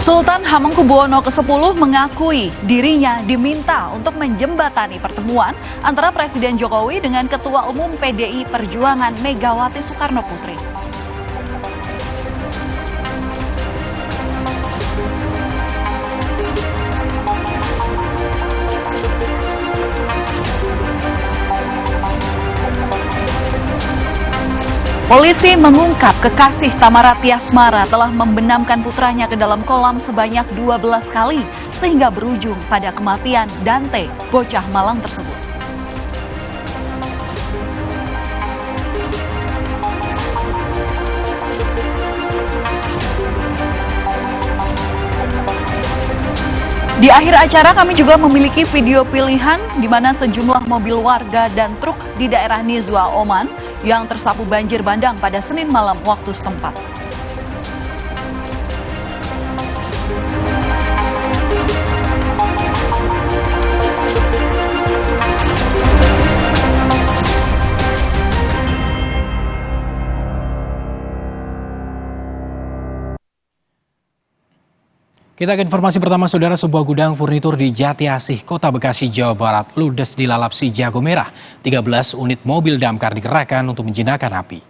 Sultan Hamengkubuwono ke-10 mengakui dirinya diminta untuk menjembatani pertemuan antara Presiden Jokowi dengan Ketua Umum PDI Perjuangan Megawati Soekarno Putri. Polisi mengungkap kekasih Tamara Tiasmara telah membenamkan putranya ke dalam kolam sebanyak 12 kali sehingga berujung pada kematian Dante, bocah Malang tersebut. Di akhir acara kami juga memiliki video pilihan di mana sejumlah mobil warga dan truk di daerah Nizwa, Oman yang tersapu banjir bandang pada Senin malam waktu setempat. Kita ke informasi pertama saudara, sebuah gudang furnitur di Jati Asih, Kota Bekasi, Jawa Barat ludes dilalap si jago merah. 13 unit mobil damkar dikerahkan untuk menjinakkan api.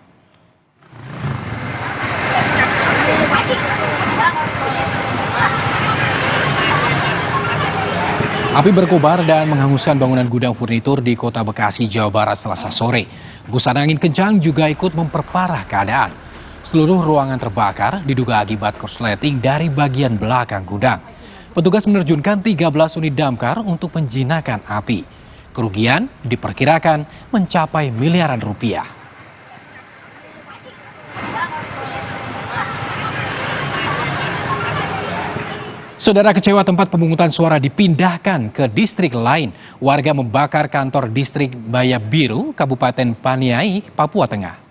Api berkobar dan menghanguskan bangunan gudang furnitur di Kota Bekasi, Jawa Barat Selasa sore. Hembusan angin kencang juga ikut memperparah keadaan. Seluruh ruangan terbakar diduga akibat korsleting dari bagian belakang gudang. Petugas menerjunkan 13 unit damkar untuk menjinakkan api. Kerugian diperkirakan mencapai miliaran rupiah. Saudara, kecewa tempat pemungutan suara dipindahkan ke distrik lain. Warga membakar kantor distrik Baya Biru, Kabupaten Paniai, Papua Tengah.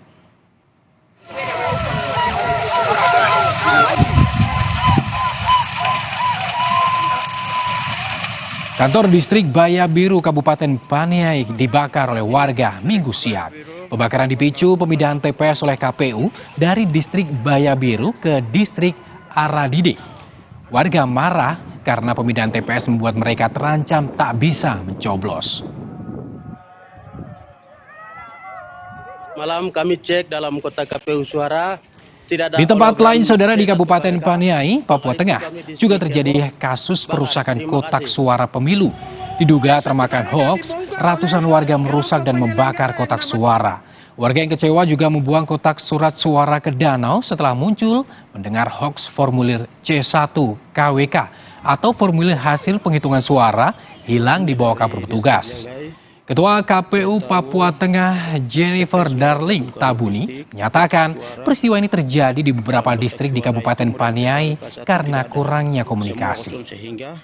Kantor distrik Baya Biru Kabupaten Paniai dibakar oleh warga Minggu siang. Pembakaran dipicu pemindahan TPS oleh KPU dari distrik Baya Biru ke distrik Aradide. Warga marah karena pemindahan TPS membuat mereka terancam tak bisa mencoblos. Malam kami cek dalam kotak KPU suara. Di tempat lain saudara di Kabupaten Paniai, Papua Tengah juga terjadi kasus perusakan kotak suara pemilu. Diduga termakan hoaks, ratusan warga merusak dan membakar kotak suara. Warga yang kecewa juga membuang kotak surat suara ke danau setelah muncul mendengar hoaks formulir C1 KWK atau formulir hasil penghitungan suara hilang dibawa kabur petugas. Ketua KPU Papua Tengah Jennifer Darling Tabuni menyatakan peristiwa ini terjadi di beberapa distrik di Kabupaten Paniai karena kurangnya komunikasi. Sehingga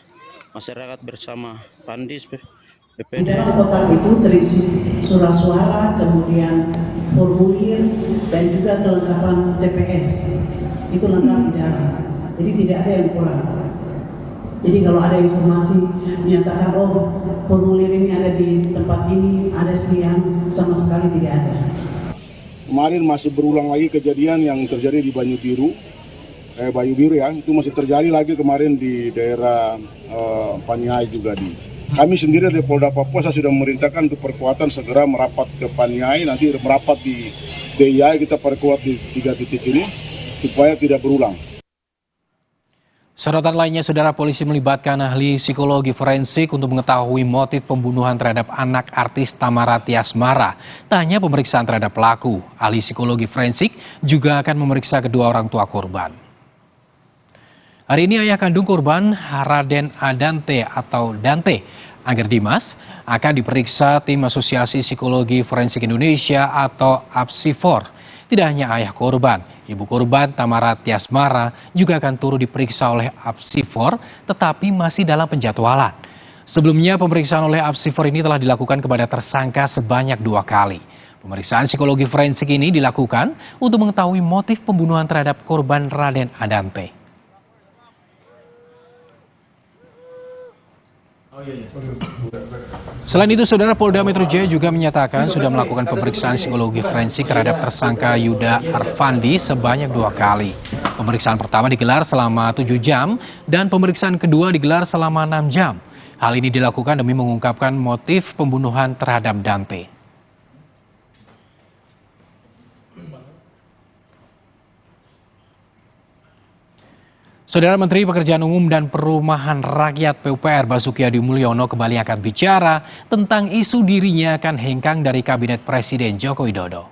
masyarakat bersama Pandis Di dalam kotak itu terisi surat suara, kemudian formulir dan juga kelengkapan TPS. Itu lengkap di dalam. Jadi tidak ada yang kurang. Jadi kalau ada informasi menyatakan formulir ini ada di tempat ini, ada sih yang sama sekali tidak ada. Kemarin masih berulang lagi kejadian yang terjadi di Bayu Biru ya, itu masih terjadi lagi kemarin di daerah Paniai juga Kami sendiri dari Polda Papua sudah memerintahkan untuk perkuatan segera merapat ke Paniai, nanti merapat di DIY kita perkuat di 3 titik ini supaya tidak berulang. Sorotan lainnya, saudara, polisi melibatkan ahli psikologi forensik untuk mengetahui motif pembunuhan terhadap anak artis Tamara Tiasmara. Tak hanya pemeriksaan terhadap pelaku, ahli psikologi forensik juga akan memeriksa kedua orang tua korban. Hari ini ayah kandung korban, Raden Adante atau Dante, Angger Dimas, akan diperiksa tim Asosiasi Psikologi Forensik Indonesia atau APSIFOR. Tidak hanya ayah korban, Ibu korban Tamara Tiasmara juga akan turut diperiksa oleh Apsifor, tetapi masih dalam penjadwalan. Sebelumnya pemeriksaan oleh Apsifor ini telah dilakukan kepada tersangka sebanyak 2 kali. Pemeriksaan psikologi forensik ini dilakukan untuk mengetahui motif pembunuhan terhadap korban Raden Adante. Selain itu, Saudara, Polda Metro Jaya juga menyatakan sudah melakukan pemeriksaan psikologi forensik terhadap tersangka Yuda Arfandi sebanyak 2 kali. Pemeriksaan pertama digelar selama 7 jam dan pemeriksaan kedua digelar selama 6 jam. Hal ini dilakukan demi mengungkapkan motif pembunuhan terhadap Dante. Saudara, Menteri Pekerjaan Umum dan Perumahan Rakyat PUPR Basuki Hadimulyono kembali angkat bicara tentang isu dirinya akan hengkang dari Kabinet Presiden Joko Widodo.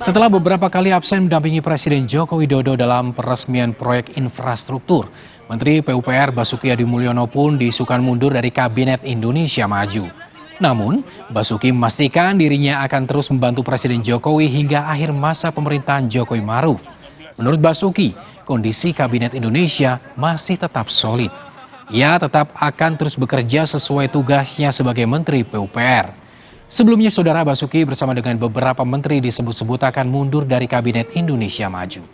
Setelah beberapa kali absen mendampingi Presiden Joko Widodo dalam peresmian proyek infrastruktur, Menteri PUPR Basuki Hadimulyono pun diisukan mundur dari Kabinet Indonesia Maju. Namun, Basuki memastikan dirinya akan terus membantu Presiden Jokowi hingga akhir masa pemerintahan Jokowi Maruf. Menurut Basuki, kondisi Kabinet Indonesia masih tetap solid. Ia tetap akan terus bekerja sesuai tugasnya sebagai Menteri PUPR. Sebelumnya, Saudara, Basuki bersama dengan beberapa menteri disebut-sebut akan mundur dari Kabinet Indonesia Maju.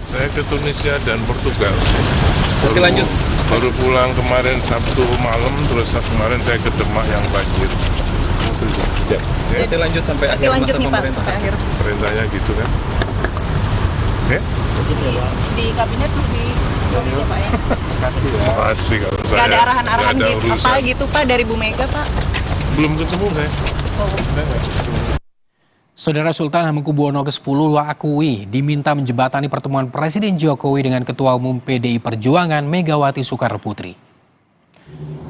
Saya ke Tunisia dan Portugal. Oke, lanjut. Baru pulang kemarin Sabtu malam, terus kemarin saya ke Demak yang banjir. Ya. Nanti lanjut sampai akhir masa pemerintahan. Perintahnya gitu kan. Oke? Di kabinet masih ya, Pak ya? Masih kalau saya. Gak ada arahan-arahan gitu, apa gitu Pak dari Bu Mega Pak? Belum ketemu saya. Saudara, Sultan Hamengkubuwono ke-10 akui diminta menjembatani pertemuan Presiden Jokowi dengan Ketua Umum PDI Perjuangan Megawati Soekarnoputri.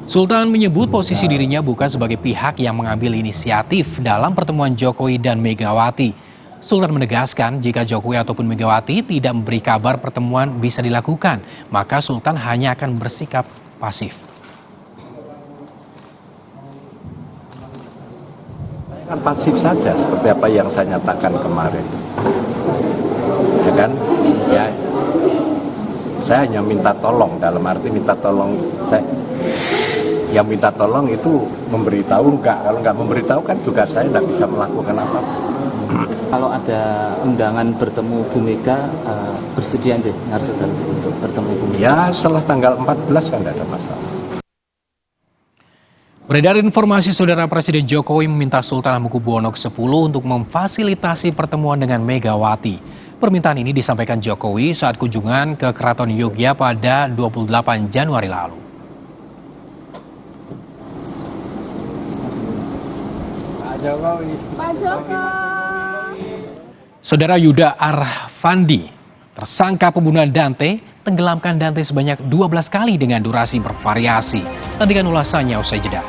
Sultan menyebut posisi dirinya bukan sebagai pihak yang mengambil inisiatif dalam pertemuan Jokowi dan Megawati. Sultan menegaskan jika Jokowi ataupun Megawati tidak memberi kabar pertemuan bisa dilakukan, maka Sultan hanya akan bersikap pasif. Kan pasif saja seperti apa yang saya nyatakan kemarin. Ya kan? Ya. Saya hanya minta tolong, dalam arti minta tolong yang minta tolong itu memberitahu enggak. Kalau enggak memberitahu kan juga saya enggak bisa melakukan apa-apa. Kalau ada undangan bertemu Bu Mega, bersedia aja harus untuk bertemu Bu Mega? Ya setelah tanggal 14 kan enggak ada masalah. Beredar informasi, Saudara, Presiden Jokowi meminta Sultan Hamengkubuwono ke-10 untuk memfasilitasi pertemuan dengan Megawati. Permintaan ini disampaikan Jokowi saat kunjungan ke Keraton Yogyakarta pada 28 Januari lalu. Pak Jokowi. Saudara, Yuda Arfandi, tersangka pembunuhan Dante, tenggelamkan Dante sebanyak 12 kali dengan durasi bervariasi. Nantikan ulasannya usai jeda.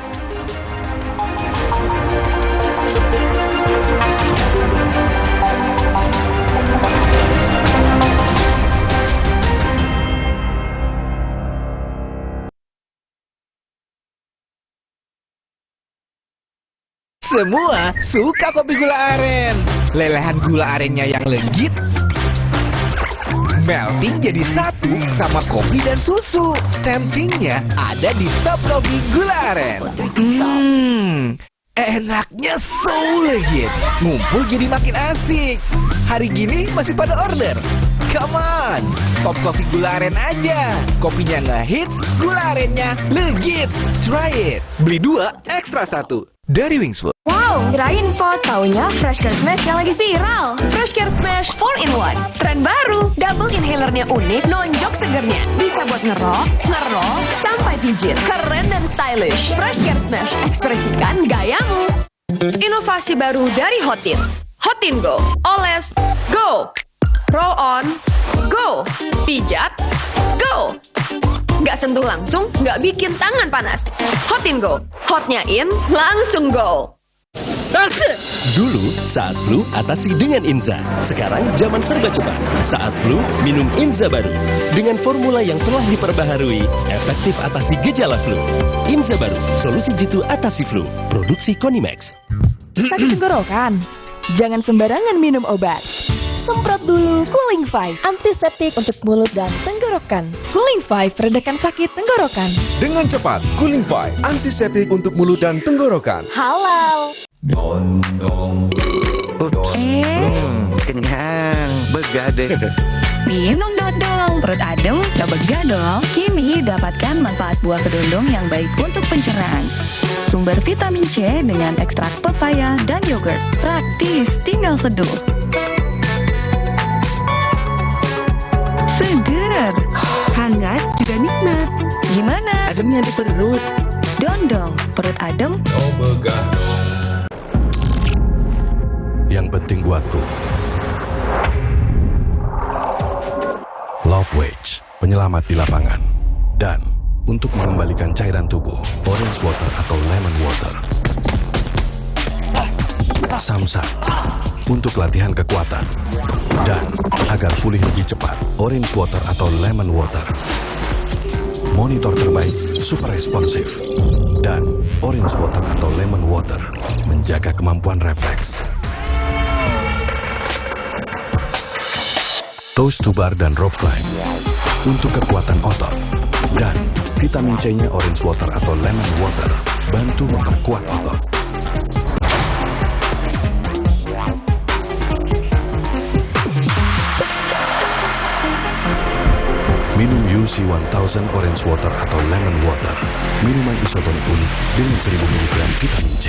Semua suka kopi gula aren. Lelehan gula arennya yang legit melting jadi satu sama kopi dan susu. Temptingnya ada di Top Coffee Gula Aren. Enaknya so legit. Ngumpul jadi makin asik. Hari gini masih pada order? Come on, Top Coffee Gula Aren aja. Kopinya ngehits, gula arennya legit. Try it. Beli 2, ekstra 1. Dari Wings Food. Wow, kirain pot, taunya Fresh Care Smash yang lagi viral. Fresh Care Smash 4-in-1. Tren baru, double inhalernya unik, nonjok segernya. Bisa buat ngerok, sampai pijit. Keren dan stylish. Fresh Care Smash, ekspresikan gayamu. Inovasi baru dari Hotin. Hotin Go. Oles, go. Roll on, go. Pijat, go. Nggak sentuh langsung, nggak bikin tangan panas. Hotin Go. Hotnya in, langsung go. Dulu saat flu atasi dengan Inza. Sekarang zaman serba cepat. Saat flu minum Inza baru. Dengan formula yang telah diperbaharui, efektif atasi gejala flu. Inza baru, solusi jitu atasi flu. Produksi Konimax. Sakit tenggorokan, Jangan sembarangan minum obat. Semprot dulu Cooling 5, antiseptik untuk mulut dan tenggorokan. Cooling 5 redakan sakit tenggorokan. Dengan cepat, Cooling 5, antiseptik untuk mulut dan tenggorokan. Halal. Ups. Kenyang, begadeh. Minum dodol, perut adem, gak begah dong. Kini dapatkan manfaat buah kedondong yang baik untuk pencernaan. Sumber vitamin C dengan ekstrak pepaya dan yogurt. Praktis, tinggal seduh. Seger, hangat juga nikmat. Gimana? Ademnya di perut. Dondong, perut adem. Oh begah dong. Yang penting buatku, Love Wage, penyelamat di lapangan. Dan untuk mengembalikan cairan tubuh, Orange Water atau Lemon Water. Samsat, untuk latihan kekuatan. Dan agar pulih lebih cepat, Orange Water atau Lemon Water. Monitor terbaik, super responsif. Dan Orange Water atau Lemon Water menjaga kemampuan refleks. Toast to bar dan rope climb untuk kekuatan otot. Dan vitamin C-nya Orange Water atau Lemon Water bantu memperkuat otot. Minum UC 1000 Orange Water atau Lemon Water. Minuman isotonik unik dengan 1000 mg vitamin C.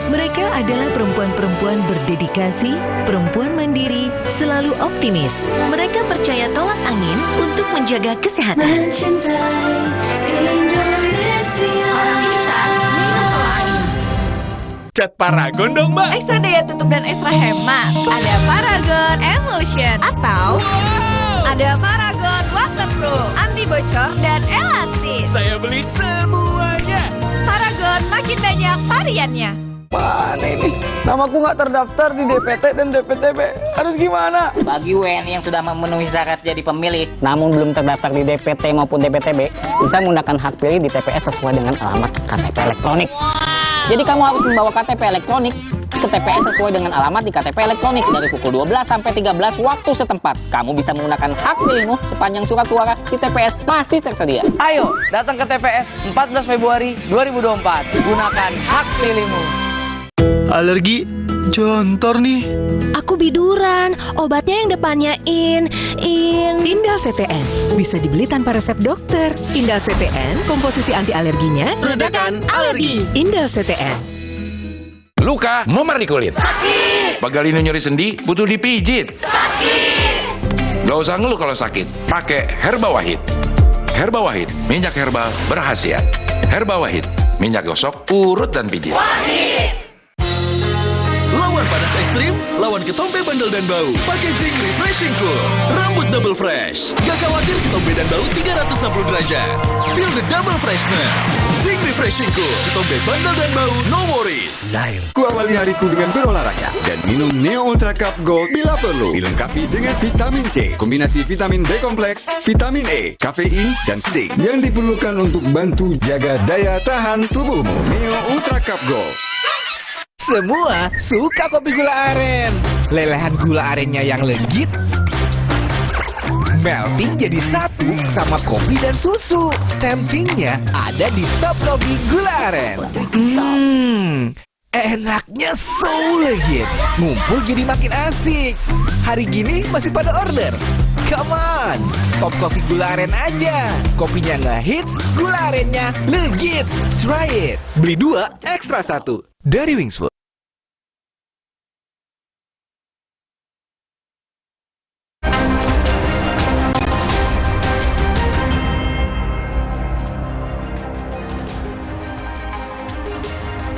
Mereka adalah perempuan-perempuan berdedikasi, perempuan mandiri, selalu optimis. Mereka percaya tolak angin untuk menjaga kesehatan. Mencintai Indonesia. Cat Paragon dong, Mbak. Ekstra daya tutup dan ekstra hemat. Ada Paragon Emulsion atau ada Paragon Waterproof, anti bocor dan elastis. Saya beli semuanya. Paragon makin banyak variannya. Mana ini? Namaku nggak terdaftar di DPT dan DPTB. Harus gimana? Bagi WNI yang sudah memenuhi syarat jadi pemilih, namun belum terdaftar di DPT maupun DPTB, bisa menggunakan hak pilih di TPS sesuai dengan alamat KTP elektronik. Jadi kamu harus membawa KTP elektronik ke TPS sesuai dengan alamat di KTP elektronik dari pukul 12 sampai 13 waktu setempat. Kamu bisa menggunakan hak pilihmu sepanjang surat suara di TPS masih tersedia. Ayo, datang ke TPS 14 Februari 2024. Gunakan hak pilihmu. Alergi jontor nih. Aku biduran, obatnya yang depannya Indal CTN. Bisa dibeli tanpa resep dokter. Indal CTN, komposisi anti alerginya Redakan alergi. Indal CTN. Luka, memar di kulit. Sakit. Pagalino nyeri sendi, butuh dipijit. Sakit. Gak usah ngeluh kalau sakit. Pakai Herba Wahid. Herba Wahid, minyak herbal berkhasiat. Herba Wahid, minyak gosok, urut dan pijit. Wahid. Lawan panas ekstrim, lawan ketombe bandel dan bau. Pakai Zinc Refreshing Cool. Rambut double fresh. Gak khawatir ketombe dan bau 360 derajat. Feel the double freshness. Zinc Refreshing Cool. Ketombe bandel dan bau, no worries. Nail. Kuawali hariku dengan berolahraga dan minum Neo Ultra Cup Gold bila perlu. Dilengkapi dengan vitamin C, kombinasi vitamin B kompleks, vitamin E, kafein, dan zinc yang diperlukan untuk bantu jaga daya tahan tubuhmu. Neo Ultra Cup Gold. Semua suka kopi gula aren. Lelehan gula arennya yang legit, melting jadi satu sama kopi dan susu. Temptingnya ada di Top Coffee Gula Aren. Enaknya so legit. Ngumpul jadi makin asik. Hari gini masih pada order? Come on, Top Coffee Gula Aren aja. Kopinya ngehits, gula arennya legit. Try it. Beli 2, ekstra 1. Dari Wings Food.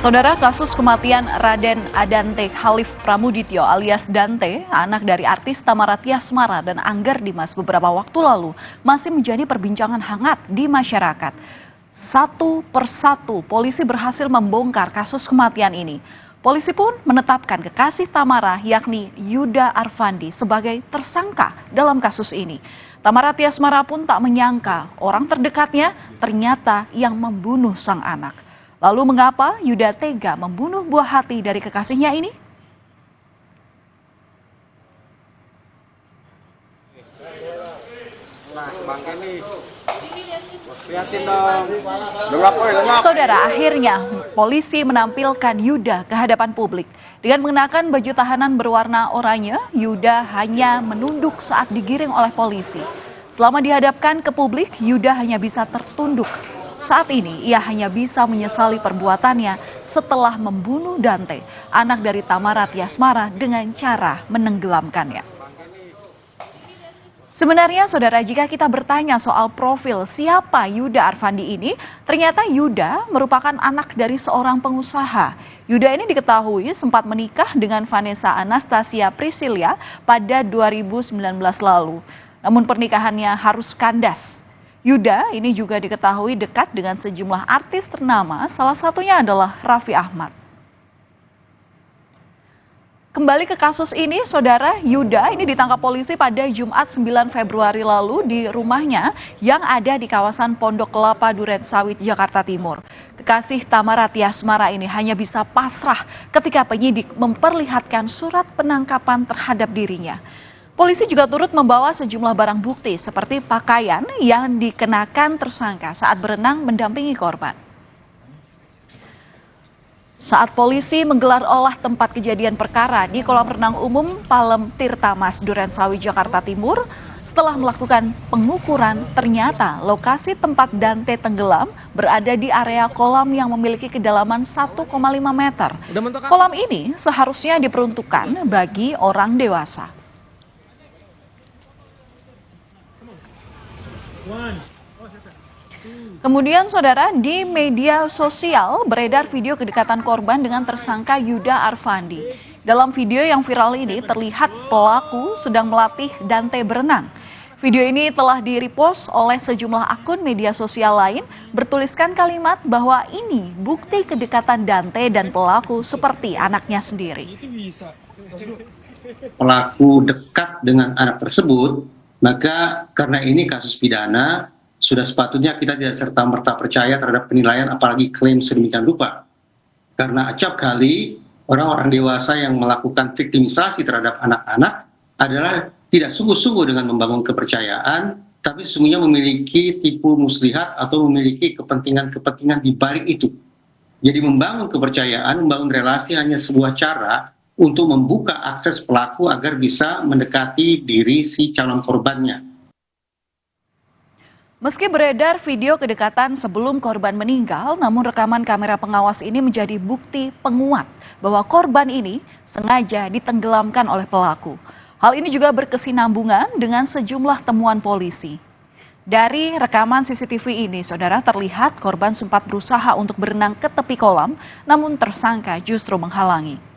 Saudara, kasus kematian Raden Adante Khalif Pramudityo alias Dante, anak dari artis Tamara Tiasmara dan Angger Dimas beberapa waktu lalu, masih menjadi perbincangan hangat di masyarakat. Satu persatu polisi berhasil membongkar kasus kematian ini. Polisi pun menetapkan kekasih Tamara yakni Yuda Arfandi sebagai tersangka dalam kasus ini. Tamara Tiasmara pun tak menyangka orang terdekatnya ternyata yang membunuh sang anak. Lalu mengapa Yuda tega membunuh buah hati dari kekasihnya ini? Saudara, akhirnya polisi menampilkan Yuda ke hadapan publik. Dengan mengenakan baju tahanan berwarna oranye, Yuda hanya menunduk saat digiring oleh polisi. Selama dihadapkan ke publik, Yuda hanya bisa tertunduk. Saat ini, ia hanya bisa menyesali perbuatannya setelah membunuh Dante, anak dari Tamara Tiasmara, dengan cara menenggelamkannya. Sebenarnya, saudara, jika kita bertanya soal profil siapa Yuda Arfandi ini, ternyata Yuda merupakan anak dari seorang pengusaha. Yuda ini diketahui sempat menikah dengan Vanessa Anastasia Priscilia pada 2019 lalu. Namun pernikahannya harus kandas. Yuda ini juga diketahui dekat dengan sejumlah artis ternama, salah satunya adalah Raffi Ahmad. Kembali ke kasus ini, saudara, Yuda ini ditangkap polisi pada Jumat 9 Februari lalu di rumahnya yang ada di kawasan Pondok Kelapa Duren Sawit, Jakarta Timur. Kekasih Tamara Tiasmara ini hanya bisa pasrah ketika penyidik memperlihatkan surat penangkapan terhadap dirinya. Polisi juga turut membawa sejumlah barang bukti seperti pakaian yang dikenakan tersangka saat berenang mendampingi korban. Saat polisi menggelar olah tempat kejadian perkara di kolam renang umum Palem Tirtamas, Duren Sawit, Jakarta Timur, setelah melakukan pengukuran, ternyata lokasi tempat Dante tenggelam berada di area kolam yang memiliki kedalaman 1,5 meter. Kolam ini seharusnya diperuntukkan bagi orang dewasa. Kemudian, saudara, di media sosial beredar video kedekatan korban dengan tersangka Yuda Arfandi. Dalam video yang viral ini terlihat pelaku sedang melatih Dante berenang. Video ini telah di-repost oleh sejumlah akun media sosial lain, bertuliskan kalimat bahwa ini bukti kedekatan Dante dan pelaku seperti anaknya sendiri. Pelaku dekat dengan anak tersebut, maka karena ini kasus pidana, sudah sepatutnya kita tidak serta-merta percaya terhadap penilaian apalagi klaim sedemikian rupa. Karena acap kali orang-orang dewasa yang melakukan viktimisasi terhadap anak-anak adalah tidak sungguh-sungguh dengan membangun kepercayaan, tapi sesungguhnya memiliki tipu muslihat atau memiliki kepentingan-kepentingan di balik itu. Jadi membangun kepercayaan, membangun relasi hanya sebuah cara untuk membuka akses pelaku agar bisa mendekati diri si calon korbannya. Meski beredar video kedekatan sebelum korban meninggal, namun rekaman kamera pengawas ini menjadi bukti penguat bahwa korban ini sengaja ditenggelamkan oleh pelaku. Hal ini juga berkesinambungan dengan sejumlah temuan polisi. Dari rekaman CCTV ini, saudara, terlihat korban sempat berusaha untuk berenang ke tepi kolam, namun tersangka justru menghalangi.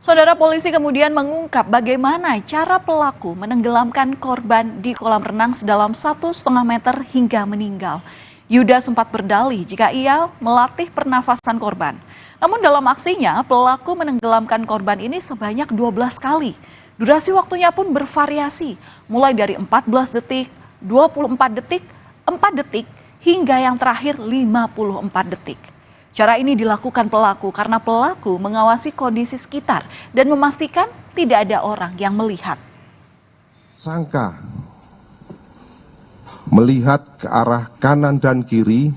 Saudara, polisi kemudian mengungkap bagaimana cara pelaku menenggelamkan korban di kolam renang sedalam 1,5 meter hingga meninggal. Yuda sempat berdalih jika ia melatih pernafasan korban. Namun dalam aksinya, pelaku menenggelamkan korban ini sebanyak 12 kali. Durasi waktunya pun bervariasi, mulai dari 14 detik, 24 detik, 4 detik, hingga yang terakhir 54 detik. Cara ini dilakukan pelaku karena pelaku mengawasi kondisi sekitar dan memastikan tidak ada orang yang melihat. Sangka melihat ke arah kanan dan kiri,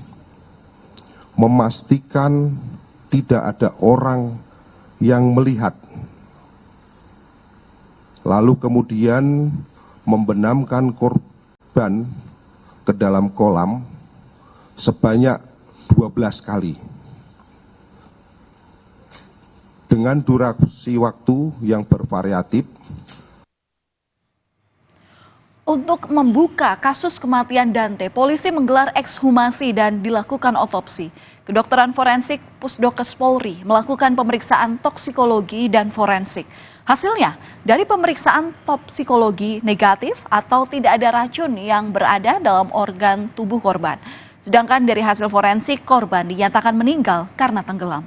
memastikan tidak ada orang yang melihat. Lalu kemudian membenamkan korban ke dalam kolam sebanyak 12 kali. Dengan durasi waktu yang bervariatif. Untuk membuka kasus kematian Dante, polisi menggelar ekshumasi dan dilakukan otopsi. Kedokteran forensik Pusdokes Polri melakukan pemeriksaan toksikologi dan forensik. Hasilnya, dari pemeriksaan toksikologi negatif atau tidak ada racun yang berada dalam organ tubuh korban. Sedangkan dari hasil forensik, korban dinyatakan meninggal karena tenggelam.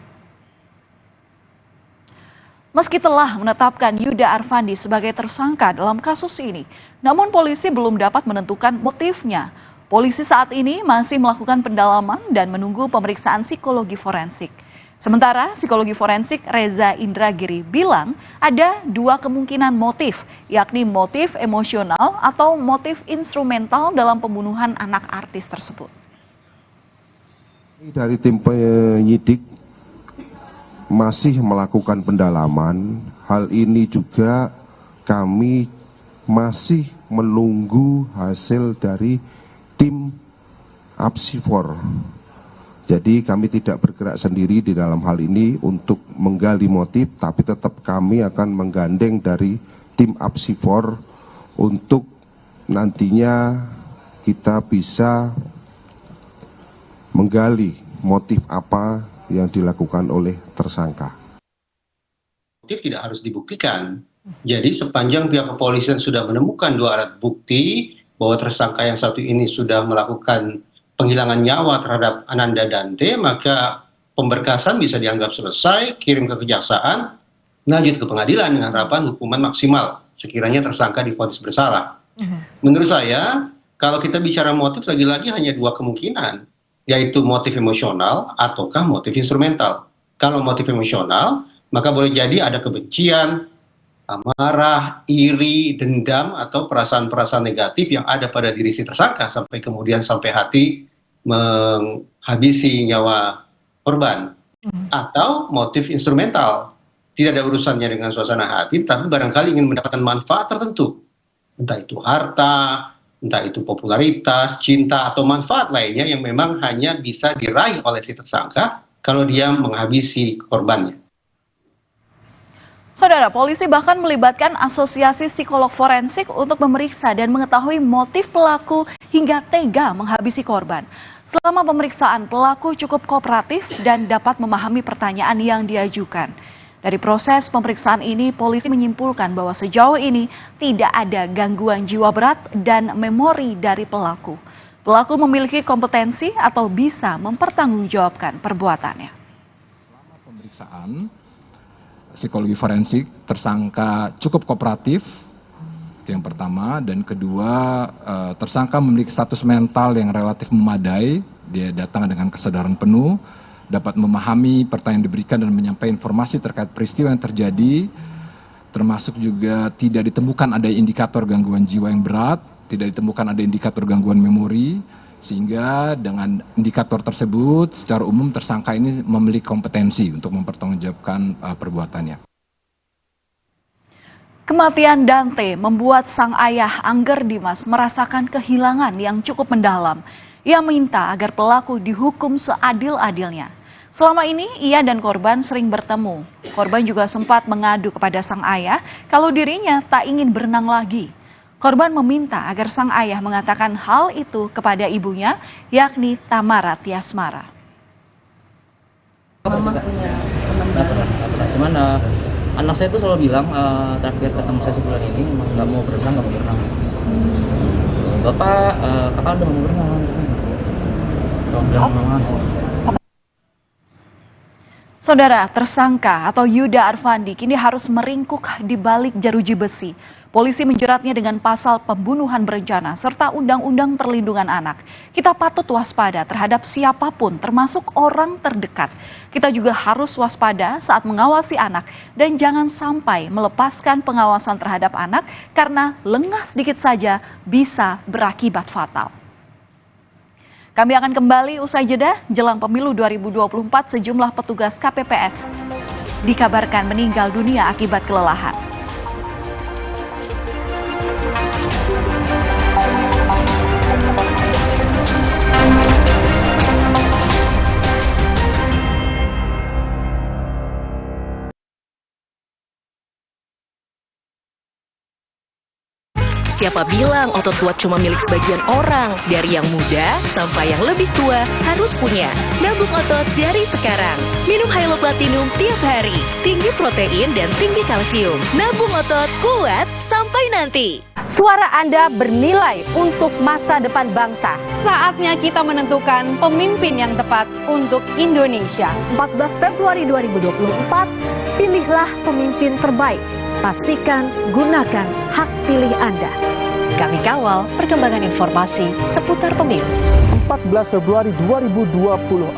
Meski telah menetapkan Yuda Arfandi sebagai tersangka dalam kasus ini, namun polisi belum dapat menentukan motifnya. Polisi saat ini masih melakukan pendalaman dan menunggu pemeriksaan psikologi forensik. Sementara psikologi forensik Reza Indragiri bilang ada dua kemungkinan motif, yakni motif emosional atau motif instrumental dalam pembunuhan anak artis tersebut. Dari tim penyidik masih melakukan pendalaman. Hal ini juga kami masih menunggu hasil dari tim Apsifor. Jadi kami tidak bergerak sendiri di dalam hal ini untuk menggali motif, tapi tetap kami akan menggandeng dari tim Apsifor untuk nantinya kita bisa menggali motif apa yang dilakukan oleh tersangka. Motif tidak harus dibuktikan. Jadi sepanjang pihak kepolisian sudah menemukan dua alat bukti bahwa tersangka yang satu ini sudah melakukan penghilangan nyawa terhadap Ananda Dante, maka pemberkasan bisa dianggap selesai, kirim ke kejaksaan, lanjut ke pengadilan dengan harapan hukuman maksimal sekiranya tersangka divonis bersalah. Menurut saya, kalau kita bicara motif, lagi-lagi hanya dua kemungkinan, yaitu motif emosional ataukah motif instrumental. Kalau motif emosional, maka boleh jadi ada kebencian, amarah, iri, dendam, atau perasaan-perasaan negatif yang ada pada diri si tersangka sampai kemudian sampai hati menghabisi nyawa korban. Atau motif instrumental, tidak ada urusannya dengan suasana hati, tapi barangkali ingin mendapatkan manfaat tertentu, entah itu harta, entah itu popularitas, cinta, atau manfaat lainnya yang memang hanya bisa diraih oleh si tersangka kalau dia menghabisi korbannya. Saudara, polisi bahkan melibatkan asosiasi psikolog forensik untuk memeriksa dan mengetahui motif pelaku hingga tega menghabisi korban. Selama pemeriksaan, pelaku cukup kooperatif dan dapat memahami pertanyaan yang diajukan. Dari proses pemeriksaan ini, polisi menyimpulkan bahwa sejauh ini tidak ada gangguan jiwa berat dan memori dari pelaku. Pelaku memiliki kompetensi atau bisa mempertanggungjawabkan perbuatannya. Selama pemeriksaan psikologi forensik, tersangka cukup kooperatif, itu yang pertama. Dan kedua, tersangka memiliki status mental yang relatif memadai. Dia datang dengan kesadaran penuh, dapat memahami pertanyaan diberikan dan menyampaikan informasi terkait peristiwa yang terjadi, termasuk juga tidak ditemukan ada indikator gangguan jiwa yang berat, tidak ditemukan ada indikator gangguan memori, sehingga dengan indikator tersebut secara umum tersangka ini memiliki kompetensi untuk mempertanggungjawabkan perbuatannya. Kematian Dante membuat sang ayah Angger Dimas merasakan kehilangan yang cukup mendalam. Ia minta agar pelaku dihukum seadil-adilnya. Selama ini ia dan korban sering bertemu. Korban juga sempat mengadu kepada sang ayah kalau dirinya tak ingin berenang lagi. Korban meminta agar sang ayah mengatakan hal itu kepada ibunya, yakni Tamara Tiasmara. Mama punya teman baru. Cuman anak saya tuh selalu bilang terakhir ketemu saya sebulan ini nggak mau berenang. Bapak, kakak udah mau berenang. Saudara, tersangka atau Yuda Arfandi kini harus meringkuk di balik jeruji besi. Polisi menjeratnya dengan pasal pembunuhan berencana serta Undang-Undang Perlindungan Anak. Kita patut waspada terhadap siapapun termasuk orang terdekat. Kita juga harus waspada saat mengawasi anak dan jangan sampai melepaskan pengawasan terhadap anak karena lengah sedikit saja bisa berakibat fatal. Kami akan kembali usai jeda. Jelang pemilu 2024 sejumlah petugas KPPS dikabarkan meninggal dunia akibat kelelahan. Siapa bilang otot kuat cuma milik sebagian orang? Dari yang muda sampai yang lebih tua harus punya. Nabung otot dari sekarang. Minum Hylo Platinum tiap hari. Tinggi protein dan tinggi kalsium. Nabung otot kuat sampai nanti. Suara Anda bernilai untuk masa depan bangsa. Saatnya kita menentukan pemimpin yang tepat untuk Indonesia. 14 Februari 2024, pilihlah pemimpin terbaik. Pastikan gunakan hak pilih Anda. Kami kawal perkembangan informasi seputar pemilu. 14 Februari 2024,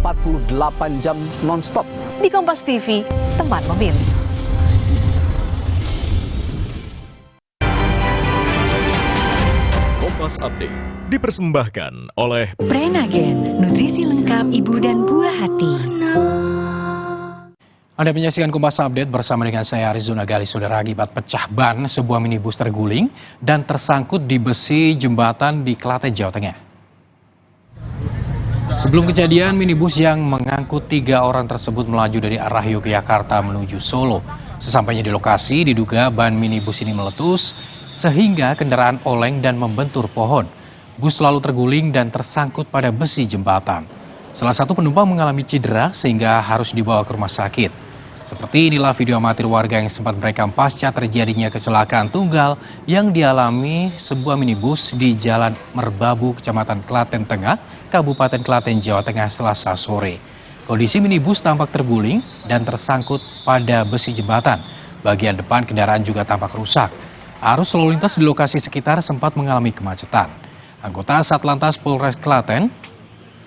48 jam non-stop. Di Kompas TV, teman memilih. Kompas Update dipersembahkan oleh Prenagen, nutrisi lengkap ibu dan buah hati. Anda menyaksikan Kompas Update bersama dengan saya Arizona Gali. Saudara, akibat pecah ban sebuah minibus terguling dan tersangkut di besi jembatan di Klaten, Jawa Tengah. Sebelum kejadian, minibus yang mengangkut 3 orang tersebut melaju dari arah Yogyakarta menuju Solo. Sesampainya di lokasi, diduga ban minibus ini meletus sehingga kendaraan oleng dan membentur pohon. Bus lalu terguling dan tersangkut pada besi jembatan. Salah satu penumpang mengalami cedera sehingga harus dibawa ke rumah sakit. Seperti inilah video amatir warga yang sempat merekam pasca terjadinya kecelakaan tunggal yang dialami sebuah minibus di Jalan Merbabu, Kecamatan Klaten Tengah, Kabupaten Klaten, Jawa Tengah, Selasa sore. Kondisi minibus tampak terguling dan tersangkut pada besi jembatan. Bagian depan kendaraan juga tampak rusak. Arus lalu lintas di lokasi sekitar sempat mengalami kemacetan. Anggota Satlantas Polres Klaten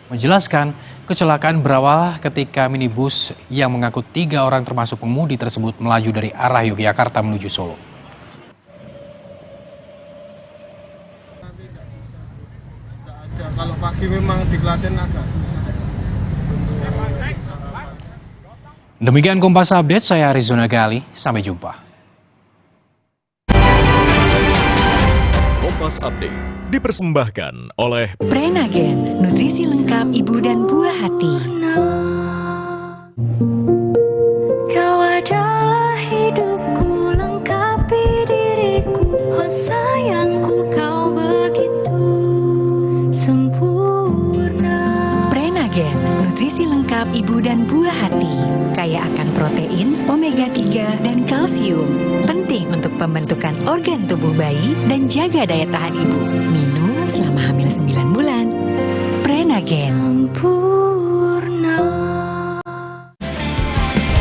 menjelaskan kecelakaan berawal ketika minibus yang mengangkut 3 orang termasuk pengemudi tersebut melaju dari arah Yogyakarta menuju Solo. Kalau pagi memang di Klaten agak susah. Demikian Kompas Update, saya Arizona Gali. Sampai jumpa. Kompas Update dipersembahkan oleh Prenagen, nutrisi lengkap ibu dan buah hati. Kau adalah hidupku, lengkapi diriku, oh sayangku kau begitu sempurna. Prenagen, nutrisi lengkap ibu dan buah hati, kaya akan protein, omega 3 dan kalsium. Penting untuk pembentukan organ tubuh bayi dan jaga daya tahan ibu. Minum selama hamil 9 bulan. Prenagen.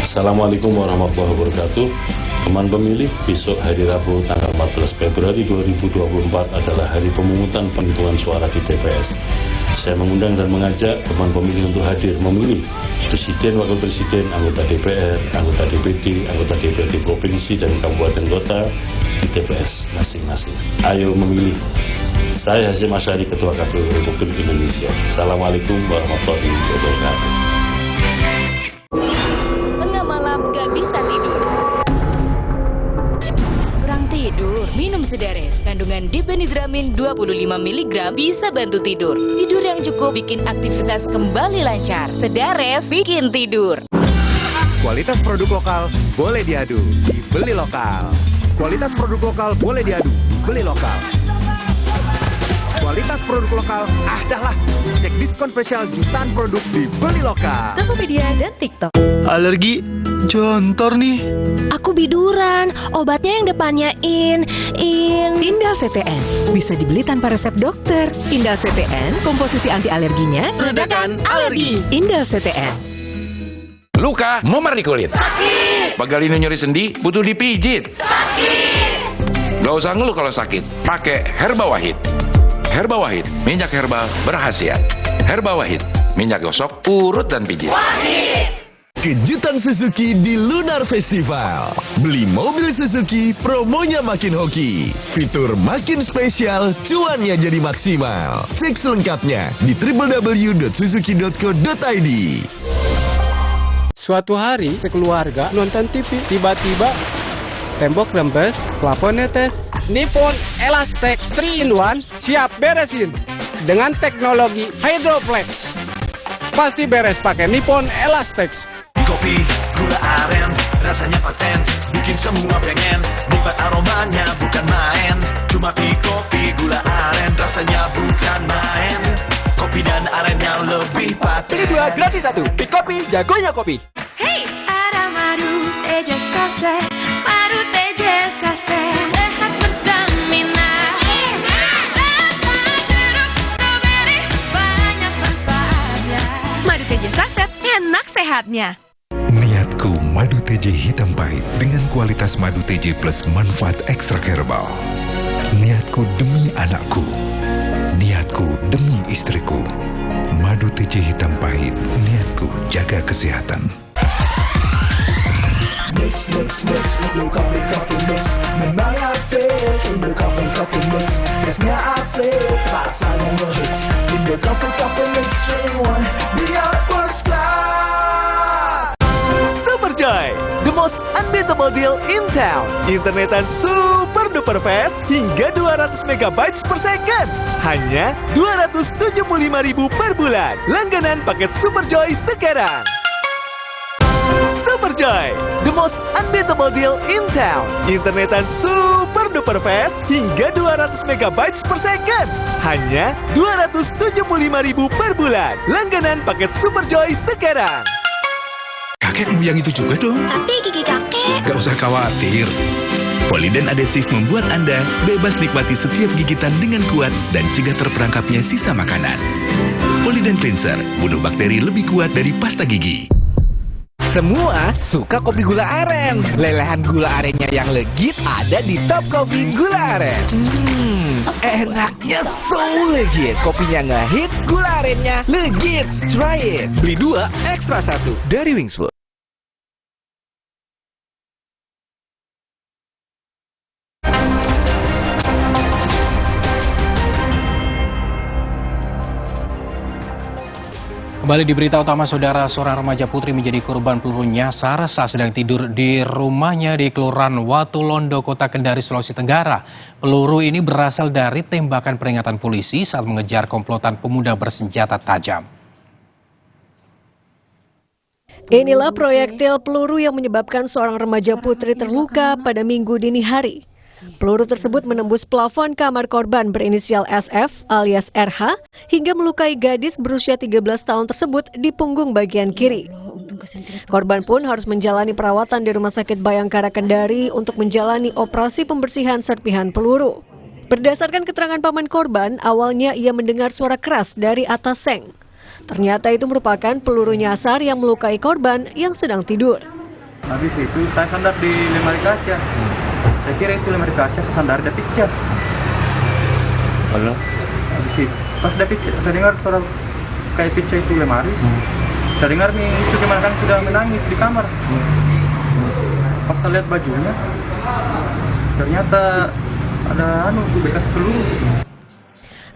Assalamualaikum warahmatullahi wabarakatuh. Teman pemilih, besok hari Rabu tanggal 14 Februari 2024 adalah hari pemungutan penghitungan suara di TPS. Saya mengundang dan mengajak teman pemilih untuk hadir memilih Presiden, Wakil Presiden, anggota DPR, anggota DPD, anggota DPRD Provinsi dan Kabupaten Kota di TPS masing-masing. Ayo memilih. Saya Hasyim Asyari, Ketua KPU Republik Indonesia. Assalamualaikum warahmatullahi wabarakatuh. Tengah malam gak bisa tidur. Kurang tidur, minum Sedares. Kandungan dipenidramin 25 mg bisa bantu tidur. Tidur yang cukup bikin aktivitas kembali lancar. Sedares bikin tidur. Kualitas produk lokal boleh diadu, dibeli lokal. Kualitas produk lokal boleh diadu, beli lokal. Kualitas produk lokal, dah lah. Cek diskon spesial jutaan produk dibeli lokal. Tokopedia dan TikTok. Alergi jontor nih. Aku biduran, obatnya yang depannya Indal CTN bisa dibeli tanpa resep dokter. Indal CTN, komposisi anti alerginya Redakan alergi. Indal CTN. Luka, memar di kulit. Sakit. Pegalinu nyeri sendi, butuh dipijit. Sakit. Gak usah ngeluh kalau sakit, pakai Herba Wahid. Herba Wahid, minyak herbal berkhasiat. Herba Wahid, minyak gosok, urut dan pijit. Wahid. Kejutan Suzuki di Lunar Festival. Beli mobil Suzuki, promonya makin hoki. Fitur makin spesial, cuannya jadi maksimal. Cek selengkapnya di www.suzuki.co.id. Suatu hari, sekeluarga nonton TV. Tiba-tiba, tembok rembes, plafon netes. Nippon Elastex 3-in-1 siap beresin. Dengan teknologi Hydroplex. Pasti beres pakai Nippon Elastex. Kopi, gula aren, rasanya paten, bikin semua pengen. Nikmat aromanya bukan main. Cuma kopi, gula aren, rasanya bukan main. Kopi dan aren yang lebih paten. Pilih 2 gratis 1. Pick Kopi, jagonya kopi. Hey, ada madu teja sase, madu teja sase, sehat berstamina. Banyak manfaatnya. Madu teja saset, enak sehatnya. Niatku madu TJ hitam pahit dengan kualitas madu TJ plus manfaat ekstrak herbal. Niatku demi anakku. Niatku demi istriku. Madu TJ hitam pahit, niatku jaga kesehatan. Mix, Indo Coffee Mix. Memang asik, Indo Coffee Mix. Esnya asik, rasanya ngehits. Indo Coffee Mix 3-in-1, biar first class. Superjoy, the most unbeatable deal in town. Internetan super duper fast hingga 200 MB per second. Hanya 275.000 per bulan. Langganan paket Superjoy sekarang. Superjoy, the most unbeatable deal in town. Internetan super duper fast hingga 200 MB per second. Hanya 275.000 per bulan. Langganan paket Superjoy sekarang. Kakekmu yang itu juga dong. Tapi gigi kakek. Gak usah khawatir. Poliden adhesif membuat Anda bebas nikmati setiap gigitan dengan kuat dan cegah terperangkapnya sisa makanan. Poliden Cleanser, bunuh bakteri lebih kuat dari pasta gigi. Semua suka kopi gula aren. Lelehan gula arennya yang legit ada di Top Coffee Gula Aren. Enaknya so legit. Kopinya ngehits, gula arennya legit. Try it. Beli 2, ekstra 1 dari Wings Food. Kembali di berita utama, saudara, seorang remaja putri menjadi korban peluru nyasar saat sedang tidur di rumahnya di Kelurahan Watulondo, Kota Kendari, Sulawesi Tenggara. Peluru ini berasal dari tembakan peringatan polisi saat mengejar komplotan pemuda bersenjata tajam. Inilah proyektil peluru yang menyebabkan seorang remaja putri terluka pada Minggu dini hari. Peluru tersebut menembus plafon kamar korban berinisial SF alias RH hingga melukai gadis berusia 13 tahun tersebut di punggung bagian kiri. Korban pun harus menjalani perawatan di Rumah Sakit Bayangkara Kendari untuk menjalani operasi pembersihan serpihan peluru. Berdasarkan keterangan paman korban, awalnya ia mendengar suara keras dari atas seng. Ternyata itu merupakan peluru nyasar yang melukai korban yang sedang tidur. Habis itu saya sandar di lemari kaca. Saya kira itu lemari kaca, saya sandar ada picture. Halo? Habis itu pas ada picture, saya dengar suara kayak picture itu lemari. Saya dengar nih itu gimana kan sudah menangis di kamar. Pas saya lihat bajunya, ternyata ada bekas peluru.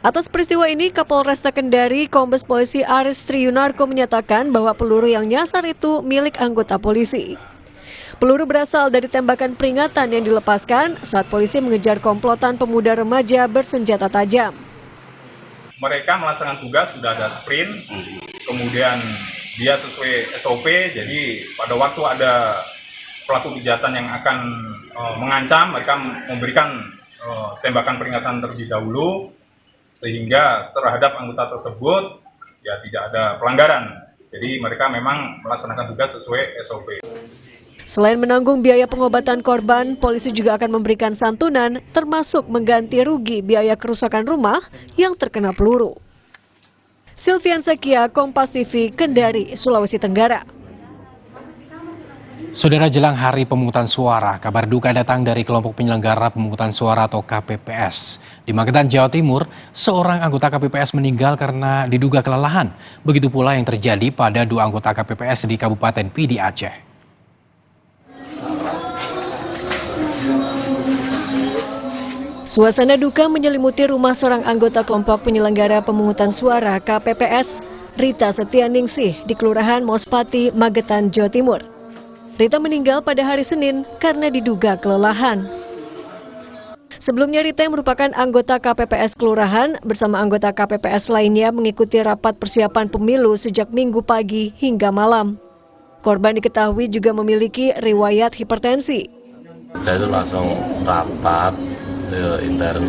Atas peristiwa ini, Kapolresta Kendari, Kombes Polisi Aris Triyunarko menyatakan bahwa peluru yang nyasar itu milik anggota polisi. Peluru berasal dari tembakan peringatan yang dilepaskan saat polisi mengejar komplotan pemuda remaja bersenjata tajam. Mereka melaksanakan tugas, sudah ada sprint, kemudian dia sesuai SOP, jadi pada waktu ada pelaku kejahatan yang akan mengancam, mereka memberikan tembakan peringatan terlebih dahulu, sehingga terhadap anggota tersebut ya tidak ada pelanggaran. Jadi mereka memang melaksanakan tugas sesuai SOP. Selain menanggung biaya pengobatan korban, polisi juga akan memberikan santunan termasuk mengganti rugi biaya kerusakan rumah yang terkena peluru. Silvian Sekia, Kompas TV, Kendari, Sulawesi Tenggara. Saudara, jelang hari pemungutan suara, kabar duka datang dari kelompok penyelenggara pemungutan suara atau KPPS. Di Magetan, Jawa Timur, seorang anggota KPPS meninggal karena diduga kelelahan. Begitu pula yang terjadi pada 2 anggota KPPS di Kabupaten Pidi, Aceh. Suasana duka menyelimuti rumah seorang anggota kelompok penyelenggara pemungutan suara KPPS, Rita Setianingsih, di Kelurahan Mospati, Magetan, Jawa Timur. Rita meninggal pada hari Senin karena diduga kelelahan. Sebelumnya Rita yang merupakan anggota KPPS Kelurahan bersama anggota KPPS lainnya mengikuti rapat persiapan pemilu sejak Minggu pagi hingga malam. Korban diketahui juga memiliki riwayat hipertensi. Saya itu langsung rapat intern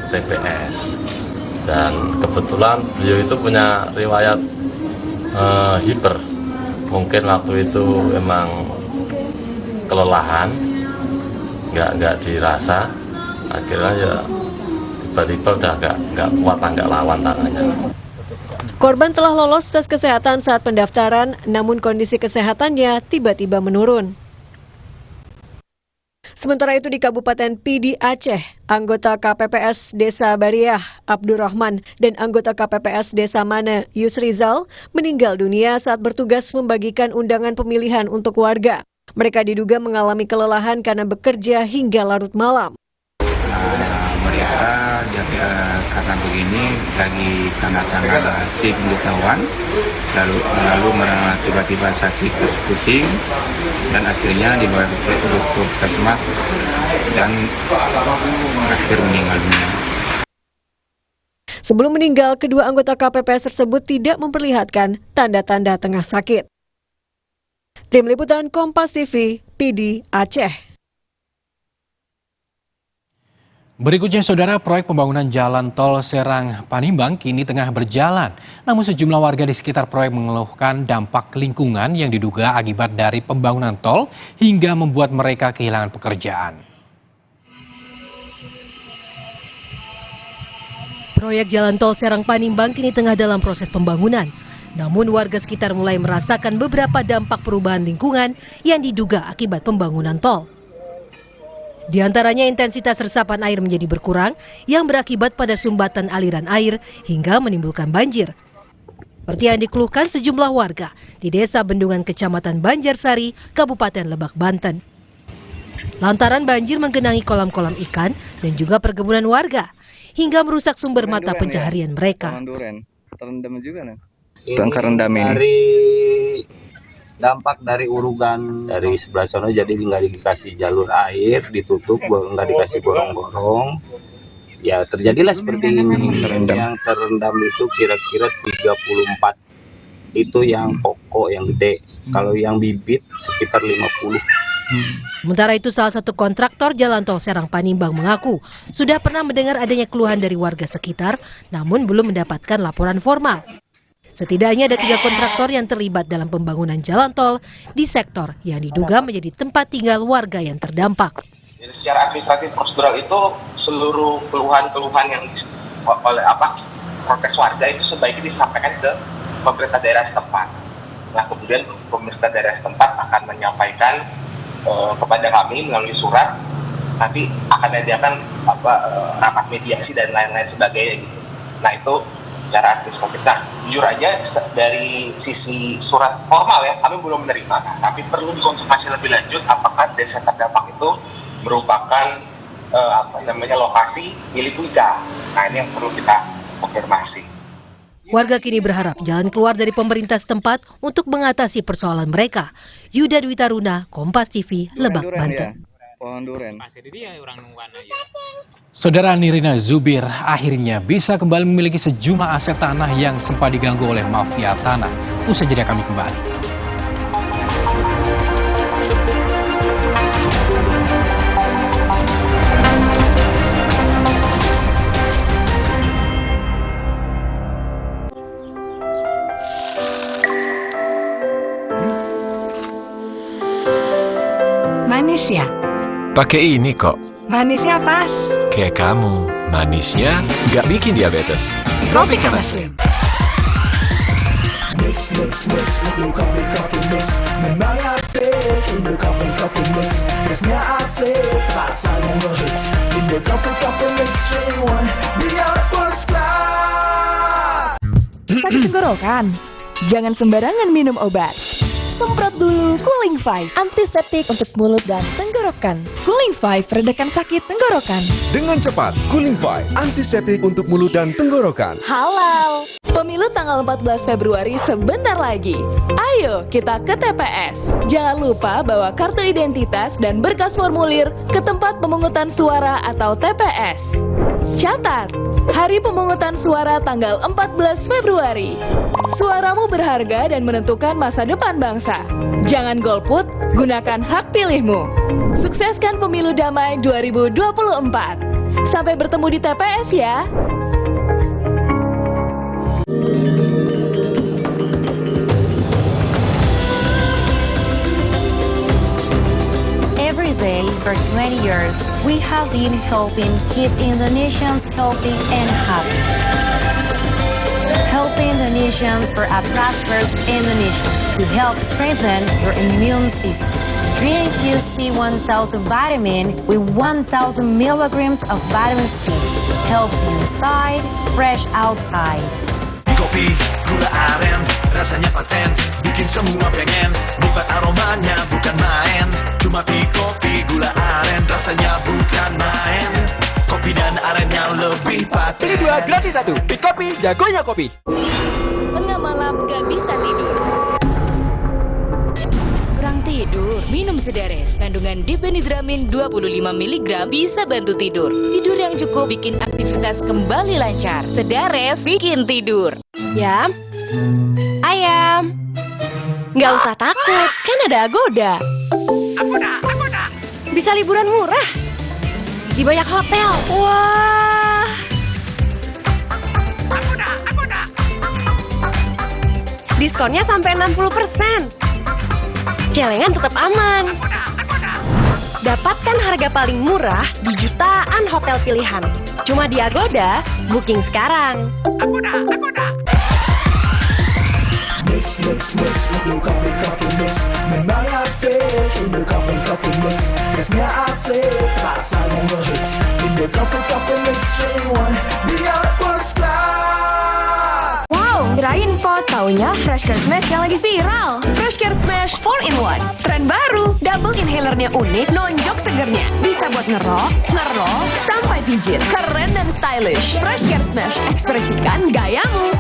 TPS dan kebetulan beliau itu punya riwayat hiper. Mungkin waktu itu memang kelelahan, nggak dirasa, akhirnya ya tiba-tiba udah nggak kuat, nggak lawan tangannya. Korban telah lolos tes kesehatan saat pendaftaran, namun kondisi kesehatannya tiba-tiba menurun. Sementara itu di Kabupaten Pidi Aceh, anggota KPPS Desa Bariah Abdurrahman dan anggota KPPS Desa Mana Yusrizal meninggal dunia saat bertugas membagikan undangan pemilihan untuk warga. Mereka diduga mengalami kelelahan karena bekerja hingga larut malam. Mereka karena begini lagi tanda-tanda SIM pemberitahuan, lalu tiba-tiba sakit pusing dan akhirnya dibawa ke puskesmas dan akhir meninggal dunia. Sebelum meninggal, kedua anggota KPPS tersebut tidak memperlihatkan tanda-tanda tengah sakit. Tim Liputan Kompas TV, Pidi Aceh. Berikutnya, Saudara, proyek pembangunan jalan tol Serang Panimbang kini tengah berjalan. Namun sejumlah warga di sekitar proyek mengeluhkan dampak lingkungan yang diduga akibat dari pembangunan tol hingga membuat mereka kehilangan pekerjaan. Proyek jalan tol Serang Panimbang kini tengah dalam proses pembangunan. Namun warga sekitar mulai merasakan beberapa dampak perubahan lingkungan yang diduga akibat pembangunan tol. Di antaranya intensitas resapan air menjadi berkurang yang berakibat pada sumbatan aliran air hingga menimbulkan banjir. Seperti yang dikeluhkan sejumlah warga di Desa Bendungan Kecamatan Banjarsari, Kabupaten Lebak, Banten. Lantaran banjir menggenangi kolam-kolam ikan dan juga perkebunan warga hingga merusak sumber mata pencaharian mereka. Terendam juga nih. Dari dampak dari urugan dari sebelah sana, jadi nggak dikasih jalur air, ditutup, nggak dikasih gorong-gorong, ya terjadilah seperti ini. Yang terendam itu kira-kira 34, itu yang pokok yang gede, kalau yang bibit sekitar 50. Sementara itu, salah satu kontraktor jalan tol Serang Panimbang mengaku sudah pernah mendengar adanya keluhan dari warga sekitar, namun belum mendapatkan laporan formal. Setidaknya ada 3 kontraktor yang terlibat dalam pembangunan jalan tol di sektor yang diduga menjadi tempat tinggal warga yang terdampak. Jadi secara administratif prosedural itu seluruh keluhan-keluhan yang oleh protes warga itu sebaiknya disampaikan ke pemerintah daerah setempat. Nah, kemudian pemerintah daerah setempat akan menyampaikan kepada kami melalui surat, nanti akan diadakan rapat mediasi dan lain-lain sebagainya. Nah, itu cara administratif. Nah, jujur aja dari sisi surat formal ya, kami belum menerima. Nah, tapi perlu dikonfirmasi lebih lanjut apakah desa terdampak itu merupakan lokasi milik WIKA. Nah, ini yang perlu kita konfirmasi. Warga kini berharap jalan keluar dari pemerintah setempat untuk mengatasi persoalan mereka. Yuda Dwi Taruna, Kompas TV, Lebak, Banten. Saudara, Nirina Zubir akhirnya bisa kembali memiliki sejumlah aset tanah yang sempat diganggu oleh mafia tanah. Usai jeda kami kembali. Manis ya? Pakai ini kok. Manisnya pas. Kayak kamu, manisnya nggak bikin diabetes. Tropicana Slim. Mix, Indo Coffee Mix. Memang asik, Indo Coffee Mix. Mixnya asik, rasanya ngehits. Indo Coffee Mix, strain one, biar first class. Sakit tenggorokan? Jangan sembarangan minum obat. Semprot dulu Cooling 5, antiseptik untuk mulut dan tenggorokan. Cooling 5 meredakan sakit tenggorokan. Dengan cepat, Cooling 5, antiseptik untuk mulut dan tenggorokan. Halal. Pemilu tanggal 14 Februari sebentar lagi. Ayo kita ke TPS. Jangan lupa bawa kartu identitas dan berkas formulir ke tempat pemungutan suara atau TPS. Catat, hari pemungutan suara tanggal 14 Februari. Suaramu berharga dan menentukan masa depan bangsa. Jangan golput, gunakan hak pilihmu. Sukseskan pemilu damai 2024. Sampai bertemu di TPS ya. Every day for 20 years, we have been helping keep Indonesians healthy and happy. Helping Indonesians for a prosperous Indonesia to help strengthen your immune system. Drink UC 1000 vitamin with 1000 milligrams of vitamin C. Healthy inside, fresh outside. Kopi gula aren, rasanya paten, bikin semua pengen. Nikmat aromanya bukan main. Cuma kopi gula aren, rasanya bukan main. Kopi dan arennya lebih paten. Beli 2 gratis 1. Pick Kopi, jagonya kopi. Tengah malam gak bisa tidur. Kurang tidur, minum Sedares. Kandungan dipenidramin 25 mg bisa bantu tidur. Tidur yang cukup bikin aktivitas kembali lancar. Sedares bikin tidur. Yam, ayam. Nggak usah takut, kan ada Agoda. Agoda. Bisa liburan murah di banyak hotel. Wah. Agoda. Diskonnya sampai 60%. Celengan tetap aman. Dapatkan harga paling murah di jutaan hotel pilihan. Cuma di Agoda, booking sekarang. Agoda. Mix with the coffee mix. Memang asik in the coffee mix. Mixnya asik, rasanya ngehits. In the coffee mix, 3 in 1, biar first class. Wow, kirain pot. Taunya Fresh Care Smash yang lagi viral. Fresh Care Smash 4 in 1. Tren baru, double inhalernya unik, nonjok segernya. Bisa buat ngerok, sampai pijit. Keren dan stylish. Fresh Care Smash, ekspresikan gayamu.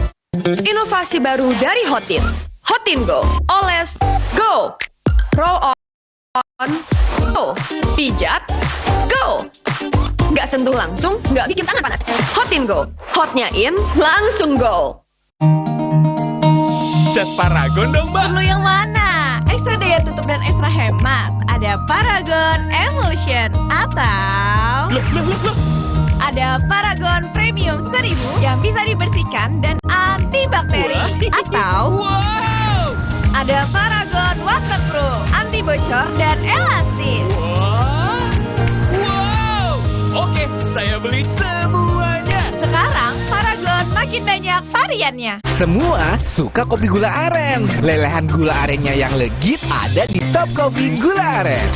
Inovasi baru dari Hotin. Hotin Go. Oles, go. Roll on, go. Pijat, go. Nggak sentuh langsung, nggak bikin tangan panas. Hotin Go. Hotnya in, langsung go. Cat Paragon dong, Mbak. Perlu yang mana? Ekstra daya tutup dan ekstra hemat. Ada Paragon Emulsion atau ada Paragon Premium 1000 yang bisa dibersihkan dan antibakteri. Atau ada Paragon Waterproof, anti bocor dan elastis. Oke, saya beli semuanya. Sekarang Paragon makin banyak variannya. Semua suka kopi gula aren. Lelehan gula arennya yang legit ada di Top Kopi Gula Aren.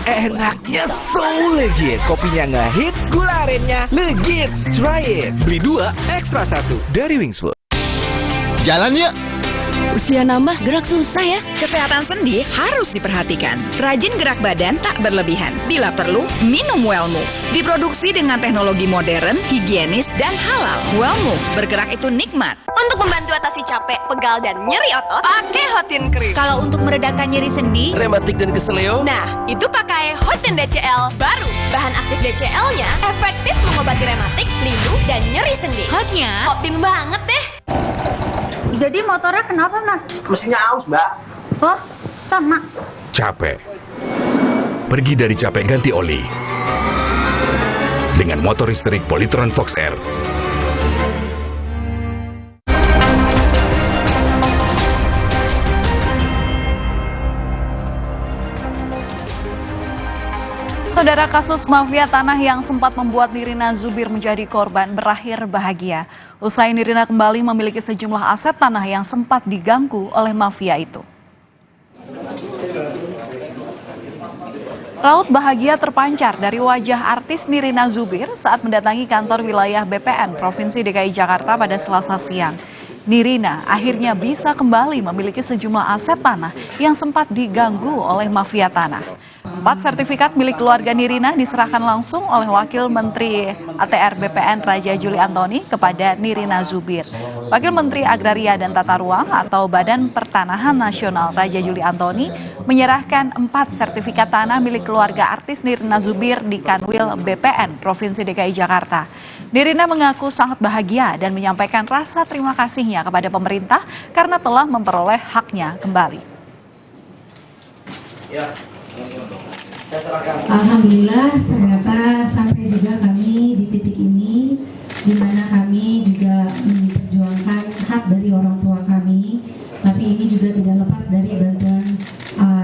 Enaknya so legit. Kopinya ngehits, gula arennya legit. Try it. Beli 2, ekstra 1 dari Wingsfood. Jalan yuk. Usia nambah, gerak susah ya. Kesehatan sendi harus diperhatikan. Rajin gerak badan tak berlebihan. Bila perlu, minum Wellmove. Diproduksi dengan teknologi modern, higienis, dan halal. Wellmove, bergerak itu nikmat. Untuk membantu atasi capek, pegal, dan nyeri otot, pakai Hotin Cream. Kalau untuk meredakan nyeri sendi, rematik dan keseleo, nah, itu pakai Hotin DCL baru. Bahan aktif DCL-nya efektif mengobati rematik, linu, dan nyeri sendi. Hotnya, Hotin banget deh. Jadi motornya kenapa, Mas? Mesinnya aus, Mbak. Oh, sama. Capek. Pergi dari capek ganti oli. Dengan motor listrik Polytron Fox R. Saudara, kasus mafia tanah yang sempat membuat Nirina Zubir menjadi korban berakhir bahagia. Usai Nirina kembali memiliki sejumlah aset tanah yang sempat diganggu oleh mafia itu. Raut bahagia terpancar dari wajah artis Nirina Zubir saat mendatangi kantor wilayah BPN Provinsi DKI Jakarta pada Selasa siang. Nirina akhirnya bisa kembali memiliki sejumlah aset tanah yang sempat diganggu oleh mafia tanah. 4 sertifikat milik keluarga Nirina diserahkan langsung oleh Wakil Menteri ATR BPN Raja Juli Antoni kepada Nirina Zubir. Wakil Menteri Agraria dan Tata Ruang atau Badan Pertanahan Nasional Raja Juli Antoni menyerahkan 4 sertifikat tanah milik keluarga artis Nirina Zubir di Kanwil BPN Provinsi DKI Jakarta. Nirina mengaku sangat bahagia dan menyampaikan rasa terima kasihnya kepada pemerintah karena telah memperoleh haknya kembali. Alhamdulillah, ternyata sampai juga kami di titik ini, di mana kami juga memperjuangkan hak dari orang tua kami, tapi ini juga tidak lepas dari bantuan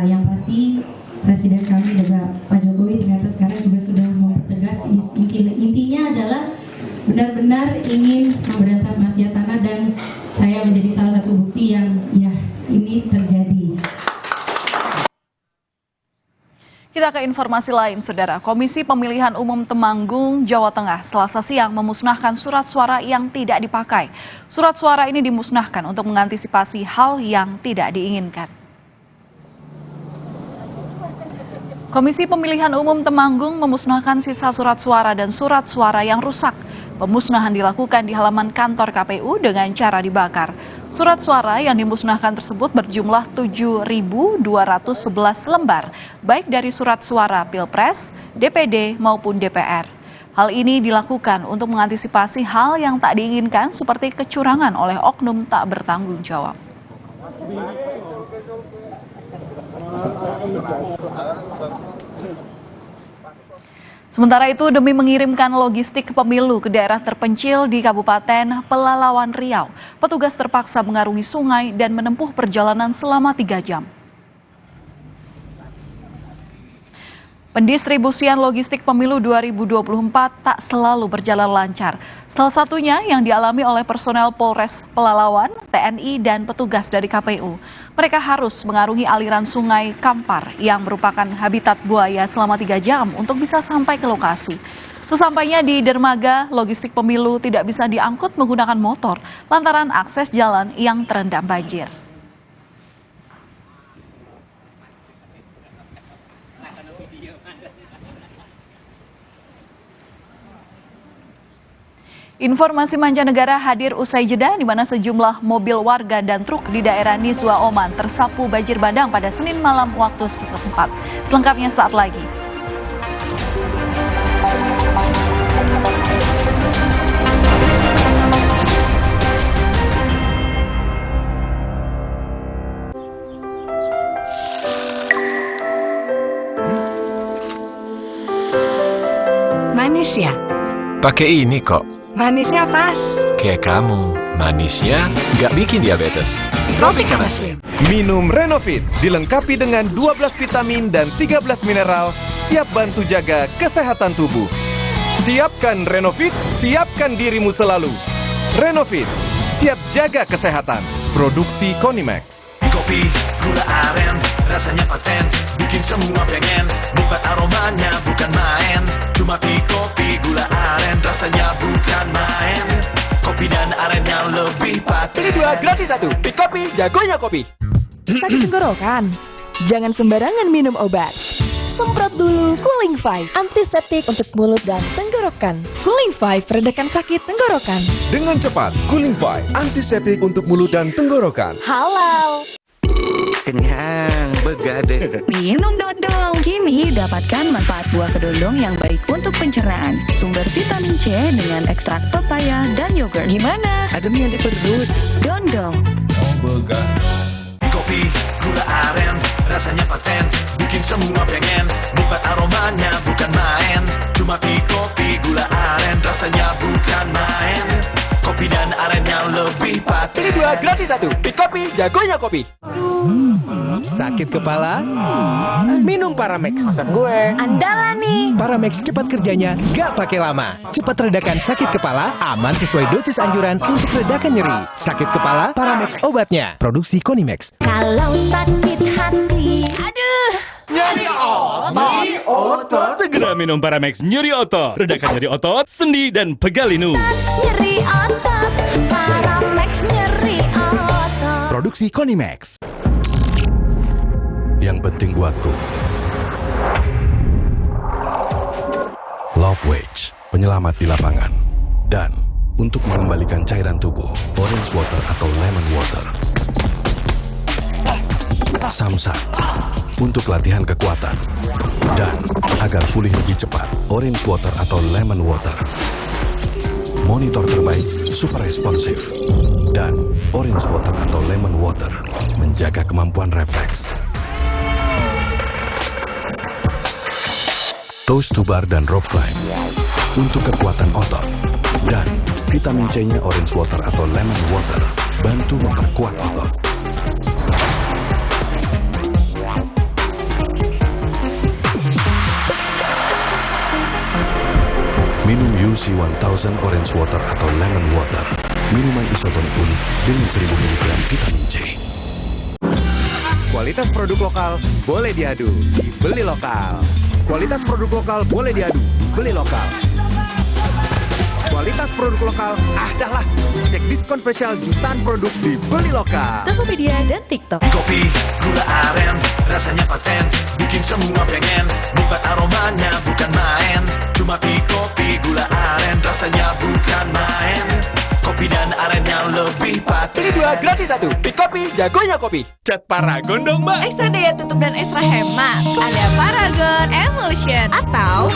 yang pasti Presiden kami juga Pak Jokowi ternyata sekarang juga sudah mempertegas intinya adalah benar-benar ingin memberantas mafia tanah, dan saya menjadi salah satu bukti yang ya ini terjadi. Kita ke informasi lain, Saudara. Komisi Pemilihan Umum Temanggung, Jawa Tengah, Selasa siang memusnahkan surat suara yang tidak dipakai. Surat suara ini dimusnahkan untuk mengantisipasi hal yang tidak diinginkan. Komisi Pemilihan Umum Temanggung memusnahkan sisa surat suara dan surat suara yang rusak. Pemusnahan dilakukan di halaman kantor KPU dengan cara dibakar. Surat suara yang dimusnahkan tersebut berjumlah 7.211 lembar, baik dari surat suara Pilpres, DPD maupun DPR. Hal ini dilakukan untuk mengantisipasi hal yang tak diinginkan seperti kecurangan oleh oknum tak bertanggung jawab. Sementara itu, demi mengirimkan logistik pemilu ke daerah terpencil di Kabupaten Pelalawan Riau, petugas terpaksa mengarungi sungai dan menempuh perjalanan selama 3 jam. Pendistribusian logistik pemilu 2024 tak selalu berjalan lancar. Salah satunya yang dialami oleh personel Polres Pelalawan, TNI, dan petugas dari KPU. Mereka harus mengarungi aliran sungai Kampar yang merupakan habitat buaya selama 3 jam untuk bisa sampai ke lokasi. Sesampainya di dermaga, logistik pemilu tidak bisa diangkut menggunakan motor lantaran akses jalan yang terendam banjir. Informasi mancanegara hadir usai jeda di mana sejumlah mobil warga dan truk di daerah Nizwa, Oman tersapu banjir bandang pada Senin malam waktu setempat. Selengkapnya saat lagi. Manis ya? Pakai ini kok. Manisnya pas. Kayak kamu, manisnya nggak bikin diabetes. Tropicana Slim. Minum Renovit, dilengkapi dengan 12 vitamin dan 13 mineral, siap bantu jaga kesehatan tubuh. Siapkan Renovit, siapkan dirimu selalu. Renovit, siap jaga kesehatan. Produksi Konimax. Kopi, gula aren, rasanya paten, bikin semua pengen. Nikmat aromanya bukan main. Cuma kopi, gula aren, rasanya bukan main. Kopi dan arennya lebih paten. Beli 2 gratis 1, Kopi, jagonya kopi. Sakit tenggorokan? Jangan sembarangan minum obat. Semprot dulu Cooling 5, antiseptik untuk mulut dan tenggorokan. Cooling 5 meredakan sakit tenggorokan. Dengan cepat, Cooling 5, antiseptik untuk mulut dan tenggorokan. Halal. Kenyang, begadang. Minum dodong. Kini dapatkan manfaat buah kedondong yang baik untuk pencernaan. Sumber vitamin C dengan ekstrak pepaya dan yogurt. Gimana? Ademnya di perut. Dondong. Oh, begadang. Kopi, gula aren, rasanya paten, bikin semua pengen. Nikmat aromanya bukan main. Cuma kopi, gula aren, rasanya bukan main. Kopi dan arennya lebih paten. Beli 2 gratis 1, Kopi, jagonya kopi. Sakit kepala? Minum Paramex. Maksud gue andalan nih. Paramex cepat kerjanya, gak pakai lama. Cepat redakan sakit kepala, aman sesuai dosis anjuran untuk redakan nyeri. Sakit kepala, Paramex obatnya. Produksi Konimax. Kalau sakit hati, aduh, Nyeri otot. Segera minum Paramex nyeri otot. Redakan nyeri otot, sendi, dan pegal linu. nyeri otot, Paramex nyeri otot. Produksi Konimax. Yang penting buatku, Love Wage, penyelamat di lapangan. Dan untuk mengembalikan cairan tubuh, Orange Water atau Lemon Water. Samsat, untuk latihan kekuatan. Dan agar pulih lebih cepat, Orange Water atau Lemon Water. Monitor terbaik, super responsif. Dan Orange Water atau Lemon Water menjaga kemampuan refleks. Toast to bar dan rope climb untuk kekuatan otot. Dan vitamin C-nya Orange Water atau Lemon Water bantu memperkuat otot. Minum UC 1000 Orange Water atau Lemon Water. Minuman isotonik unik dengan 1000 mg vitamin C. Kualitas produk lokal boleh diadu, beli lokal. Kualitas produk lokal boleh diadu, beli lokal. Kualitas produk lokal, dah lah. Cek diskon spesial jutaan produk di Beli Lokal. Tokopedia dan TikTok. Kopi gula aren, rasanya paten, bikin semua pengen. Nikmat aromanya bukan main. Cuma kopi gula aren, rasanya bukan main. Kopi dan arennya lebih paten. Beli 2 gratis 1. Kopi, jagonya kopi. Cat Paragon dong, Mbak. Ekstra daya tutup dan ekstra hemat. Ada Paragon Emulsion atau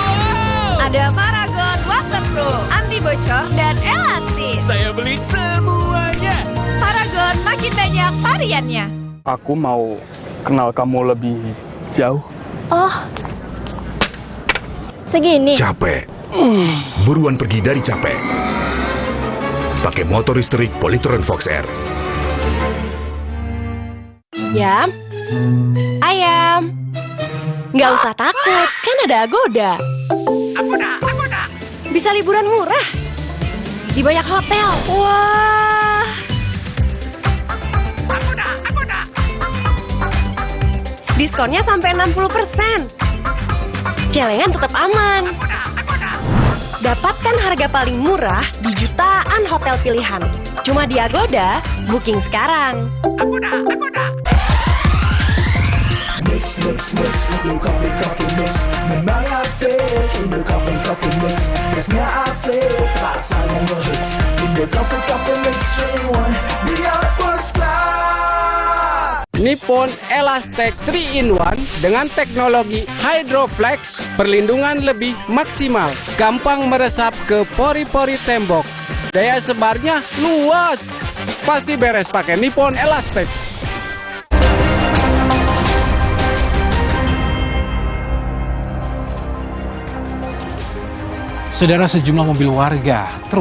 ada Paragon Waterproof, anti bocor dan elastis. Saya beli semuanya. Paragon makin banyak variannya. Aku mau kenal kamu lebih jauh. Oh, segini. Capek. Buruan pergi dari capek. Pakai motor listrik Polytron Fox R. Yam, ayam. Nggak usah takut, kan ada Agoda. Agoda. Bisa liburan murah di banyak hotel. Wah. Agoda. Diskonnya sampai 60%. Celengan tetap aman. Dapatkan harga paling murah di jutaan hotel pilihan. Cuma di Agoda, booking sekarang. Agoda. Mix, Indo Coffee Mix. Memang asik, Indo Coffee Mix. Mixnya asik, rasanya ngehits. Indo Coffee Mix, 3-in-1, biar first class. Nippon Elastex 3-in-1 dengan teknologi Hydroflex, perlindungan lebih maksimal, gampang meresap ke pori-pori tembok. Daya sebarnya luas. Pasti beres pakai Nippon Elastex. Saudara, sejumlah mobil warga terus